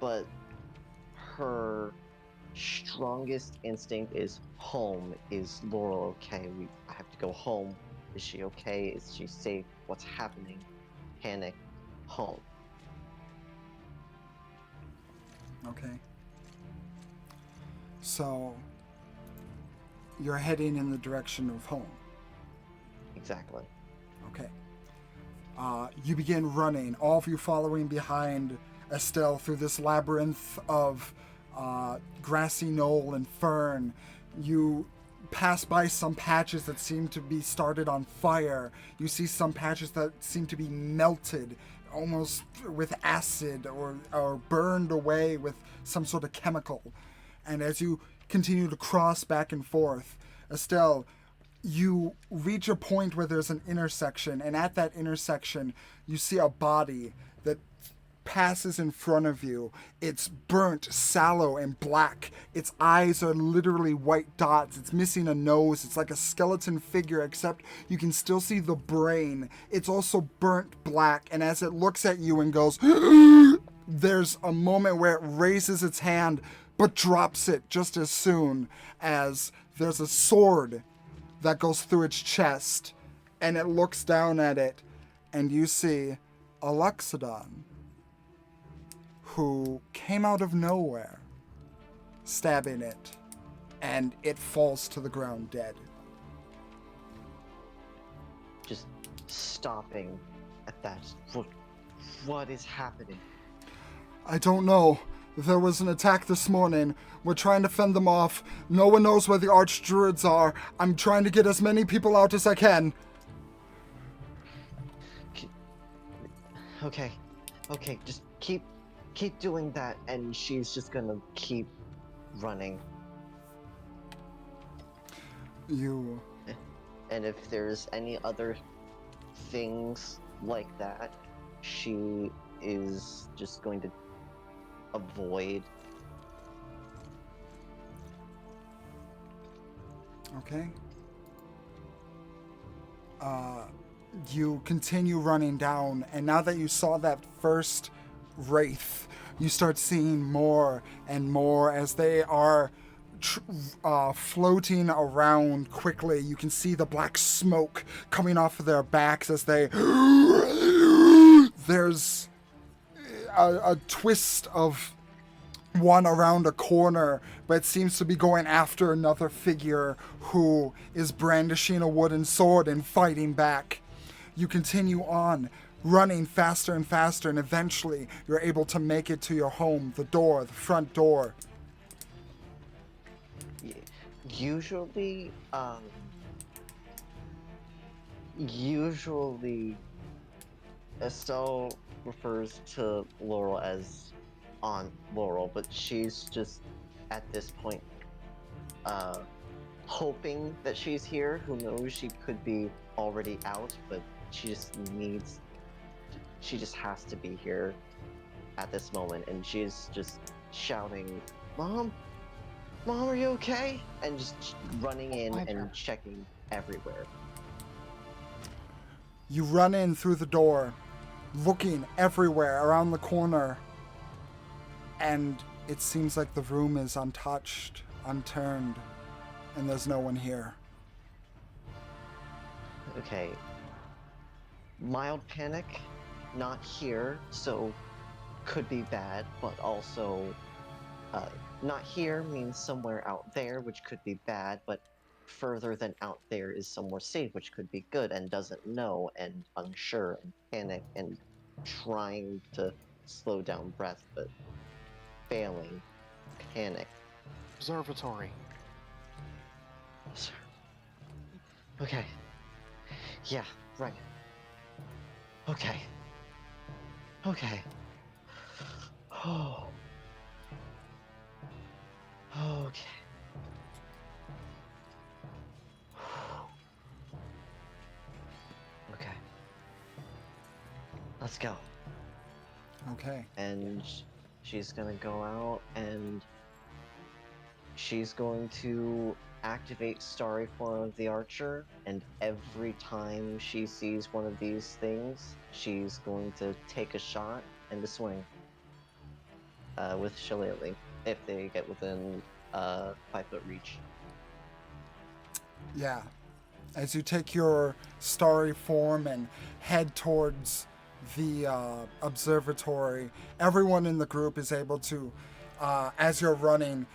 but her strongest instinct is home. Is Laurel okay? I have to go home. Is she okay? Is she safe? What's happening? Panic. Home. Okay. So, you're heading in the direction of home. Exactly. Okay. You begin running, all of you following behind Estelle through this labyrinth of grassy knoll and fern. You pass by some patches that seem to be started on fire. You see some patches that seem to be melted, almost with acid or burned away with some sort of chemical. And as you continue to cross back and forth, Estelle, you reach a point where there's an intersection, and at that intersection, you see a body that passes in front of you. It's burnt, sallow, and black. Its eyes are literally white dots. It's missing a nose. It's like a skeleton figure, except you can still see the brain. It's also burnt black, and as it looks at you and goes, there's a moment where it raises its hand, but drops it just as soon as there's a sword that goes through its chest, and it looks down at it, and you see a Loxodon who came out of nowhere, stabbing it, and it falls to the ground dead. Just stopping at that. What is happening? I don't know. There was an attack this morning. We're trying to fend them off. No one knows where the archdruids are. I'm trying to get as many people out as I can. Okay, just keep doing that, and she's just gonna keep running. You... And if there's any other things like that, she is just going to avoid. Okay. You continue running down, and now that you saw that first wraith, you start seeing more and more as they are floating around quickly. You can see the black smoke coming off of their backs as they... There's a twist of one around a corner, but it seems to be going after another figure who is brandishing a wooden sword and fighting back. You continue on, running faster and faster, and eventually you're able to make it to your home, the front door. Usually Estelle refers to Laurel as Aunt Laurel, but she's just at this point hoping that she's here. Who knows, she could be already out, but she just has to be here at this moment, and she's just shouting, Mom, are you okay? And just running in and checking everywhere. You run in through the door, looking everywhere around the corner, and it seems like the room is untouched, unturned, and there's no one here. Okay. Mild panic, not here, so could be bad, but also not here means somewhere out there, which could be bad, but further than out there is somewhere safe, which could be good, and doesn't know, and unsure, and panic, and trying to slow down breath, but failing. Panic. Observatory. Okay. Yeah, right. Okay. Oh. Okay. Okay. Let's go. Okay. And she's gonna go out, and she's going to activate Starry Form of the Archer, and every time she sees one of these things, she's going to take a shot and a swing with Shillelagh if they get within 5-foot reach. Yeah. As you take your starry form and head towards the observatory, everyone in the group is able to, as you're running,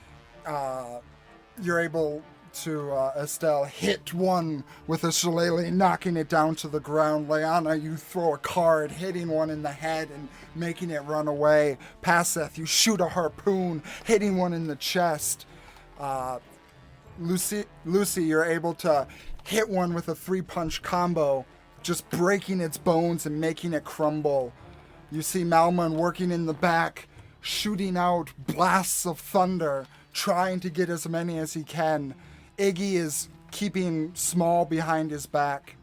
you're able to, Estelle, hit one with a shillelagh, knocking it down to the ground. Liana, you throw a card, hitting one in the head and making it run away. Paseth, you shoot a harpoon, hitting one in the chest. Lucy, you're able to hit one with a 3-punch combo, just breaking its bones and making it crumble. You see Malman working in the back, shooting out blasts of thunder, trying to get as many as he can. Iggy is keeping small behind his back.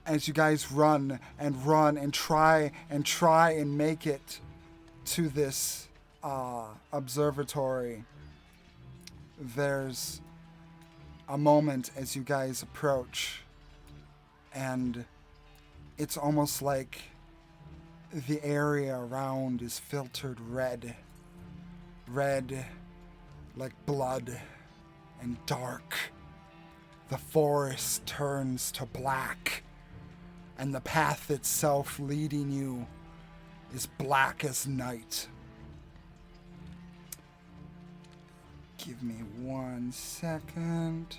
As you guys run and try and make it to this observatory, there's a moment as you guys approach, and it's almost like the area around is filtered red like blood, and dark. The forest turns to black, and the path itself leading you is black as night. Give me 1 second.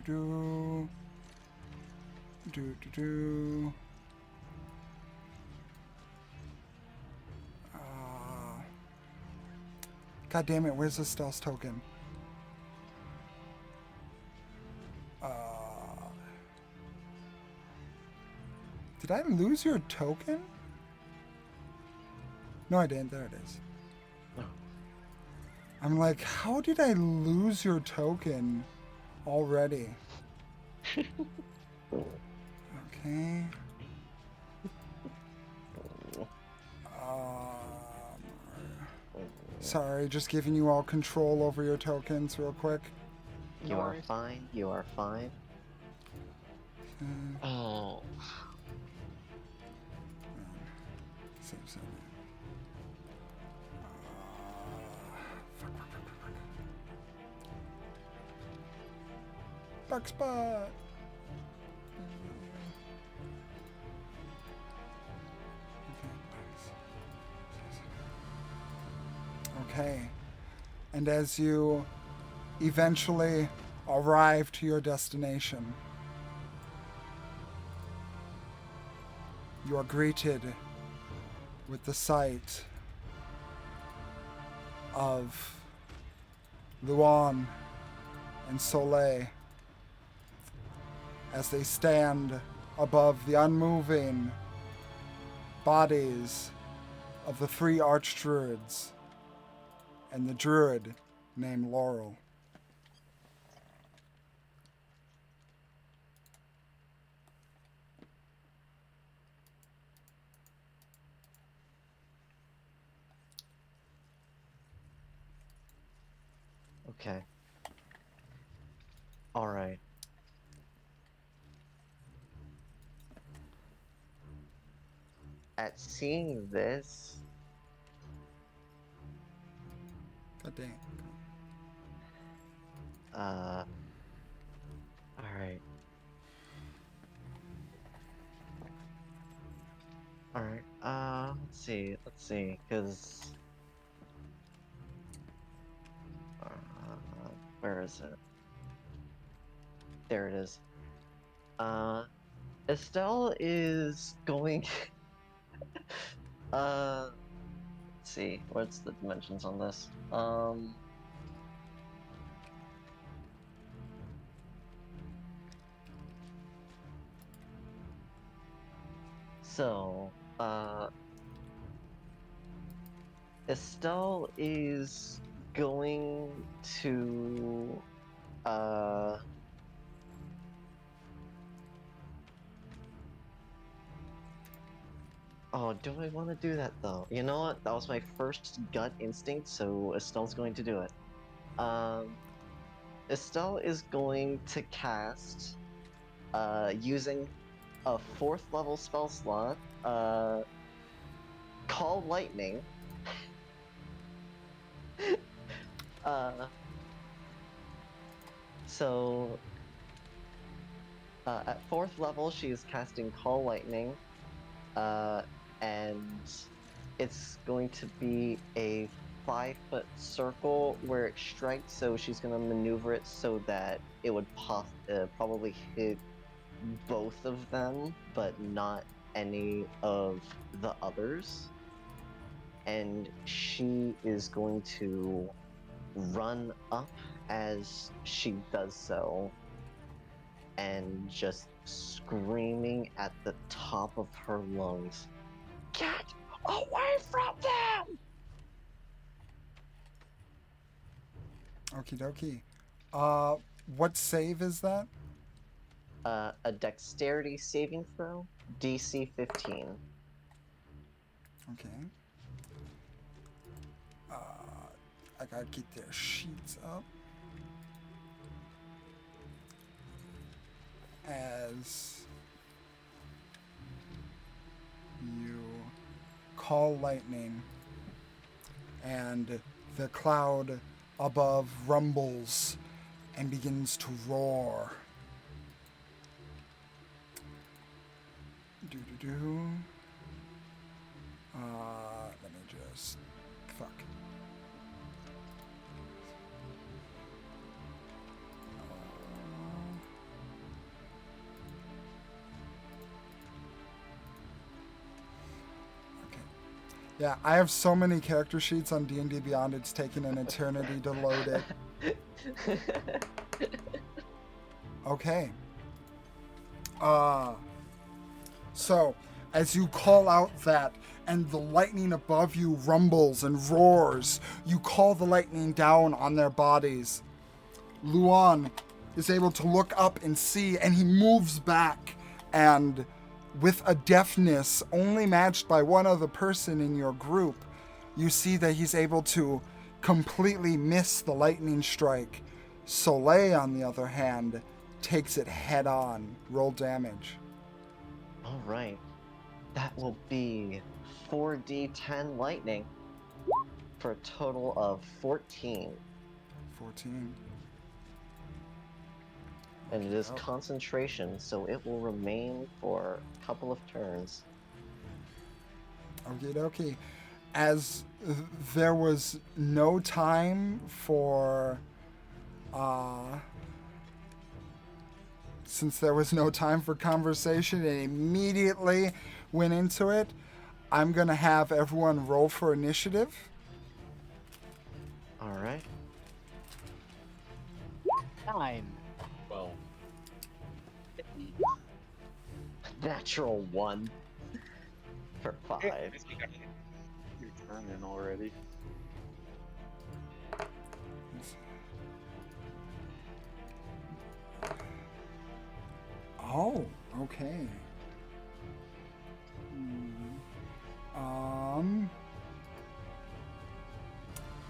Do. God damn it, where's the stealth token? Did I lose your token? No, I didn't. There it is. I'm like, how did I lose your token already? Okay. Sorry, just giving you all control over your tokens real quick. You are fine. You are fine. Oh. Save. Fuck spot. Okay. And as you eventually arrive to your destination, you are greeted with the sight of Luan and Soleil as they stand above the unmoving bodies of the 3 archdruids and the druid named Laurel. Okay. All right. At seeing this, God dang. all right. All right. Let's see, because where is it? There it is. Estelle is going. Let's see. What's the dimensions on this? So, Estelle is going to, Oh, do I want to do that though? You know what? That was my first gut instinct, so Estelle's going to do it. Estelle is going to cast, using a 4th level spell slot, Call Lightning. uh, so, at 4th level, she is casting Call Lightning, and it's going to be a 5-foot circle where it strikes, so she's going to maneuver it so that it would probably hit both of them, but not any of the others. And she is going to run up as she does so and just screaming at the top of her lungs, "Get away from them!" Okie dokie. What save is that? A dexterity saving throw, DC 15. Okay. I gotta get their sheets up. As you call lightning, and the cloud above rumbles and begins to roar. Do. Let me just. Fuck. Okay. Yeah, I have so many character sheets on D&D Beyond, it's taken an eternity to load it. Okay. So, as you call out that, and the lightning above you rumbles and roars, you call the lightning down on their bodies. Luan is able to look up and see, and he moves back, and with a deftness only matched by one other person in your group, you see that he's able to completely miss the lightning strike. Soleil, on the other hand, takes it head on. Roll damage. All right. That will be 4d10 lightning for a total of 14. 14. And it is Okay. concentration, so it will remain for a couple of turns. Okie dokie. As there was no time for, since there was no time for conversation and immediately went into it, I'm gonna have everyone roll for initiative. All right. 9. Well, Natural 1 for 5. Your turn in already. Oh, okay.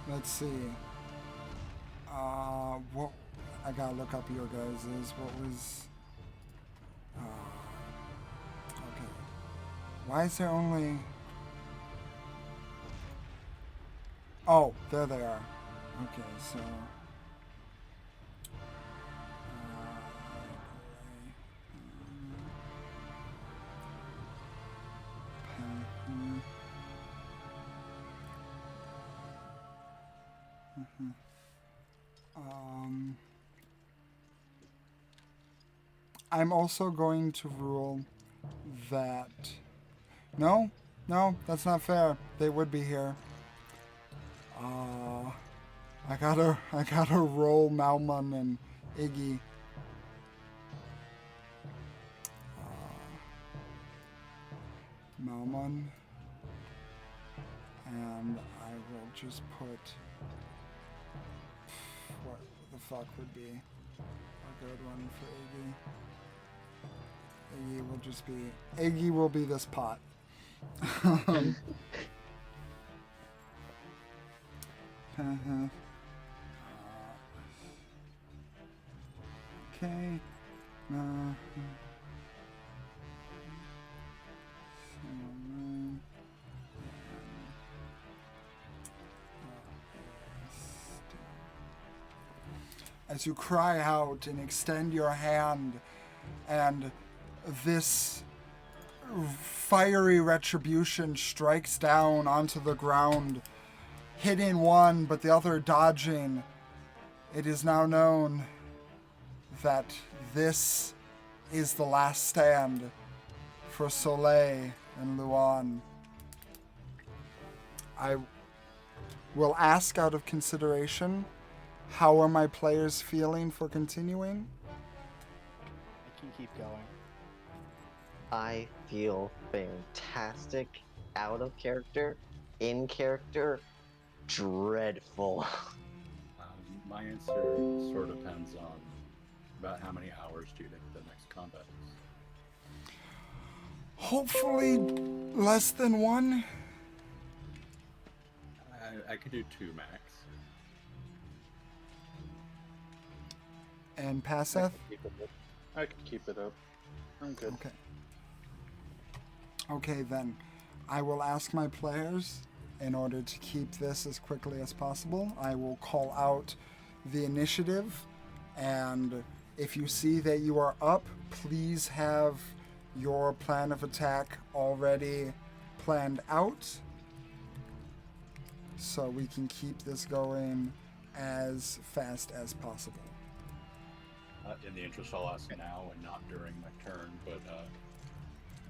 Let's see. What? I gotta look up your guys's. What was? Okay. Why is there only? Oh, there they are. Okay, so. I'm also going to rule that. No, that's not fair. They would be here. I gotta roll Malmun and Iggy. Malmun, and I will just put what the fuck would be a good one for Iggy. Iggy will be this pot. Uh-huh. Okay. As you cry out and extend your hand, and this fiery retribution strikes down onto the ground, hitting one but the other dodging, it is now known that this is the last stand for Soleil and Luan. I will ask out of consideration, how are my players feeling for continuing? I can keep going. I feel fantastic, out of character, in character, dreadful. My answer sort of depends on about how many hours do you think the next combat is? Hopefully less than one. I could do 2 max. And Passeth? I can keep it up. I'm good. Okay. Okay, then. I will ask my players, in order to keep this as quickly as possible, I will call out the initiative, and if you see that you are up, please have your plan of attack already planned out, so we can keep this going as fast as possible. In the interest, I'll ask now and not during my turn, but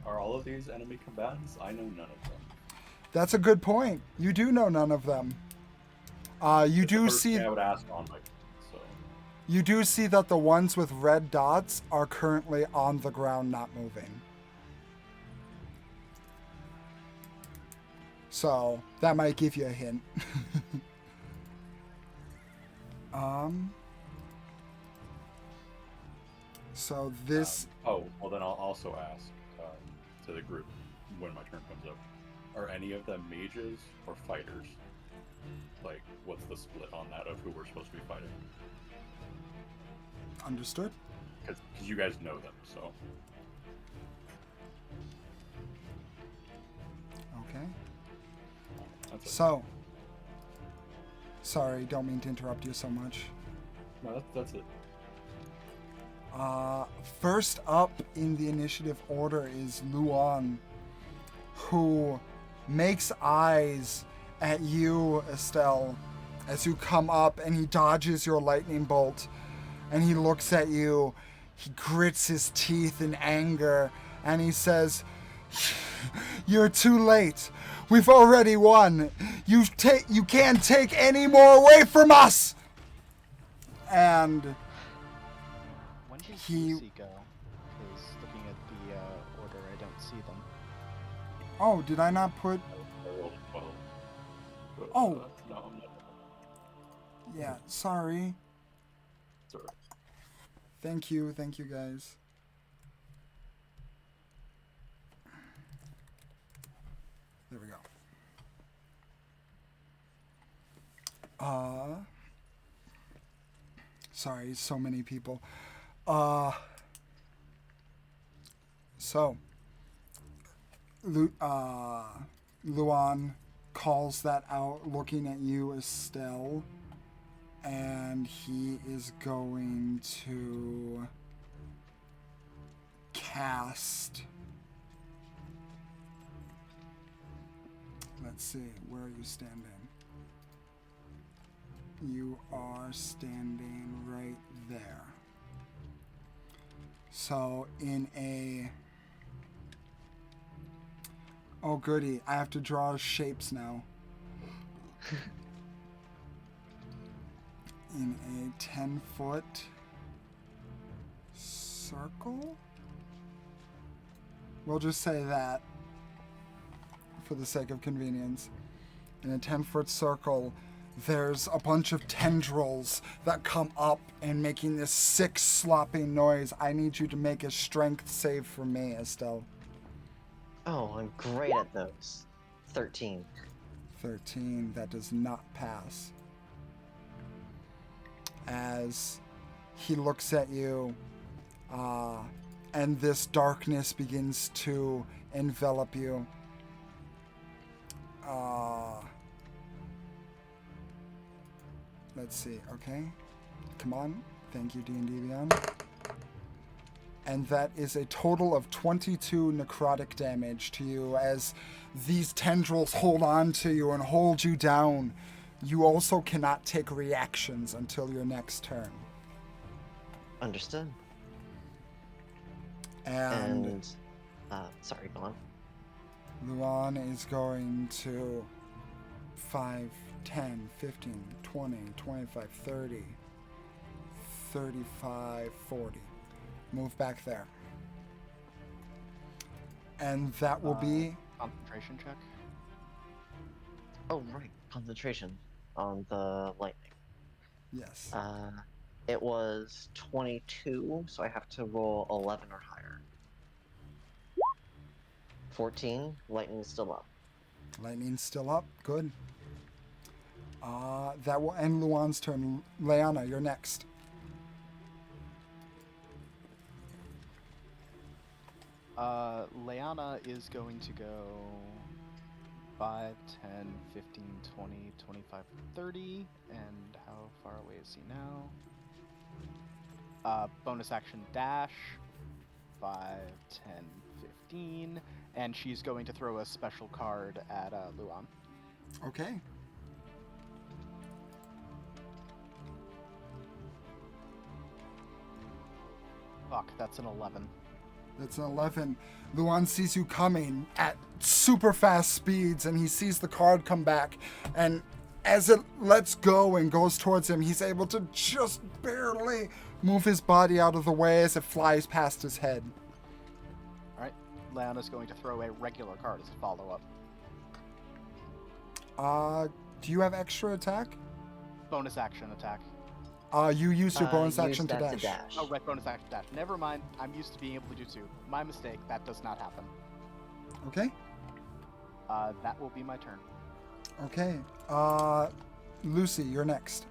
are all of these enemy combatants? I know none of them. That's a good point. You do know none of them. You do see. I would ask on my so. You do see that the ones with red dots are currently on the ground, not moving. So that might give you a hint. So this. Well then I'll also ask to the group when my turn comes up. Are any of them mages or fighters? Like, what's the split on that of who we're supposed to be fighting? Understood. Because you guys know them, so. Okay. That's it. So. Sorry, don't mean to interrupt you so much. No, that's it. First up in the initiative order is Luan, who makes eyes at you, Estelle, as you come up, and he dodges your lightning bolt, and he looks at you, he grits his teeth in anger, and he says, "You're too late. We've already won. You can't take any more away from us!" And When did he- Lucy go? Because looking at the order, I don't see them. oh, did I not put? I rolled a 12. But, Oh. No, I'm not. Yeah, sorry. Sorry. Thank you guys. There we go. Sorry, so many people. So, Luan calls that out, looking at you, Estelle, and he is going to cast. Let's see, where are you standing? You are standing right there. So in a... Oh goody, I have to draw shapes now. In a 10-foot circle? We'll just say that for the sake of convenience. In a 10-foot circle, there's a bunch of tendrils that come up and making this sick, slopping noise. I need you to make a strength save for me, Estelle. Oh, I'm great at those. 13. 13, that does not pass. As he looks at you, and this darkness begins to envelop you. Let's see, okay. Come on. Thank you, D&D Beyond. And that is a total of 22 necrotic damage to you as these tendrils hold on to you and hold you down. You also cannot take reactions until your next turn. Understood. And sorry, go on. Luan is going to 5, 10, 15, 20, 25, 30, 35, 40. Move back there. And that will be... Concentration check. Oh, right. Concentration on the lightning. Yes. It was 22, so I have to roll 11 or higher. 14, lightning is still up. Lightning's still up. Good. That will end Luan's turn. Leanna, you're next. Leanna is going to go 5, 10, 15, 20, 25, 30. And how far away is he now? Bonus action dash. 5, 10, 15. And she's going to throw a special card at Luan. Okay. Fuck, that's an 11. That's an 11. Luan sees you coming at super fast speeds, and he sees the card come back. And as it lets go and goes towards him, he's able to just barely move his body out of the way as it flies past his head. Alright, Leanna's going to throw a regular card as a follow-up. Do you have extra attack? Bonus action attack. You used your bonus Use action to that dash. Oh, right, bonus action dash. Never mind, I'm used to being able to do 2. My mistake, that does not happen. Okay. That will be my turn. Okay. Lucy, you're next.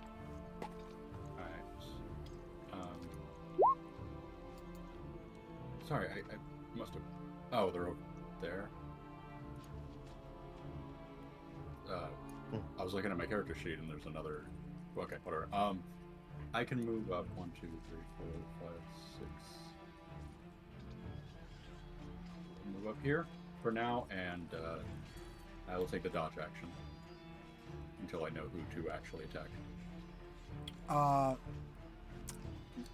Alright. Sorry, I must have... Oh, they're over there. I was looking at my character sheet and there's another... Okay, whatever. I can move up 1, 2, 3, 4, 5, 6. Move up here for now, and I will take the dodge action until I know who to actually attack.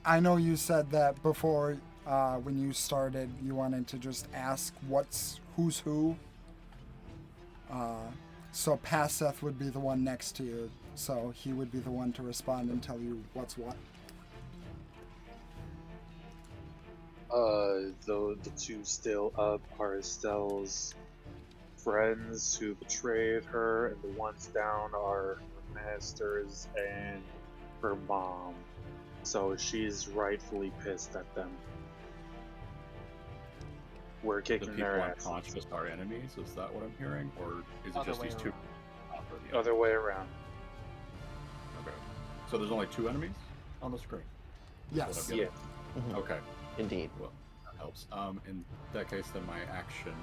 I know you said that before when you started, you wanted to just ask who's who. So Passeth would be the one next to you, so he would be the one to respond and tell you what's what. The two still up are Estelle's friends who betrayed her, and the ones down are her masters and her mom. So she's rightfully pissed at them. We're The kicking people their ass. unconscious are enemies? Is that what I'm hearing? Or is it Other just way these two? around. Other way around. Okay. So there's only 2 enemies on the screen? Yes. Yeah. Okay. Indeed. Well, that helps. In that case, then my action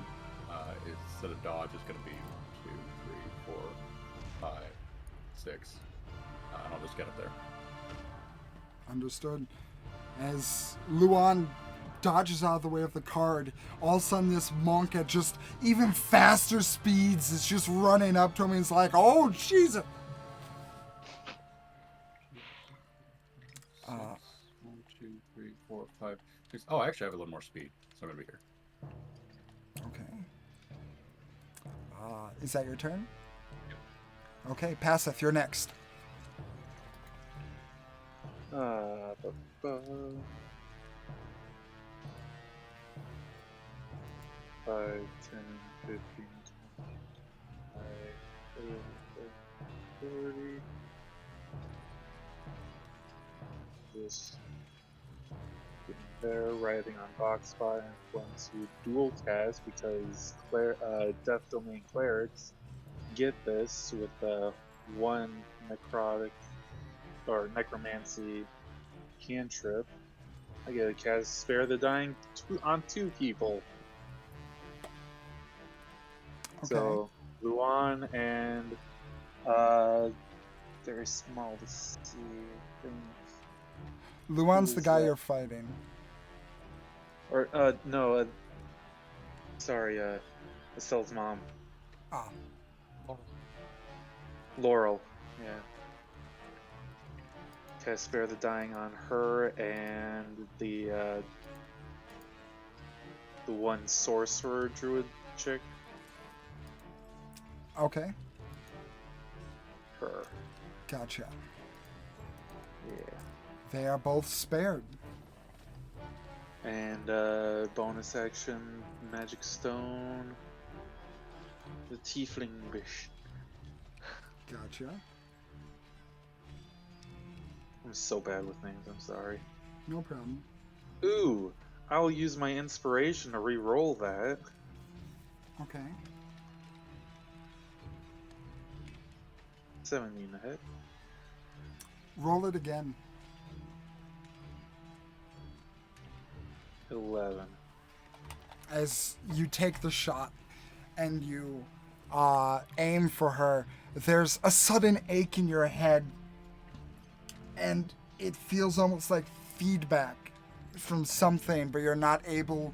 instead of dodge is going to be 1, 2, 3, 4, 5, 6. And I'll just get up there. Understood. As Luan dodges out of the way of the card, all of a sudden this monk at just even faster speeds is just running up to him and he's like, oh, Jesus! 6, 1, 2, 3, 4, 5, 6. Oh, I actually have a little more speed, so I'm going to be here. Okay. Is that your turn? Okay, Passeth, you're next. 5, 10, 15, 20, 30. Just getting there, riding on Boxspot, and going to dual cast because Death Domain clerics get this with one necrotic or necromancy cantrip. I get to cast Spare the Dying on 2 people. Okay. So Luan and very small to see. I think. Luan's the Who's guy that? you're fighting. Or no, sorry, Estelle's mom, Ah, Laurel. Yeah. Cast Spare the Dying on her and the one sorcerer druid chick. okay. Her. Gotcha. Yeah. They are both spared. And bonus action, Magic Stone, the Tiefling Bish. Gotcha. I'm so bad with names, I'm sorry. No problem. Ooh, I'll use my inspiration to re-roll that. Okay. 17 to hit. Roll it again. 11. As you take the shot and you aim for her, there's a sudden ache in your head, and it feels almost like feedback from something, but you're not able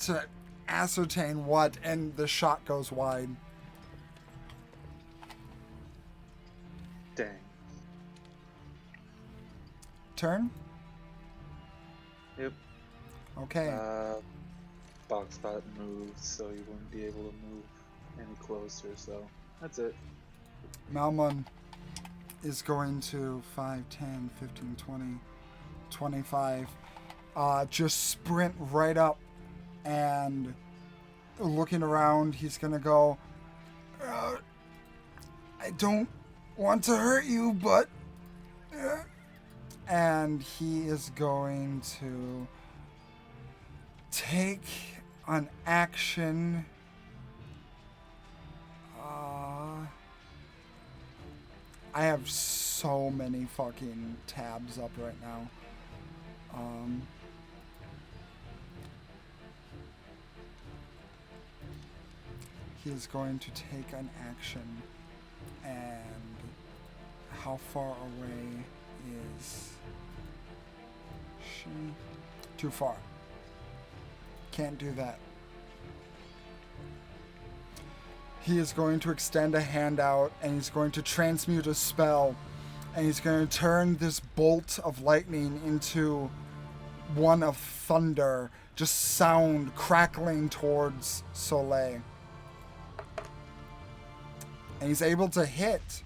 to ascertain what, and the shot goes wide. Dang. Turn? Yep. Okay. Boxspot moved, so you wouldn't be able to move any closer, so that's it. Malmun is going to 5, 10, 15, 20, 25. Just sprint right up and looking around, he's going to go, I don't want to hurt you, but... and he is going to take an action. I have so many fucking tabs up right now. He is going to take an action, and how far away is she? Too far. Can't do that. He is going to extend a hand out, and he's going to transmute a spell, and he's going to turn this bolt of lightning into one of thunder, just sound crackling towards Soleil. And he's able to hit.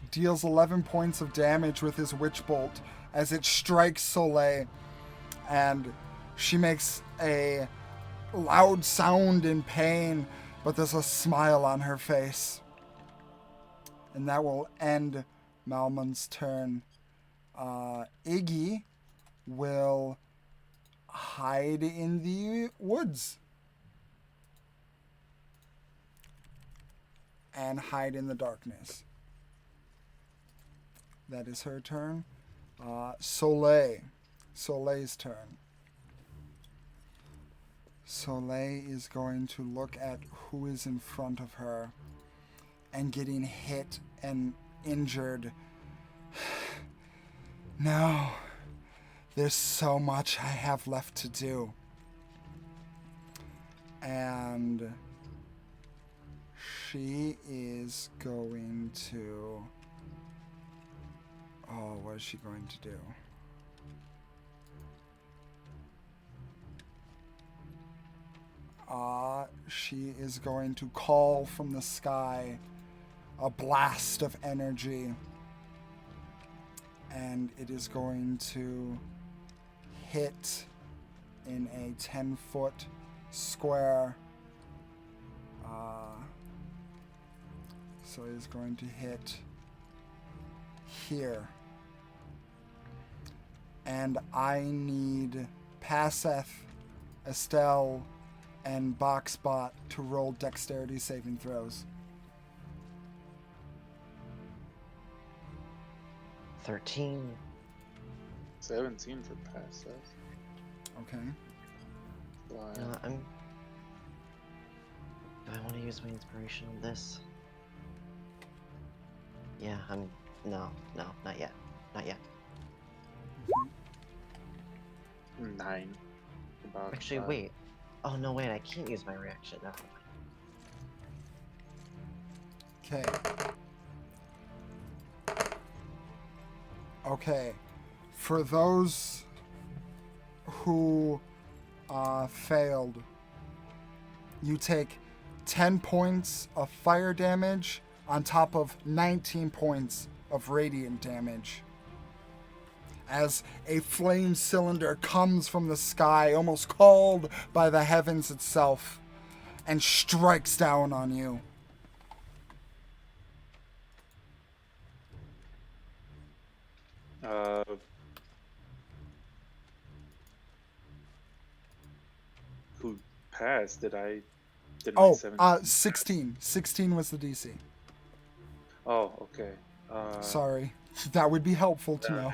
Deals 11 points of damage with his witch bolt as it strikes Soleil, and she makes a loud sound in pain, but there's a smile on her face. And that will end Malmun's turn. Iggy will hide in the woods. And hide in the darkness. That is her turn. Soleil's turn. Soleil is going to look at who is in front of her and getting hit and injured. No, there's so much I have left to do. And she is going to... Oh, what is she going to do? She is going to call from the sky a blast of energy. And it is going to hit in a 10-foot square. So it is going to hit here. and I need Passeth, Estelle, and Boxbot to roll dexterity saving throws. 13. 17 for pass us. Okay. Fly. Do I want to use my inspiration on this? Yeah, no, not yet. Not yet. 9. About Actually, 5. wait. Oh, no, wait, I can't use my reaction. Never mind. Okay. Okay. For those who failed, you take 10 points of fire damage on top of 19 points of radiant damage. As a flame cylinder comes from the sky, almost called by the heavens itself, and strikes down on you. Who passed? Did my Oh, 17? 16. 16 was the DC. Oh, okay. Sorry. That would be helpful to know.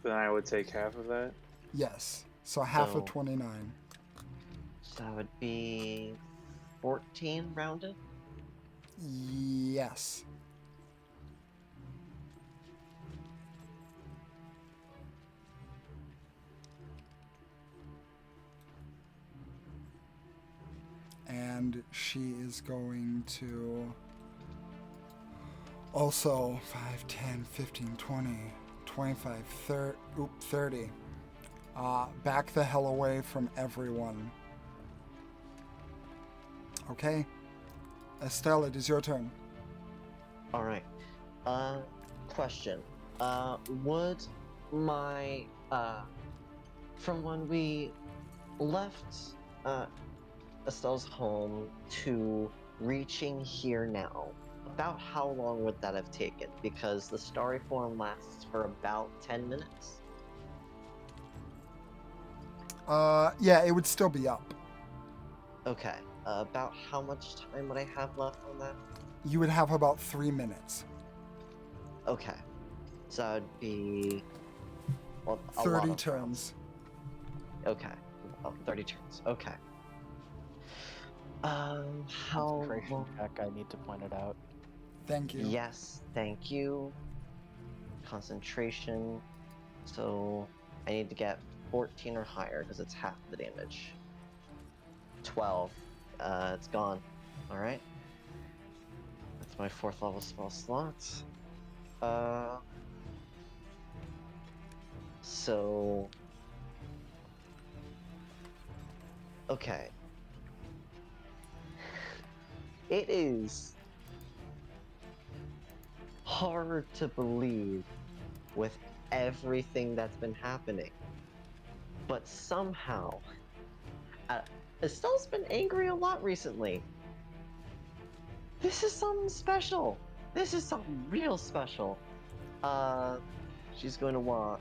Then I would take half of that. Yes. So half So- of 29. So that would be 14 rounded? Yes. And she is going to also 5, 10, 15, 20, 25, 30. Back the hell away from everyone. Okay? Estelle, it is your turn. Alright. Question. Would my, from when we left, Estelle's home to reaching here now, about how long would that have taken? Because the starry form lasts for about 10 minutes. Yeah, it would still be up. Okay. About how much time would I have left on that? You would have about 3 minutes. Okay. So that would be... Well, a 30 lot of turns. rounds. Okay. Oh, 30 turns. Okay. How Concentration long... check, I need to point it out. Thank you. Yes, thank you. Concentration. So I need to get 14 or higher because it's half the damage. 12. It's gone. Alright. That's my 4th level spell slot. So... Okay. It is hard to believe with everything that's been happening. But somehow, Estelle's been angry a lot recently. This is something special. This is something real special. She's going to walk.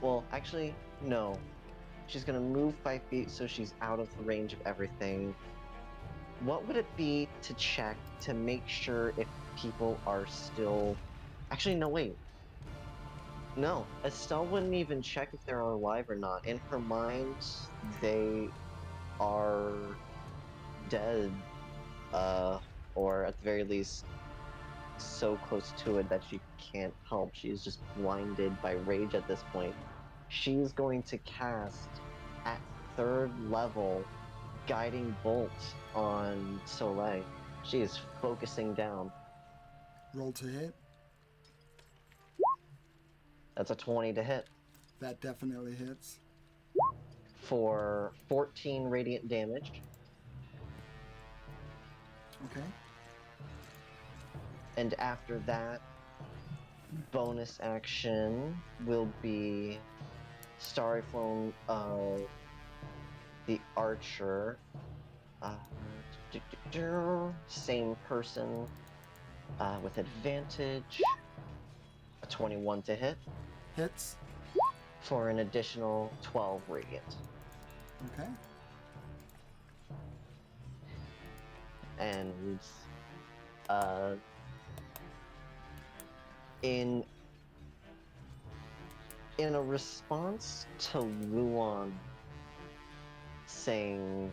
Well, actually, no. She's going to move 5 feet so she's out of the range of everything. What would it be to check to make sure if people are still... Actually, no, wait. No, Estelle wouldn't even check if they're alive or not. In her mind, they are dead. Or at the very least, so close to it that she can't help. She's just blinded by rage at this point. She's going to cast, at 3rd level, Guiding Bolt on Soleil. She is focusing down. Roll to hit. That's a 20 to hit That definitely hits. for 14 radiant damage. Okay. And after that, bonus action will be Starry Flame of the Archer. Same person with advantage. A 21 to hit. Hits. for an additional 12 radiant. Okay. And uh, in a response to Luan saying,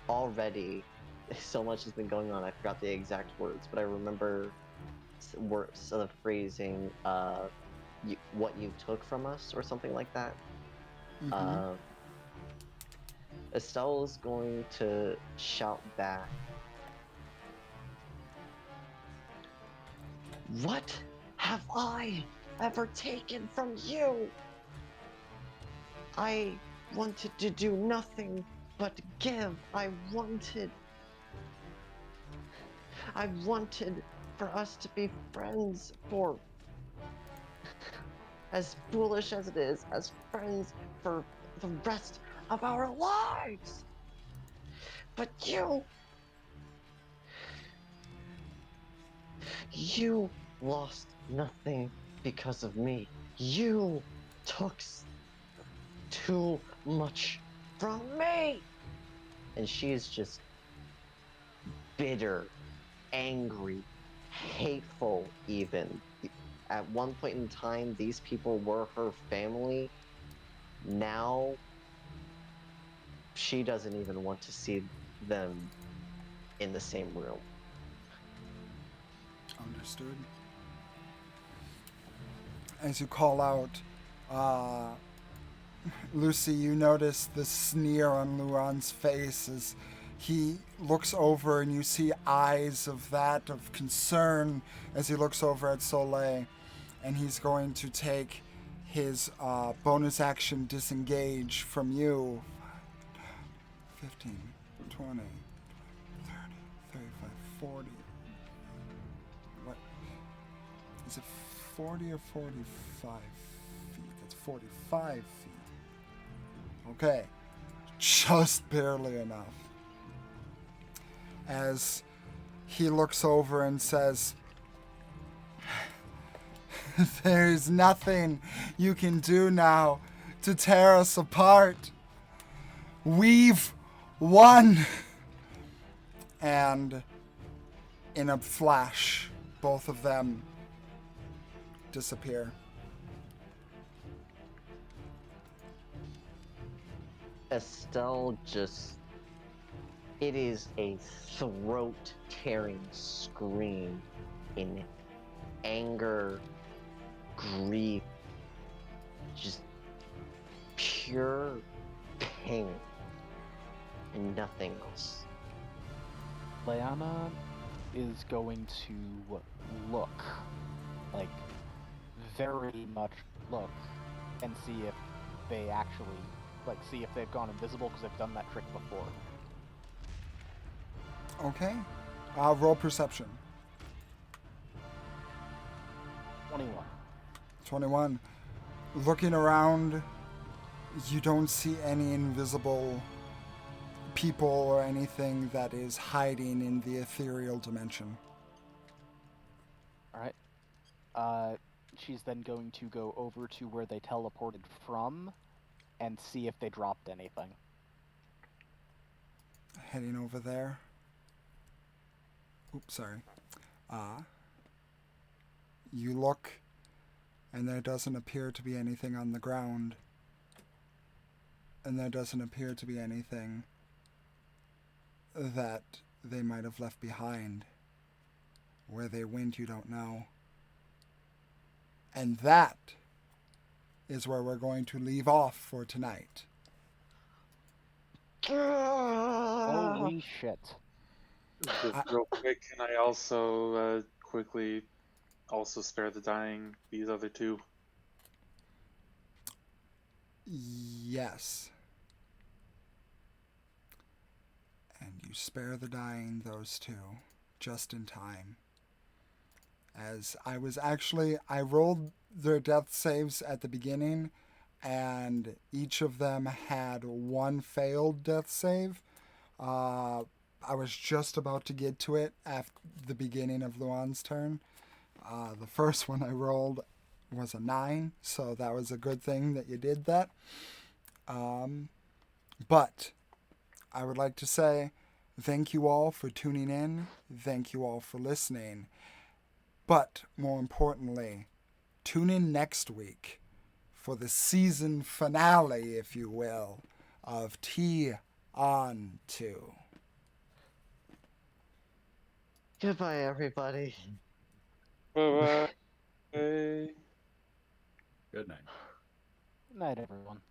already, so much has been going on, I forgot the exact words, but I remember words of the phrasing, what you took from us, or something like that. Mm-hmm. Estelle is going to shout back, "What have I ever taken from you? I wanted to do nothing but give. I wanted for us to be friends, for as foolish as it is, as friends for the rest of our lives. But you lost nothing because of me. You took too much from me." And she is just bitter, angry, hateful even. At one point in time, these people were her family. Now, she doesn't even want to see them in the same room. Understood. As you call out, Lucy, you notice the sneer on Luan's face as he looks over, and you see eyes of concern as he looks over at Soleil, and he's going to take his bonus action disengage from you. 15, 20, 30, 35, 40. What? Is it 40 or 45 feet? That's 45 feet. Okay. Just barely enough. As he looks over and says, "There's nothing you can do now to tear us apart. We've won." And in a flash, both of them disappear. Estelle it is a throat-tearing scream in anger, grief, just pure pain and nothing else. Leanna is going to look, like, very much look, and see if they actually, see if they've gone invisible, because they've done that trick before. Okay. Roll perception. 21. 21. Looking around, you don't see any invisible people or anything that is hiding in the ethereal dimension. Alright. She's then going to go over to where they teleported from and see if they dropped anything. Heading over there. Oops, sorry. You look, and there doesn't appear to be anything on the ground. And there doesn't appear to be anything that they might have left behind. Where they went, you don't know. And that is where we're going to leave off for tonight. Holy shit. Just real quick, can I also quickly also spare the dying these other two? Yes. And you spare the dying those two just in time. As I rolled their death saves at the beginning, and each of them had one failed death save. I was just about to get to it at the beginning of Luan's turn. The first one I rolled, was a 9, so that was a good thing that you did that. But I would like to say thank you all for tuning in. Thank you all for listening. But more importantly, tune in next week for the season finale, if you will, of Tiān 2. Goodbye, everybody. Bye-bye. Good night. Good night, everyone.